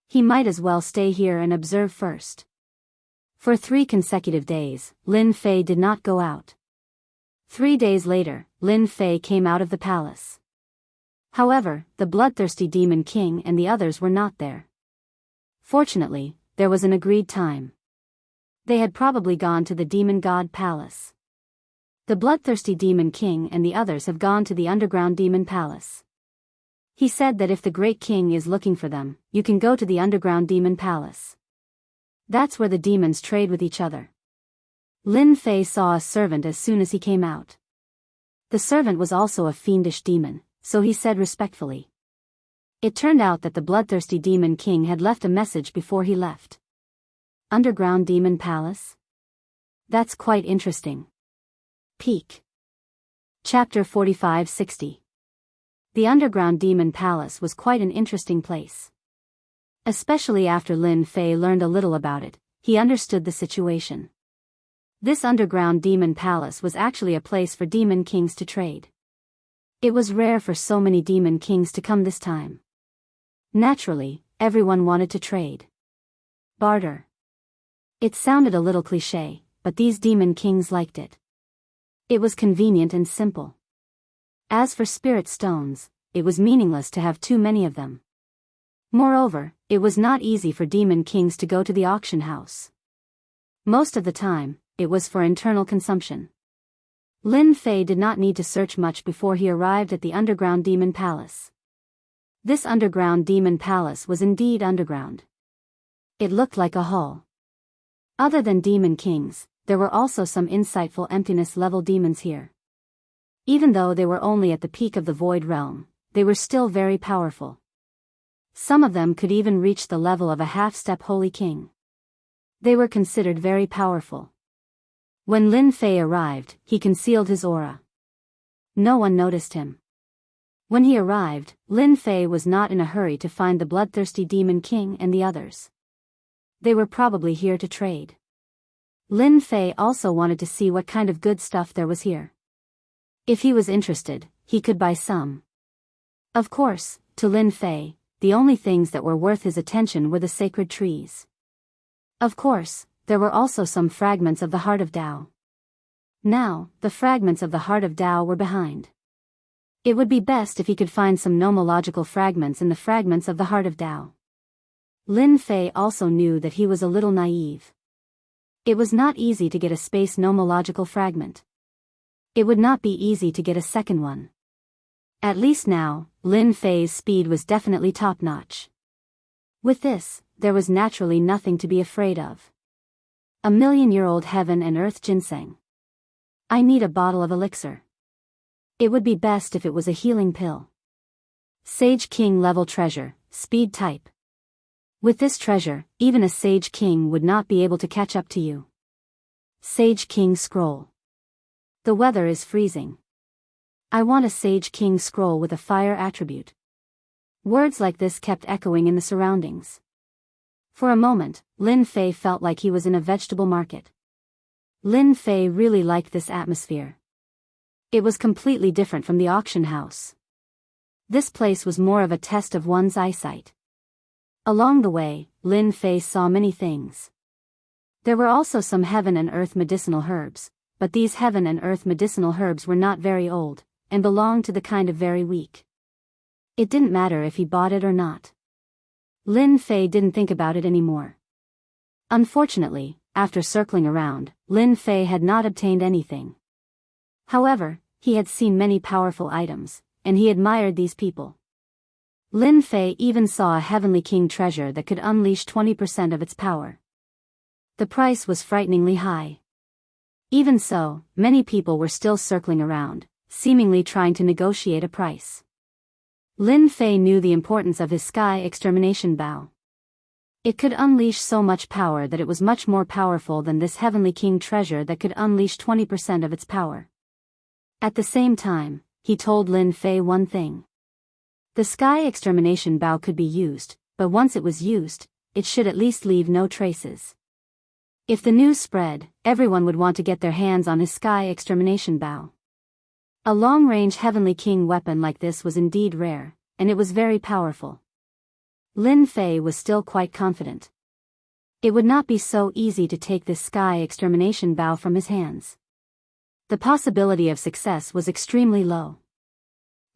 He might as well stay here and observe first. For 3 consecutive days, Lin Fei did not go out. 3 days later, Lin Fei came out of the palace. However, the bloodthirsty demon king and the others were not there. Fortunately, there was an agreed time. They had probably gone to the Demon God Palace. The bloodthirsty demon king and the others have gone to the underground demon palace. He said that if the great king is looking for them, you can go to the underground demon palace. That's where the demons trade with each other. Lin Fei saw a servant as soon as he came out. The servant was also a fiendish demon, so he said respectfully. It turned out that the bloodthirsty demon king had left a message before he left. Underground demon palace? That's quite interesting. Peak. Chapter 45-60. The underground demon palace was quite an interesting place. Especially after Lin Fei learned a little about it, he understood the situation. This underground demon palace was actually a place for demon kings to trade. It was rare for so many demon kings to come this time. Naturally, everyone wanted to trade. Barter. It sounded a little cliché, but these demon kings liked it. It was convenient and simple. As for spirit stones, it was meaningless to have too many of them. Moreover, it was not easy for demon kings to go to the auction house. Most of the time, it was for internal consumption. Lin Fei did not need to search much before he arrived at the underground demon palace. This underground demon palace was indeed underground. It looked like a hall. Other than demon kings, there were also some insightful emptiness-level demons here. Even though they were only at the peak of the void realm, they were still very powerful. Some of them could even reach the level of a half-step holy king. They were considered very powerful. When Lin Fei arrived, he concealed his aura. No one noticed him. When he arrived, Lin Fei was not in a hurry to find the bloodthirsty demon king and the others. They were probably here to trade. Lin Fei also wanted to see what kind of good stuff there was here. If he was interested, he could buy some. Of course, to Lin Fei, the only things that were worth his attention were the sacred trees. Of course, there were also some fragments of the Heart of Tao. Now, the fragments of the Heart of Tao were behind. It would be best if he could find some nomological fragments in the fragments of the Heart of Tao. Lin Fei also knew that he was a little naive. It was not easy to get a space nomological fragment. It would not be easy to get a second one. At least now, Lin Fei's speed was definitely top-notch. With this, there was naturally nothing to be afraid of. A million-year-old heaven and earth ginseng. I need a bottle of elixir. It would be best if it was a healing pill. Sage King level treasure, speed type. With this treasure, even a Sage King would not be able to catch up to you. Sage King scroll. The weather is freezing. I want a Sage King scroll with a fire attribute. Words like this kept echoing in the surroundings. For a moment, Lin Fei felt like he was in a vegetable market. Lin Fei really liked this atmosphere. It was completely different from the auction house. This place was more of a test of one's eyesight. Along the way, Lin Fei saw many things. There were also some heaven and earth medicinal herbs, but these heaven and earth medicinal herbs were not very old, and belonged to the kind of very weak. It didn't matter if he bought it or not. Lin Fei didn't think about it anymore. Unfortunately, after circling around, Lin Fei had not obtained anything. However, he had seen many powerful items, and he admired these people. Lin Fei even saw a heavenly king treasure that could unleash 20% of its power. The price was frighteningly high. Even so, many people were still circling around, seemingly trying to negotiate a price. Lin Fei knew the importance of his sky extermination bow. It could unleash so much power that it was much more powerful than this Heavenly King treasure that could unleash 20% of its power. At the same time, he told Lin Fei one thing. The sky extermination bow could be used, but once it was used, it should at least leave no traces. If the news spread, everyone would want to get their hands on his sky extermination bow. A long-range Heavenly King weapon like this was indeed rare, and it was very powerful. Lin Fei was still quite confident. It would not be so easy to take this sky extermination bow from his hands. The possibility of success was extremely low.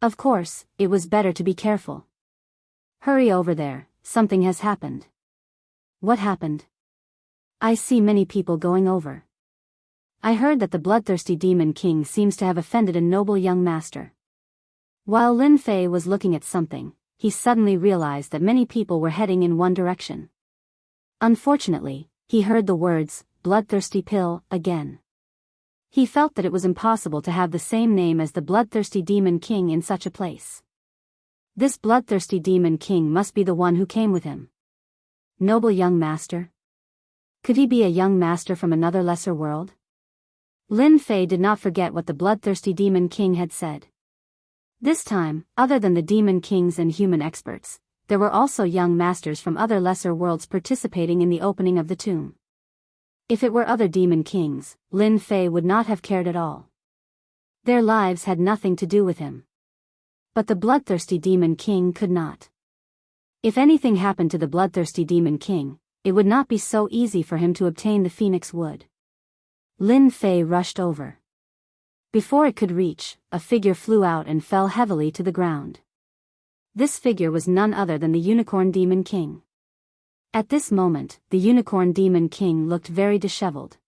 Of course, it was better to be careful. Hurry over there, something has happened. What happened? I see many people going over. I heard that the bloodthirsty Demon King seems to have offended a noble young master. While Lin Fei was looking at something, he suddenly realized that many people were heading in one direction. Unfortunately, he heard the words, bloodthirsty pill, again. He felt that it was impossible to have the same name as the bloodthirsty Demon King in such a place. This bloodthirsty Demon King must be the one who came with him. Noble young master? Could he be a young master from another lesser world? Lin Fei did not forget what the bloodthirsty Demon King had said. This time, other than the Demon Kings and human experts, there were also young masters from other lesser worlds participating in the opening of the tomb. If it were other Demon Kings, Lin Fei would not have cared at all. Their lives had nothing to do with him. But the bloodthirsty Demon King could not. If anything happened to the bloodthirsty Demon King, it would not be so easy for him to obtain the Phoenix Wood. Lin Fei rushed over. Before it could reach, a figure flew out and fell heavily to the ground. This figure was none other than the Unicorn Demon King. At this moment, the Unicorn Demon King looked very disheveled.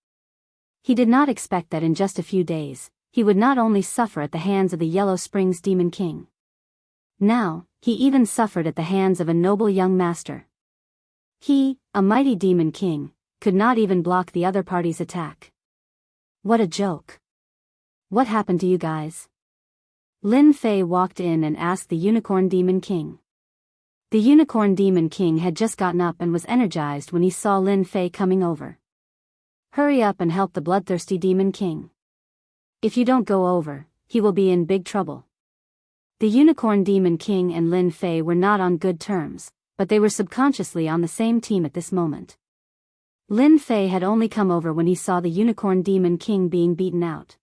He did not expect that in just a few days, he would not only suffer at the hands of the Yellow Springs Demon King. Now, he even suffered at the hands of a noble young master. He, a mighty Demon King, could not even block the other party's attack. What a joke. What happened to you guys? Lin Fei walked in and asked the Unicorn Demon King. The Unicorn Demon King had just gotten up and was energized when he saw Lin Fei coming over. Hurry up and help the bloodthirsty Demon King. If you don't go over, he will be in big trouble. The Unicorn Demon King and Lin Fei were not on good terms, but they were subconsciously on the same team at this moment. Lin Fei had only come over when he saw the Unicorn Demon King being beaten out.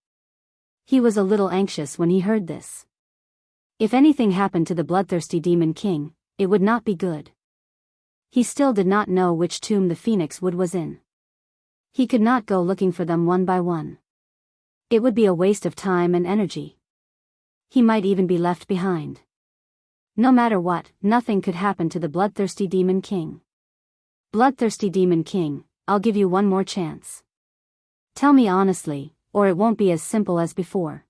He was a little anxious when he heard this. If anything happened to the bloodthirsty Demon King, it would not be good. He still did not know which tomb the Phoenix Wood was in. He could not go looking for them one by one. It would be a waste of time and energy. He might even be left behind. No matter what, nothing could happen to the bloodthirsty Demon King. Bloodthirsty Demon King, I'll give you one more chance. Tell me honestly, or it won't be as simple as before.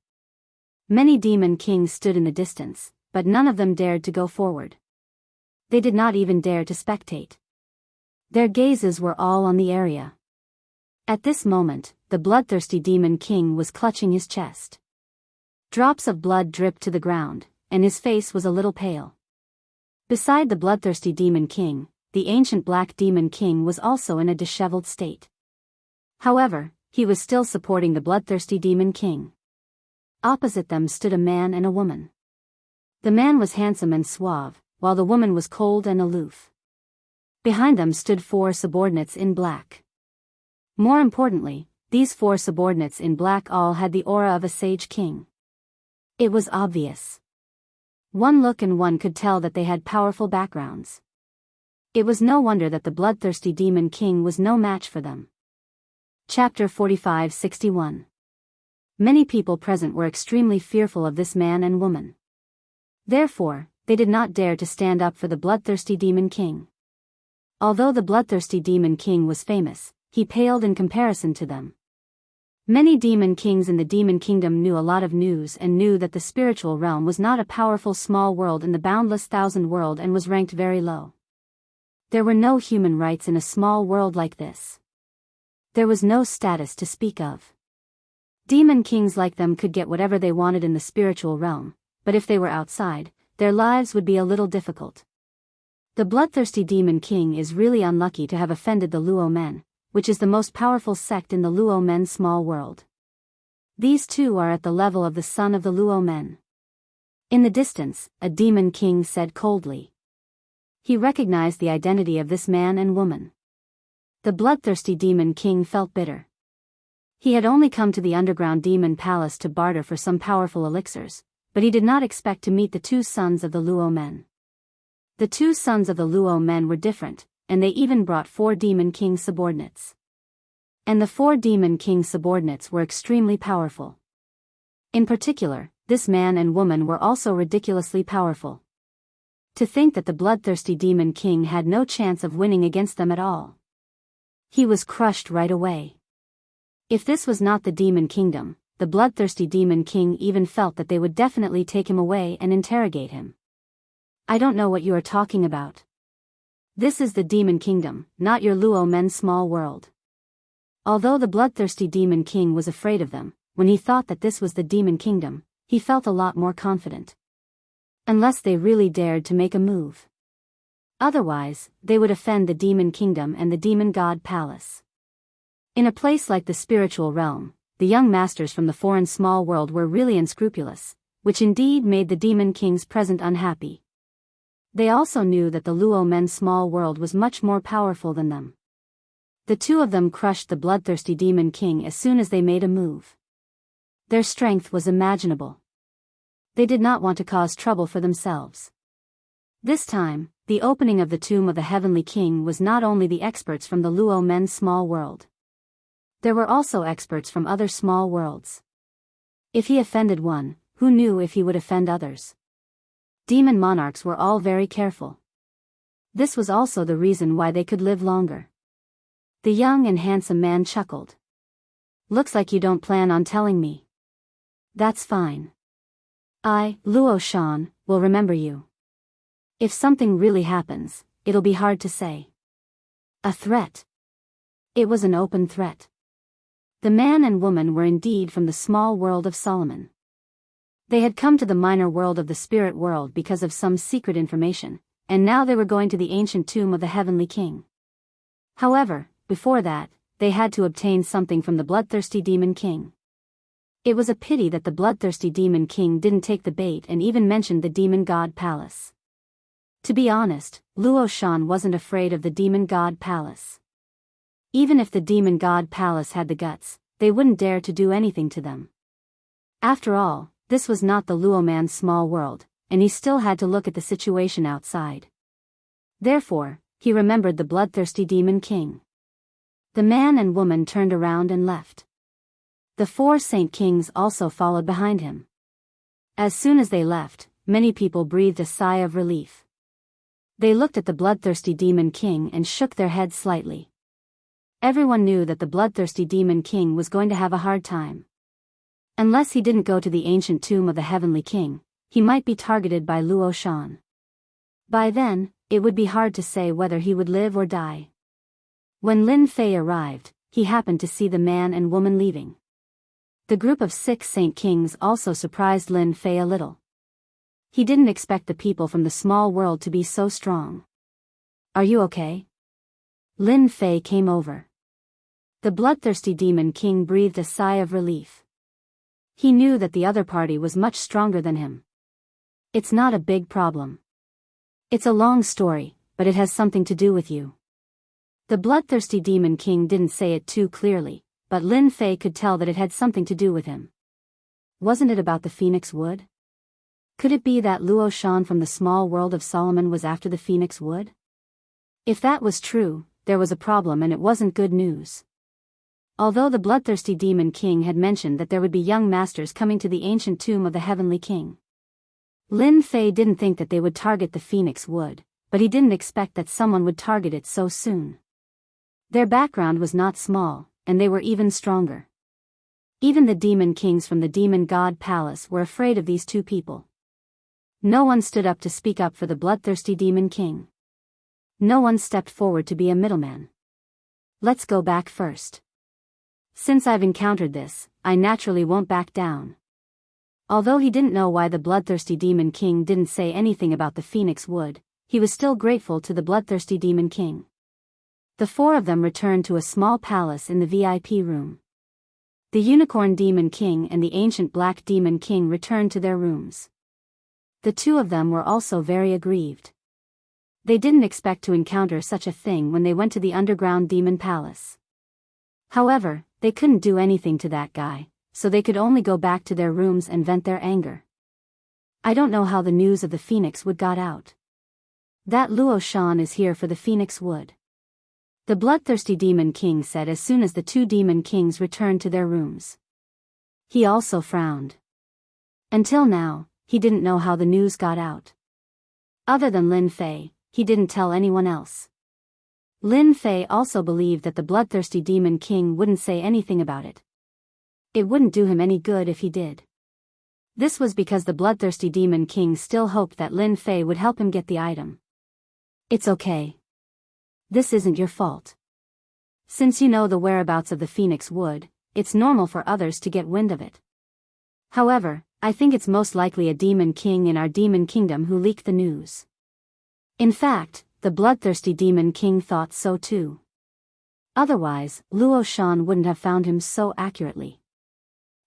Many Demon Kings stood in the distance, but none of them dared to go forward. They did not even dare to spectate. Their gazes were all on the area. At this moment, the bloodthirsty Demon King was clutching his chest. Drops of blood dripped to the ground, and his face was a little pale. Beside the bloodthirsty Demon King, the ancient Black Demon King was also in a disheveled state. However, he was still supporting the bloodthirsty Demon King. Opposite them stood a man and a woman. The man was handsome and suave, while the woman was cold and aloof. Behind them stood 4 subordinates in black. More importantly, these 4 subordinates in black all had the aura of a sage king. It was obvious. One look and one could tell that they had powerful backgrounds. It was no wonder that the bloodthirsty Demon King was no match for them. Chapter 45-61. Many people present were extremely fearful of this man and woman. Therefore, they did not dare to stand up for the bloodthirsty Demon King. Although the bloodthirsty Demon King was famous, he paled in comparison to them. Many Demon Kings in the Demon Kingdom knew a lot of news and knew that the spiritual realm was not a powerful small world in the boundless thousand world and was ranked very low. There were no human rights in a small world like this. There was no status to speak of. Demon Kings like them could get whatever they wanted in the spiritual realm, but if they were outside, their lives would be a little difficult. The bloodthirsty Demon King is really unlucky to have offended the Luo men, which is the most powerful sect in the Luo men's small world. These two are at the level of the son of the Luo men. In the distance, a Demon King said coldly. He recognized the identity of this man and woman. The bloodthirsty Demon King felt bitter. He had only come to the underground demon palace to barter for some powerful elixirs, but he did not expect to meet the two sons of the Luo men. The two sons of the Luo men were different, and they even brought 4 Demon King subordinates. And the 4 Demon King subordinates were extremely powerful. In particular, this man and woman were also ridiculously powerful. To think that the bloodthirsty Demon King had no chance of winning against them at all. He was crushed right away. If this was not the Demon Kingdom, the bloodthirsty Demon King even felt that they would definitely take him away and interrogate him. I don't know what you are talking about. This is the Demon Kingdom, not your Luo men's small world. Although the bloodthirsty Demon King was afraid of them, when he thought that this was the Demon Kingdom, he felt a lot more confident. Unless they really dared to make a move. Otherwise, they would offend the Demon Kingdom and the Demon God Palace. In a place like the spiritual realm, the young masters from the foreign small world were really unscrupulous, which indeed made the Demon Kings present unhappy. They also knew that the Luo men's small world was much more powerful than them. The two of them crushed the bloodthirsty Demon King as soon as they made a move. Their strength was imaginable. They did not want to cause trouble for themselves. This time, the opening of the tomb of the Heavenly King was not only the experts from the Luo men's small world. There were also experts from other small worlds. If he offended one, who knew if he would offend others? Demon monarchs were all very careful. This was also the reason why they could live longer. The young and handsome man chuckled. Looks like you don't plan on telling me. That's fine. I, Luo Shan, will remember you. If something really happens, it'll be hard to say. A threat. It was an open threat. The man and woman were indeed from the small world of Solomon. They had come to the minor world of the spirit world because of some secret information, and now they were going to the ancient tomb of the Heavenly King. However, before that, they had to obtain something from the bloodthirsty Demon King. It was a pity that the bloodthirsty Demon King didn't take the bait and even mentioned the Demon God Palace. To be honest, Luo Shan wasn't afraid of the Demon God Palace. Even if the Demon God Palace had the guts, they wouldn't dare to do anything to them. After all, this was not the Luo man's small world, and he still had to look at the situation outside. Therefore, he remembered the bloodthirsty Demon King. The man and woman turned around and left. The 4 Saint Kings also followed behind him. As soon as they left, many people breathed a sigh of relief. They looked at the bloodthirsty Demon King and shook their heads slightly. Everyone knew that the bloodthirsty Demon King was going to have a hard time. Unless he didn't go to the ancient tomb of the Heavenly King, he might be targeted by Luo Shan. By then, it would be hard to say whether he would live or die. When Lin Fei arrived, he happened to see the man and woman leaving. The group of 6 Saint Kings also surprised Lin Fei a little. He didn't expect the people from the small world to be so strong. Are you okay? Lin Fei came over. The bloodthirsty Demon King breathed a sigh of relief. He knew that the other party was much stronger than him. It's not a big problem. It's a long story, but it has something to do with you. The bloodthirsty Demon King didn't say it too clearly, but Lin Fei could tell that it had something to do with him. Wasn't it about the Phoenix Wood? Could it be that Luo Shan from the small world of Solomon was after the Phoenix Wood? If that was true, there was a problem and it wasn't good news. Although the bloodthirsty Demon King had mentioned that there would be young masters coming to the ancient tomb of the Heavenly King, Lin Fei didn't think that they would target the Phoenix Wood, but he didn't expect that someone would target it so soon. Their background was not small, and they were even stronger. Even the Demon Kings from the Demon God Palace were afraid of these two people. No one stood up to speak up for the bloodthirsty Demon King. No one stepped forward to be a middleman. Let's go back first. Since I've encountered this, I naturally won't back down. Although he didn't know why the bloodthirsty Demon King didn't say anything about the Phoenix Wood, he was still grateful to the bloodthirsty Demon King. The four of them returned to a small palace in the VIP room. The Unicorn Demon King and the Ancient Black Demon King returned to their rooms. The two of them were also very aggrieved. They didn't expect to encounter such a thing when they went to the underground demon palace. However, they couldn't do anything to that guy, so they could only go back to their rooms and vent their anger. I don't know how the news of the Phoenix Wood got out. That Luo Shan is here for the Phoenix Wood. The bloodthirsty Demon King said as soon as the two Demon Kings returned to their rooms. He also frowned. Until now, he didn't know how the news got out. Other than Lin Fei, he didn't tell anyone else. Lin Fei also believed that the bloodthirsty Demon King wouldn't say anything about it. It wouldn't do him any good if he did. This was because the bloodthirsty Demon King still hoped that Lin Fei would help him get the item. It's okay. This isn't your fault. Since you know the whereabouts of the Phoenix Wood, it's normal for others to get wind of it. However, I think it's most likely a Demon King in our Demon Kingdom who leaked the news. In fact, the bloodthirsty Demon King thought so too. Otherwise, Luo Shan wouldn't have found him so accurately.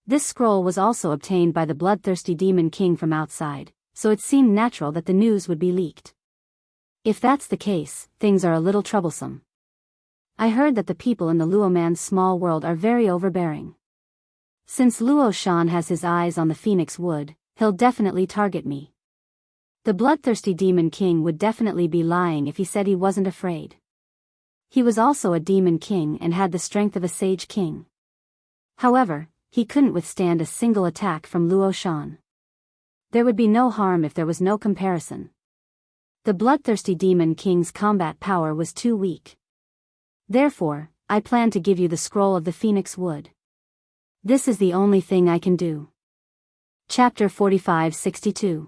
This scroll was also obtained by the bloodthirsty Demon King from outside, so it seemed natural that the news would be leaked. If that's the case, things are a little troublesome. I heard that the people in the Luo man's small world are very overbearing. Since Luo Shan has his eyes on the Phoenix Wood, he'll definitely target me. The bloodthirsty Demon King would definitely be lying if he said he wasn't afraid. He was also a Demon King and had the strength of a Sage King. However, he couldn't withstand a single attack from Luo Shan. There would be no harm if there was no comparison. The bloodthirsty Demon King's combat power was too weak. Therefore, I plan to give you the scroll of the Phoenix Wood. This is the only thing I can do. Chapter 45-62.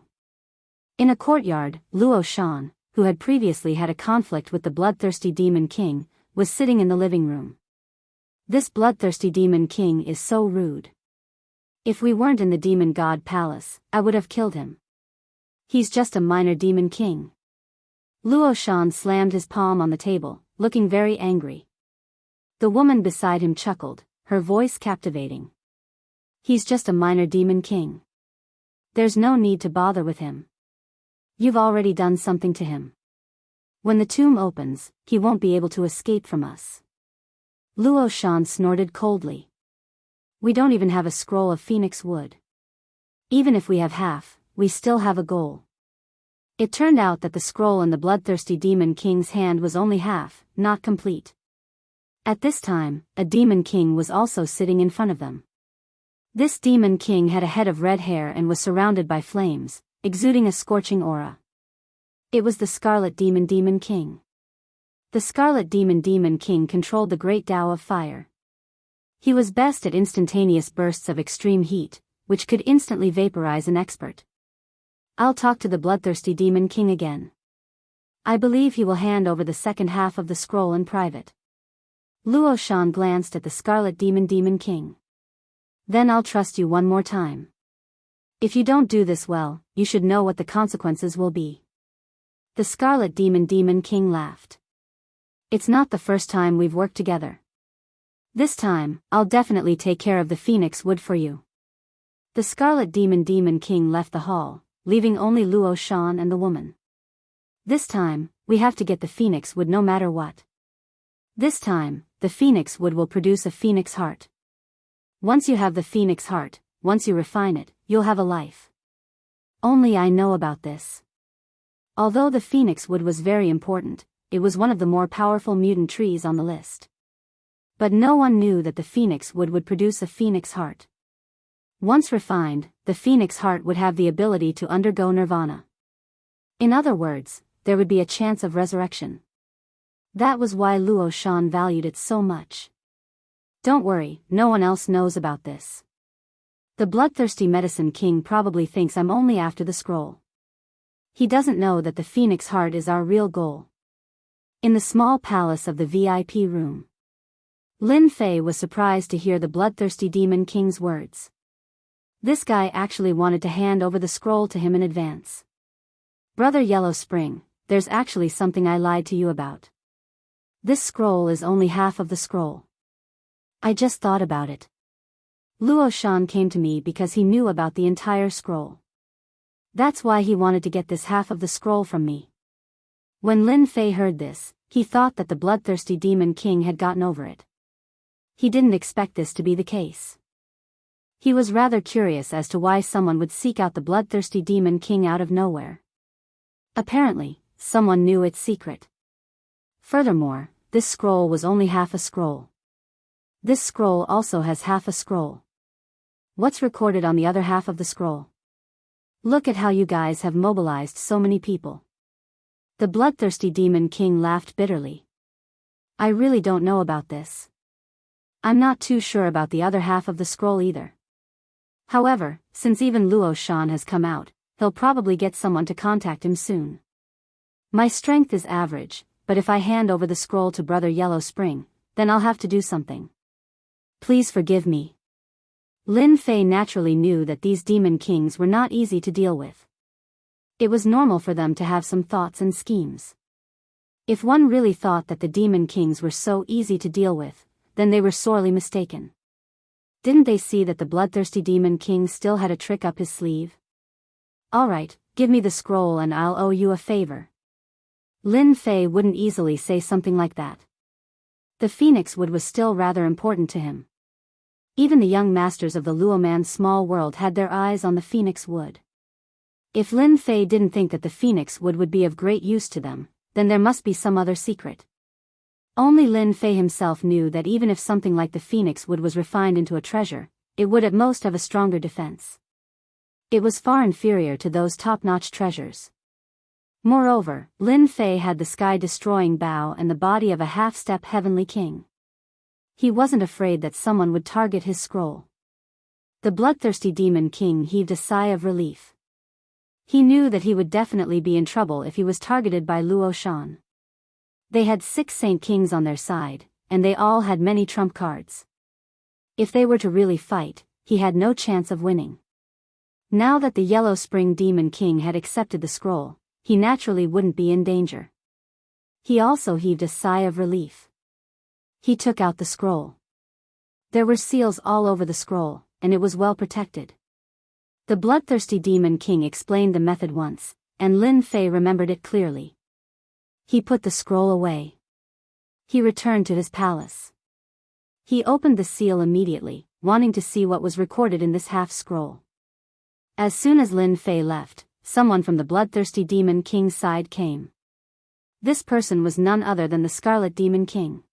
In a courtyard, Luo Shan, who had previously had a conflict with the bloodthirsty Demon King, was sitting in the living room. This bloodthirsty Demon King is so rude. If we weren't in the Demon God Palace, I would have killed him. He's just a minor Demon King. Luo Shan slammed his palm on the table, looking very angry. The woman beside him chuckled, her voice captivating. He's just a minor Demon King. There's no need to bother with him. You've already done something to him. When the tomb opens, he won't be able to escape from us. Luo Shan snorted coldly. We don't even have a scroll of Phoenix Wood. Even if we have half, we still have a goal. It turned out that the scroll in the bloodthirsty Demon King's hand was only half, not complete. At this time, a Demon King was also sitting in front of them. This Demon King had a head of red hair and was surrounded by flames, exuding a scorching aura. It was the Scarlet Demon King. The Scarlet Demon King controlled the great Tao of fire. He was best at instantaneous bursts of extreme heat, which could instantly vaporize an expert. I'll talk to the bloodthirsty Demon King again. I believe he will hand over the second half of the scroll in private. Luo Shan glanced at the Scarlet Demon King. Then I'll trust you one more time. If you don't do this well, you should know what the consequences will be. The Scarlet Demon King laughed. It's not the first time we've worked together. This time, I'll definitely take care of the Phoenix Wood for you. The Scarlet Demon King left the hall, leaving only Luo Shan and the woman. This time, we have to get the Phoenix Wood no matter what. This time, the Phoenix Wood will produce a Phoenix Heart. Once you have the Phoenix Heart, once you refine it, you'll have a life. Only I know about this. Although the Phoenix Wood was very important, it was one of the more powerful mutant trees on the list. But no one knew that the Phoenix Wood would produce a Phoenix Heart. Once refined, the Phoenix Heart would have the ability to undergo nirvana. In other words, there would be a chance of resurrection. That was why Luo Shan valued it so much. Don't worry, no one else knows about this. The bloodthirsty Medicine King probably thinks I'm only after the scroll. He doesn't know that the Phoenix Heart is our real goal. In the small palace of the VIP room, Lin Fei was surprised to hear the bloodthirsty Demon King's words. This guy actually wanted to hand over the scroll to him in advance. Brother Yellow Spring, there's actually something I lied to you about. This scroll is only half of the scroll. I just thought about it. Luo Shan came to me because he knew about the entire scroll. That's why he wanted to get this half of the scroll from me. When Lin Fei heard this, he thought that the bloodthirsty demon king had gotten over it. He didn't expect this to be the case. He was rather curious as to why someone would seek out the bloodthirsty demon king out of nowhere. Apparently, someone knew its secret. Furthermore, this scroll was only half a scroll. This scroll also has half a scroll. What's recorded on the other half of the scroll? Look at how you guys have mobilized so many people. The bloodthirsty demon king laughed bitterly. I really don't know about this. I'm not too sure about the other half of the scroll either. However, since even Luo Shan has come out, he'll probably get someone to contact him soon. My strength is average, but if I hand over the scroll to Brother Yellow Spring, then I'll have to do something. Please forgive me. Lin Fei naturally knew that these demon kings were not easy to deal with. It was normal for them to have some thoughts and schemes. If one really thought that the demon kings were so easy to deal with, then they were sorely mistaken. Didn't they see that the bloodthirsty demon king still had a trick up his sleeve? Alright, give me the scroll and I'll owe you a favor. Lin Fei wouldn't easily say something like that. The phoenix wood was still rather important to him. Even the young masters of the Luoman's small world had their eyes on the phoenix wood. If Lin Fei didn't think that the phoenix wood would be of great use to them, then there must be some other secret. Only Lin Fei himself knew that even if something like the phoenix wood was refined into a treasure, it would at most have a stronger defense. It was far inferior to those top-notch treasures. Moreover, Lin Fei had the sky-destroying bow and the body of a half-step heavenly king. He wasn't afraid that someone would target his scroll. The bloodthirsty demon king heaved a sigh of relief. He knew that he would definitely be in trouble if he was targeted by Luo Shan. They had 6 saint kings on their side, and they all had many trump cards. If they were to really fight, he had no chance of winning. Now that the Yellow Spring Demon King had accepted the scroll, he naturally wouldn't be in danger. He also heaved a sigh of relief. He took out the scroll. There were seals all over the scroll, and it was well protected. The bloodthirsty Demon King explained the method once, and Lin Fei remembered it clearly. He put the scroll away. He returned to his palace. He opened the seal immediately, wanting to see what was recorded in this half-scroll. As soon as Lin Fei left, someone from the bloodthirsty Demon King's side came. This person was none other than the Scarlet Demon King.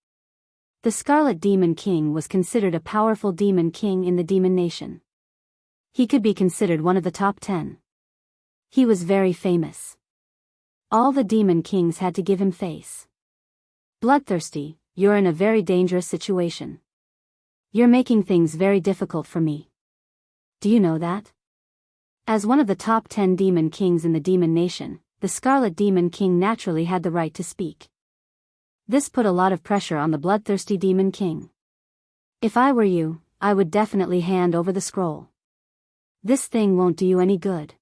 The Scarlet Demon King was considered a powerful demon king in the demon nation. He could be considered one of the top 10. He was very famous. All the demon kings had to give him face. Bloodthirsty, you're in a very dangerous situation. You're making things very difficult for me. Do you know that? As one of the top 10 demon kings in the demon nation, the Scarlet Demon King naturally had the right to speak. This put a lot of pressure on the bloodthirsty Demon King. If I were you, I would definitely hand over the scroll. This thing won't do you any good.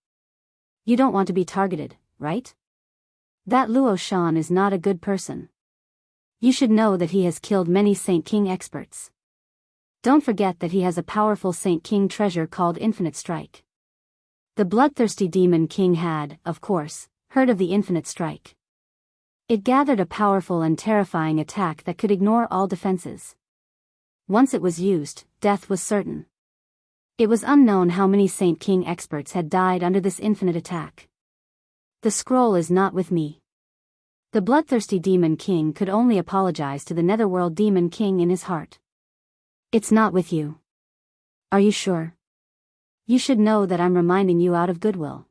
You don't want to be targeted, right? That Luo Shan is not a good person. You should know that he has killed many Saint King experts. Don't forget that he has a powerful Saint King treasure called Infinite Strike. The bloodthirsty Demon King had, of course, heard of the Infinite Strike. It gathered a powerful and terrifying attack that could ignore all defenses. Once it was used, death was certain. It was unknown how many Saint King experts had died under this infinite attack. The scroll is not with me. The bloodthirsty Demon King could only apologize to the Netherworld Demon King in his heart. It's not with you. Are you sure? You should know that I'm reminding you out of goodwill.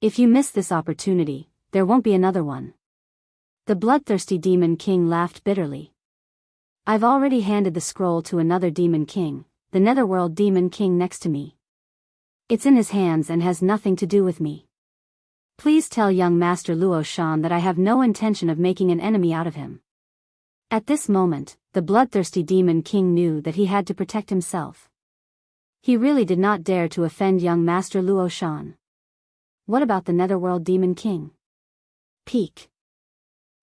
If you miss this opportunity, there won't be another one. The bloodthirsty Demon King laughed bitterly. I've already handed the scroll to another Demon King, the Netherworld Demon King next to me. It's in his hands and has nothing to do with me. Please tell young Master Luo Shan that I have no intention of making an enemy out of him. At this moment, the bloodthirsty Demon King knew that he had to protect himself. He really did not dare to offend young Master Luo Shan. What about the Netherworld Demon King? Peak.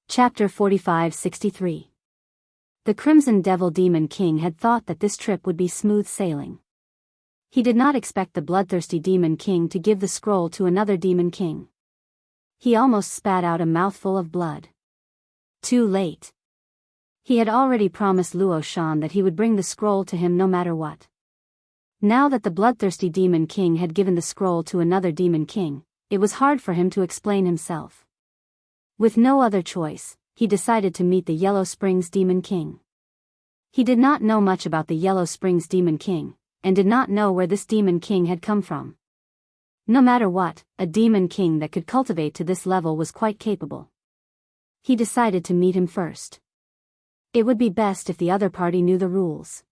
Chapter 45-63. The Crimson Devil Demon King had thought that this trip would be smooth sailing. He did not expect the bloodthirsty Demon King to give the scroll to another Demon King. He almost spat out a mouthful of blood. Too late. He had already promised Luo Shan that he would bring the scroll to him no matter what. Now that the bloodthirsty Demon King had given the scroll to another Demon King, it was hard for him to explain himself. With no other choice, he decided to meet the Yellow Springs Demon King. He did not know much about the Yellow Springs Demon King, and did not know where this Demon King had come from. No matter what, a Demon King that could cultivate to this level was quite capable. He decided to meet him first. It would be best if the other party knew the rules.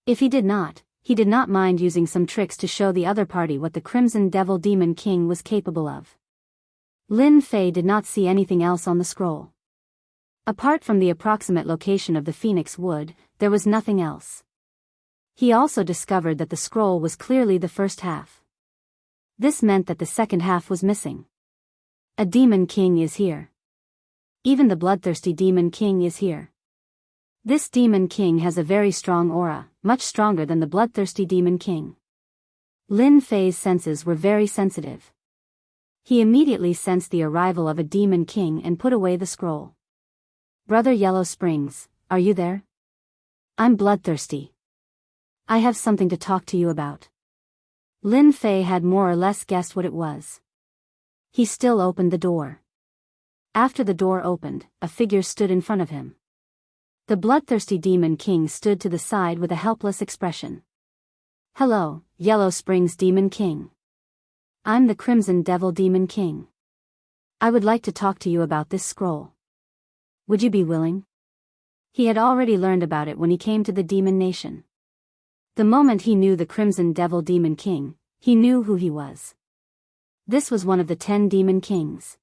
If he did not mind using some tricks to show the other party what the Crimson Devil Demon King was capable of. Lin Fei did not see anything else on the scroll. Apart from the approximate location of the Phoenix Wood, there was nothing else. He also discovered that the scroll was clearly the first half. This meant that the second half was missing. A Demon King is here. Even the bloodthirsty Demon King is here. This Demon King has a very strong aura, much stronger than the bloodthirsty Demon King. Lin Fei's senses were very sensitive. He immediately sensed the arrival of a Demon King and put away the scroll. Brother Yellow Springs, are you there? I'm bloodthirsty. I have something to talk to you about. Lin Fei had more or less guessed what it was. He still opened the door. After the door opened, a figure stood in front of him. The bloodthirsty Demon King stood to the side with a helpless expression. Hello, Yellow Springs Demon King. I'm the Crimson Devil Demon King. I would like to talk to you about this scroll. Would you be willing? He had already learned about it when he came to the Demon Nation. The moment he knew the Crimson Devil Demon King, he knew who he was. This was one of the 10 Demon Kings.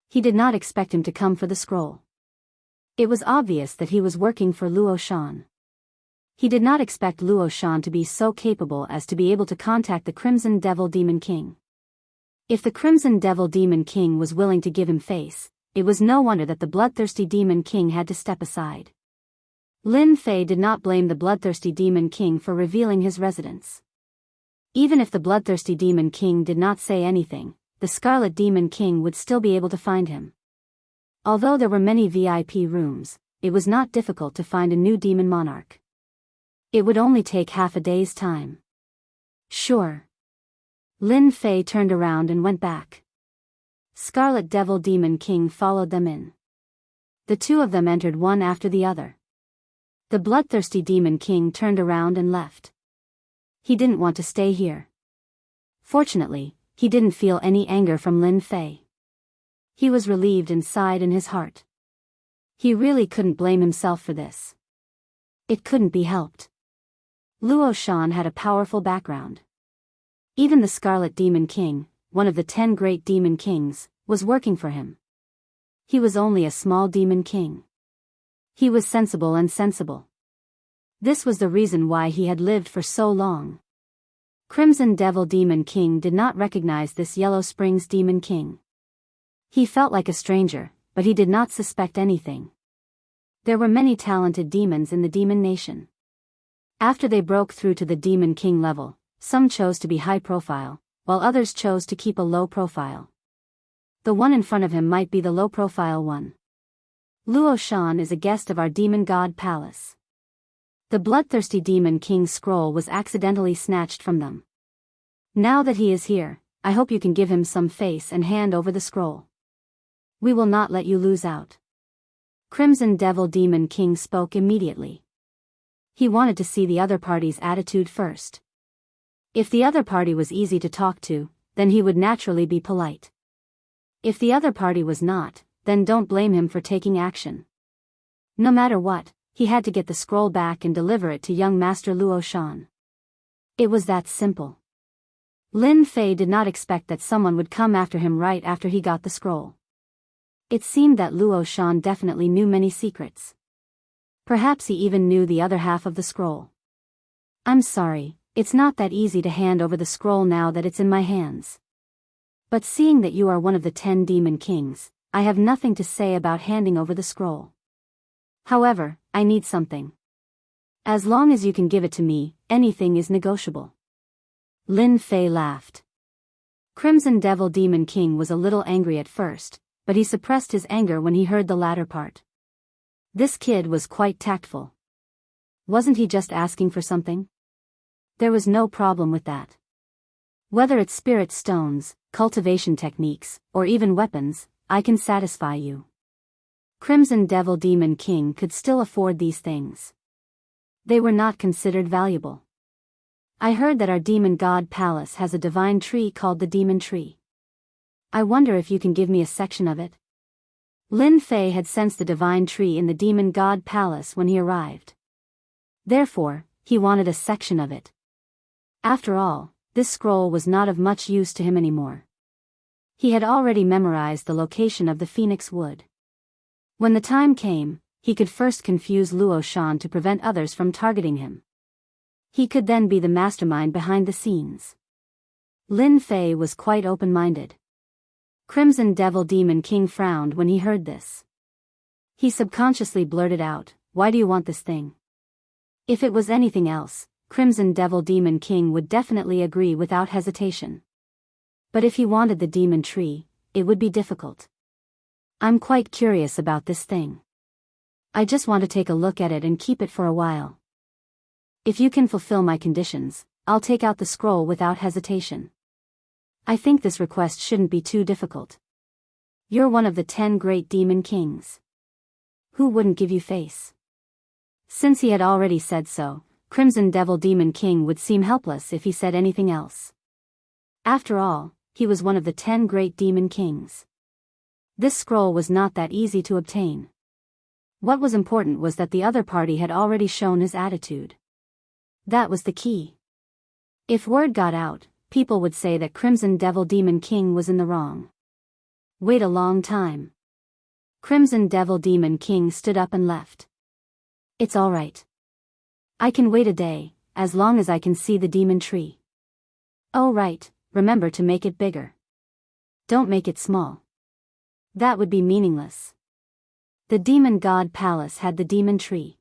He did not expect him to come for the scroll. It was obvious that he was working for Luo Shan. He did not expect Luo Shan to be so capable as to be able to contact the Crimson Devil Demon King. If the Crimson Devil Demon King was willing to give him face, it was no wonder that the bloodthirsty Demon King had to step aside. Lin Fei did not blame the bloodthirsty Demon King for revealing his residence. Even if the bloodthirsty Demon King did not say anything, the Scarlet Demon King would still be able to find him. Although there were many VIP rooms, it was not difficult to find a new Demon Monarch. It would only take half a day's time. Sure. Lin Fei turned around and went back. Scarlet Devil Demon King followed them in. The two of them entered one after the other. The bloodthirsty Demon King turned around and left. He didn't want to stay here. Fortunately, he didn't feel any anger from Lin Fei. He was relieved and sighed in his heart. He really couldn't blame himself for this. It couldn't be helped. Luo Shan had a powerful background. Even the Scarlet Demon King, one of the 10 great Demon Kings, was working for him. He was only a small Demon King. He was sensible and sensible. This was the reason why he had lived for so long. Crimson Devil Demon King did not recognize this Yellow Springs Demon King. He felt like a stranger, but he did not suspect anything. There were many talented demons in the Demon Nation. After they broke through to the Demon King level, some chose to be high profile, while others chose to keep a low profile. The one in front of him might be the low profile one. Luo Shan is a guest of our Demon God Palace. The bloodthirsty Demon King's scroll was accidentally snatched from them. Now that he is here, I hope you can give him some face and hand over the scroll. We will not let you lose out. Crimson Devil Demon King spoke immediately. He wanted to see the other party's attitude first. If the other party was easy to talk to, then he would naturally be polite. If the other party was not, then don't blame him for taking action. No matter what, he had to get the scroll back and deliver it to young Master Luo Shan. It was that simple. Lin Fei did not expect that someone would come after him right after he got the scroll. It seemed that Luo Shan definitely knew many secrets. Perhaps he even knew the other half of the scroll. I'm sorry, It's not that easy to hand over the scroll now that it's in my hands. But seeing that you are one of the 10 demon kings, I have nothing to say about handing over the scroll. However, I need something. As long as you can give it to me, anything is negotiable. Lin Fei laughed. Crimson Devil Demon King was a little angry at first, but he suppressed his anger when he heard the latter part. This kid was quite tactful. Wasn't he just asking for something? There was no problem with that. Whether it's spirit stones, cultivation techniques, or even weapons, I can satisfy you. Crimson Devil Demon King could still afford these things. They were not considered valuable. I heard that our demon god palace has a divine tree called the Demon Tree. I wonder if you can give me a section of it? Lin Fei had sensed the divine tree in the demon god palace when he arrived. Therefore, he wanted a section of it. After all, this scroll was not of much use to him anymore. He had already memorized the location of the Phoenix Wood. When the time came, he could first confuse Luo Shan to prevent others from targeting him. He could then be the mastermind behind the scenes. Lin Fei was quite open-minded. Crimson Devil Demon King frowned when he heard this. He subconsciously blurted out, "Why do you want this thing?" If it was anything else, Crimson Devil Demon King would definitely agree without hesitation. But if he wanted the demon tree, it would be difficult. I'm quite curious about this thing. I just want to take a look at it and keep it for a while. If you can fulfill my conditions, I'll take out the scroll without hesitation. I think this request shouldn't be too difficult. You're one of the 10 great demon kings. Who wouldn't give you face? Since he had already said so, Crimson Devil Demon King would seem helpless if he said anything else. After all, he was one of the 10 great demon kings. This scroll was not that easy to obtain. What was important was that the other party had already shown his attitude. That was the key. If word got out, people would say that Crimson Devil Demon King was in the wrong. Wait a long time. Crimson Devil Demon King stood up and left. It's all right. I can wait a day, as long as I can see the demon tree. Oh right, remember to make it bigger. Don't make it small. That would be meaningless. The demon god palace had the demon tree.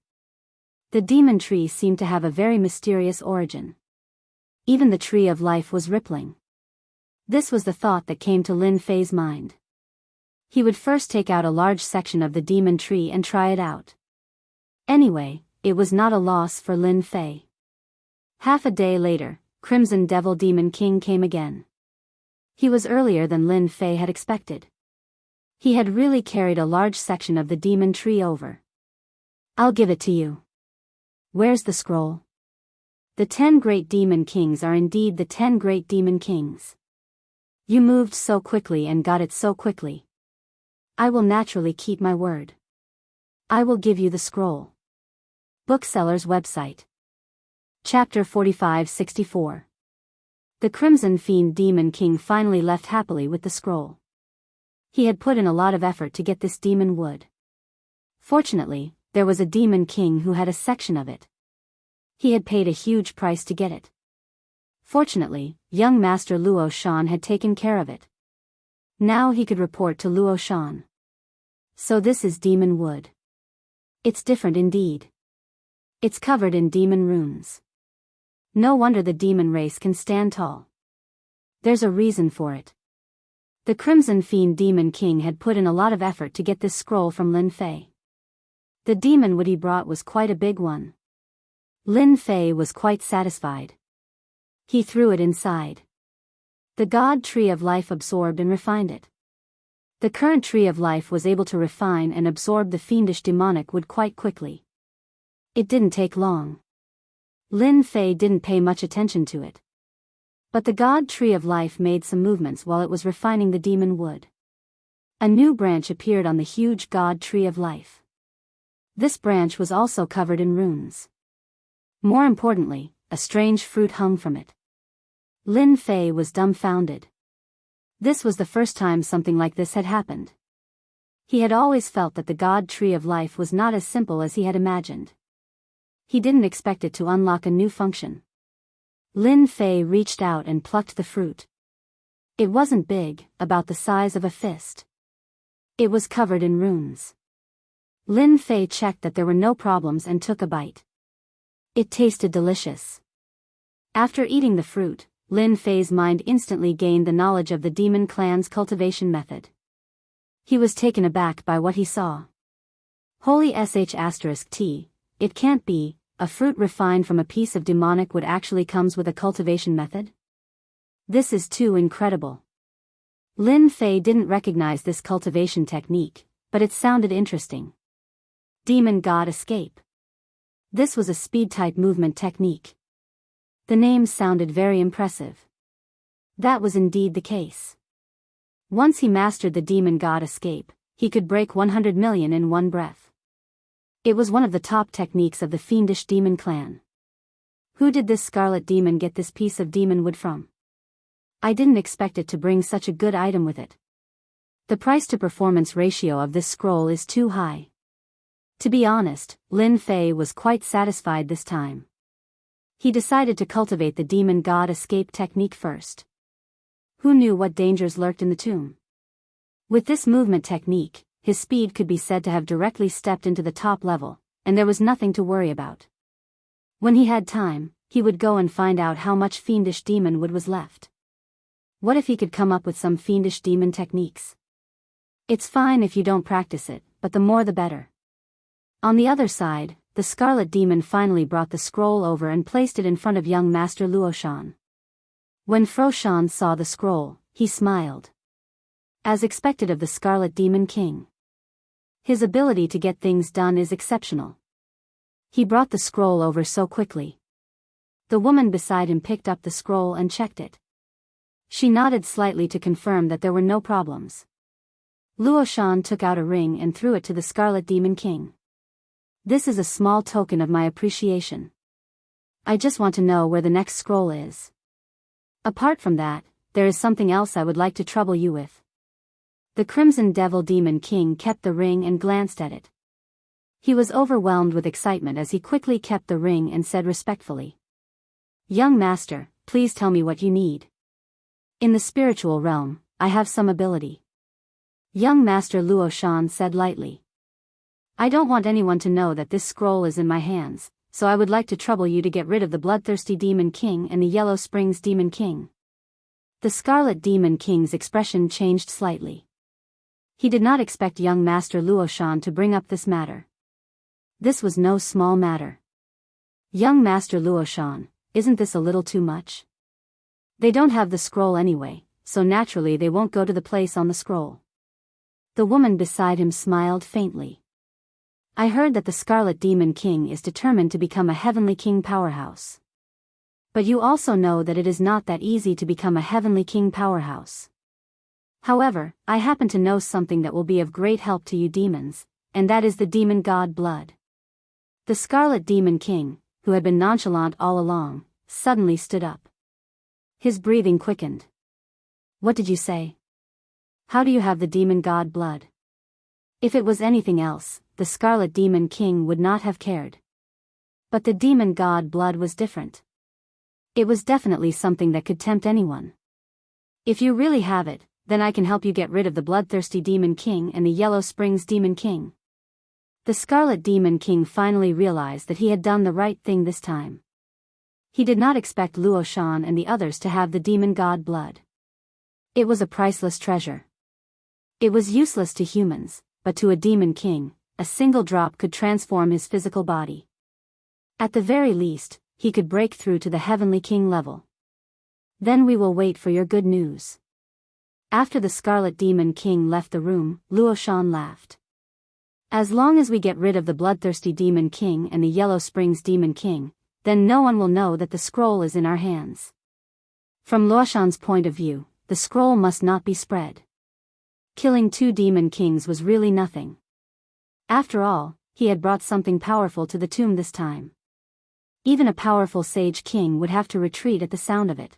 The demon tree seemed to have a very mysterious origin. Even the tree of life was rippling. This was the thought that came to Lin Fei's mind. He would first take out a large section of the demon tree and try it out. Anyway, it was not a loss for Lin Fei. Half a day later, Crimson Devil Demon King came again. He was earlier than Lin Fei had expected. He had really carried a large section of the demon tree over. I'll give it to you. Where's the scroll? The 10 great demon kings are indeed the 10 great demon kings. You moved so quickly and got it so quickly. I will naturally keep my word. I will give you the scroll. Bookseller's website. Chapter 45-64. The Crimson Fiend Demon King finally left happily with the scroll. He had put in a lot of effort to get this demon wood. Fortunately, there was a demon king who had a section of it. He had paid a huge price to get it. Fortunately, young Master Luo Shan had taken care of it. Now he could report to Luo Shan. So this is demon wood. It's different indeed. It's covered in demon runes. No wonder the demon race can stand tall. There's a reason for it. The Crimson Fiend Demon King had put in a lot of effort to get this scroll from Lin Fei. The demon wood he brought was quite a big one. Lin Fei was quite satisfied. He threw it inside. The God Tree of Life absorbed and refined it. The current Tree of Life was able to refine and absorb the fiendish demonic wood quite quickly. It didn't take long. Lin Fei didn't pay much attention to it. But the God Tree of Life made some movements while it was refining the demon wood. A new branch appeared on the huge God Tree of Life. This branch was also covered in runes. More importantly, a strange fruit hung from it. Lin Fei was dumbfounded. This was the first time something like this had happened. He had always felt that the God Tree of Life was not as simple as he had imagined. He didn't expect it to unlock a new function. Lin Fei reached out and plucked the fruit. It wasn't big, about the size of a fist. It was covered in runes. Lin Fei checked that there were no problems and took a bite. It tasted delicious. After eating the fruit, Lin Fei's mind instantly gained the knowledge of the demon clan's cultivation method. He was taken aback by what he saw. Holy sh*t, it can't be, a fruit refined from a piece of demonic wood actually comes with a cultivation method? This is too incredible. Lin Fei didn't recognize this cultivation technique, but it sounded interesting. Demon God Escape. This was a speed-type movement technique. The name sounded very impressive. That was indeed the case. Once he mastered the Demon God Escape, he could break 100 million in one breath. It was one of the top techniques of the fiendish demon clan. Who did this scarlet demon get this piece of demon wood from? I didn't expect it to bring such a good item with it. The price-to-performance ratio of this scroll is too high. To be honest, Lin Fei was quite satisfied this time. He decided to cultivate the Demon God Escape technique first. Who knew what dangers lurked in the tomb? With this movement technique, his speed could be said to have directly stepped into the top level, and there was nothing to worry about. When he had time, he would go and find out how much fiendish demon wood was left. What if he could come up with some fiendish demon techniques? It's fine if you don't practice it, but the more the better. On the other side, the Scarlet Demon finally brought the scroll over and placed it in front of young Master Luoshan. When Froshan saw the scroll, he smiled. As expected of the Scarlet Demon King. His ability to get things done is exceptional. He brought the scroll over so quickly. The woman beside him picked up the scroll and checked it. She nodded slightly to confirm that there were no problems. Luoshan took out a ring and threw it to the Scarlet Demon King. This is a small token of my appreciation. I just want to know where the next scroll is. Apart from that, there is something else I would like to trouble you with. The Crimson Devil Demon King kept the ring and glanced at it. He was overwhelmed with excitement as he quickly kept the ring and said respectfully, "Young master, please tell me what you need." "In the spiritual realm, I have some ability." Young Master Luoshan said lightly. "I don't want anyone to know that this scroll is in my hands, so I would like to trouble you to get rid of the Bloodthirsty Demon King and the Yellow Springs Demon King." The Scarlet Demon King's expression changed slightly. He did not expect young Master Luoshan to bring up this matter. This was no small matter. "Young Master Luoshan, isn't this a little too much? They don't have the scroll anyway, so naturally they won't go to the place on the scroll." The woman beside him smiled faintly. "I heard that the Scarlet Demon King is determined to become a Heavenly King powerhouse. But you also know that it is not that easy to become a Heavenly King powerhouse. However, I happen to know something that will be of great help to you demons, and that is the Demon God blood." The Scarlet Demon King, who had been nonchalant all along, suddenly stood up. His breathing quickened. "What did you say? How do you have the Demon God blood?" If it was anything else, the Scarlet Demon King would not have cared. But the Demon God blood was different. It was definitely something that could tempt anyone. "If you really have it, then I can help you get rid of the Bloodthirsty Demon King and the Yellow Springs Demon King." The Scarlet Demon King finally realized that he had done the right thing this time. He did not expect Luoshan and the others to have the Demon God blood. It was a priceless treasure. It was useless to humans, but to a Demon King, a single drop could transform his physical body. At the very least, he could break through to the Heavenly King level. "Then we will wait for your good news." After the Scarlet Demon King left the room, Luoshan laughed. "As long as we get rid of the Bloodthirsty Demon King and the Yellow Springs Demon King, then no one will know that the scroll is in our hands." From Luoshan's point of view, the scroll must not be spread. Killing 2 Demon Kings was really nothing. After all, he had brought something powerful to the tomb this time. Even a powerful Sage King would have to retreat at the sound of it.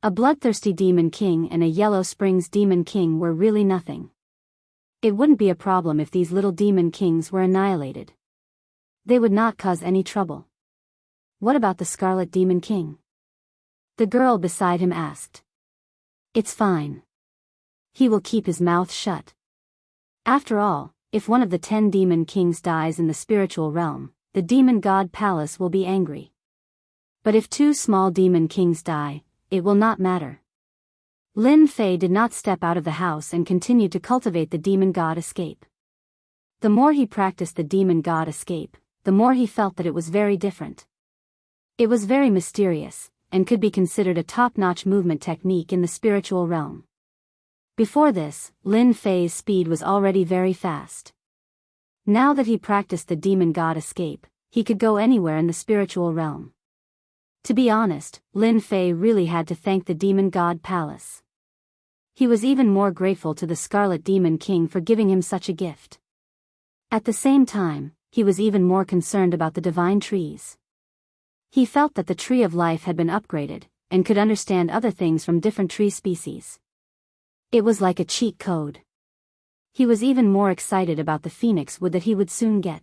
A Bloodthirsty Demon King and a Yellow Springs Demon King were really nothing. It wouldn't be a problem if these little Demon Kings were annihilated. They would not cause any trouble. What about the Scarlet Demon King? The girl beside him asked. It's fine. He will keep his mouth shut. After all, if one of the 10 demon kings dies in the spiritual realm, the demon god palace will be angry. But if 2 small demon kings die, it will not matter. Lin Fei did not step out of the house and continued to cultivate the demon god escape. The more he practiced the demon god escape, the more he felt that it was very different. It was very mysterious, and could be considered a top-notch movement technique in the spiritual realm. Before this, Lin Fei's speed was already very fast. Now that he practiced the demon god escape, he could go anywhere in the spiritual realm. To be honest, Lin Fei really had to thank the demon god palace. He was even more grateful to the Scarlet Demon King for giving him such a gift. At the same time, he was even more concerned about the divine trees. He felt that the tree of life had been upgraded, and could understand other things from different tree species. It was like a cheat code. He was even more excited about the phoenix wood that he would soon get.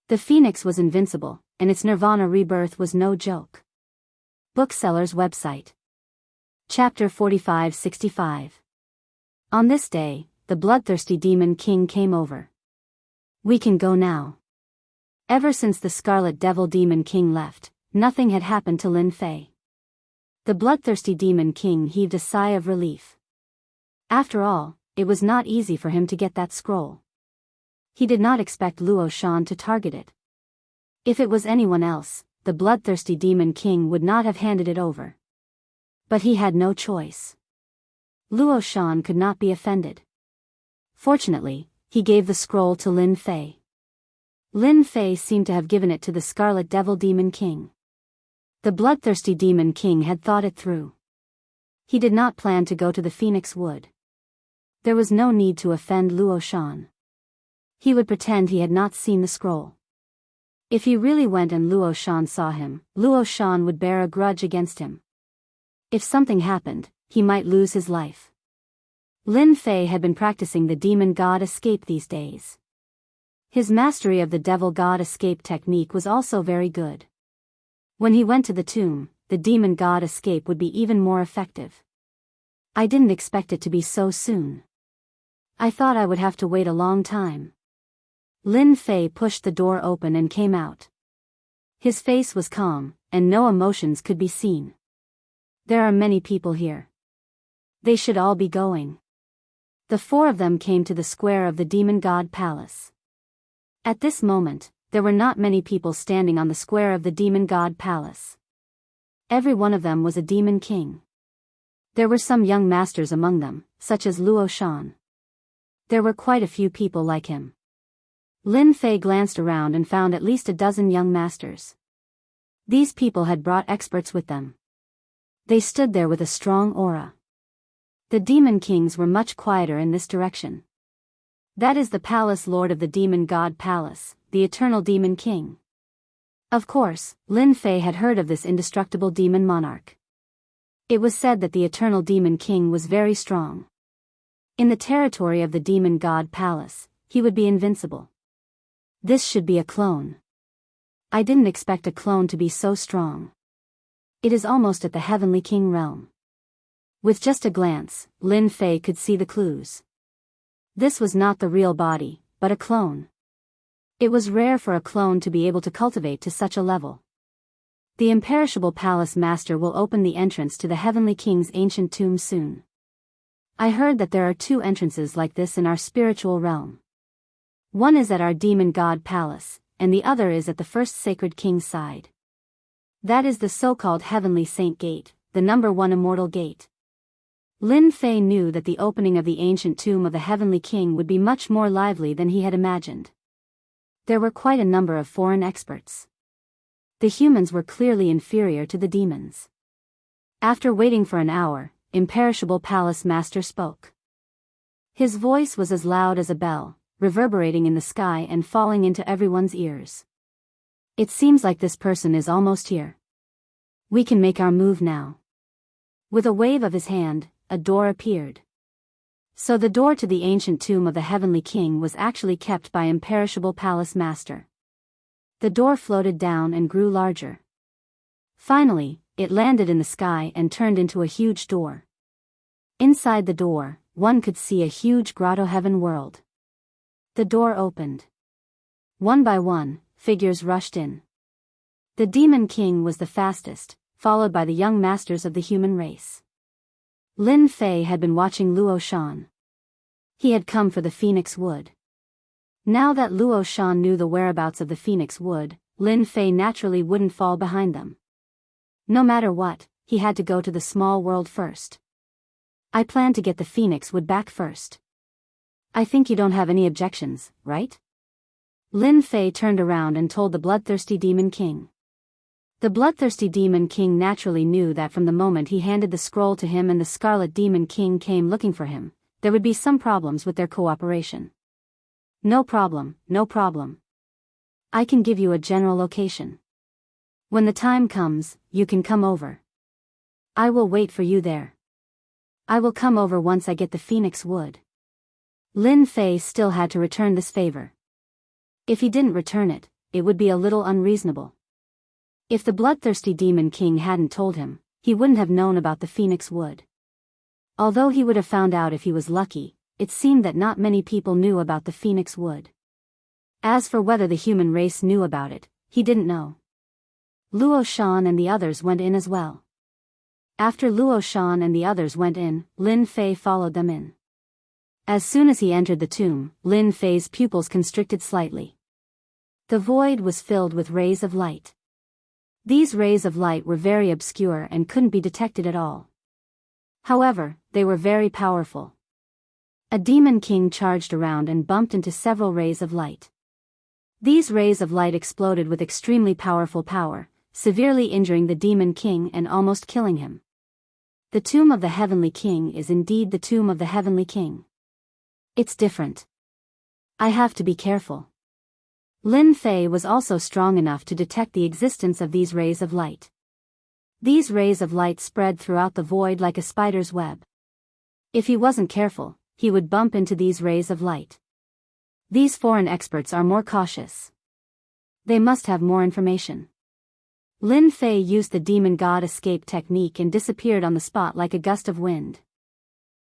The phoenix was invincible, and its nirvana rebirth was no joke. Bookseller's website. Chapter 4565. On this day, the bloodthirsty demon king came over. We can go now. Ever since the Scarlet Devil Demon King left, nothing had happened to Lin Fei. The bloodthirsty Demon King heaved a sigh of relief. After all, it was not easy for him to get that scroll. He did not expect Luo Shan to target it. If it was anyone else, the bloodthirsty Demon King would not have handed it over. But he had no choice. Luo Shan could not be offended. Fortunately, he gave the scroll to Lin Fei. Lin Fei seemed to have given it to the Scarlet Devil Demon King. The bloodthirsty Demon King had thought it through. He did not plan to go to the Phoenix Wood. There was no need to offend Luo Shan. He would pretend he had not seen the scroll. If he really went and Luo Shan saw him, Luo Shan would bear a grudge against him. If something happened, he might lose his life. Lin Fei had been practicing the demon god escape these days. His mastery of the devil god escape technique was also very good. When he went to the tomb, the demon god escape would be even more effective. I didn't expect it to be so soon. I thought I would have to wait a long time. Lin Fei pushed the door open and came out. His face was calm, and no emotions could be seen. There are many people here. They should all be going. The 4 of them came to the square of the demon god palace. At this moment, there were not many people standing on the square of the demon god palace. Every one of them was a demon king. There were some young masters among them, such as Luo Shan. There were quite a few people like him. Lin Fei glanced around and found at least a dozen young masters. These people had brought experts with them. They stood there with a strong aura. The demon kings were much quieter in this direction. That is the palace lord of the demon god palace, the eternal demon king. Of course, Lin Fei had heard of this indestructible demon monarch. It was said that the eternal demon king was very strong. In the territory of the demon god palace, he would be invincible. This should be a clone. I didn't expect a clone to be so strong. It is almost at the heavenly king realm. With just a glance, Lin Fei could see the clues. This was not the real body, but a clone. It was rare for a clone to be able to cultivate to such a level. The imperishable palace master will open the entrance to the heavenly king's ancient tomb soon. I heard that there are 2 entrances like this in our spiritual realm. One is at our demon god palace, and the other is at the first sacred king's side. That is the so-called heavenly saint gate, the number 1 immortal gate. Lin Fei knew that the opening of the ancient tomb of the heavenly king would be much more lively than he had imagined. There were quite a number of foreign experts. The humans were clearly inferior to the demons. After waiting for an hour, imperishable palace master spoke. His voice was as loud as a bell, reverberating in the sky and falling into everyone's ears. It seems like this person is almost here. We can make our move now. With a wave of his hand, a door appeared. So the door to the ancient tomb of the heavenly king was actually kept by imperishable palace master. The door floated down and grew larger. Finally, it landed in the sky and turned into a huge door. Inside the door, one could see a huge grotto heaven world. The door opened. One by one, figures rushed in. The Demon King was the fastest, followed by the young masters of the human race. Lin Fei had been watching Luo Shan. He had come for the Phoenix Wood. Now that Luo Shan knew the whereabouts of the Phoenix Wood, Lin Fei naturally wouldn't fall behind them. No matter what, he had to go to the small world first. I plan to get the Phoenix Wood back first. I think you don't have any objections, right? Lin Fei turned around and told the bloodthirsty Demon King. The bloodthirsty Demon King naturally knew that from the moment he handed the scroll to him and the Scarlet Demon King came looking for him, there would be some problems with their cooperation. No problem, no problem. I can give you a general location. When the time comes, you can come over. I will wait for you there. I will come over once I get the Phoenix Wood. Lin Fei still had to return this favor. If he didn't return it, it would be a little unreasonable. If the bloodthirsty Demon King hadn't told him, he wouldn't have known about the Phoenix Wood. Although he would have found out if he was lucky, it seemed that not many people knew about the Phoenix Wood. As for whether the human race knew about it, he didn't know. Luo Shan and the others went in as well. After Luo Shan and the others went in, Lin Fei followed them in. As soon as he entered the tomb, Lin Fei's pupils constricted slightly. The void was filled with rays of light. These rays of light were very obscure and couldn't be detected at all. However, they were very powerful. A Demon King charged around and bumped into several rays of light. These rays of light exploded with extremely powerful power, severely injuring the Demon King and almost killing him. The tomb of the Heavenly King is indeed the tomb of the Heavenly King. It's different. I have to be careful. Lin Fei was also strong enough to detect the existence of these rays of light. These rays of light spread throughout the void like a spider's web. If he wasn't careful, he would bump into these rays of light. These foreign experts are more cautious. They must have more information. Lin Fei used the demon god escape technique and disappeared on the spot like a gust of wind.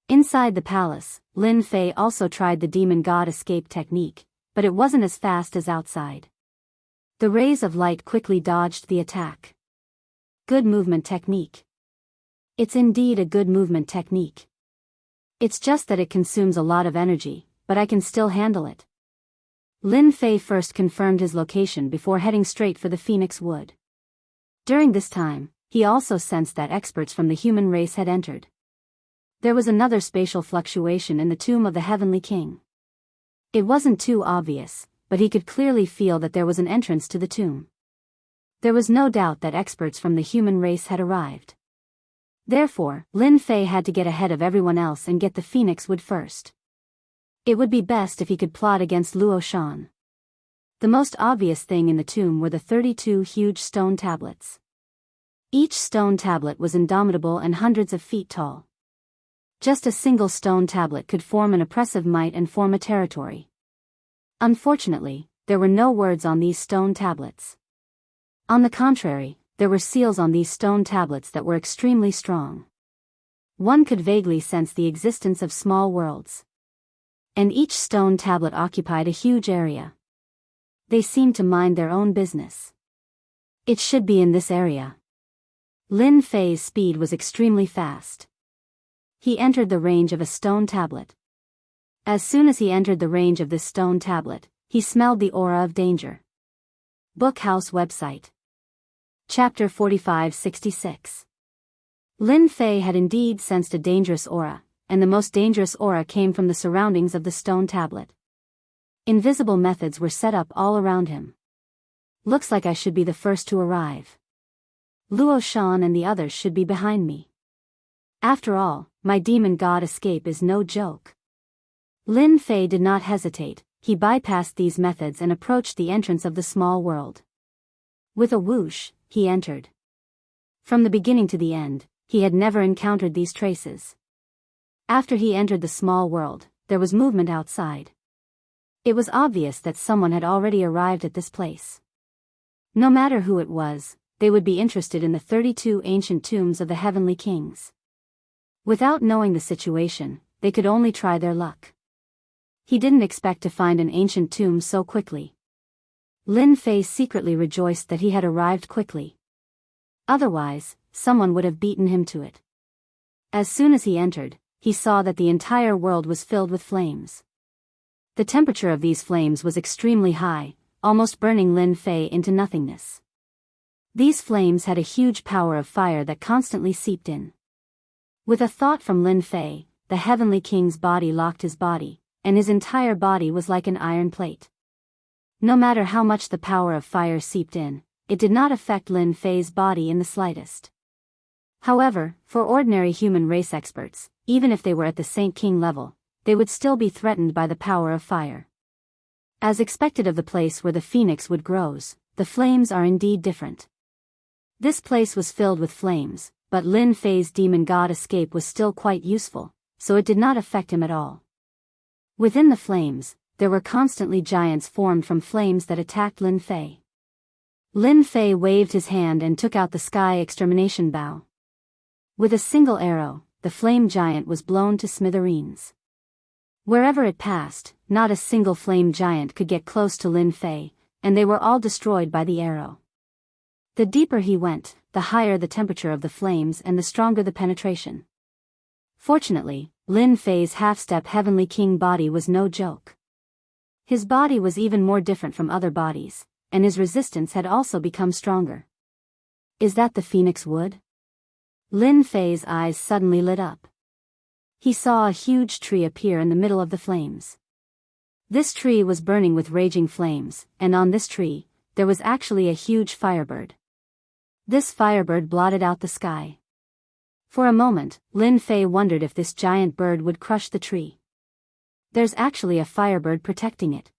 Inside the palace, Lin Fei also tried the demon god escape technique, but it wasn't as fast as outside. The rays of light quickly dodged the attack. Good movement technique. It's indeed a good movement technique. It's just that it consumes a lot of energy, but I can still handle it. Lin Fei first confirmed his location before heading straight for the Phoenix Wood. During this time, he also sensed that experts from the human race had entered. There was another spatial fluctuation in the tomb of the Heavenly King. It wasn't too obvious, but he could clearly feel that there was an entrance to the tomb. There was no doubt that experts from the human race had arrived. Therefore, Lin Fei had to get ahead of everyone else and get the Phoenix Wood first. It would be best if he could plot against Luo Shan. The most obvious thing in the tomb were the 32 huge stone tablets. Each stone tablet was indomitable and hundreds of feet tall. Just a single stone tablet could form an oppressive might and form a territory. Unfortunately, there were no words on these stone tablets. On the contrary, there were seals on these stone tablets that were extremely strong. One could vaguely sense the existence of small worlds. And each stone tablet occupied a huge area. They seemed to mind their own business. It should be in this area. Lin Fei's speed was extremely fast. He entered the range of a stone tablet. As soon as he entered the range of this stone tablet, he smelled the aura of danger. Bookhouse website. Chapter 4566. Lin Fei had indeed sensed a dangerous aura, and the most dangerous aura came from the surroundings of the stone tablet. Invisible methods were set up all around him. Looks like I should be the first to arrive. Luo Shan and the others should be behind me. After all, my demon god escape is no joke. Lin Fei did not hesitate, he bypassed these methods and approached the entrance of the small world. With a whoosh, he entered. From the beginning to the end, he had never encountered these traces. After he entered the small world, there was movement outside. It was obvious that someone had already arrived at this place. No matter who it was, they would be interested in the 32 ancient tombs of the heavenly kings. Without knowing the situation, they could only try their luck. He didn't expect to find an ancient tomb so quickly. Lin Fei secretly rejoiced that he had arrived quickly. Otherwise, someone would have beaten him to it. As soon as he entered, he saw that the entire world was filled with flames. The temperature of these flames was extremely high, almost burning Lin Fei into nothingness. These flames had a huge power of fire that constantly seeped in. With a thought from Lin Fei, the heavenly king's body locked his body, and his entire body was like an iron plate. No matter how much the power of fire seeped in, it did not affect Lin Fei's body in the slightest. However, for ordinary human race experts, even if they were at the Saint King level, they would still be threatened by the power of fire. As expected of the place where the phoenix wood grows, the flames are indeed different. This place was filled with flames, but Lin Fei's demon god escape was still quite useful, so it did not affect him at all. Within the flames, there were constantly giants formed from flames that attacked Lin Fei. Lin Fei waved his hand and took out the sky extermination bow. With a single arrow, the flame giant was blown to smithereens. Wherever it passed, not a single flame giant could get close to Lin Fei, and they were all destroyed by the arrow. The deeper he went, the higher the temperature of the flames and the stronger the penetration. Fortunately, Lin Fei's half-step heavenly king body was no joke. His body was even more different from other bodies, and his resistance had also become stronger. Is that the phoenix wood? Lin Fei's eyes suddenly lit up. He saw a huge tree appear in the middle of the flames. This tree was burning with raging flames, and on this tree, there was actually a huge firebird. This firebird blotted out the sky. For a moment, Lin Fei wondered if this giant bird would crush the tree. There's actually a firebird protecting it.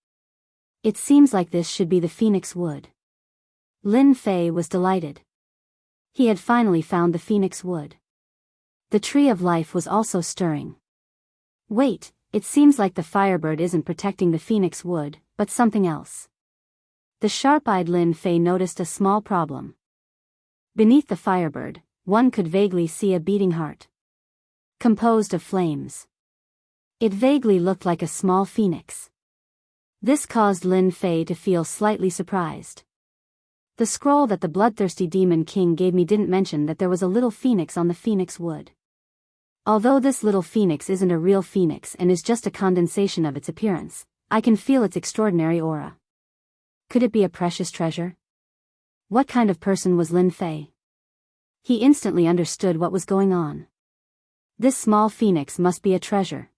It seems like this should be the phoenix wood. Lin Fei was delighted. He had finally found the phoenix wood. The tree of life was also stirring. Wait, it seems like the firebird isn't protecting the phoenix wood, but something else. The sharp-eyed Lin Fei noticed a small problem. Beneath the firebird, one could vaguely see a beating heart. Composed of flames. It vaguely looked like a small phoenix. This caused Lin Fei to feel slightly surprised. The scroll that the bloodthirsty demon king gave me didn't mention that there was a little phoenix on the phoenix wood. Although this little phoenix isn't a real phoenix and is just a condensation of its appearance, I can feel its extraordinary aura. Could it be a precious treasure? What kind of person was Lin Fei? He instantly understood what was going on. This small phoenix must be a treasure.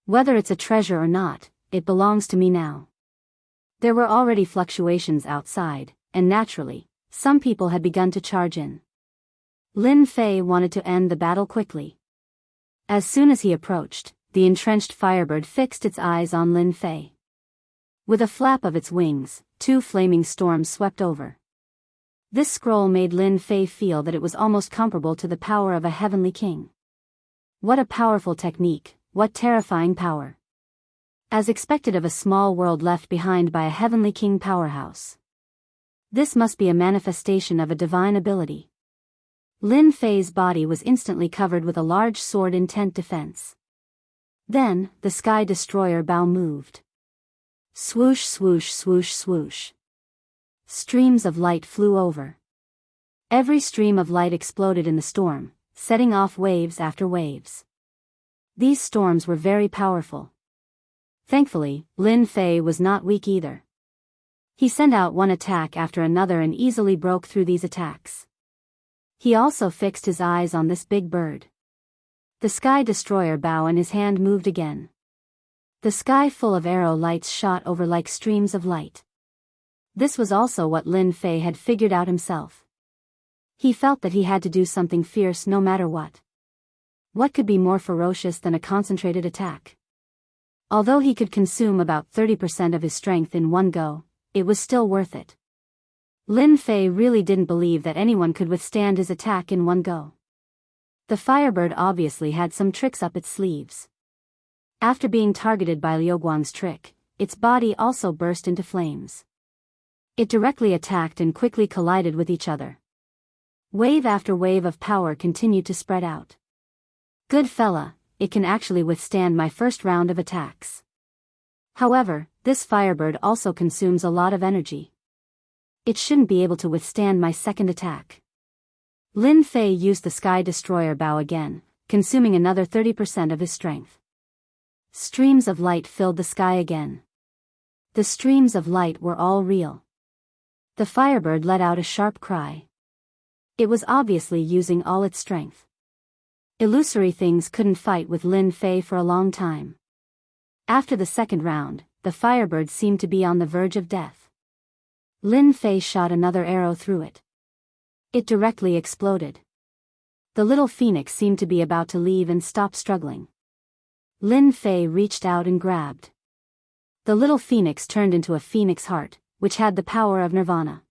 Whether it's a treasure or not, it belongs to me now. There were already fluctuations outside, and naturally, some people had begun to charge in. Lin Fei wanted to end the battle quickly. As soon as he approached, the entrenched firebird fixed its eyes on Lin Fei. With a flap of its wings, 2 flaming storms swept over. This scroll made Lin Fei feel that it was almost comparable to the power of a heavenly king. What a powerful technique, what terrifying power. As expected of a small world left behind by a heavenly king powerhouse. This must be a manifestation of a divine ability. Lin Fei's body was instantly covered with a large sword intent defense. Then, the sky destroyer bow moved. Swoosh swoosh swoosh swoosh. Streams of light flew over. Every stream of light exploded in the storm, setting off waves after waves. These storms were very powerful. Thankfully, Lin Fei was not weak either. He sent out one attack after another and easily broke through these attacks. He also fixed his eyes on this big bird. The sky destroyer bow and his hand moved again. The sky full of arrow lights shot over like streams of light. This was also what Lin Fei had figured out himself. He felt that he had to do something fierce no matter what. What could be more ferocious than a concentrated attack? Although he could consume about 30% of his strength in one go, it was still worth it. Lin Fei really didn't believe that anyone could withstand his attack in one go. The firebird obviously had some tricks up its sleeves. After being targeted by Liu Guang's trick, its body also burst into flames. It directly attacked and quickly collided with each other. Wave after wave of power continued to spread out. Good fella, it can actually withstand my first round of attacks. However, this firebird also consumes a lot of energy. It shouldn't be able to withstand my second attack. Lin Fei used the Sky Destroyer bow again, consuming another 30% of his strength. Streams of light filled the sky again. The streams of light were all real. The firebird let out a sharp cry. It was obviously using all its strength. Illusory things couldn't fight with Lin Fei for a long time. After the second round, the firebird seemed to be on the verge of death. Lin Fei shot another arrow through it. It directly exploded. The little phoenix seemed to be about to leave and stop struggling. Lin Fei reached out and grabbed. The little phoenix turned into a phoenix heart, which had the power of nirvana.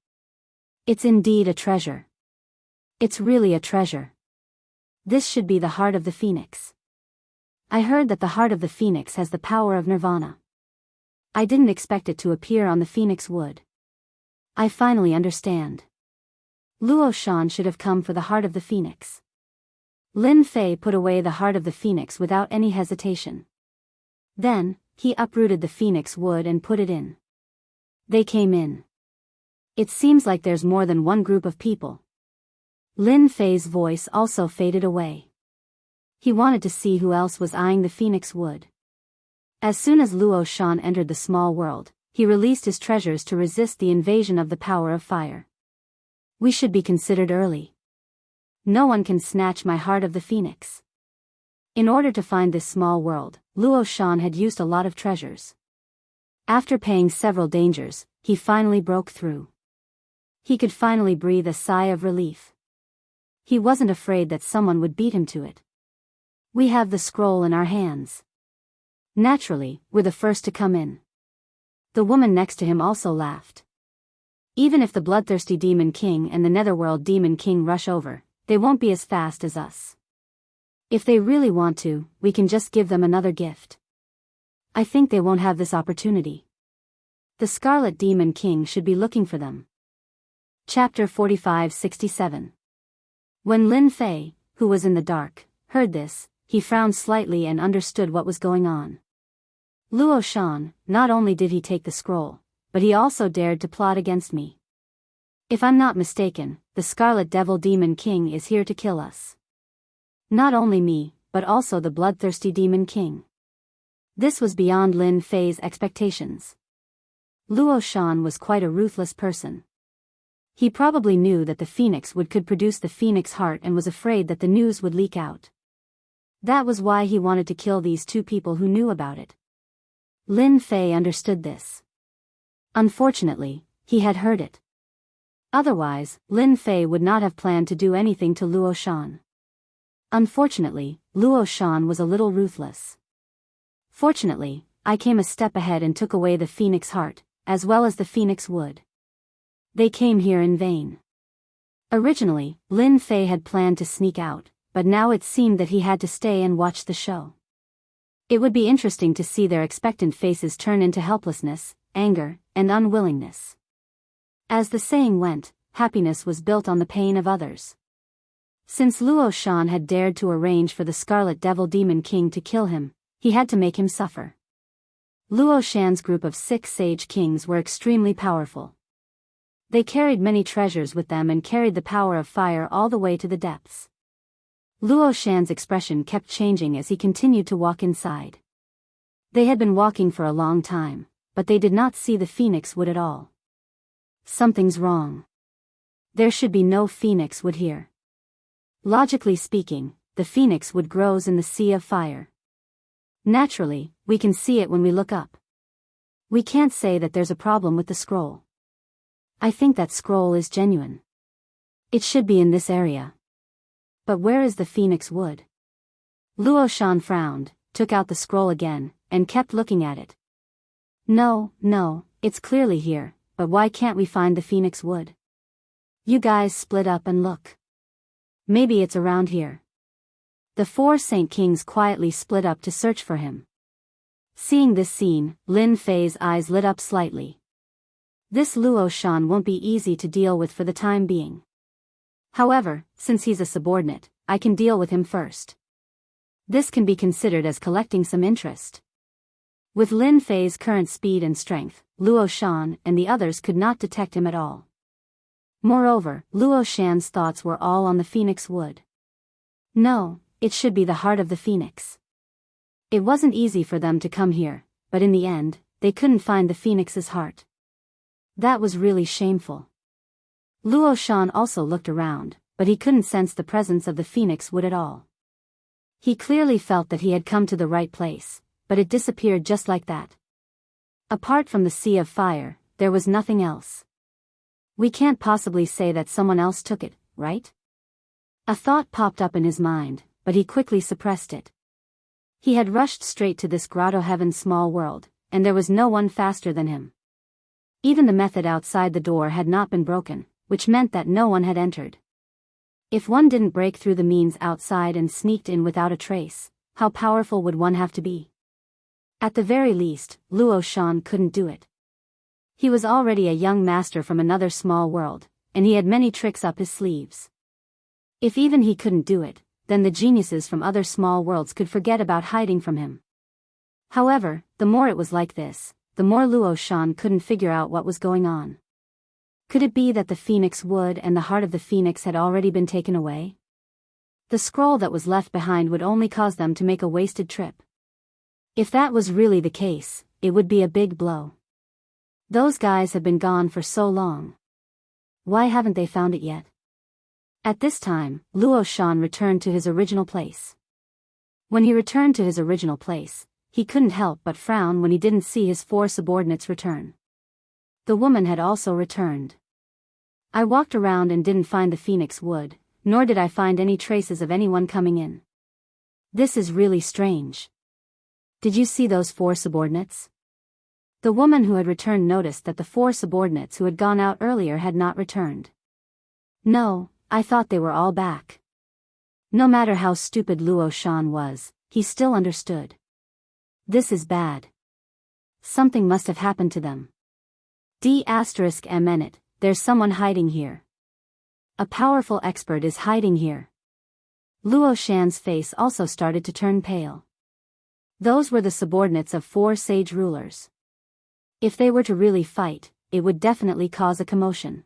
It's indeed a treasure. It's really a treasure. This should be the heart of the phoenix. I heard that the heart of the phoenix has the power of nirvana. I didn't expect it to appear on the phoenix wood. I finally understand. Luo Shan should have come for the heart of the phoenix. Lin Fei put away the heart of the phoenix without any hesitation. Then, he uprooted the phoenix wood and put it in. They came in. It seems like there's more than one group of people. Lin Fei's voice also faded away. He wanted to see who else was eyeing the phoenix wood. As soon as Luo Shan entered the small world, he released his treasures to resist the invasion of the power of fire. We should be considered early. No one can snatch my heart of the phoenix. In order to find this small world, Luo Shan had used a lot of treasures. After paying several dangers, he finally broke through. He could finally breathe a sigh of relief. He wasn't afraid that someone would beat him to it. We have the scroll in our hands. Naturally, we're the first to come in. The woman next to him also laughed. Even if the bloodthirsty Demon King and the Netherworld Demon King rush over, they won't be as fast as us. If they really want to, we can just give them another gift. I think they won't have this opportunity. The Scarlet Demon King should be looking for them. Chapter 45-67. When Lin Fei, who was in the dark, heard this, he frowned slightly and understood what was going on. Luo Shan, not only did he take the scroll, but he also dared to plot against me. If I'm not mistaken, the Scarlet Devil Demon King is here to kill us. Not only me, but also the bloodthirsty Demon King. This was beyond Lin Fei's expectations. Luo Shan was quite a ruthless person. He probably knew that the phoenix wood could produce the phoenix heart and was afraid that the news would leak out. That was why he wanted to kill these two people who knew about it. Lin Fei understood this. Unfortunately, he had heard it. Otherwise, Lin Fei would not have planned to do anything to Luo Shan. Unfortunately, Luo Shan was a little ruthless. Fortunately, I came a step ahead and took away the phoenix heart, as well as the phoenix wood. They came here in vain. Originally, Lin Fei had planned to sneak out, but now it seemed that he had to stay and watch the show. It would be interesting to see their expectant faces turn into helplessness, anger, and unwillingness. As the saying went, happiness was built on the pain of others. Since Luo Shan had dared to arrange for the Scarlet Devil Demon King to kill him, he had to make him suffer. Luo Shan's group of 6 sage kings were extremely powerful. They carried many treasures with them and carried the power of fire all the way to the depths. Luo Shan's expression kept changing as he continued to walk inside. They had been walking for a long time, but they did not see the phoenix wood at all. Something's wrong. There should be no phoenix wood here. Logically speaking, the phoenix wood grows in the sea of fire. Naturally, we can see it when we look up. We can't say that there's a problem with the scroll. I think that scroll is genuine. It should be in this area. But where is the phoenix wood? Luo Shan frowned, took out the scroll again, and kept looking at it. No, it's clearly here, but why can't we find the phoenix wood? You guys split up and look. Maybe it's around here. The 4 Saint Kings quietly split up to search for him. Seeing this scene, Lin Fei's eyes lit up slightly. This Luo Shan won't be easy to deal with for the time being. However, since he's a subordinate, I can deal with him first. This can be considered as collecting some interest. With Lin Fei's current speed and strength, Luo Shan and the others could not detect him at all. Moreover, Luo Shan's thoughts were all on the phoenix wood. No, it should be the heart of the phoenix. It wasn't easy for them to come here, but in the end, they couldn't find the phoenix's heart. That was really shameful. Luo Shan also looked around, but he couldn't sense the presence of the phoenix wood at all. He clearly felt that he had come to the right place, but it disappeared just like that. Apart from the sea of fire, there was nothing else. We can't possibly say that someone else took it, right? A thought popped up in his mind, but he quickly suppressed it. He had rushed straight to this grotto heaven's small world, and there was no one faster than him. Even the method outside the door had not been broken, which meant that no one had entered. If one didn't break through the means outside and sneaked in without a trace, how powerful would one have to be? At the very least, Luo Shan couldn't do it. He was already a young master from another small world, and he had many tricks up his sleeves. If even he couldn't do it, then the geniuses from other small worlds could forget about hiding from him. However, the more it was like this, the more Luo Shan couldn't figure out what was going on. Could it be that the phoenix wood and the heart of the phoenix had already been taken away? The scroll that was left behind would only cause them to make a wasted trip. If that was really the case, it would be a big blow. Those guys have been gone for so long. Why haven't they found it yet? At this time, Luo Shan returned to his original place. When he returned to his original place, he couldn't help but frown when he didn't see his 4 subordinates return. The woman had also returned. I walked around and didn't find the phoenix wood, nor did I find any traces of anyone coming in. This is really strange. Did you see those 4 subordinates? The woman who had returned noticed that the 4 subordinates who had gone out earlier had not returned. No, I thought they were all back. No matter how stupid Luo Shan was, he still understood. This is bad. Something must have happened to them. D**M*, there's someone hiding here. A powerful expert is hiding here. Luo Shan's face also started to turn pale. Those were the subordinates of 4 sage rulers. If they were to really fight, it would definitely cause a commotion.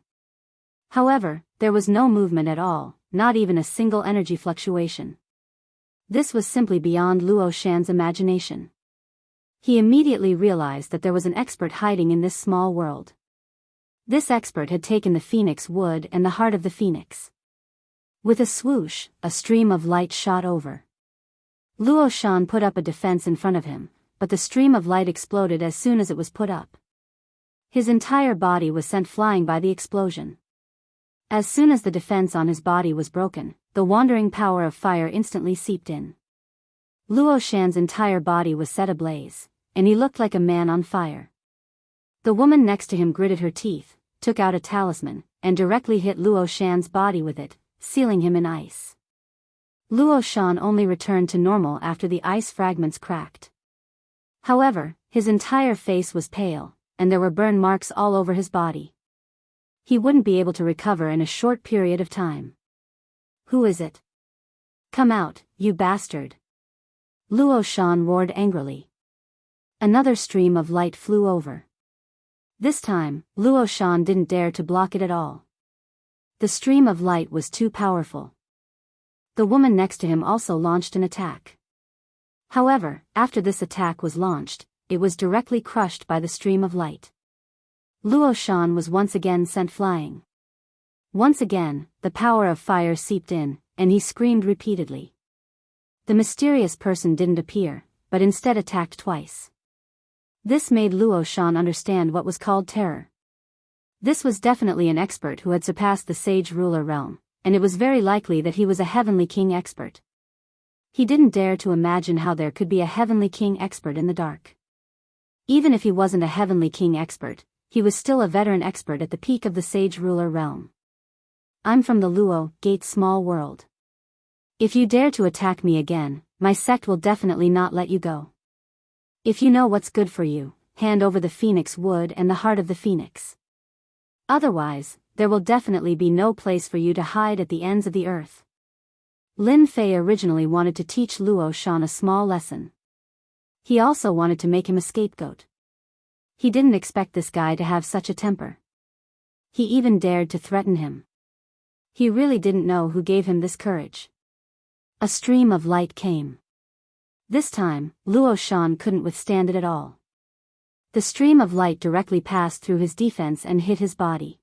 However, there was no movement at all, not even a single energy fluctuation. This was simply beyond Luo Shan's imagination. He immediately realized that there was an expert hiding in this small world. This expert had taken the phoenix wood and the heart of the phoenix. With a swoosh, a stream of light shot over. Luo Shan put up a defense in front of him, but the stream of light exploded as soon as it was put up. His entire body was sent flying by the explosion. As soon as the defense on his body was broken, the wandering power of fire instantly seeped in. Luo Shan's entire body was set ablaze, and he looked like a man on fire. The woman next to him gritted her teeth, took out a talisman, and directly hit Luo Shan's body with it, sealing him in ice. Luo Shan only returned to normal after the ice fragments cracked. However, his entire face was pale, and there were burn marks all over his body. He wouldn't be able to recover in a short period of time. Who is it? Come out, you bastard! Luo Shan roared angrily. Another stream of light flew over. This time, Luo Shan didn't dare to block it at all. The stream of light was too powerful. The woman next to him also launched an attack. However, after this attack was launched, it was directly crushed by the stream of light. Luo Shan was once again sent flying. Once again, the power of fire seeped in, and he screamed repeatedly. The mysterious person didn't appear, but instead attacked twice. This made Luo Shan understand what was called terror. This was definitely an expert who had surpassed the sage ruler realm, and it was very likely that he was a heavenly king expert. He didn't dare to imagine how there could be a heavenly king expert in the dark. Even if he wasn't a heavenly king expert, he was still a veteran expert at the peak of the sage ruler realm. I'm from the Luo Gate small world. If you dare to attack me again, my sect will definitely not let you go. If you know what's good for you, hand over the phoenix wood and the heart of the phoenix. Otherwise, there will definitely be no place for you to hide at the ends of the earth. Lin Fei originally wanted to teach Luo Shan a small lesson. He also wanted to make him a scapegoat. He didn't expect this guy to have such a temper. He even dared to threaten him. He really didn't know who gave him this courage. A stream of light came. This time, Luo Shan couldn't withstand it at all. The stream of light directly passed through his defense and hit his body.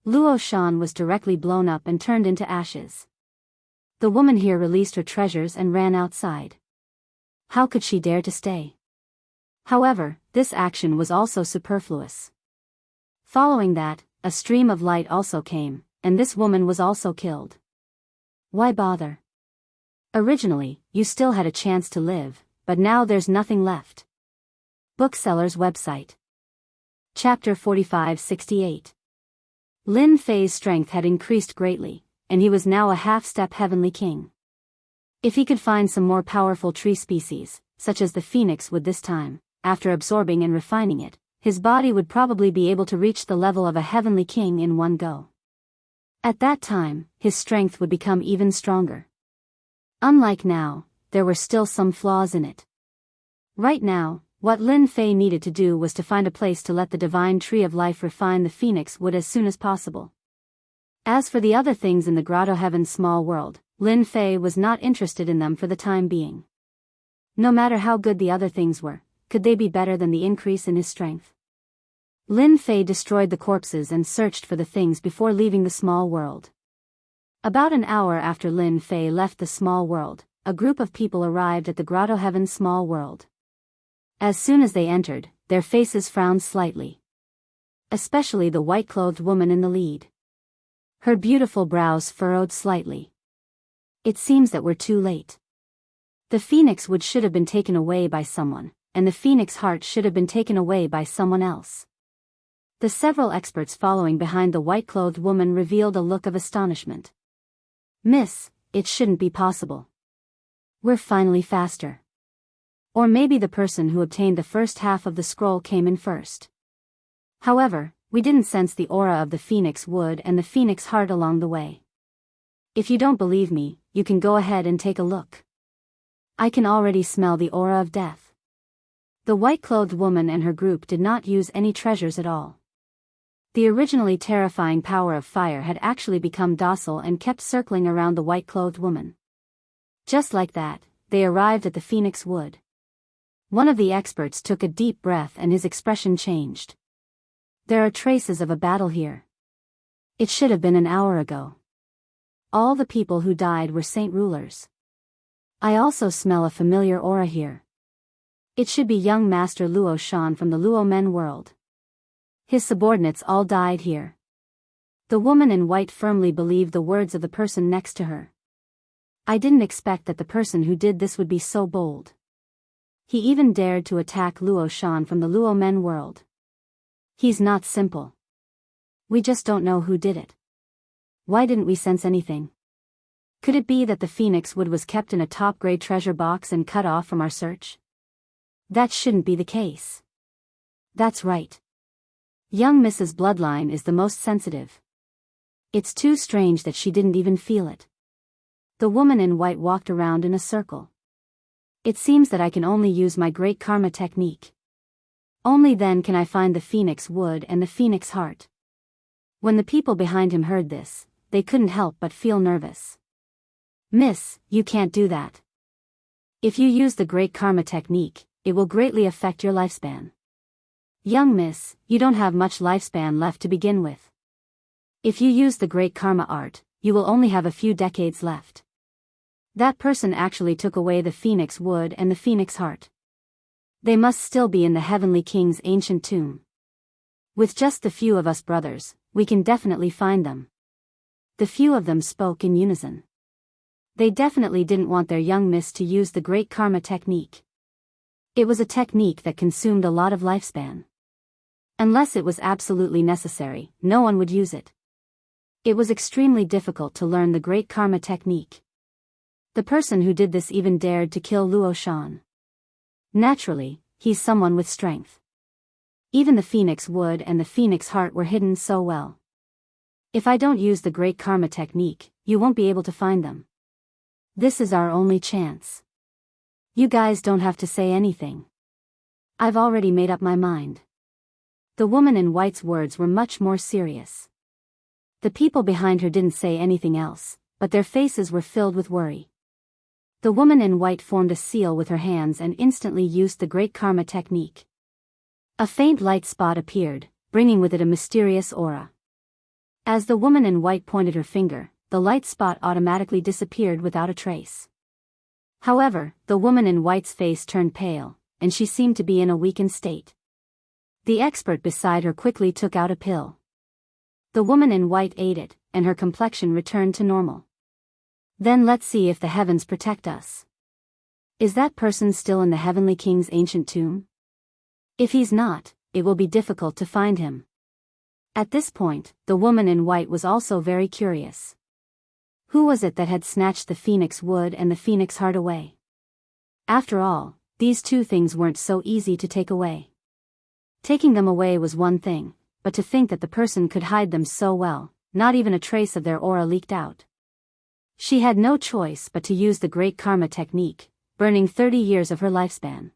Luo Shan was directly blown up and turned into ashes. The woman here released her treasures and ran outside. How could she dare to stay? However, this action was also superfluous. Following that, a stream of light also came, and this woman was also killed. Why bother? Originally, you still had a chance to live, but now there's nothing left. Bookseller's website. Chapter 4568. Lin Fei's strength had increased greatly, and he was now a half-step heavenly king. If he could find some more powerful tree species, such as the phoenix wood this time, after absorbing and refining it, his body would probably be able to reach the level of a heavenly king in one go. At that time, his strength would become even stronger. Unlike now, there were still some flaws in it. Right now, what Lin Fei needed to do was to find a place to let the divine tree of life refine the phoenix wood as soon as possible. As for the other things in the Grotto Heaven's small world, Lin Fei was not interested in them for the time being. No matter how good the other things were, could they be better than the increase in his strength? Lin Fei destroyed the corpses and searched for the things before leaving the small world. About an hour after Lin Fei left the small world, a group of people arrived at the Grotto Heaven's small world. As soon as they entered, their faces frowned slightly. Especially the white-clothed woman in the lead. Her beautiful brows furrowed slightly. It seems that we're too late. The phoenix wood should have been taken away by someone, and the phoenix heart should have been taken away by someone else. The several experts following behind the white-clothed woman revealed a look of astonishment. Miss, it shouldn't be possible. We're finally faster. Or maybe the person who obtained the first half of the scroll came in first. However, we didn't sense the aura of the phoenix wood and the phoenix heart along the way. If you don't believe me, you can go ahead and take a look. I can already smell the aura of death. The white-clothed woman and her group did not use any treasures at all. The originally terrifying power of fire had actually become docile and kept circling around the white-clothed woman. Just like that, they arrived at the phoenix wood. One of the experts took a deep breath and his expression changed. There are traces of a battle here. It should have been an hour ago. All the people who died were saint rulers. I also smell a familiar aura here. It should be young Master Luo Shan from the Luo Men world. His subordinates all died here. The woman in white firmly believed the words of the person next to her. I didn't expect that the person who did this would be so bold. He even dared to attack Luo Shan from the Luo Men world. He's not simple. We just don't know who did it. Why didn't we sense anything? Could it be that the phoenix wood was kept in a top-grade treasure box and cut off from our search? That shouldn't be the case. That's right. Young Mrs. Bloodline is the most sensitive. It's too strange that she didn't even feel it. The woman in white walked around in a circle. It seems that I can only use my great karma technique. Only then can I find the phoenix wood and the phoenix heart. When the people behind him heard this, they couldn't help but feel nervous. Miss, you can't do that. If you use the great karma technique, it will greatly affect your lifespan. Young miss, you don't have much lifespan left to begin with. If you use the great karma art, you will only have a few decades left. That person actually took away the phoenix wood and the phoenix heart. They must still be in the Heavenly King's ancient tomb. With just the few of us brothers, we can definitely find them. The few of them spoke in unison. They definitely didn't want their young miss to use the great karma technique. It was a technique that consumed a lot of lifespan. Unless it was absolutely necessary, no one would use it. It was extremely difficult to learn the great karma technique. The person who did this even dared to kill Luo Shan. Naturally, he's someone with strength. Even the phoenix wood and the phoenix heart were hidden so well. If I don't use the great karma technique, you won't be able to find them. This is our only chance. You guys don't have to say anything. I've already made up my mind. The woman in white's words were much more serious. The people behind her didn't say anything else, but their faces were filled with worry. The woman in white formed a seal with her hands and instantly used the great karma technique. A faint light spot appeared, bringing with it a mysterious aura. As the woman in white pointed her finger, the light spot automatically disappeared without a trace. However, the woman in white's face turned pale, and she seemed to be in a weakened state. The expert beside her quickly took out a pill. The woman in white ate it, and her complexion returned to normal. Then let's see if the heavens protect us. Is that person still in the Heavenly King's ancient tomb? If he's not, it will be difficult to find him. At this point, the woman in white was also very curious. Who was it that had snatched the phoenix wood and the phoenix heart away? After all, these two things weren't so easy to take away. Taking them away was one thing, but to think that the person could hide them so well, not even a trace of their aura leaked out. She had no choice but to use the great karma technique, burning 30 years of her lifespan.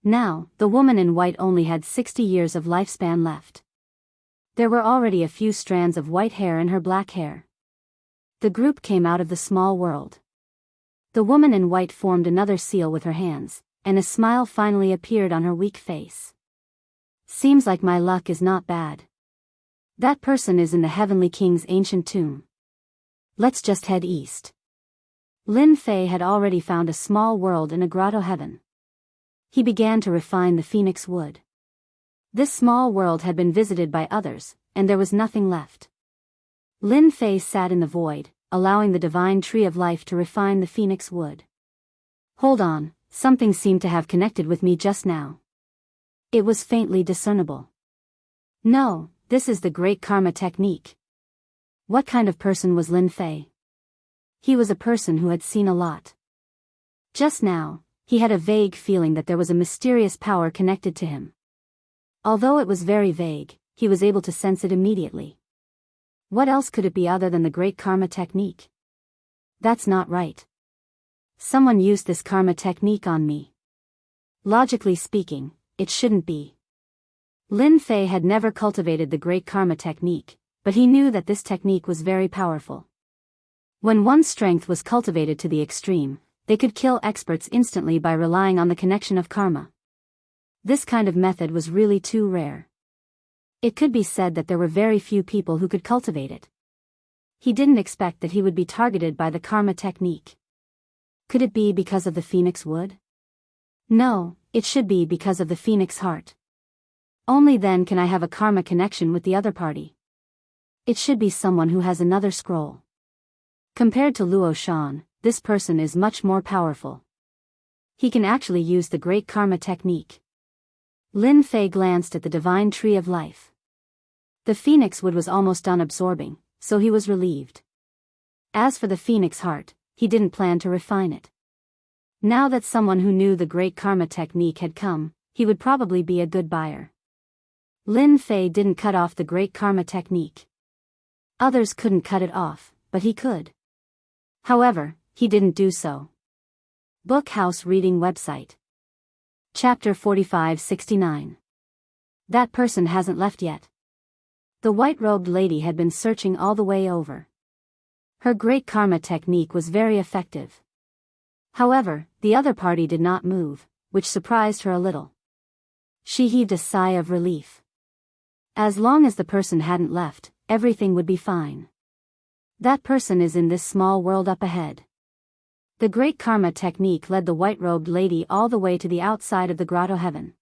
Now, the woman in white only had 60 years of lifespan left. There were already a few strands of white hair in her black hair. The group came out of the small world. The woman in white formed another seal with her hands, and a smile finally appeared on her weak face. Seems like my luck is not bad. That person is in the Heavenly King's ancient tomb. Let's just head east. Lin Fei had already found a small world in a grotto heaven. He began to refine the phoenix wood. This small world had been visited by others, and there was nothing left. Lin Fei sat in the void, allowing the divine tree of life to refine the phoenix wood. Hold on, something seemed to have connected with me just now. It was faintly discernible. No, this is the great karma technique. What kind of person was Lin Fei? He was a person who had seen a lot. Just now, he had a vague feeling that there was a mysterious power connected to him. Although it was very vague, he was able to sense it immediately. What else could it be other than the great karma technique? That's not right. Someone used this karma technique on me. Logically speaking, it shouldn't be. Lin Fei had never cultivated the great karma technique, but he knew that this technique was very powerful. When one's strength was cultivated to the extreme, they could kill experts instantly by relying on the connection of karma. This kind of method was really too rare. It could be said that there were very few people who could cultivate it. He didn't expect that he would be targeted by the karma technique. Could it be because of the phoenix wood? No, it should be because of the phoenix heart. Only then can I have a karma connection with the other party. It should be someone who has another scroll. Compared to Luo Shan, this person is much more powerful. He can actually use the great karma technique. Lin Fei glanced at the divine tree of life. The phoenix wood was almost done absorbing, so he was relieved. As for the phoenix heart, he didn't plan to refine it. Now that someone who knew the great karma technique had come, he would probably be a good buyer. Lin Fei didn't cut off the great karma technique. Others couldn't cut it off, but he could. However, he didn't do so. Bookhouse Reading Website. Chapter 4569. That person hasn't left yet. The white-robed lady had been searching all the way over. Her great karma technique was very effective. However, the other party did not move, which surprised her a little. She heaved a sigh of relief. As long as the person hadn't left, everything would be fine. That person is in this small world up ahead. The great karma technique led the white-robed lady all the way to the outside of the grotto heaven.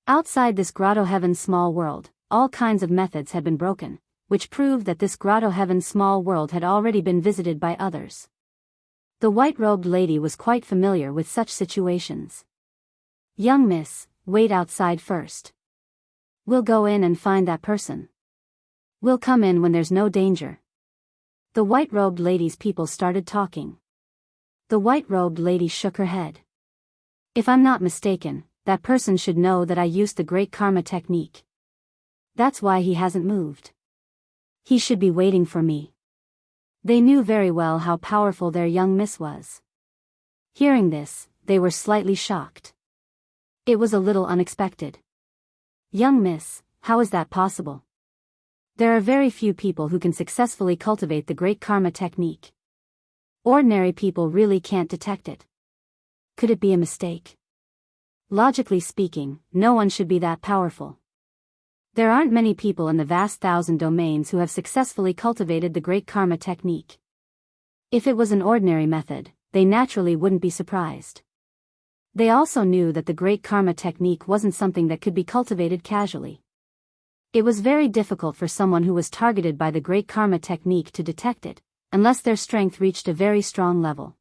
Outside this grotto heaven small world, all kinds of methods had been broken, which proved that this grotto heaven small world had already been visited by others. The white-robed lady was quite familiar with such situations. Young miss, wait outside first. We'll go in and find that person. We'll come in when there's no danger. The white-robed lady's people started talking. The white-robed lady shook her head. If I'm not mistaken, that person should know that I used the great karma technique. That's why he hasn't moved. He should be waiting for me. They knew very well how powerful their young miss was. Hearing this, they were slightly shocked. It was a little unexpected. Young miss, how is that possible? There are very few people who can successfully cultivate the great karma technique. Ordinary people really can't detect it. Could it be a mistake? Logically speaking, no one should be that powerful. There aren't many people in the vast thousand domains who have successfully cultivated the great karma technique. If it was an ordinary method, they naturally wouldn't be surprised. They also knew that the great karma technique wasn't something that could be cultivated casually. It was very difficult for someone who was targeted by the great karma technique to detect it, unless their strength reached a very strong level.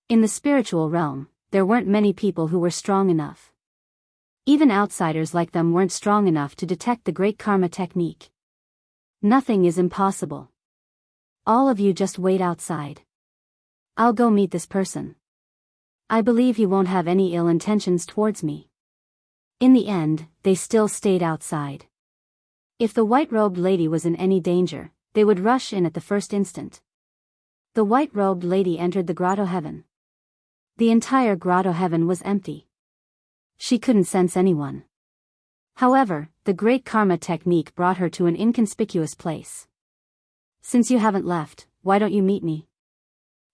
In the spiritual realm, there weren't many people who were strong enough. Even outsiders like them weren't strong enough to detect the great karma technique. Nothing is impossible. All of you just wait outside. I'll go meet this person. I believe he won't have any ill intentions towards me. In the end, they still stayed outside. If the white-robed lady was in any danger, they would rush in at the first instant. The white-robed lady entered the grotto heaven. The entire grotto heaven was empty. She couldn't sense anyone. However, the great karma technique brought her to an inconspicuous place. Since you haven't left, why don't you meet me?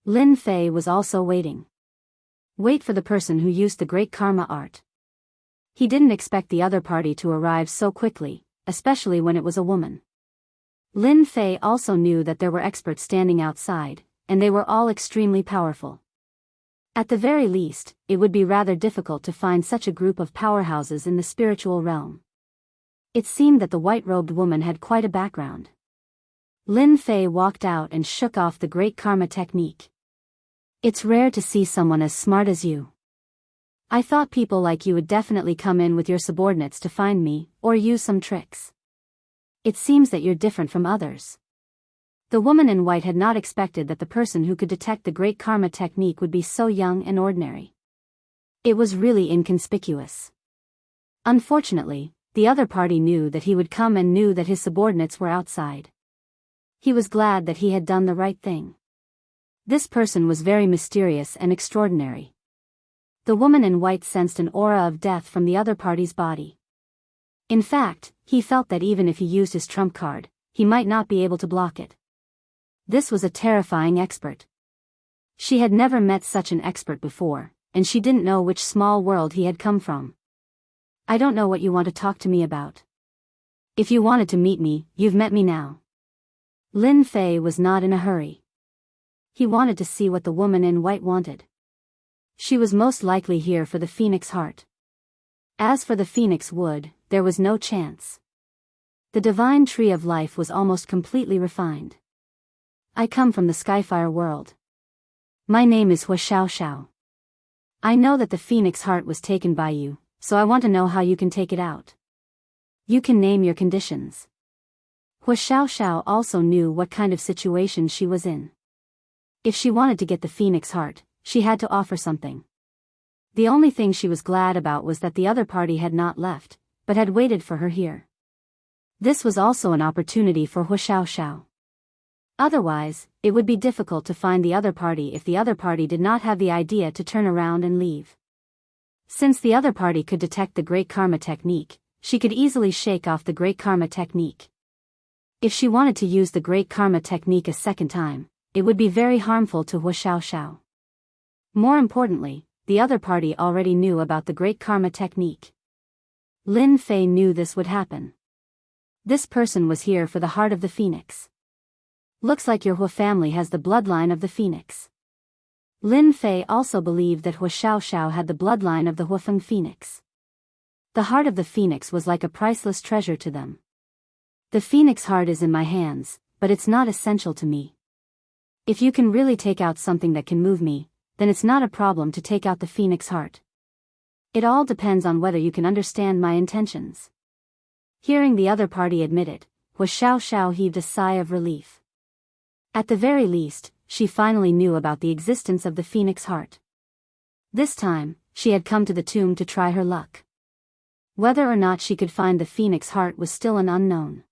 Lin Fei was also waiting. Wait for the person who used the great karma art. He didn't expect the other party to arrive so quickly, especially when it was a woman. Lin Fei also knew that there were experts standing outside, and they were all extremely powerful. At the very least, it would be rather difficult to find such a group of powerhouses in the spiritual realm. It seemed that the white-robed woman had quite a background. Lin Fei walked out and shook off the great karma technique. It's rare to see someone as smart as you. I thought people like you would definitely come in with your subordinates to find me, or use some tricks. It seems that you're different from others. The woman in white had not expected that the person who could detect the great karma technique would be so young and ordinary. It was really inconspicuous. Unfortunately, the other party knew that he would come and knew that his subordinates were outside. He was glad that he had done the right thing. This person was very mysterious and extraordinary. The woman in white sensed an aura of death from the other party's body. In fact, he felt that even if he used his trump card, he might not be able to block it. This was a terrifying expert. She had never met such an expert before, and she didn't know which small world he had come from. I don't know what you want to talk to me about. If you wanted to meet me, you've met me now. Lin Fei was not in a hurry. He wanted to see what the woman in white wanted. She was most likely here for the phoenix heart. As for the phoenix wood, there was no chance. The divine tree of life was almost completely refined. I come from the Skyfire world. My name is Hua Xiao Xiao. I know that the phoenix heart was taken by you, so I want to know how you can take it out. You can name your conditions. Hua Xiao Xiao also knew what kind of situation she was in. If she wanted to get the phoenix heart, she had to offer something. The only thing she was glad about was that the other party had not left, but had waited for her here. This was also an opportunity for Hua Xiao Xiao. Otherwise, it would be difficult to find the other party if the other party did not have the idea to turn around and leave. Since the other party could detect the great karma technique, she could easily shake off the great karma technique. If she wanted to use the great karma technique a second time, it would be very harmful to Hua Xiao Xiao. More importantly, the other party already knew about the great karma technique. Lin Fei knew this would happen. This person was here for the heart of the phoenix. Looks like your Hua family has the bloodline of the phoenix. Lin Fei also believed that Hua Xiao Xiao had the bloodline of the Huafeng phoenix. The heart of the phoenix was like a priceless treasure to them. The phoenix heart is in my hands, but it's not essential to me. If you can really take out something that can move me, then it's not a problem to take out the phoenix heart. It all depends on whether you can understand my intentions. Hearing the other party admit it, Hua Xiao Xiao heaved a sigh of relief. At the very least, she finally knew about the existence of the phoenix heart. This time, she had come to the tomb to try her luck. Whether or not she could find the phoenix heart was still an unknown.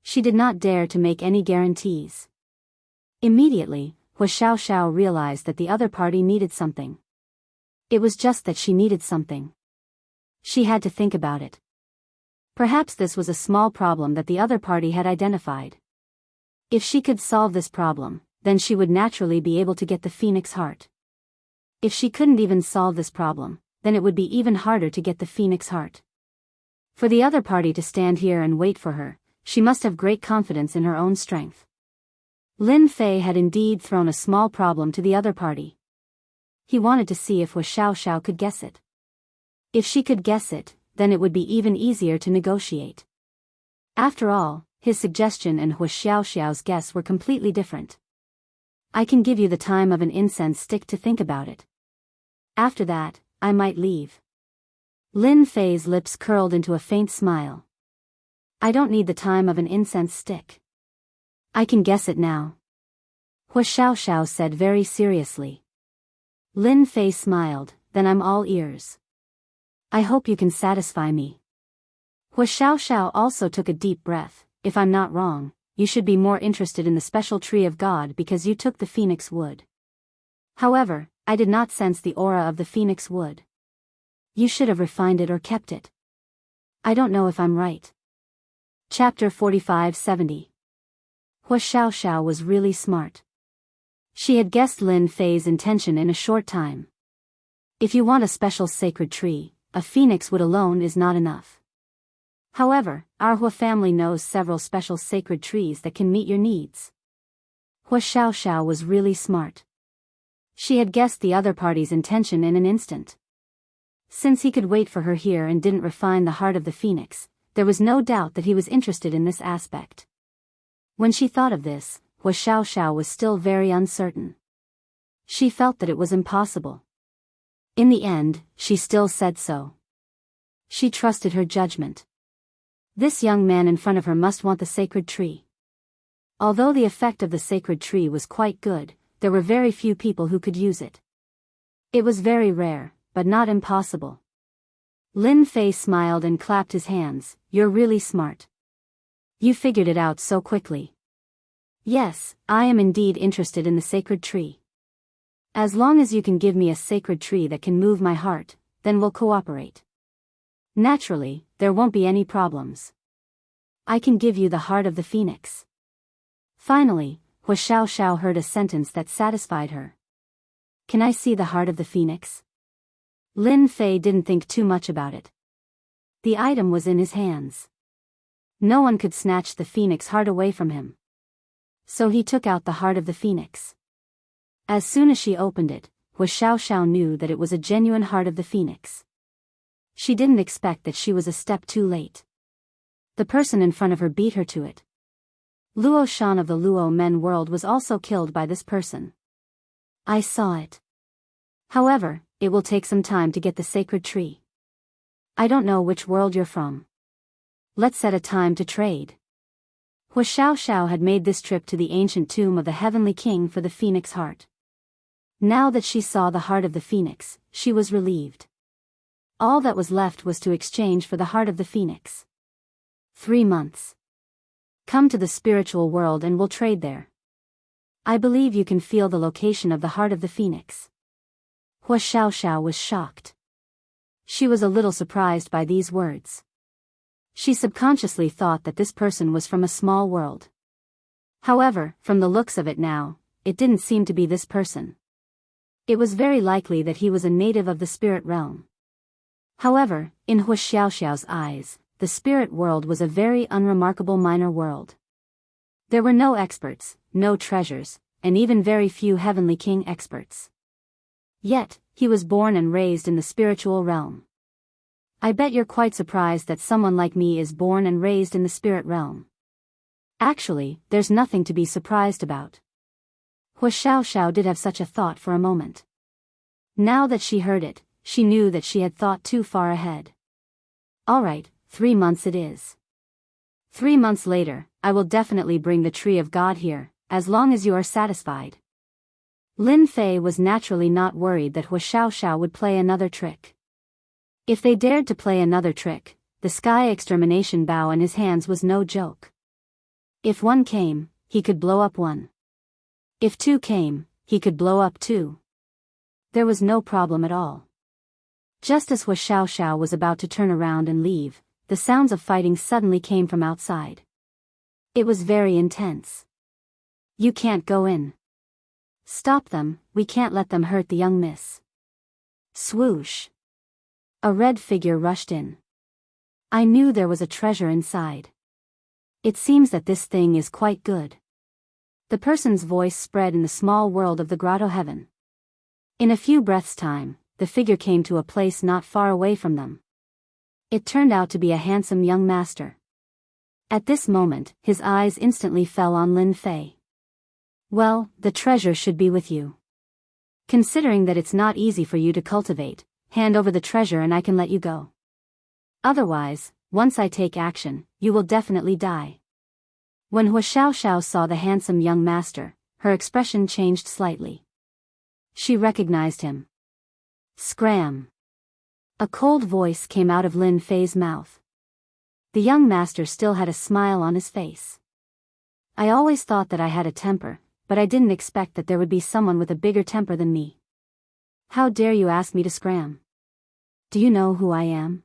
She did not dare to make any guarantees. Immediately, Hua Xiaoxiao realized that the other party needed something. It was just that she needed something. She had to think about it. Perhaps this was a small problem that the other party had identified. If she could solve this problem, then she would naturally be able to get the phoenix heart. If she couldn't even solve this problem, then it would be even harder to get the phoenix heart. For the other party to stand here and wait for her, she must have great confidence in her own strength. Lin Fei had indeed thrown a small problem to the other party. He wanted to see if Hua Xiaoxiao could guess it. If she could guess it, then it would be even easier to negotiate. After all, his suggestion and Hua Xiaoxiao's guess were completely different. I can give you the time of an incense stick to think about it. After that, I might leave. Lin Fei's lips curled into a faint smile. I don't need the time of an incense stick. I can guess it now. Hua Xiaoxiao said very seriously. Lin Fei smiled, then I'm all ears. I hope you can satisfy me. Hua Xiaoxiao also took a deep breath. If I'm not wrong, you should be more interested in the special tree of God because you took the phoenix wood. However, I did not sense the aura of the phoenix wood. You should have refined it or kept it. I don't know if I'm right. Chapter 45-70. Hua Xiaoxiao was really smart. She had guessed Lin Fei's intention in a short time. If you want a special sacred tree, a phoenix wood alone is not enough. However, our Hua family knows several special sacred trees that can meet your needs. Hua Xiaoxiao was really smart. She had guessed the other party's intention in an instant. Since he could wait for her here and didn't refine the heart of the phoenix, there was no doubt that he was interested in this aspect. When she thought of this, Hua Xiaoxiao was still very uncertain. She felt that it was impossible. In the end, she still said so. She trusted her judgment. This young man in front of her must want the sacred tree. Although the effect of the sacred tree was quite good, there were very few people who could use it. It was very rare, but not impossible. Lin Fei smiled and clapped his hands. You're really smart. You figured it out so quickly. Yes, I am indeed interested in the sacred tree. As long as you can give me a sacred tree that can move my heart, then we'll cooperate. Naturally, there won't be any problems. I can give you the heart of the phoenix. Finally, Hua Xiaoxiao heard a sentence that satisfied her. Can I see the heart of the phoenix? Lin Fei didn't think too much about it. The item was in his hands. No one could snatch the phoenix heart away from him. So he took out the heart of the phoenix. As soon as she opened it, Hua Xiaoxiao knew that it was a genuine heart of the phoenix. She didn't expect that she was a step too late. The person in front of her beat her to it. Luo Shan of the Luo Men world was also killed by this person. I saw it. However, it will take some time to get the sacred tree. I don't know which world you're from. Let's set a time to trade. Hua Xiaoxiao had made this trip to the ancient tomb of the Heavenly King for the phoenix heart. Now that she saw the heart of the phoenix, she was relieved. All that was left was to exchange for the heart of the phoenix. 3 months. Come to the spiritual world and we'll trade there. I believe you can feel the location of the heart of the phoenix. Hua Xiaoxiao was shocked. She was a little surprised by these words. She subconsciously thought that this person was from a small world. However, from the looks of it now, it didn't seem to be this person. It was very likely that he was a native of the spirit realm. However, in Hua Xiaoxiao's eyes, the spirit world was a very unremarkable minor world. There were no experts, no treasures, and even very few Heavenly King experts. Yet, he was born and raised in the spiritual realm. I bet you're quite surprised that someone like me is born and raised in the spirit realm. Actually, there's nothing to be surprised about. Hua Xiaoxiao did have such a thought for a moment. Now that she heard it, she knew that she had thought too far ahead. Alright, 3 months it is. 3 months later, I will definitely bring the tree of God here, as long as you are satisfied. Lin Fei was naturally not worried that Hua Xiaoxiao would play another trick. If they dared to play another trick, the sky extermination bow in his hands was no joke. If one came, he could blow up one. If two came, he could blow up two. There was no problem at all. Just as Hua Xiaoxiao was about to turn around and leave, the sounds of fighting suddenly came from outside. It was very intense. You can't go in. Stop them, we can't let them hurt the young miss. Swoosh. A red figure rushed in. I knew there was a treasure inside. It seems that this thing is quite good. The person's voice spread in the small world of the grotto heaven. In a few breaths' time, the figure came to a place not far away from them. It turned out to be a handsome young master. At this moment, his eyes instantly fell on Lin Fei. Well, the treasure should be with you. Considering that it's not easy for you to cultivate, hand over the treasure and I can let you go. Otherwise, once I take action, you will definitely die. When Hua Xiaoxiao saw the handsome young master, her expression changed slightly. She recognized him. Scram! A cold voice came out of Lin Fei's mouth. The young master still had a smile on his face. I always thought that I had a temper, but I didn't expect that there would be someone with a bigger temper than me. How dare you ask me to scram? Do you know who I am?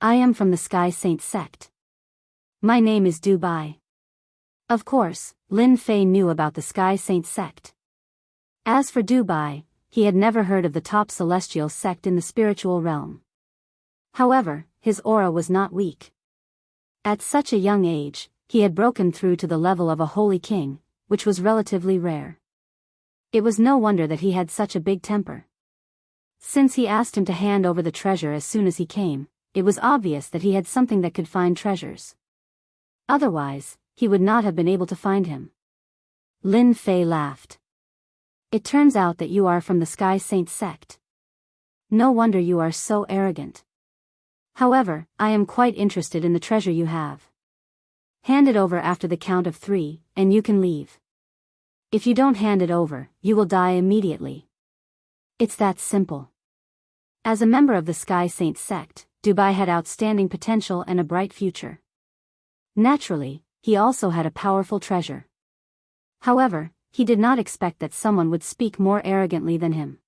I am from the Sky Saint sect. My name is Dubai. Of course, Lin Fei knew about the Sky Saint sect. As for Dubai, he had never heard of the top celestial sect in the spiritual realm. However, his aura was not weak. At such a young age, he had broken through to the level of a holy king, which was relatively rare. It was no wonder that he had such a big temper. Since he asked him to hand over the treasure as soon as he came, it was obvious that he had something that could find treasures. Otherwise, he would not have been able to find him. Lin Fei laughed. It turns out that you are from the Sky Saint sect. No wonder you are so arrogant. However, I am quite interested in the treasure you have. Hand it over after the count of 3, and you can leave. If you don't hand it over, you will die immediately. It's that simple. As a member of the Sky Saint sect, Dubai had outstanding potential and a bright future. Naturally, he also had a powerful treasure. However, he did not expect that someone would speak more arrogantly than him.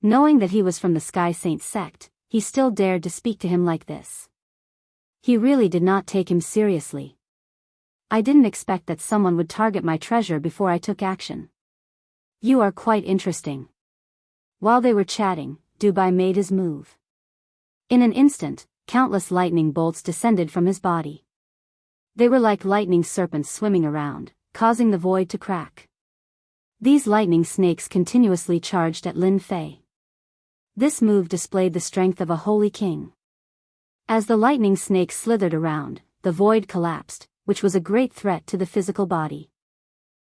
Knowing that he was from the Sky Saint sect, he still dared to speak to him like this. He really did not take him seriously. I didn't expect that someone would target my treasure before I took action. You are quite interesting. While they were chatting, Dubai made his move. In an instant, countless lightning bolts descended from his body. They were like lightning serpents swimming around, causing the void to crack. These lightning snakes continuously charged at Lin Fei. This move displayed the strength of a holy king. As the lightning snakes slithered around, the void collapsed, which was a great threat to the physical body.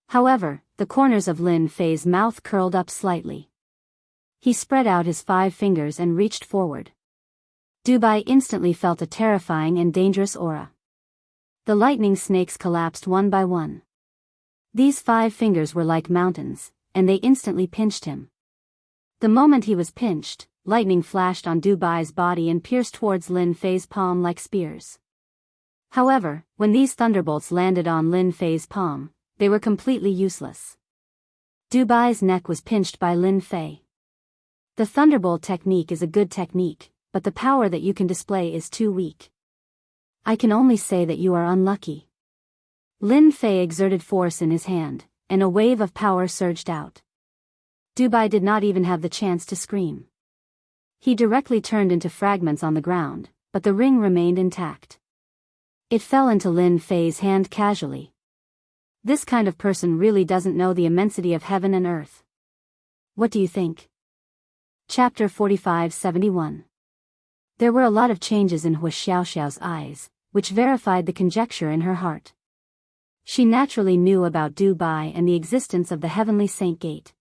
However, the corners of Lin Fei's mouth curled up slightly. He spread out his 5 fingers and reached forward. Dubai instantly felt a terrifying and dangerous aura. The lightning snakes collapsed one by one. These 5 fingers were like mountains, and they instantly pinched him. The moment he was pinched, lightning flashed on Dubai's body and pierced towards Lin Fei's palm like spears. However, when these thunderbolts landed on Lin Fei's palm, they were completely useless. Dubai's neck was pinched by Lin Fei. The thunderbolt technique is a good technique, but the power that you can display is too weak. I can only say that you are unlucky. Lin Fei exerted force in his hand, and a wave of power surged out. Dubai did not even have the chance to scream. He directly turned into fragments on the ground, but the ring remained intact. It fell into Lin Fei's hand casually. This kind of person really doesn't know the immensity of heaven and earth. What do you think? Chapter 45-71. There were a lot of changes in Hua Xiaoxiao's eyes, which verified the conjecture in her heart. She naturally knew about Dubai and the existence of the Heavenly Saint Gate.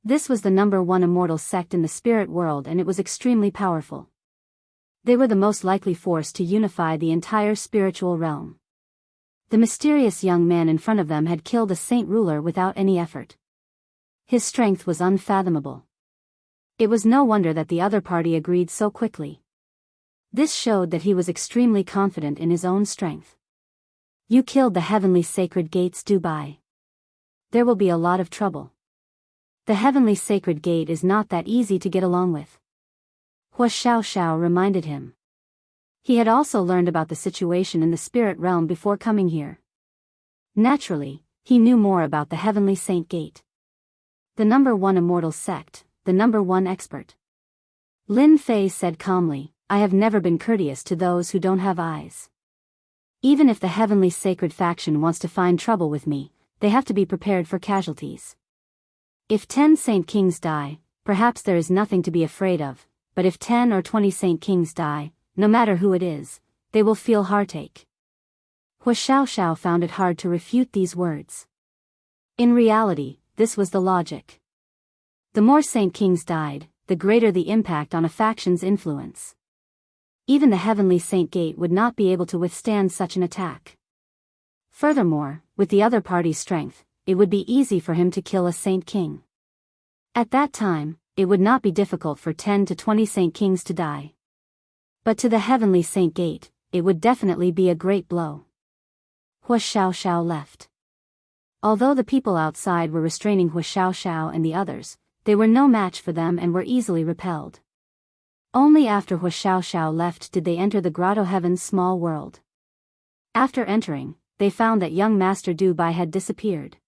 This was the #1 immortal sect in the spirit world, and it was extremely powerful. They were the most likely force to unify the entire spiritual realm. The mysterious young man in front of them had killed a saint ruler without any effort. His strength was unfathomable. It was no wonder that the other party agreed so quickly. This showed that he was extremely confident in his own strength. You killed the heavenly sacred gates, Dubai. There will be a lot of trouble. The heavenly sacred gate is not that easy to get along with. Hua Xiaoxiao reminded him. He had also learned about the situation in the spirit realm before coming here. Naturally, he knew more about the heavenly saint gate. The number 1 immortal sect, the number 1 expert. Lin Fei said calmly, I have never been courteous to those who don't have eyes. Even if the heavenly sacred faction wants to find trouble with me, they have to be prepared for casualties. If 10 Saint Kings die, perhaps there is nothing to be afraid of, but if 10 or 20 Saint Kings die, no matter who it is, they will feel heartache. Hua Xiaoxiao found it hard to refute these words. In reality, this was the logic. The more Saint Kings died, the greater the impact on a faction's influence. Even the heavenly Saint Gate would not be able to withstand such an attack. Furthermore, with the other party's strength, it would be easy for him to kill a Saint King. At that time, it would not be difficult for 10 to 20 Saint Kings to die. But to the heavenly Saint Gate, it would definitely be a great blow. Hua Xiaoxiao left. Although the people outside were restraining Hua Xiaoxiao and the others, they were no match for them and were easily repelled. Only after Hua Xiaoxiao left did they enter the Grotto Heaven's small world. After entering, they found that young Master Dubai had disappeared.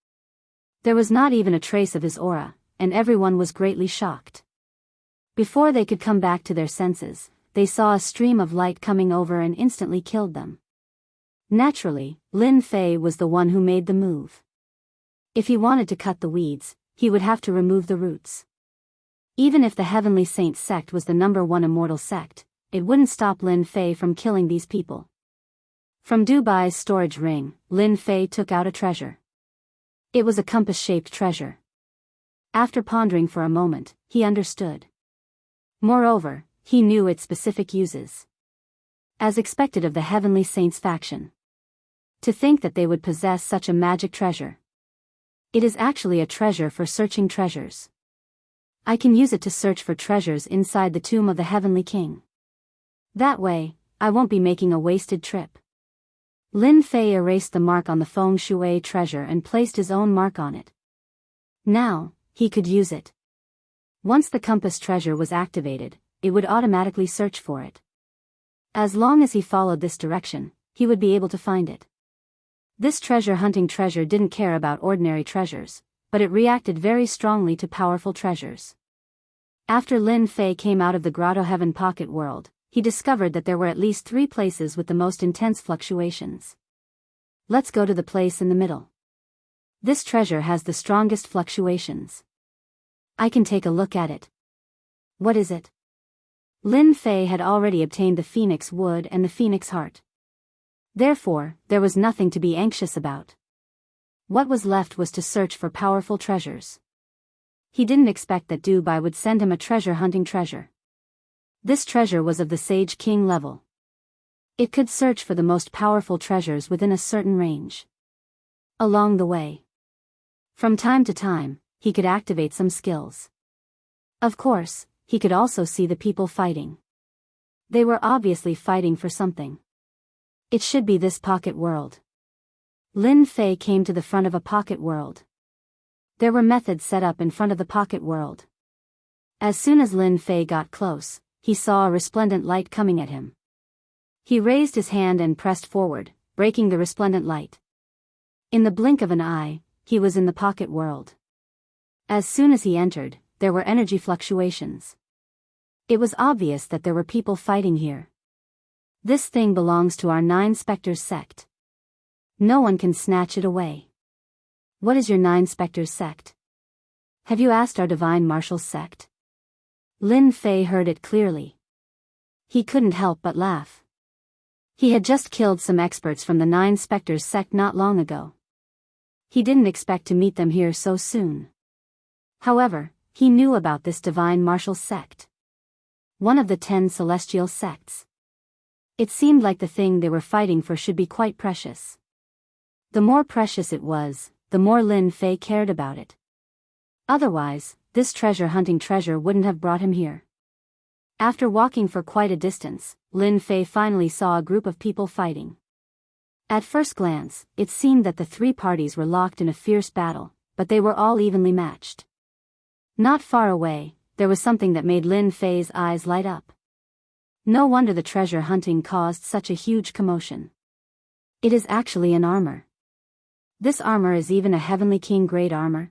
There was not even a trace of his aura, and everyone was greatly shocked. Before they could come back to their senses, they saw a stream of light coming over and instantly killed them. Naturally, Lin Fei was the one who made the move. If he wanted to cut the weeds, he would have to remove the roots. Even if the Heavenly Saint sect was the number 1 immortal sect, it wouldn't stop Lin Fei from killing these people. From Dubai's storage ring, Lin Fei took out a treasure. It was a compass-shaped treasure. After pondering for a moment, he understood. Moreover, he knew its specific uses. As expected of the Heavenly Saints faction. To think that they would possess such a magic treasure. It is actually a treasure for searching treasures. I can use it to search for treasures inside the tomb of the Heavenly King. That way, I won't be making a wasted trip. Lin Fei erased the mark on the feng shui treasure and placed his own mark on it. Now, he could use it. Once the compass treasure was activated, it would automatically search for it. As long as he followed this direction, he would be able to find it. This treasure-hunting treasure didn't care about ordinary treasures, but it reacted very strongly to powerful treasures. After Lin Fei came out of the Grotto Heaven pocket world, he discovered that there were at least 3 places with the most intense fluctuations. Let's go to the place in the middle. This treasure has the strongest fluctuations. I can take a look at it. What is it? Lin Fei had already obtained the phoenix wood and the phoenix heart. Therefore, there was nothing to be anxious about. What was left was to search for powerful treasures. He didn't expect that Dubai would send him a treasure-hunting treasure. This treasure was of the Sage King level. It could search for the most powerful treasures within a certain range. Along the way, from time to time, he could activate some skills. Of course, he could also see the people fighting. They were obviously fighting for something. It should be this pocket world. Lin Fei came to the front of a pocket world. There were methods set up in front of the pocket world. As soon as Lin Fei got close, he saw a resplendent light coming at him. He raised his hand and pressed forward, breaking the resplendent light. In the blink of an eye, he was in the pocket world. As soon as he entered, there were energy fluctuations. It was obvious that there were people fighting here. This thing belongs to our 9 Spectres sect. No one can snatch it away. What is your 9 Spectres sect? Have you asked our Divine Marshals sect? Lin Fei heard it clearly. He couldn't help but laugh. He had just killed some experts from the 9 Spectres sect not long ago. He didn't expect to meet them here so soon. However, he knew about this Divine Marshals sect. One of the 10 celestial sects. It seemed like the thing they were fighting for should be quite precious. The more precious it was, the more Lin Fei cared about it. Otherwise, this treasure-hunting treasure wouldn't have brought him here. After walking for quite a distance, Lin Fei finally saw a group of people fighting. At first glance, it seemed that the three parties were locked in a fierce battle, but they were all evenly matched. Not far away, there was something that made Lin Fei's eyes light up. No wonder the treasure hunting caused such a huge commotion. It is actually an armor. This armor is even a Heavenly King grade armor.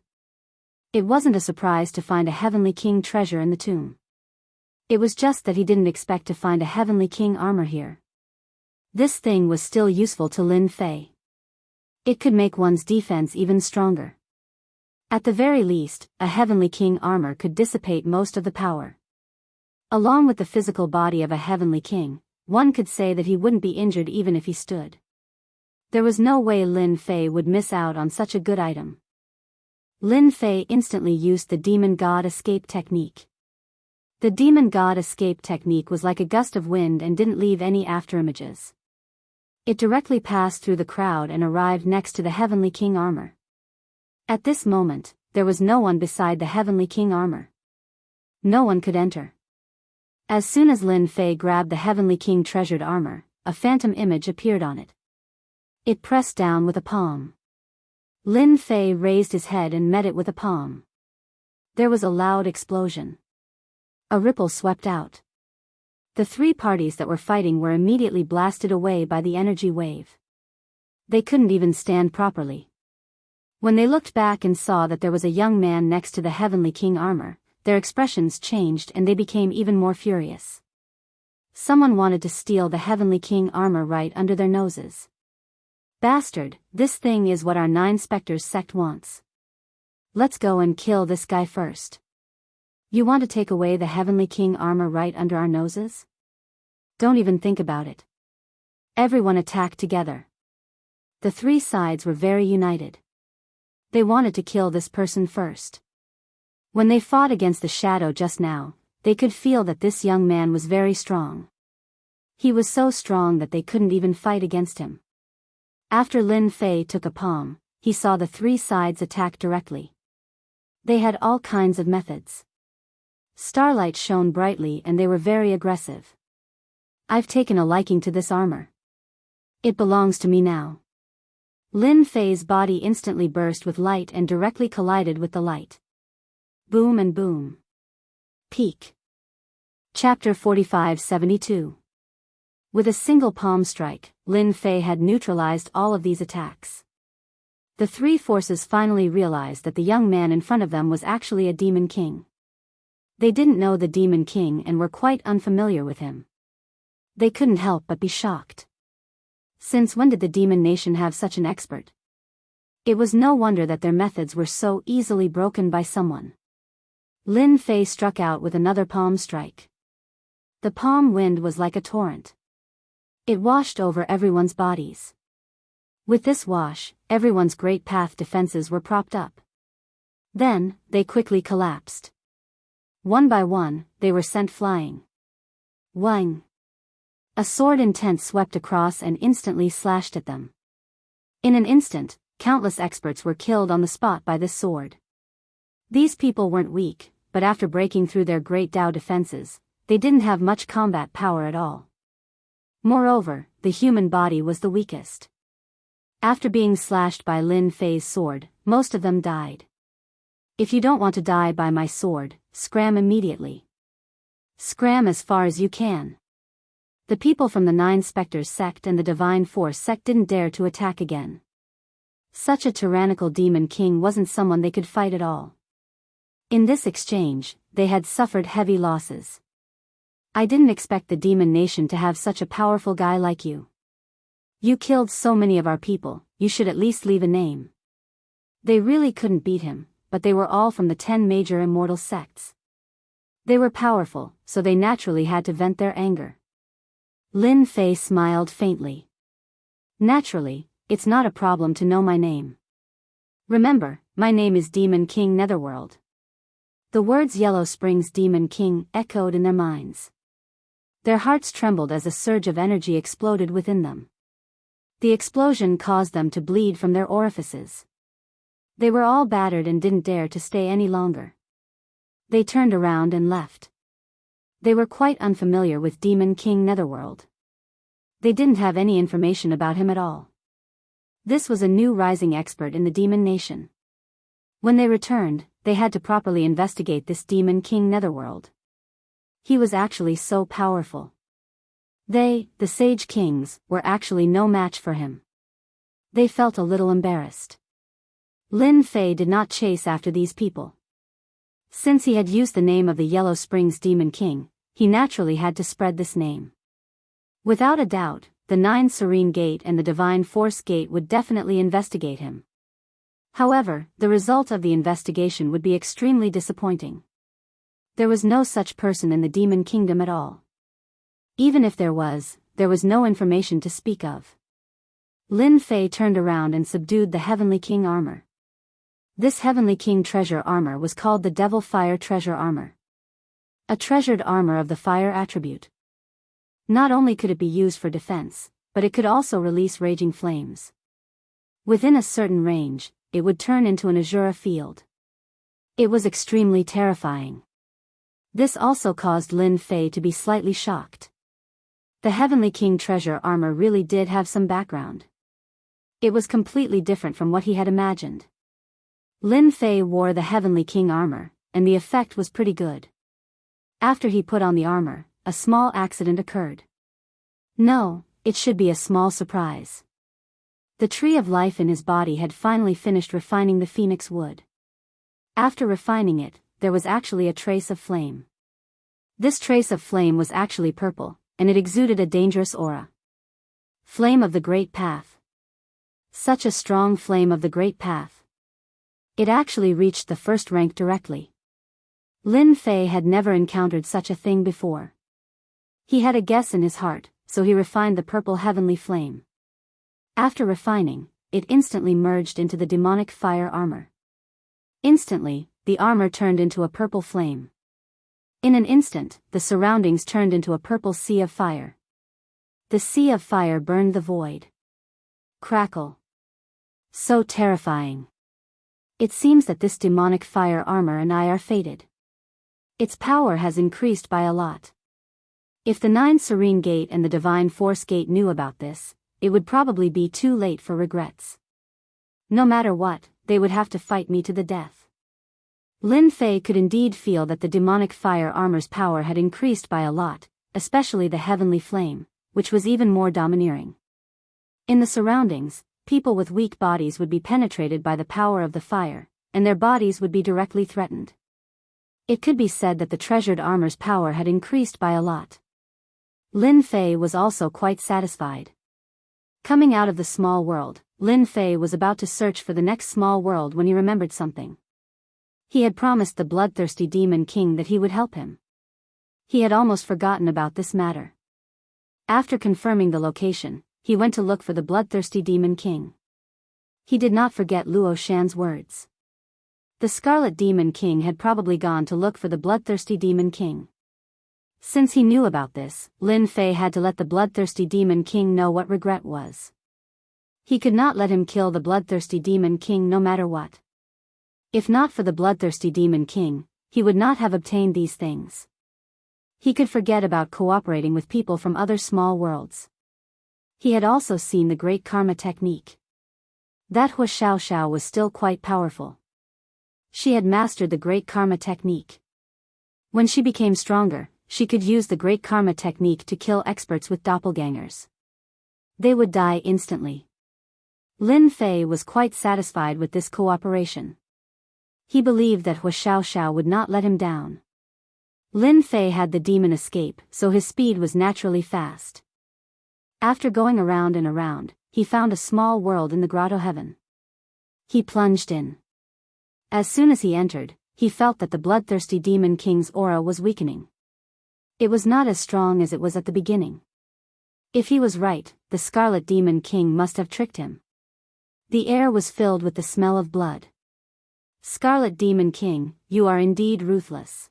It wasn't a surprise to find a Heavenly King treasure in the tomb. It was just that he didn't expect to find a Heavenly King armor here. This thing was still useful to Lin Fei. It could make one's defense even stronger. At the very least, a Heavenly King armor could dissipate most of the power. Along with the physical body of a Heavenly King, one could say that he wouldn't be injured even if he stood. There was no way Lin Fei would miss out on such a good item. Lin Fei instantly used the Demon God Escape technique. The Demon God Escape technique was like a gust of wind and didn't leave any afterimages. It directly passed through the crowd and arrived next to the Heavenly King armor. At this moment, there was no one beside the Heavenly King armor. No one could enter. As soon as Lin Fei grabbed the Heavenly King treasured armor, a phantom image appeared on it. It pressed down with a palm. Lin Fei raised his head and met it with a palm. There was a loud explosion. A ripple swept out. The three parties that were fighting were immediately blasted away by the energy wave. They couldn't even stand properly. When they looked back and saw that there was a young man next to the Heavenly King armor, their expressions changed and they became even more furious. Someone wanted to steal the Heavenly King armor right under their noses. Bastard, this thing is what our 9 Spectres sect wants. Let's go and kill this guy first. You want to take away the Heavenly King armor right under our noses? Don't even think about it. Everyone attacked together. The three sides were very united. They wanted to kill this person first. When they fought against the shadow just now, they could feel that this young man was very strong. He was so strong that they couldn't even fight against him. After Lin Fei took a palm, he saw the three sides attack directly. They had all kinds of methods. Starlight shone brightly and they were very aggressive. I've taken a liking to this armor. It belongs to me now. Lin Fei's body instantly burst with light and directly collided with the light. Boom and boom. Peak. Chapter 45-72. With a single palm strike, Lin Fei had neutralized all of these attacks. The three forces finally realized that the young man in front of them was actually a Demon King. They didn't know the Demon King and were quite unfamiliar with him. They couldn't help but be shocked. Since when did the Demon Nation have such an expert? It was no wonder that their methods were so easily broken by someone. Lin Fei struck out with another palm strike. The palm wind was like a torrent. It washed over everyone's bodies. With this wash, everyone's great path defenses were propped up. Then, they quickly collapsed. One by one, they were sent flying. Wang! A sword intent swept across and instantly slashed at them. In an instant, countless experts were killed on the spot by this sword. These people weren't weak, but after breaking through their great Dao defenses, they didn't have much combat power at all. Moreover, the human body was the weakest. After being slashed by Lin Fei's sword, most of them died. If you don't want to die by my sword, scram immediately. Scram as far as you can. The people from the 9 Spectres sect and the Divine Force sect didn't dare to attack again. Such a tyrannical Demon King wasn't someone they could fight at all. In this exchange, they had suffered heavy losses. I didn't expect the Demon Nation to have such a powerful guy like you. You killed so many of our people, you should at least leave a name. They really couldn't beat him, but they were all from the 10 major immortal sects. They were powerful, so they naturally had to vent their anger. Lin Fei smiled faintly. Naturally, it's not a problem to know my name. Remember, my name is Demon King Netherworld. The words Yellow Springs Demon King echoed in their minds. Their hearts trembled as a surge of energy exploded within them. The explosion caused them to bleed from their orifices. They were all battered and didn't dare to stay any longer. They turned around and left. They were quite unfamiliar with Demon King Netherworld. They didn't have any information about him at all. This was a new rising expert in the Demon Nation. When they returned, they had to properly investigate this Demon King Netherworld. He was actually so powerful. They, the Sage Kings, were actually no match for him. They felt a little embarrassed. Lin Fei did not chase after these people. Since he had used the name of the Yellow Springs Demon King, he naturally had to spread this name. Without a doubt, the 9 Serene Gate and the Divine Force Gate would definitely investigate him. However, the result of the investigation would be extremely disappointing. There was no such person in the Demon Kingdom at all. Even if there was no information to speak of. Lin Fei turned around and subdued the Heavenly King armor. This Heavenly King treasure armor was called the Devil Fire Treasure Armor. A treasured armor of the fire attribute. Not only could it be used for defense, but it could also release raging flames. Within a certain range, it would turn into an Azura field. It was extremely terrifying. This also caused Lin Fei to be slightly shocked. The Heavenly King treasure armor really did have some background. It was completely different from what he had imagined. Lin Fei wore the Heavenly King armor, and the effect was pretty good. After he put on the armor, a small accident occurred. No, it should be a small surprise. The tree of life in his body had finally finished refining the phoenix wood. After refining it, there was actually a trace of flame. This trace of flame was actually purple, and it exuded a dangerous aura. Flame of the Great Path. Such a strong flame of the Great Path. It actually reached the first rank directly. Lin Fei had never encountered such a thing before. He had a guess in his heart, so he refined the purple heavenly flame. After refining, it instantly merged into the demonic fire armor. Instantly, the armor turned into a purple flame. In an instant, the surroundings turned into a purple sea of fire. The sea of fire burned the void. Crackle. So terrifying. It seems that this demonic fire armor and I are fated. Its power has increased by a lot. If the 9 Serene Gate and the Divine Force Gate knew about this, it would probably be too late for regrets. No matter what, they would have to fight me to the death. Lin Fei could indeed feel that the demonic fire armor's power had increased by a lot, especially the heavenly flame, which was even more domineering. In the surroundings, people with weak bodies would be penetrated by the power of the fire, and their bodies would be directly threatened. It could be said that the treasured armor's power had increased by a lot. Lin Fei was also quite satisfied. Coming out of the small world, Lin Fei was about to search for the next small world when he remembered something. He had promised the bloodthirsty Demon King that he would help him. He had almost forgotten about this matter. After confirming the location, he went to look for the bloodthirsty Demon King. He did not forget Luo Shan's words. The Scarlet Demon King had probably gone to look for the bloodthirsty Demon King. Since he knew about this, Lin Fei had to let the bloodthirsty Demon King know what regret was. He could not let him kill the bloodthirsty Demon King no matter what. If not for the bloodthirsty Demon King, he would not have obtained these things. He could forget about cooperating with people from other small worlds. He had also seen the Great Karma technique. That Hua Xiao Xiao was still quite powerful. She had mastered the Great Karma technique. When she became stronger, she could use the Great Karma technique to kill experts with doppelgangers. They would die instantly. Lin Fei was quite satisfied with this cooperation. He believed that Hua Xiao Xiao would not let him down. Lin Fei had the demon escape, so his speed was naturally fast. After going around and around, he found a small world in the grotto heaven. He plunged in. As soon as he entered, he felt that the bloodthirsty Demon King's aura was weakening. It was not as strong as it was at the beginning. If he was right, the Scarlet Demon King must have tricked him. The air was filled with the smell of blood. Scarlet Demon King, you are indeed ruthless.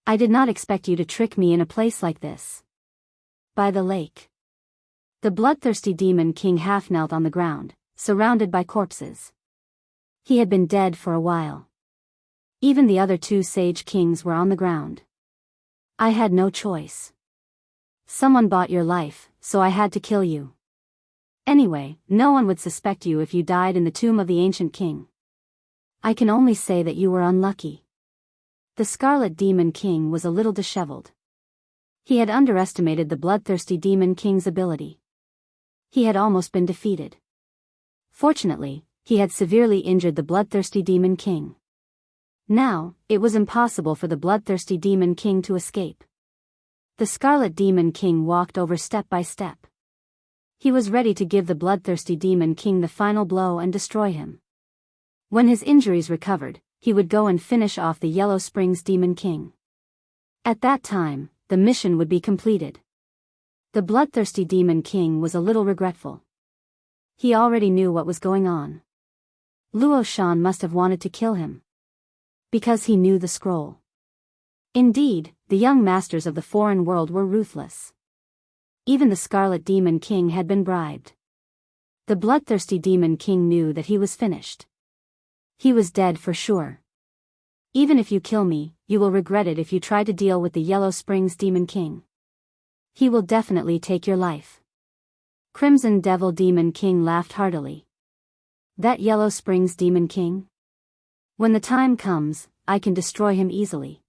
I did not expect you to trick me in a place like this. By the lake. The bloodthirsty Demon King half knelt on the ground, surrounded by corpses. He had been dead for a while. Even the other two sage kings were on the ground. I had no choice. Someone bought your life, so I had to kill you. Anyway, no one would suspect you if you died in the tomb of the ancient king. I can only say that you were unlucky. The Scarlet Demon King was a little disheveled. He had underestimated the bloodthirsty Demon King's ability. He had almost been defeated. Fortunately, he had severely injured the bloodthirsty Demon King. Now, it was impossible for the bloodthirsty Demon King to escape. The Scarlet Demon King walked over step by step. He was ready to give the bloodthirsty Demon King the final blow and destroy him. When his injuries recovered, he would go and finish off the Yellow Springs Demon King. At that time, the mission would be completed. The bloodthirsty Demon King was a little regretful. He already knew what was going on. Luo Shan must have wanted to kill him. Because he knew the scroll. Indeed, the young masters of the foreign world were ruthless. Even the Scarlet Demon King had been bribed. The bloodthirsty Demon King knew that he was finished. He was dead for sure. Even if you kill me, you will regret it if you try to deal with the Yellow Springs Demon King. He will definitely take your life. Crimson Devil Demon King laughed heartily. That Yellow Springs Demon King? When the time comes, I can destroy him easily.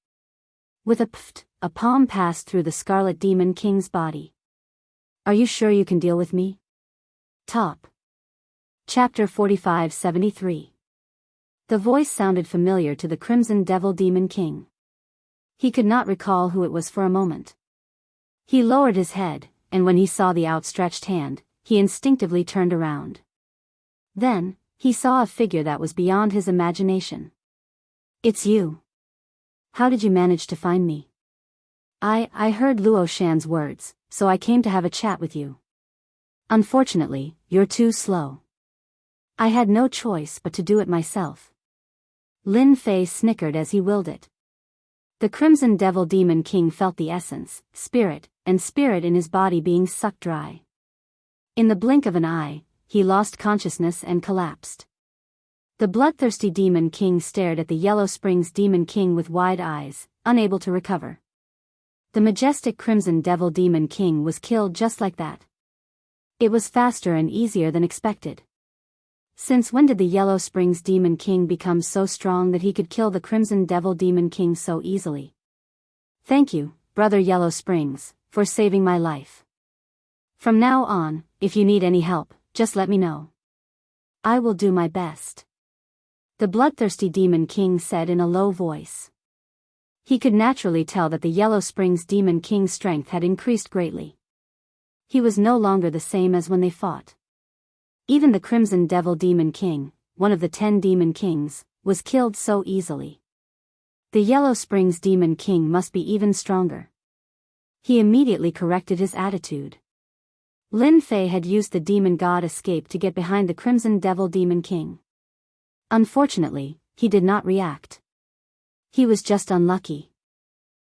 With a pft, a palm passed through the Scarlet Demon King's body. Are you sure you can deal with me? Top. Chapter 45-73. The voice sounded familiar to the Crimson Devil Demon King. He could not recall who it was for a moment. He lowered his head, and when he saw the outstretched hand, he instinctively turned around. Then, he saw a figure that was beyond his imagination. It's you. How did you manage to find me? I heard Luo Shan's words, so I came to have a chat with you. Unfortunately, you're too slow. I had no choice but to do it myself. Lin Fei snickered as he willed it. The Crimson Devil Demon King felt the essence, spirit in his body being sucked dry. In the blink of an eye, he lost consciousness and collapsed. The bloodthirsty Demon King stared at the Yellow Springs Demon King with wide eyes, unable to recover. The majestic Crimson Devil Demon King was killed just like that. It was faster and easier than expected. Since when did the Yellow Springs Demon King become so strong that he could kill the Crimson Devil Demon King so easily? Thank you, Brother Yellow Springs, for saving my life. From now on, if you need any help, just let me know. I will do my best. The bloodthirsty Demon King said in a low voice. He could naturally tell that the Yellow Springs Demon King's strength had increased greatly. He was no longer the same as when they fought. Even the Crimson Devil Demon King, one of the 10 Demon Kings, was killed so easily. The Yellow Springs Demon King must be even stronger. He immediately corrected his attitude. Lin Fei had used the Demon God escape to get behind the Crimson Devil Demon King. Unfortunately, he did not react. He was just unlucky.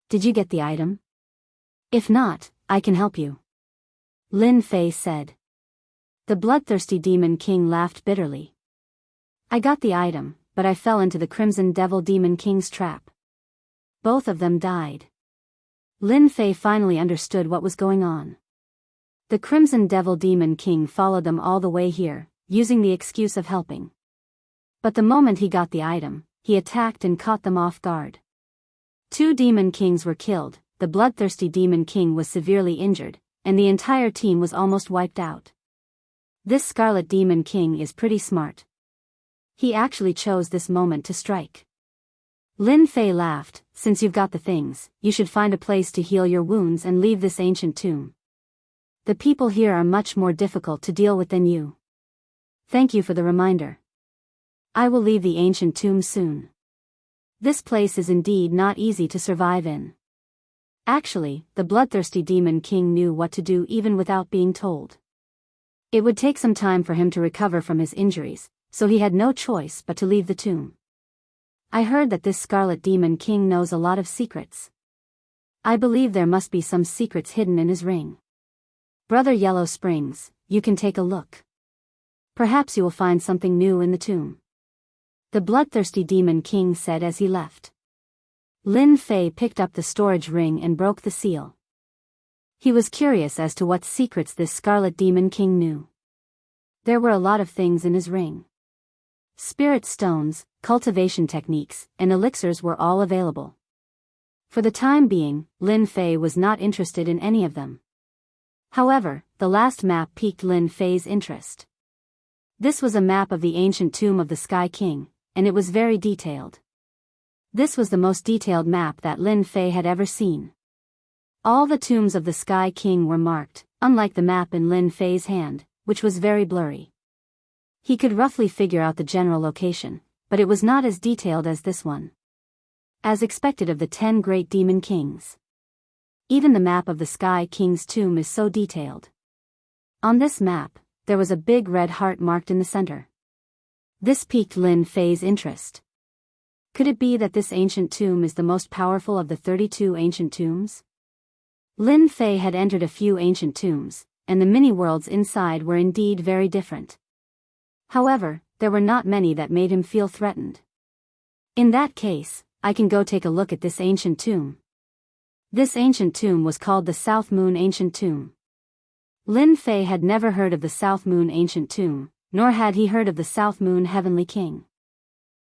Did you get the item? If not, I can help you. Lin Fei said. The bloodthirsty Demon King laughed bitterly. I got the item, but I fell into the Crimson Devil Demon King's trap. Both of them died. Lin Fei finally understood what was going on. The Crimson Devil Demon King followed them all the way here, using the excuse of helping. But the moment he got the item, he attacked and caught them off guard. 2 Demon Kings were killed, the bloodthirsty Demon King was severely injured, and the entire team was almost wiped out. This Scarlet Demon King is pretty smart. He actually chose this moment to strike. Lin Fei laughed, since you've got the things, you should find a place to heal your wounds and leave this ancient tomb. The people here are much more difficult to deal with than you. Thank you for the reminder. I will leave the ancient tomb soon. This place is indeed not easy to survive in. Actually, the bloodthirsty Demon King knew what to do even without being told. It would take some time for him to recover from his injuries, so he had no choice but to leave the tomb. I heard that this Scarlet Demon King knows a lot of secrets. I believe there must be some secrets hidden in his ring. Brother Yellow Springs, you can take a look. Perhaps you will find something new in the tomb. the bloodthirsty Demon King said as he left. Lin Fei picked up the storage ring and broke the seal. He was curious as to what secrets this Scarlet Demon King knew. There were a lot of things in his ring. Spirit stones, cultivation techniques, and elixirs were all available. For the time being, Lin Fei was not interested in any of them. However, the last map piqued Lin Fei's interest. This was a map of the ancient tomb of the Sky King, and it was very detailed. This was the most detailed map that Lin Fei had ever seen. All the tombs of the Sky King were marked, unlike the map in Lin Fei's hand, which was very blurry. He could roughly figure out the general location, but it was not as detailed as this one. As expected of the 10 great demon kings. Even the map of the Sky King's tomb is so detailed. On this map, there was a big red heart marked in the center. This piqued Lin Fei's interest. Could it be that this ancient tomb is the most powerful of the 32 ancient tombs? Lin Fei had entered a few ancient tombs, and the mini-worlds inside were indeed very different. However, there were not many that made him feel threatened. In that case, I can go take a look at this ancient tomb. This ancient tomb was called the South Moon Ancient Tomb. Lin Fei had never heard of the South Moon Ancient Tomb, nor had he heard of the South Moon Heavenly King.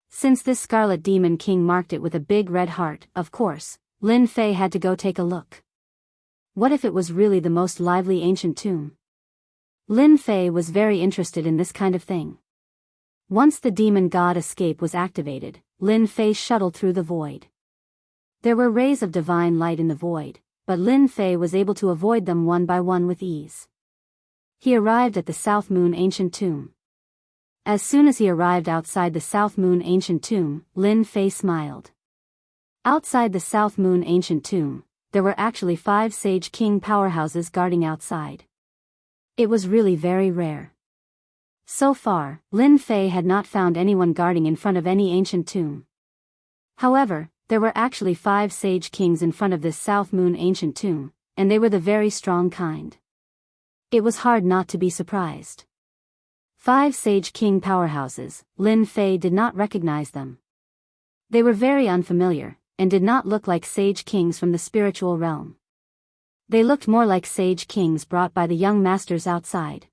Since this Scarlet Demon King marked it with a big red heart, of course, Lin Fei had to go take a look. What if it was really the most lively ancient tomb? Lin Fei was very interested in this kind of thing. Once the demon god escape was activated, Lin Fei shuttled through the void. There were rays of divine light in the void, but Lin Fei was able to avoid them one by one with ease. He arrived at the South Moon Ancient Tomb. As soon as he arrived outside the South Moon Ancient Tomb, Lin Fei smiled. Outside the South Moon Ancient Tomb, there were actually 5 Sage King powerhouses guarding outside. It was really very rare. So far, Lin Fei had not found anyone guarding in front of any ancient tomb. However, there were actually 5 Sage Kings in front of this South Moon Ancient Tomb, and they were the very strong kind. It was hard not to be surprised. 5 Sage King powerhouses, Lin Fei did not recognize them. They were very unfamiliar, and did not look like Sage Kings from the spiritual realm. They looked more like Sage Kings brought by the young masters outside.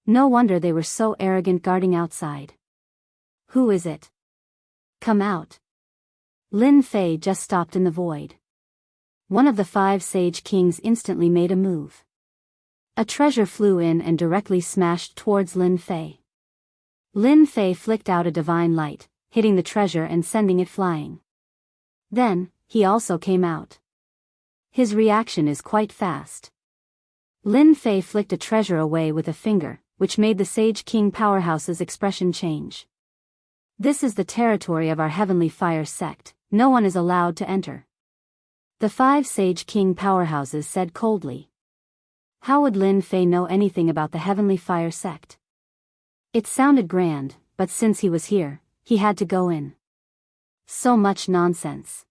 No wonder they were so arrogant guarding outside. Who is it? Come out. Lin Fei just stopped in the void. One of the 5 Sage Kings instantly made a move. A treasure flew in and directly smashed towards Lin Fei. Lin Fei flicked out a divine light, hitting the treasure and sending it flying. Then, he also came out. His reaction is quite fast. Lin Fei flicked a treasure away with a finger, which made the Sage King powerhouse's expression change. This is the territory of our Heavenly Fire sect, no one is allowed to enter. The 5 Sage King powerhouses said coldly. How would Lin Fei know anything about the Heavenly Fire sect? It sounded grand, but since he was here, he had to go in. So much nonsense.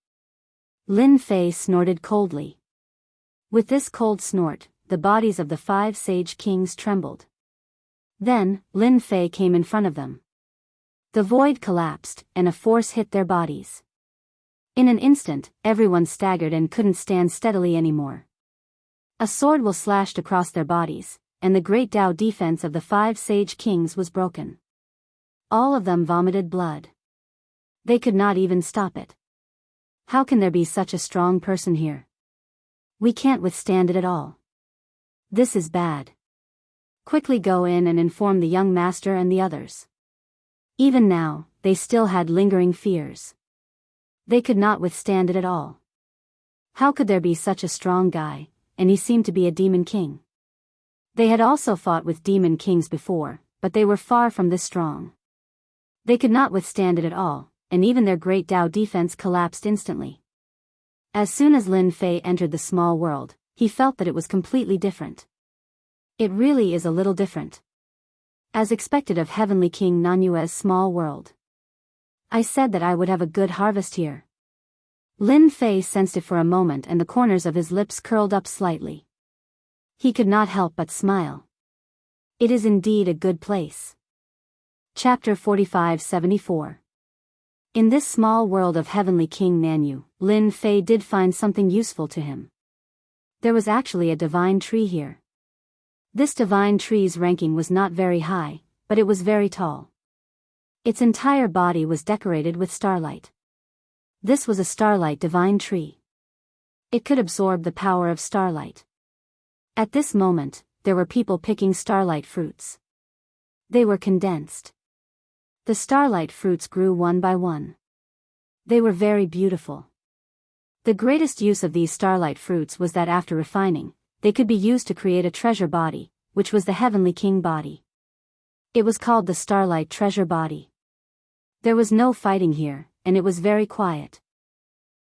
Lin Fei snorted coldly. With this cold snort, the bodies of the 5 Sage Kings trembled. Then, Lin Fei came in front of them. The void collapsed, and a force hit their bodies. In an instant, everyone staggered and couldn't stand steadily anymore. A sword will slashed across their bodies, and the great Tao defense of the 5 Sage Kings was broken. All of them vomited blood. They could not even stop it. How can there be such a strong person here? We can't withstand it at all. This is bad. Quickly go in and inform the young master and the others. Even now, they still had lingering fears. They could not withstand it at all. How could there be such a strong guy, and he seemed to be a demon king? They had also fought with demon kings before, but they were far from this strong. They could not withstand it at all, and even their great Tao defense collapsed instantly. As soon as Lin Fei entered the small world, he felt that it was completely different. It really is a little different. As expected of Heavenly King Nanyue's small world. I said that I would have a good harvest here. Lin Fei sensed it for a moment and the corners of his lips curled up slightly. He could not help but smile. It is indeed a good place. Chapter 45-74 In this small world of Heavenly King Nanu, Lin Fei did find something useful to him. There was actually a divine tree here. This divine tree's ranking was not very high, but it was very tall. Its entire body was decorated with starlight. This was a starlight divine tree. It could absorb the power of starlight. At this moment, there were people picking starlight fruits. They were condensed. The starlight fruits grew one by one. They were very beautiful. The greatest use of these starlight fruits was that after refining, they could be used to create a treasure body, which was the Heavenly King body. It was called the Starlight Treasure Body. There was no fighting here, and it was very quiet.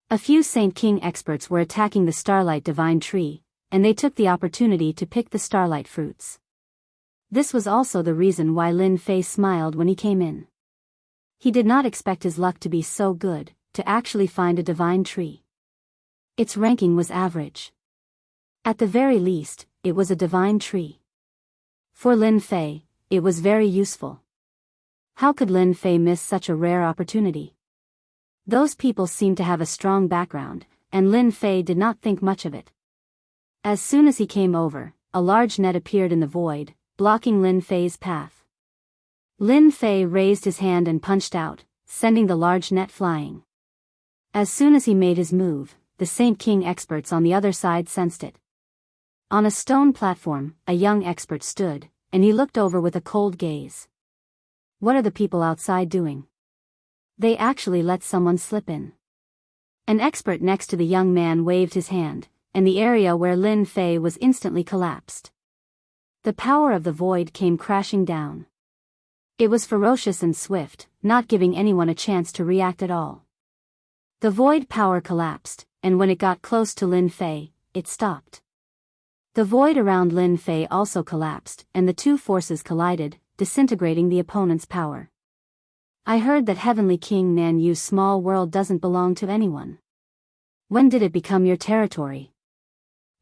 A few Saint King experts were attacking the Starlight Divine Tree, and they took the opportunity to pick the starlight fruits. This was also the reason why Lin Fei smiled when he came in. He did not expect his luck to be so good, to actually find a divine tree. Its ranking was average. At the very least, it was a divine tree. For Lin Fei, it was very useful. How could Lin Fei miss such a rare opportunity? Those people seemed to have a strong background, and Lin Fei did not think much of it. As soon as he came over, a large net appeared in the void, blocking Lin Fei's path. Lin Fei raised his hand and punched out, sending the large net flying. As soon as he made his move, the Saint King experts on the other side sensed it. On a stone platform, a young expert stood, and he looked over with a cold gaze. What are the people outside doing? They actually let someone slip in. An expert next to the young man waved his hand, and the area where Lin Fei was instantly collapsed. The power of the void came crashing down. It was ferocious and swift, not giving anyone a chance to react at all. The void power collapsed, and when it got close to Lin Fei, it stopped. The void around Lin Fei also collapsed, and the two forces collided, disintegrating the opponent's power. I heard that Heavenly King Nanu's small world doesn't belong to anyone. When did it become your territory?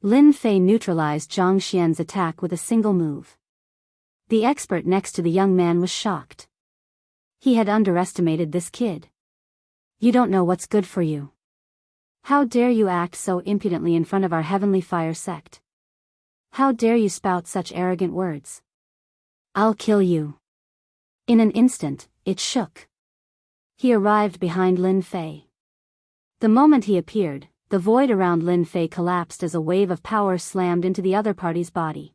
Lin Fei neutralized Zhang Xian's attack with a single move. The expert next to the young man was shocked. He had underestimated this kid. You don't know what's good for you. How dare you act so impudently in front of our Heavenly Fire sect? How dare you spout such arrogant words? I'll kill you. In an instant, it shook. He arrived behind Lin Fei. The moment he appeared, the void around Lin Fei collapsed as a wave of power slammed into the other party's body.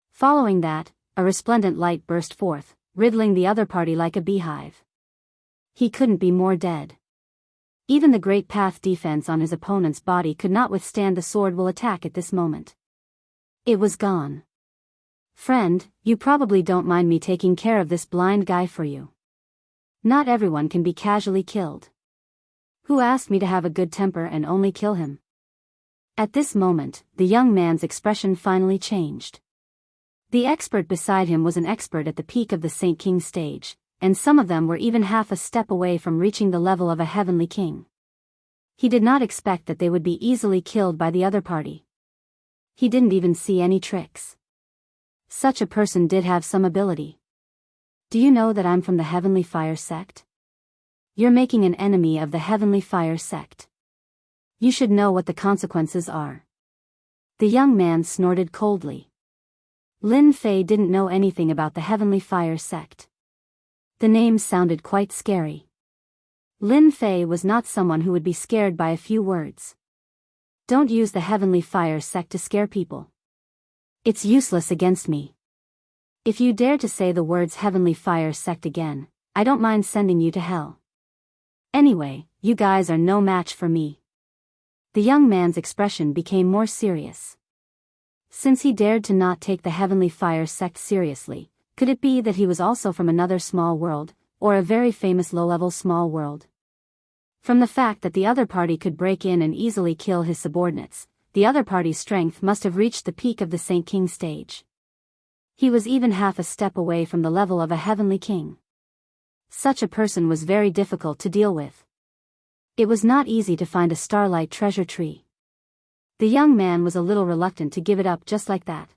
Following that, a resplendent light burst forth, riddling the other party like a beehive. He couldn't be more dead. Even the great path defense on his opponent's body could not withstand the sword will attack at this moment. It was gone. Friend, you probably don't mind me taking care of this blind guy for you. Not everyone can be casually killed. Who asked me to have a good temper and only kill him? At this moment, the young man's expression finally changed. The expert beside him was an expert at the peak of the Saint King stage, and some of them were even half a step away from reaching the level of a Heavenly King. He did not expect that they would be easily killed by the other party. He didn't even see any tricks. Such a person did have some ability. Do you know that I'm from the Heavenly Fire sect? You're making an enemy of the Heavenly Fire sect. You should know what the consequences are. The young man snorted coldly. Lin Fei didn't know anything about the Heavenly Fire sect. The name sounded quite scary. Lin Fei was not someone who would be scared by a few words. Don't use the Heavenly Fire sect to scare people. It's useless against me. If you dare to say the words Heavenly Fire sect again, I don't mind sending you to hell. Anyway, you guys are no match for me. The young man's expression became more serious. Since he dared to not take the Heavenly Fire sect seriously, could it be that he was also from another small world, or a very famous low-level small world? From the fact that the other party could break in and easily kill his subordinates, the other party's strength must have reached the peak of the Saint King stage. He was even half a step away from the level of a Heavenly King. Such a person was very difficult to deal with. It was not easy to find a starlight treasure tree. The young man was a little reluctant to give it up just like that.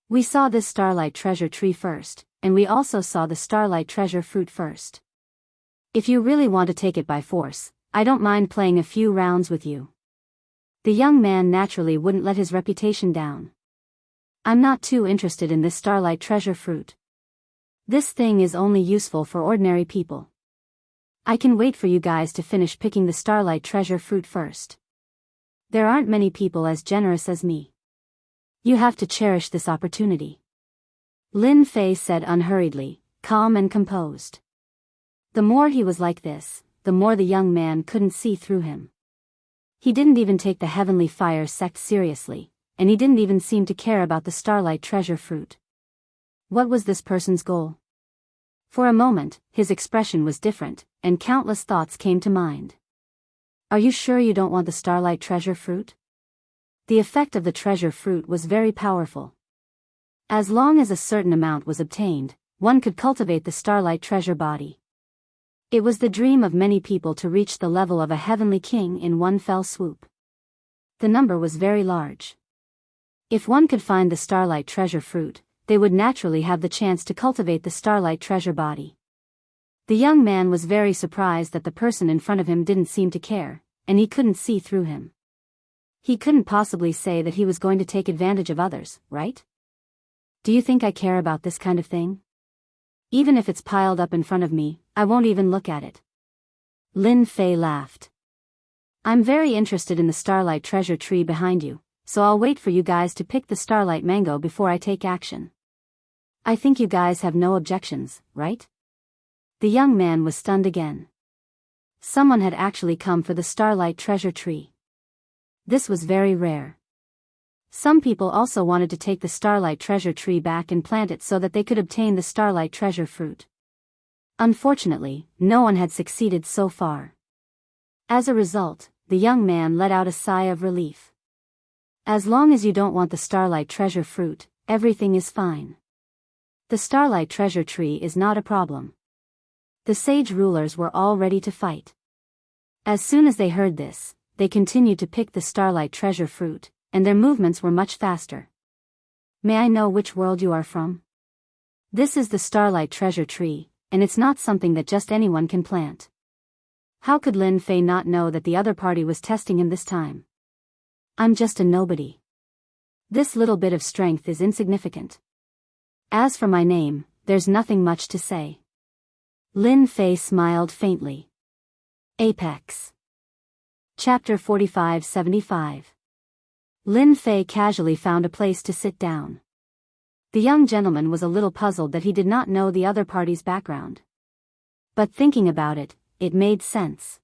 We saw this starlight treasure tree first, and we also saw the starlight treasure fruit first. If you really want to take it by force, I don't mind playing a few rounds with you. The young man naturally wouldn't let his reputation down. I'm not too interested in this starlight treasure fruit. This thing is only useful for ordinary people. I can wait for you guys to finish picking the starlight treasure fruit first. There aren't many people as generous as me. You have to cherish this opportunity. Lin Fei said unhurriedly, calm and composed. The more he was like this, the more the young man couldn't see through him. He didn't even take the Heavenly Fire sect seriously, and he didn't even seem to care about the starlight treasure fruit. What was this person's goal? For a moment, his expression was different, and countless thoughts came to mind. Are you sure you don't want the starlight treasure fruit? The effect of the treasure fruit was very powerful. As long as a certain amount was obtained, one could cultivate the starlight treasure body. It was the dream of many people to reach the level of a heavenly king in one fell swoop. The number was very large. If one could find the starlight treasure fruit, they would naturally have the chance to cultivate the starlight treasure body. The young man was very surprised that the person in front of him didn't seem to care, and he couldn't see through him. He couldn't possibly say that he was going to take advantage of others, right? Do you think I care about this kind of thing? Even if it's piled up in front of me, I won't even look at it. Lin Fei laughed. I'm very interested in the starlight treasure tree behind you, so I'll wait for you guys to pick the starlight mango before I take action. I think you guys have no objections, right? The young man was stunned again. Someone had actually come for the starlight treasure tree. This was very rare. Some people also wanted to take the starlight treasure tree back and plant it so that they could obtain the starlight treasure fruit. Unfortunately, no one had succeeded so far. As a result, the young man let out a sigh of relief. As long as you don't want the starlight treasure fruit, everything is fine. The starlight treasure tree is not a problem. The sage rulers were all ready to fight. As soon as they heard this, they continued to pick the starlight treasure fruit, and their movements were much faster. May I know which world you are from? This is the starlight treasure tree, and it's not something that just anyone can plant. How could Lin Fei not know that the other party was testing him this time? I'm just a nobody. This little bit of strength is insignificant. As for my name, there's nothing much to say. Lin Fei smiled faintly. Apex. Chapter 4575. Lin Fei casually found a place to sit down. The young gentleman was a little puzzled that he did not know the other party's background. But thinking about it, it made sense.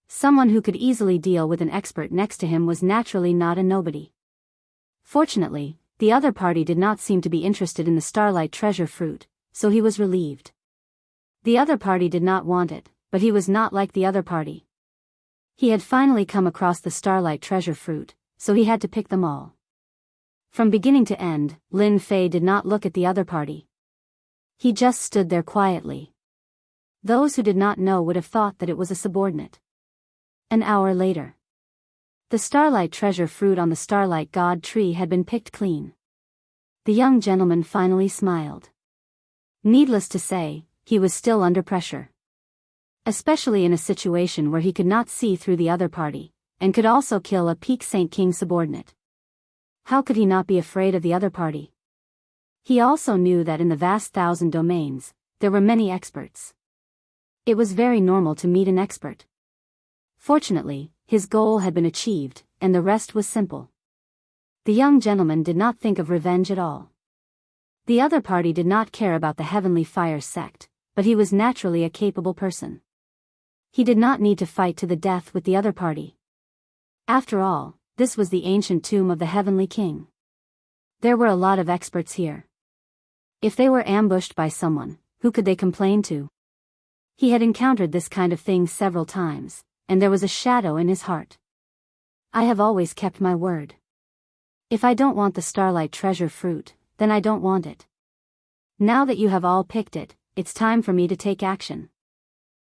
Someone who could easily deal with an expert next to him was naturally not a nobody. Fortunately, the other party did not seem to be interested in the starlight treasure fruit, so he was relieved. The other party did not want it, but he was not like the other party. He had finally come across the starlight treasure fruit, so he had to pick them all. From beginning to end, Lin Fei did not look at the other party. He just stood there quietly. Those who did not know would have thought that it was a subordinate. An hour later. The starlight treasure fruit on the starlight god tree had been picked clean. The young gentleman finally smiled. Needless to say, he was still under pressure. Especially in a situation where he could not see through the other party, and could also kill a peak Saint King subordinate. How could he not be afraid of the other party? He also knew that in the vast 1,000 domains, there were many experts. It was very normal to meet an expert. Fortunately, his goal had been achieved, and the rest was simple. The young gentleman did not think of revenge at all. The other party did not care about the Heavenly Fire sect, but he was naturally a capable person. He did not need to fight to the death with the other party. After all, this was the ancient tomb of the Heavenly King. There were a lot of experts here. If they were ambushed by someone, who could they complain to? He had encountered this kind of thing several times, and there was a shadow in his heart. I have always kept my word. If I don't want the starlight treasure fruit, then I don't want it. Now that you have all picked it, it's time for me to take action.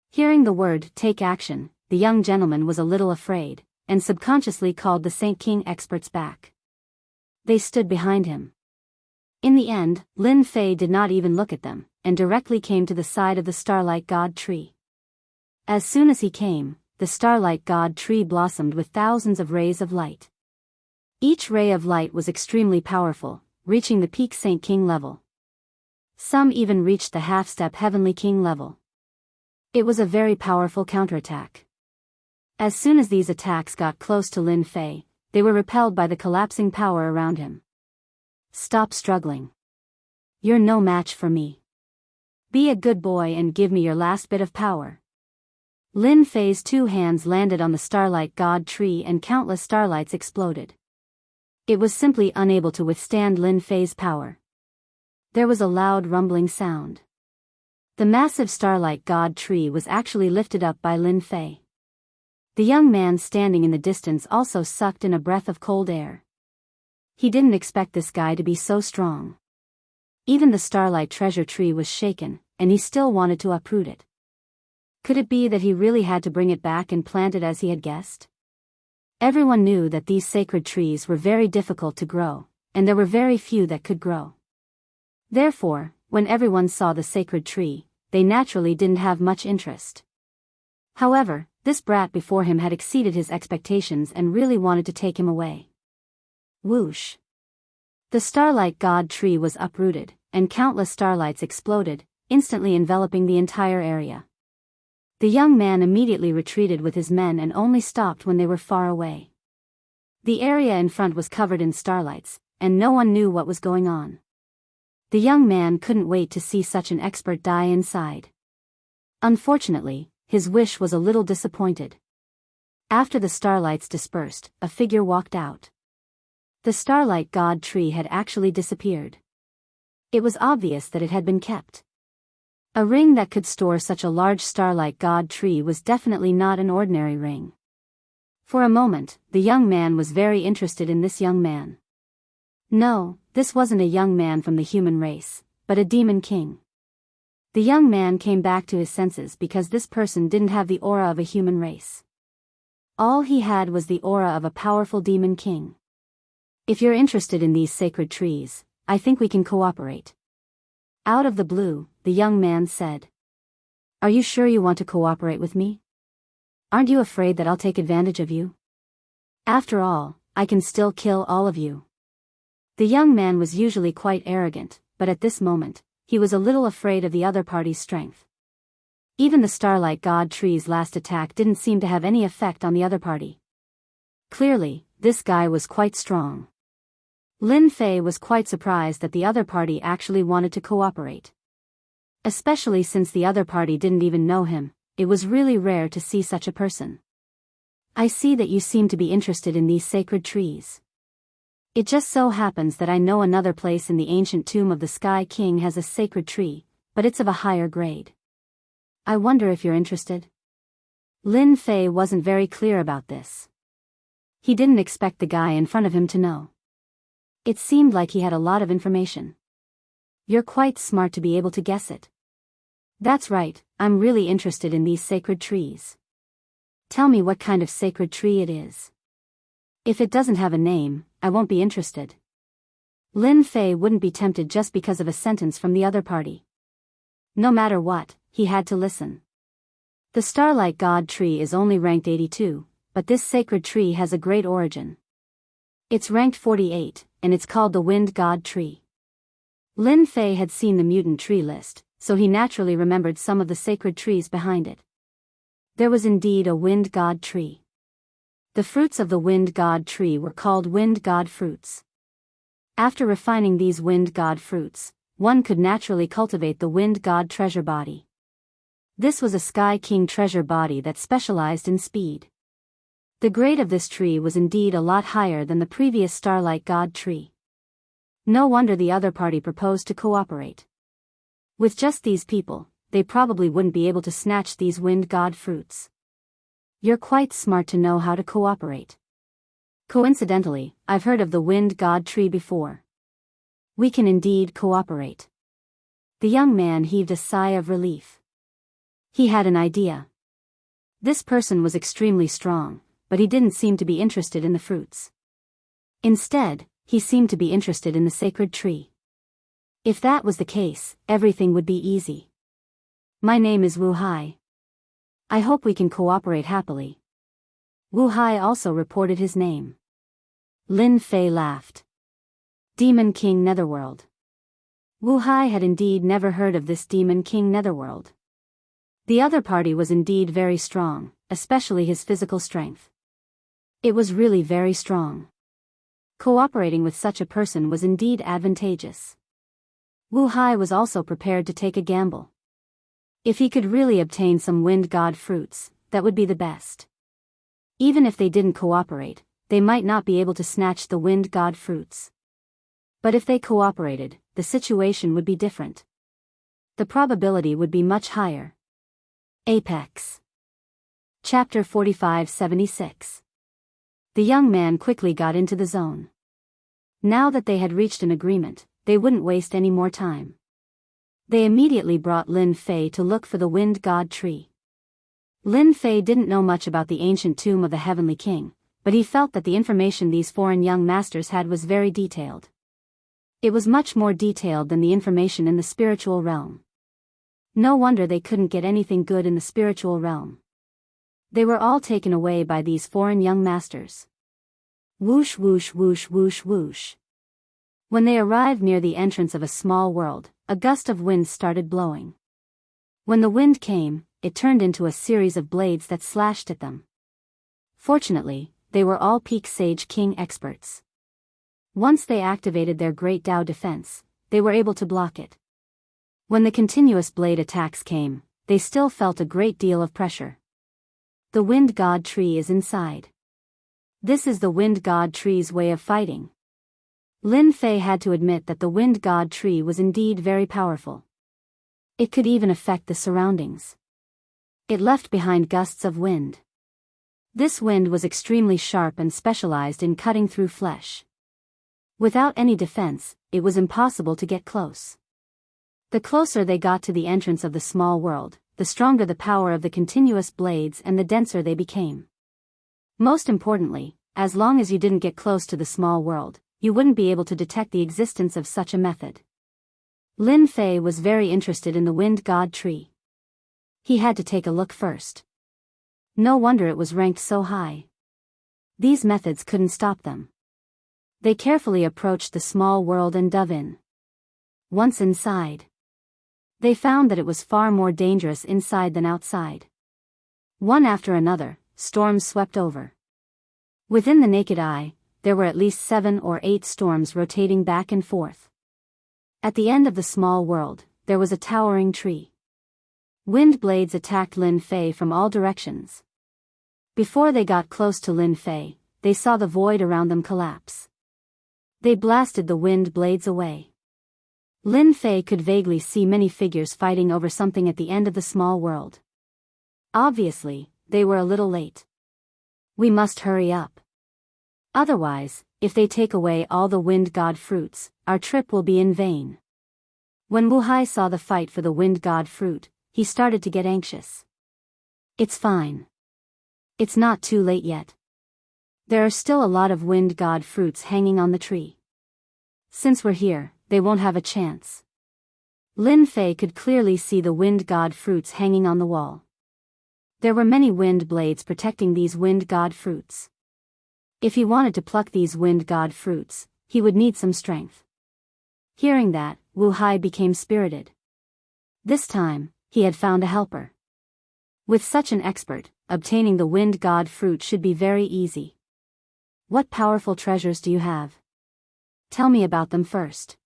Hearing the word take action, the young gentleman was a little afraid, and subconsciously called the Saint King experts back. They stood behind him. In the end, Lin Fei did not even look at them, and directly came to the side of the starlight god tree. As soon as he came, the starlight god tree blossomed with thousands of rays of light. Each ray of light was extremely powerful, reaching the peak Saint King level. Some even reached the half-step Heavenly King level. It was a very powerful counterattack. As soon as these attacks got close to Lin Fei, they were repelled by the collapsing power around him. Stop struggling. You're no match for me. Be a good boy and give me your last bit of power. Lin Fei's 2 hands landed on the starlight god tree and countless starlights exploded. It was simply unable to withstand Lin Fei's power. There was a loud rumbling sound. The massive starlight god tree was actually lifted up by Lin Fei. The young man standing in the distance also sucked in a breath of cold air. He didn't expect this guy to be so strong. Even the starlight treasure tree was shaken, and he still wanted to uproot it. Could it be that he really had to bring it back and plant it as he had guessed? Everyone knew that these sacred trees were very difficult to grow, and there were very few that could grow. Therefore, when everyone saw the sacred tree, they naturally didn't have much interest. However, this brat before him had exceeded his expectations and really wanted to take him away. Whoosh! The starlight god tree was uprooted, and countless starlights exploded, instantly enveloping the entire area. The young man immediately retreated with his men and only stopped when they were far away. The area in front was covered in starlights, and no one knew what was going on. The young man couldn't wait to see such an expert die inside. Unfortunately, his wish was a little disappointed. After the starlights dispersed, a figure walked out. The starlight god tree had actually disappeared. It was obvious that it had been kept. A ring that could store such a large starlight god tree was definitely not an ordinary ring. For a moment, the young man was very interested in this young man. No, this wasn't a young man from the human race, but a demon king. The young man came back to his senses because this person didn't have the aura of a human race. All he had was the aura of a powerful demon king. If you're interested in these sacred trees, I think we can cooperate. Out of the blue, the young man said. Are you sure you want to cooperate with me? Aren't you afraid that I'll take advantage of you? After all, I can still kill all of you. The young man was usually quite arrogant, but at this moment, he was a little afraid of the other party's strength. Even the starlight god tree's last attack didn't seem to have any effect on the other party. Clearly, this guy was quite strong. Lin Fei was quite surprised that the other party actually wanted to cooperate. Especially since the other party didn't even know him, it was really rare to see such a person. I see that you seem to be interested in these sacred trees. It just so happens that I know another place in the ancient tomb of the Sky King has a sacred tree, but it's of a higher grade. I wonder if you're interested? Lin Fei wasn't very clear about this. He didn't expect the guy in front of him to know. It seemed like he had a lot of information. You're quite smart to be able to guess it. That's right, I'm really interested in these sacred trees. Tell me what kind of sacred tree it is. If it doesn't have a name, I won't be interested. Lin Fei wouldn't be tempted just because of a sentence from the other party. No matter what, he had to listen. The starlight god tree is only ranked 82, but this sacred tree has a great origin. It's ranked 48, and it's called the wind god tree. Lin Fei had seen the mutant tree list, so he naturally remembered some of the sacred trees behind it. There was indeed a wind god tree. The fruits of the wind god tree were called wind god fruits. After refining these wind god fruits, one could naturally cultivate the wind god treasure body. This was a Sky King treasure body that specialized in speed. The grade of this tree was indeed a lot higher than the previous starlight god tree. No wonder the other party proposed to cooperate. With just these people, they probably wouldn't be able to snatch these wind god fruits. You're quite smart to know how to cooperate. Coincidentally, I've heard of the wind god tree before. We can indeed cooperate. The young man heaved a sigh of relief. He had an idea. This person was extremely strong, but he didn't seem to be interested in the fruits. Instead, he seemed to be interested in the sacred tree. If that was the case, everything would be easy. My name is Wu Hai. I hope we can cooperate happily. Wu Hai also reported his name. Lin Fei laughed. Demon King Netherworld. Wu Hai had indeed never heard of this Demon King Netherworld. The other party was indeed very strong, especially his physical strength. It was really very strong. Cooperating with such a person was indeed advantageous. Wu Hai was also prepared to take a gamble. If he could really obtain some wind god fruits, that would be the best. Even if they didn't cooperate, they might not be able to snatch the wind god fruits. But if they cooperated, the situation would be different. The probability would be much higher. Apex. Chapter 45-76. The young man quickly got into the zone. Now that they had reached an agreement, they wouldn't waste any more time. They immediately brought Lin Fei to look for the wind god tree. Lin Fei didn't know much about the ancient tomb of the Heavenly King, but he felt that the information these foreign young masters had was very detailed. It was much more detailed than the information in the spiritual realm. No wonder they couldn't get anything good in the spiritual realm. They were all taken away by these foreign young masters. Whoosh whoosh whoosh whoosh whoosh. When they arrived near the entrance of a small world, a gust of wind started blowing. When the wind came, it turned into a series of blades that slashed at them. Fortunately, they were all Peak Sage King experts. Once they activated their Great Tao defense, they were able to block it. When the continuous blade attacks came, they still felt a great deal of pressure. The wind god tree is inside. This is the wind god tree's way of fighting. Lin Fei had to admit that the wind god tree was indeed very powerful. It could even affect the surroundings. It left behind gusts of wind. This wind was extremely sharp and specialized in cutting through flesh. Without any defense, it was impossible to get close. The closer they got to the entrance of the small world, the stronger the power of the continuous blades and the denser they became. Most importantly, as long as you didn't get close to the small world, you wouldn't be able to detect the existence of such a method. Lin Fei was very interested in the wind god tree. He had to take a look first. No wonder it was ranked so high. These methods couldn't stop them. They carefully approached the small world and dove in. Once inside, they found that it was far more dangerous inside than outside. One after another, storms swept over. Within the naked eye, there were at least 7 or 8 storms rotating back and forth. At the end of the small world, there was a towering tree. Wind blades attacked Lin Fei from all directions. Before they got close to Lin Fei, they saw the void around them collapse. They blasted the wind blades away. Lin Fei could vaguely see many figures fighting over something at the end of the small world. Obviously, they were a little late. We must hurry up. Otherwise, if they take away all the wind god fruits, our trip will be in vain. When Wu Hai saw the fight for the wind god fruit, he started to get anxious. It's fine. It's not too late yet. There are still a lot of wind god fruits hanging on the tree. Since we're here, they won't have a chance. Lin Fei could clearly see the wind god fruits hanging on the wall. There were many wind blades protecting these wind god fruits. If he wanted to pluck these wind god fruits, he would need some strength. Hearing that, Wu Hai became spirited. This time, he had found a helper. With such an expert, obtaining the wind god fruit should be very easy. What powerful treasures do you have? Tell me about them first.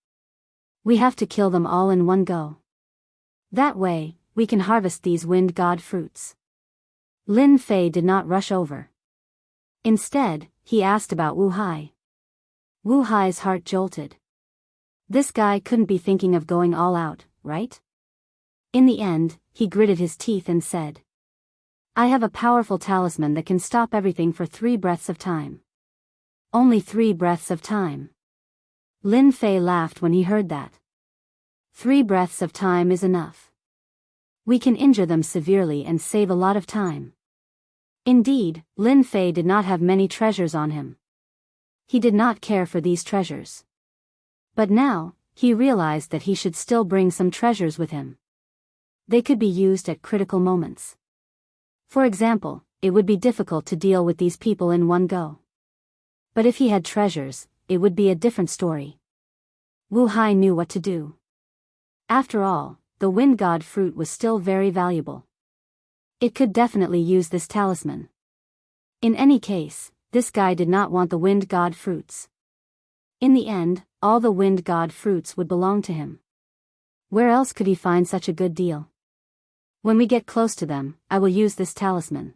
We have to kill them all in one go. That way, we can harvest these wind god fruits. Lin Fei did not rush over. Instead, he asked about Wu Hai. Wu Hai's heart jolted. This guy couldn't be thinking of going all out, right? In the end, he gritted his teeth and said, I have a powerful talisman that can stop everything for 3 breaths of time. Only 3 breaths of time. Lin Fei laughed when he heard that. 3 breaths of time is enough. We can injure them severely and save a lot of time. Indeed, Lin Fei did not have many treasures on him. He did not care for these treasures. But now, he realized that he should still bring some treasures with him. They could be used at critical moments. For example, it would be difficult to deal with these people in one go. But if he had treasures, it would be a different story. Wu Hai knew what to do. After all, the wind god fruit was still very valuable. It could definitely use this talisman. In any case, this guy did not want the wind god fruits. In the end, all the wind god fruits would belong to him. Where else could he find such a good deal? When we get close to them, I will use this talisman.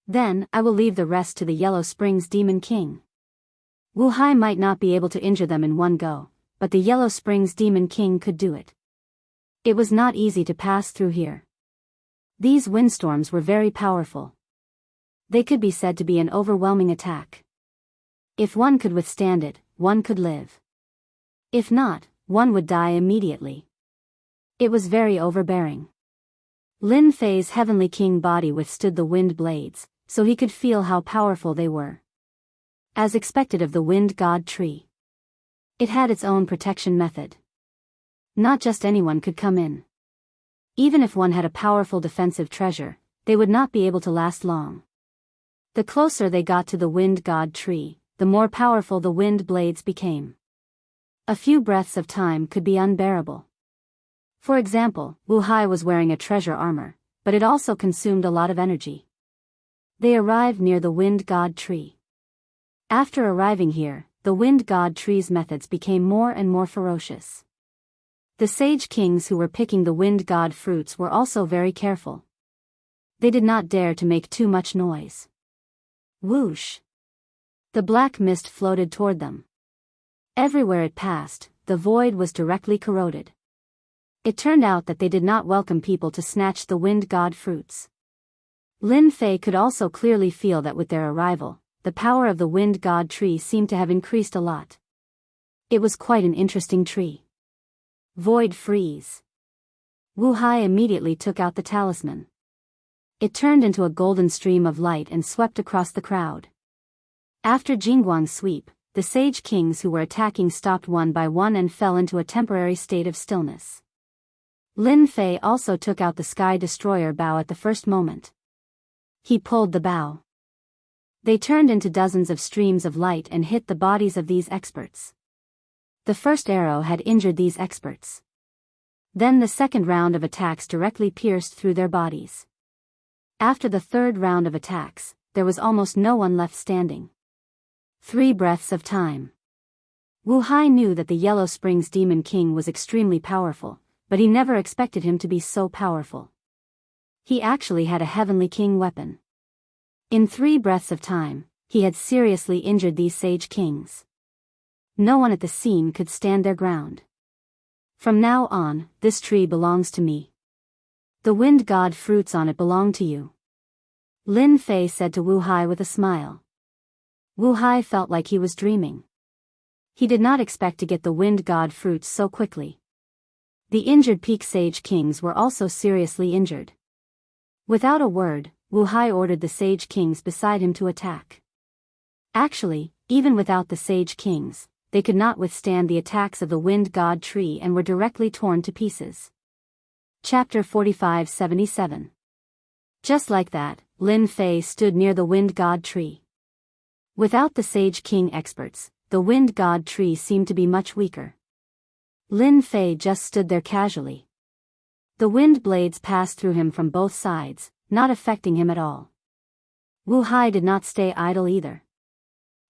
Then, I will leave the rest to the Yellow Springs Demon King. Wu Hai might not be able to injure them in one go, but the Yellow Springs Demon King could do it. It was not easy to pass through here. These windstorms were very powerful. They could be said to be an overwhelming attack. If one could withstand it, one could live. If not, one would die immediately. It was very overbearing. Lin Fei's Heavenly King body withstood the wind blades, so he could feel how powerful they were. As expected of the wind god tree. It had its own protection method. Not just anyone could come in. Even if one had a powerful defensive treasure, they would not be able to last long. The closer they got to the wind god tree, the more powerful the wind blades became. A few breaths of time could be unbearable. For example, Wu Hai was wearing a treasure armor, but it also consumed a lot of energy. They arrived near the wind god tree. After arriving here, the wind god tree's methods became more and more ferocious. The sage kings who were picking the wind god fruits were also very careful. They did not dare to make too much noise. Whoosh! The black mist floated toward them. Everywhere it passed, the void was directly corroded. It turned out that they did not welcome people to snatch the wind god fruits. Lin Fei could also clearly feel that with their arrival, the power of the wind god tree seemed to have increased a lot. It was quite an interesting tree. Void freeze. Wu Hai immediately took out the talisman. It turned into a golden stream of light and swept across the crowd. After Jingguang's sweep, the sage kings who were attacking stopped one by one and fell into a temporary state of stillness. Lin Fei also took out the Sky Destroyer bow at the first moment. He pulled the bow. They turned into dozens of streams of light and hit the bodies of these experts. The first arrow had injured these experts. Then the second round of attacks directly pierced through their bodies. After the third round of attacks, there was almost no one left standing. 3 breaths of time. Wu Hai knew that the Yellow Springs Demon King was extremely powerful, but he never expected him to be so powerful. He actually had a Heavenly King weapon. In 3 breaths of time, he had seriously injured these sage kings. No one at the scene could stand their ground. From now on, this tree belongs to me. The wind god fruits on it belong to you. Lin Fei said to Wu Hai with a smile. Wu Hai felt like he was dreaming. He did not expect to get the wind god fruits so quickly. The injured peak sage kings were also seriously injured. Without a word, Wu Hai ordered the sage kings beside him to attack. Actually, even without the sage kings, they could not withstand the attacks of the wind god tree and were directly torn to pieces. Chapter 45-77. Just like that, Lin Fei stood near the wind god tree. Without the sage king experts, the wind god tree seemed to be much weaker. Lin Fei just stood there casually. The wind blades passed through him from both sides, not affecting him at all. Wu Hai did not stay idle either.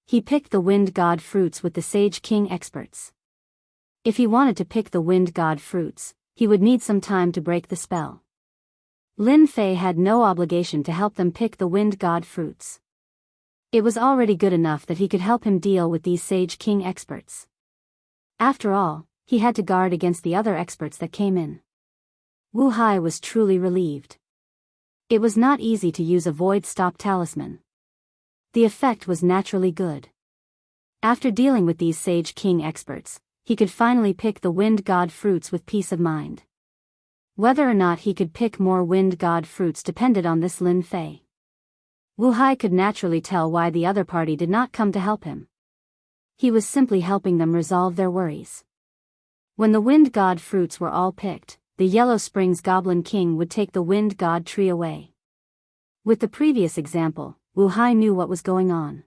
He picked the wind god fruits with the sage king experts. If he wanted to pick the wind god fruits, he would need some time to break the spell. Lin Fei had no obligation to help them pick the wind god fruits. It was already good enough that he could help him deal with these sage king experts. After all, he had to guard against the other experts that came in. Wu Hai was truly relieved. It was not easy to use a void stop talisman. The effect was naturally good. After dealing with these sage king experts, he could finally pick the wind god fruits with peace of mind. Whether or not he could pick more wind god fruits depended on this Lin Fei. Wu Hai could naturally tell why the other party did not come to help him. He was simply helping them resolve their worries. When the wind god fruits were all picked, the Yellow Springs Goblin King would take the wind god tree away. With the previous example, Wu Hai knew what was going on.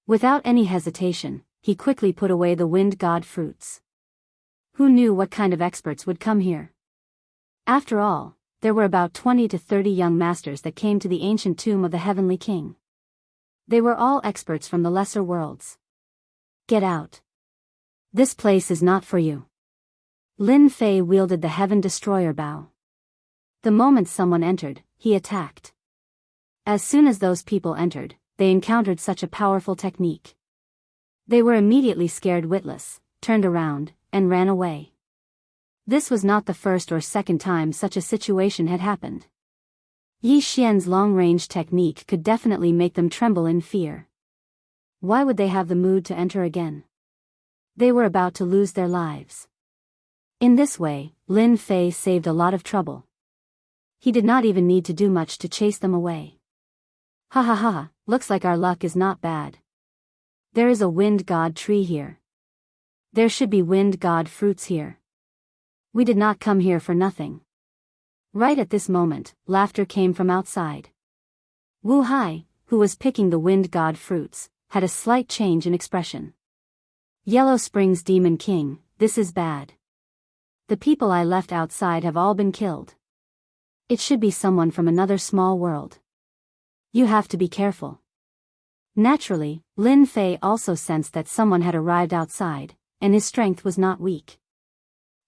Without any hesitation, he quickly put away the wind god fruits. Who knew what kind of experts would come here? After all, there were about 20 to 30 young masters that came to the ancient tomb of the Heavenly King. They were all experts from the lesser worlds. Get out. This place is not for you. Lin Fei wielded the Heaven Destroyer bow. The moment someone entered, he attacked. As soon as those people entered, they encountered such a powerful technique. They were immediately scared witless, turned around, and ran away. This was not the first or second time such a situation had happened. Yi Xian's long-range technique could definitely make them tremble in fear. Why would they have the mood to enter again? They were about to lose their lives. In this way, Lin Fei saved a lot of trouble. He did not even need to do much to chase them away. Ha ha ha, looks like our luck is not bad. There is a wind god tree here. There should be wind god fruits here. We did not come here for nothing. Right at this moment, laughter came from outside. Wu Hai, who was picking the wind god fruits, had a slight change in expression. Yellow Springs Demon King, this is bad. The people I left outside have all been killed. It should be someone from another small world. You have to be careful. Naturally, Lin Fei also sensed that someone had arrived outside, and his strength was not weak.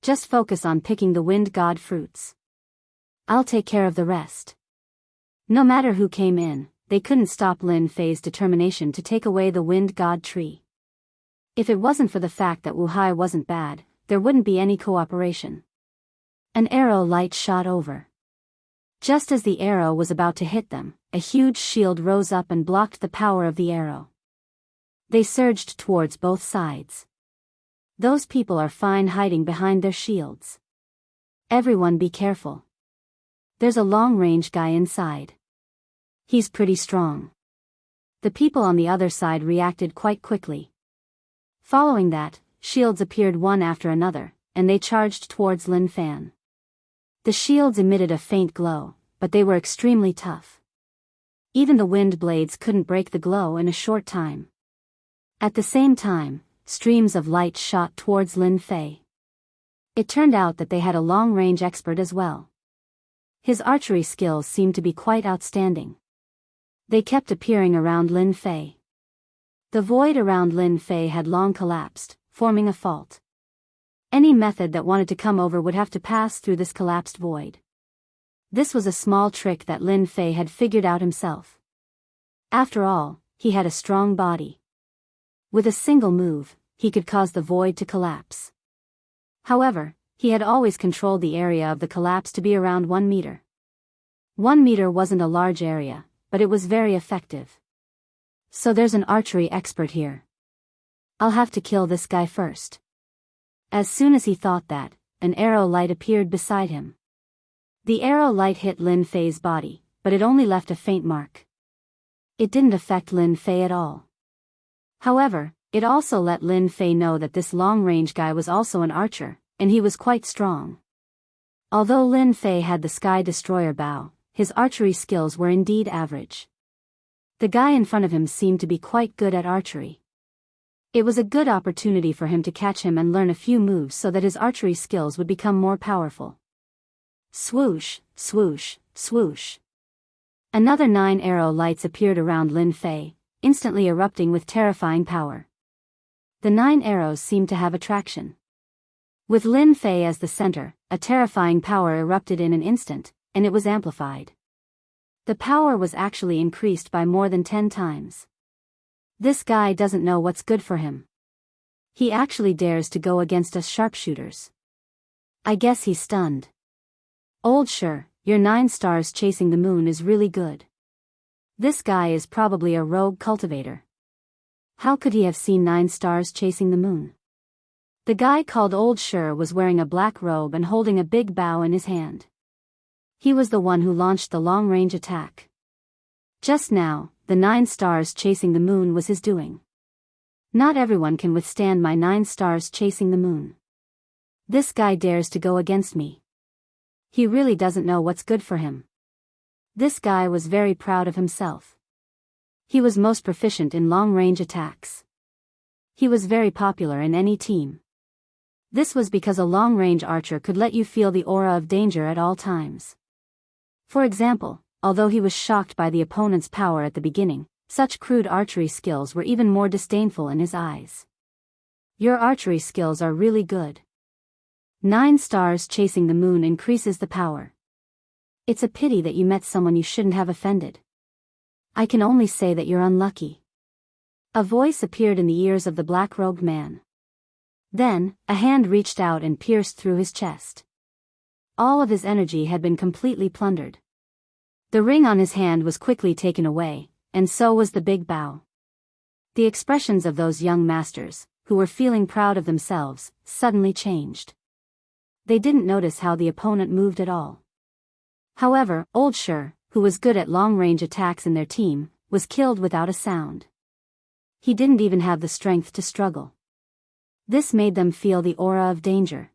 Just focus on picking the wind god fruits. I'll take care of the rest. No matter who came in, they couldn't stop Lin Fei's determination to take away the wind god tree. If it wasn't for the fact that Wu Hai wasn't bad, there wouldn't be any cooperation. An arrow light shot over. Just as the arrow was about to hit them, a huge shield rose up and blocked the power of the arrow. They surged towards both sides. Those people are fine hiding behind their shields. Everyone be careful. There's a long-range guy inside. He's pretty strong. The people on the other side reacted quite quickly. Following that, shields appeared one after another, and they charged towards Lin Fan. The shields emitted a faint glow, but they were extremely tough. Even the wind blades couldn't break the glow in a short time. At the same time, streams of light shot towards Lin Fei. It turned out that they had a long-range expert as well. His archery skills seemed to be quite outstanding. They kept appearing around Lin Fei. The void around Lin Fei had long collapsed, forming a fault. Any method that wanted to come over would have to pass through this collapsed void. This was a small trick that Lin Fei had figured out himself. After all, he had a strong body. With a single move, he could cause the void to collapse. However, he had always controlled the area of the collapse to be around 1 meter. 1 meter wasn't a large area, but it was very effective. So there's an archery expert here. I'll have to kill this guy first. As soon as he thought that, an arrow light appeared beside him. The arrow light hit Lin Fei's body, but it only left a faint mark. It didn't affect Lin Fei at all. However, it also let Lin Fei know that this long-range guy was also an archer, and he was quite strong. Although Lin Fei had the Sky Destroyer bow, his archery skills were indeed average. The guy in front of him seemed to be quite good at archery. It was a good opportunity for him to catch him and learn a few moves so that his archery skills would become more powerful. Swoosh, swoosh, swoosh. Another 9 arrow lights appeared around Lin Fei, instantly erupting with terrifying power. The 9 arrows seemed to have attraction. With Lin Fei as the center, a terrifying power erupted in an instant, and it was amplified. The power was actually increased by more than 10 times. This guy doesn't know what's good for him. He actually dares to go against us sharpshooters. I guess he's stunned. Old Sure, your 9 stars chasing the moon is really good. This guy is probably a rogue cultivator. How could he have seen 9 stars chasing the moon? The guy called Old Sure was wearing a black robe and holding a big bow in his hand. He was the one who launched the long-range attack. Just now, the 9 stars chasing the moon was his doing. Not everyone can withstand my 9 stars chasing the moon. This guy dares to go against me. He really doesn't know what's good for him. This guy was very proud of himself. He was most proficient in long-range attacks. He was very popular in any team. This was because a long-range archer could let you feel the aura of danger at all times. For example, although he was shocked by the opponent's power at the beginning, such crude archery skills were even more disdainful in his eyes. Your archery skills are really good. 9 stars chasing the moon increases the power. It's a pity that you met someone you shouldn't have offended. I can only say that you're unlucky. A voice appeared in the ears of the black-robed man. Then, a hand reached out and pierced through his chest. All of his energy had been completely plundered. The ring on his hand was quickly taken away, and so was the big bow. The expressions of those young masters, who were feeling proud of themselves, suddenly changed. They didn't notice how the opponent moved at all. However, Old Sher, who was good at long-range attacks in their team, was killed without a sound. He didn't even have the strength to struggle. This made them feel the aura of danger.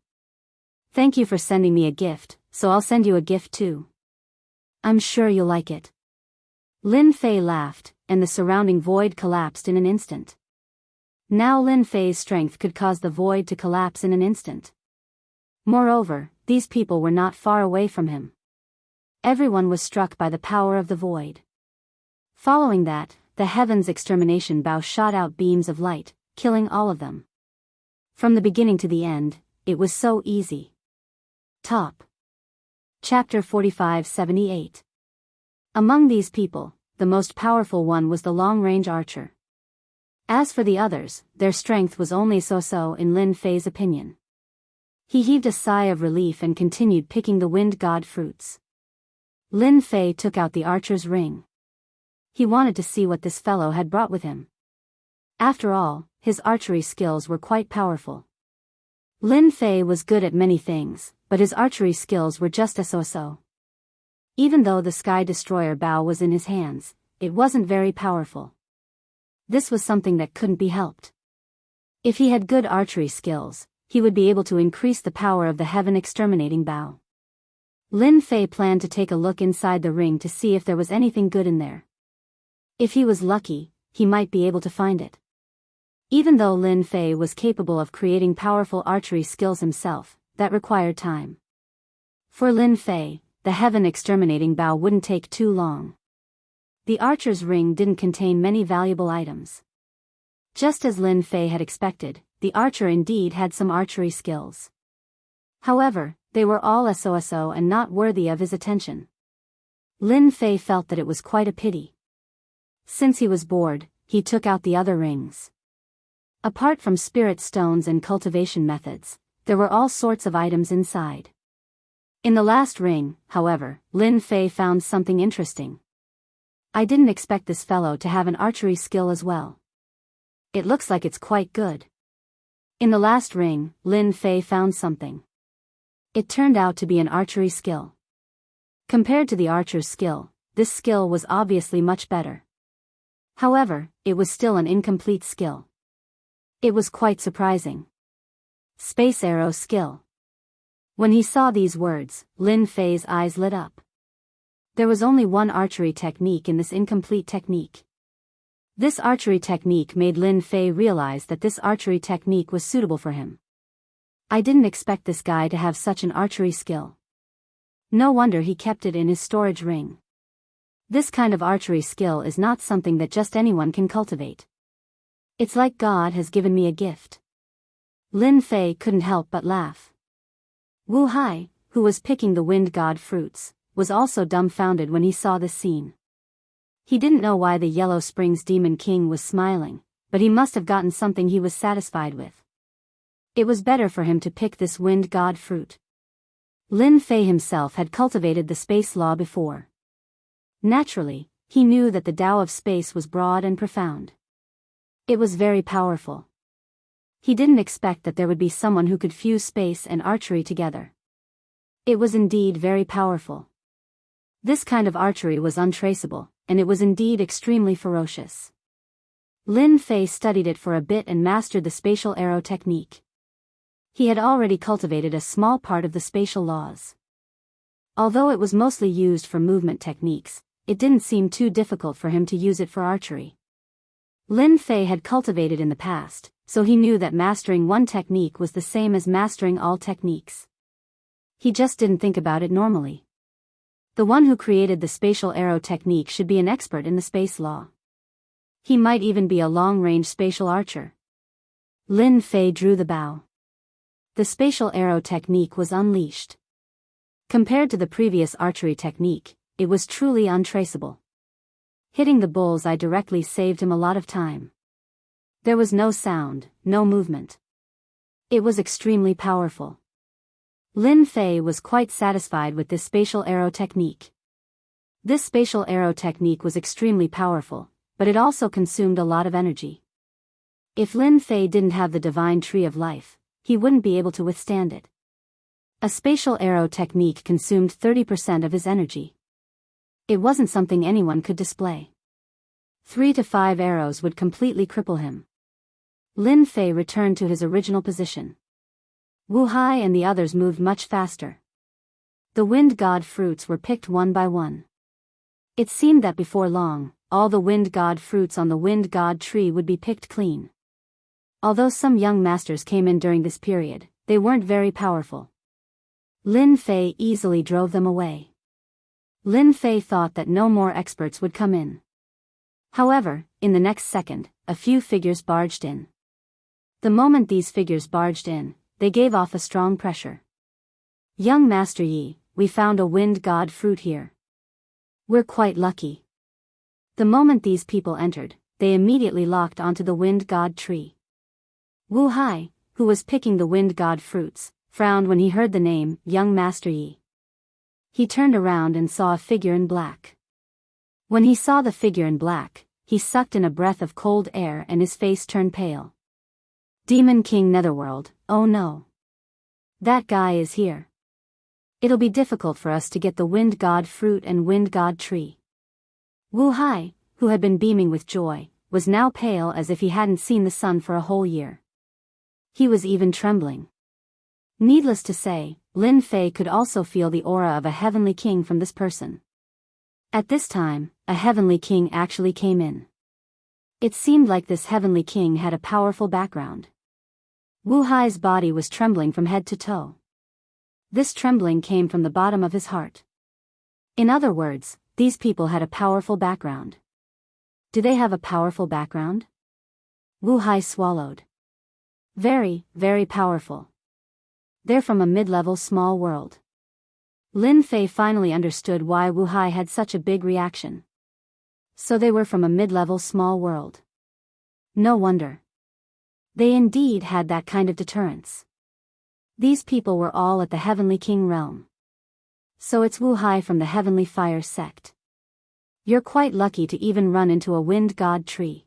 Thank you for sending me a gift, so I'll send you a gift too. I'm sure you'll like it. Lin Fei laughed, and the surrounding void collapsed in an instant. Now Lin Fei's strength could cause the void to collapse in an instant. Moreover, these people were not far away from him. Everyone was struck by the power of the void. Following that, the heaven's extermination bow shot out beams of light, killing all of them. From the beginning to the end, it was so easy. Top. Chapter 45-78. Among these people, the most powerful one was the long-range archer. As for the others, their strength was only so-so in Lin Fei's opinion. He heaved a sigh of relief and continued picking the wind god fruits. Lin Fei took out the archer's ring. He wanted to see what this fellow had brought with him. After all, his archery skills were quite powerful. Lin Fei was good at many things, but his archery skills were just a so-so. Even though the Sky Destroyer bow was in his hands, it wasn't very powerful. This was something that couldn't be helped. If he had good archery skills, he would be able to increase the power of the heaven exterminating bow. Lin Fei planned to take a look inside the ring to see if there was anything good in there. If he was lucky, he might be able to find it. Even though Lin Fei was capable of creating powerful archery skills himself, that required time. For Lin Fei, the heaven exterminating bow wouldn't take too long. The archer's ring didn't contain many valuable items. Just as Lin Fei had expected, the archer indeed had some archery skills. However, they were all so and not worthy of his attention. Lin Fei felt that it was quite a pity. Since he was bored, he took out the other rings. Apart from spirit stones and cultivation methods, there were all sorts of items inside. In the last ring, however, Lin Fei found something interesting. I didn't expect this fellow to have an archery skill as well. It looks like it's quite good. In the last ring, Lin Fei found something. It turned out to be an archery skill. Compared to the archer's skill, this skill was obviously much better. However, it was still an incomplete skill. It was quite surprising. Space arrow skill. When he saw these words, Lin Fei's eyes lit up. There was only one archery technique in this incomplete technique. This archery technique made Lin Fei realize that this archery technique was suitable for him. I didn't expect this guy to have such an archery skill. No wonder he kept it in his storage ring. This kind of archery skill is not something that just anyone can cultivate. It's like God has given me a gift. Lin Fei couldn't help but laugh. Wu Hai, who was picking the wind god fruits, was also dumbfounded when he saw this scene. He didn't know why the Yellow Springs Demon King was smiling, but he must have gotten something he was satisfied with. It was better for him to pick this wind god fruit. Lin Fei himself had cultivated the space law before. Naturally, he knew that the Tao of space was broad and profound. It was very powerful. He didn't expect that there would be someone who could fuse space and archery together. It was indeed very powerful. This kind of archery was untraceable, and it was indeed extremely ferocious. Lin Fei studied it for a bit and mastered the spatial arrow technique. He had already cultivated a small part of the spatial laws. Although it was mostly used for movement techniques, it didn't seem too difficult for him to use it for archery. Lin Fei had cultivated in the past, so he knew that mastering one technique was the same as mastering all techniques. He just didn't think about it normally. The one who created the spatial arrow technique should be an expert in the space law. He might even be a long-range spatial archer. Lin Fei drew the bow. The spatial arrow technique was unleashed. Compared to the previous archery technique, it was truly untraceable. Hitting the bullseye directly saved him a lot of time. There was no sound, no movement. It was extremely powerful. Lin Fei was quite satisfied with this spatial arrow technique. This spatial arrow technique was extremely powerful, but it also consumed a lot of energy. If Lin Fei didn't have the divine tree of life, he wouldn't be able to withstand it. A spatial arrow technique consumed 30% of his energy. It wasn't something anyone could display. 3 to 5 arrows would completely cripple him. Lin Fei returned to his original position. Wu Hai and the others moved much faster. The wind god fruits were picked one by one. It seemed that before long, all the wind god fruits on the wind god tree would be picked clean. Although some young masters came in during this period, they weren't very powerful. Lin Fei easily drove them away. Lin Fei thought that no more experts would come in. However, in the next second, a few figures barged in. The moment these figures barged in, they gave off a strong pressure. Young Master Yi, we found a wind god fruit here. We're quite lucky. The moment these people entered, they immediately locked onto the wind god tree. Wu Hai, who was picking the wind god fruits, frowned when he heard the name, Young Master Yi. He turned around and saw a figure in black. When he saw the figure in black, he sucked in a breath of cold air and his face turned pale. Demon King Netherworld, oh no. That guy is here. It'll be difficult for us to get the wind god fruit and wind god tree. Wu Hai, who had been beaming with joy, was now pale as if he hadn't seen the sun for a whole year. He was even trembling. Needless to say, Lin Fei could also feel the aura of a heavenly king from this person. At this time, a heavenly king actually came in. It seemed like this heavenly king had a powerful background. Wu Hai's body was trembling from head to toe. This trembling came from the bottom of his heart. In other words, these people had a powerful background. Do they have a powerful background? Wu Hai swallowed. Very, very powerful. They're from a mid-level small world. Lin Fei finally understood why Wu Hai had such a big reaction. So they were from a mid-level small world. No wonder. They indeed had that kind of deterrence. These people were all at the Heavenly King realm. So it's Wu Hai from the Heavenly Fire sect. You're quite lucky to even run into a wind god tree.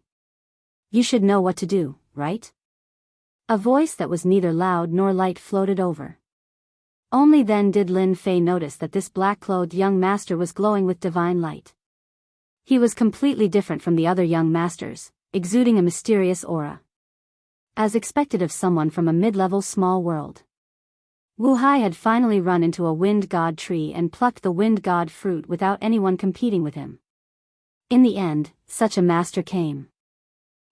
You should know what to do, right? A voice that was neither loud nor light floated over. Only then did Lin Fei notice that this black-clothed young master was glowing with divine light. He was completely different from the other young masters, exuding a mysterious aura. As expected of someone from a mid-level small world. Wu Hai had finally run into a wind god tree and plucked the wind god fruit without anyone competing with him. In the end, such a master came.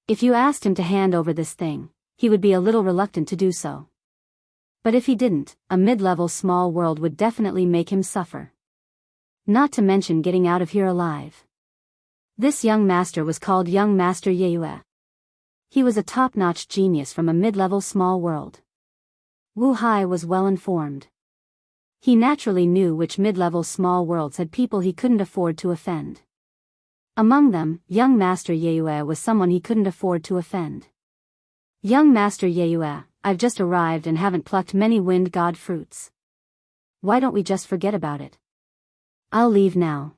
If you asked him to hand over this thing, he would be a little reluctant to do so. But if he didn't, a mid-level small world would definitely make him suffer. Not to mention getting out of here alive. This young master was called Young Master Yeyue. He was a top-notch genius from a mid-level small world. Wu Hai was well informed. He naturally knew which mid-level small worlds had people he couldn't afford to offend. Among them, Young Master Yeyue was someone he couldn't afford to offend. Young Master Yeyue, I've just arrived and haven't plucked many wind god fruits. Why don't we just forget about it? I'll leave now.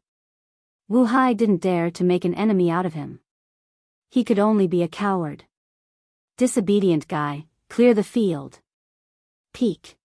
Wu Hai didn't dare to make an enemy out of him. He could only be a coward. Disobedient guy, clear the field. Peek.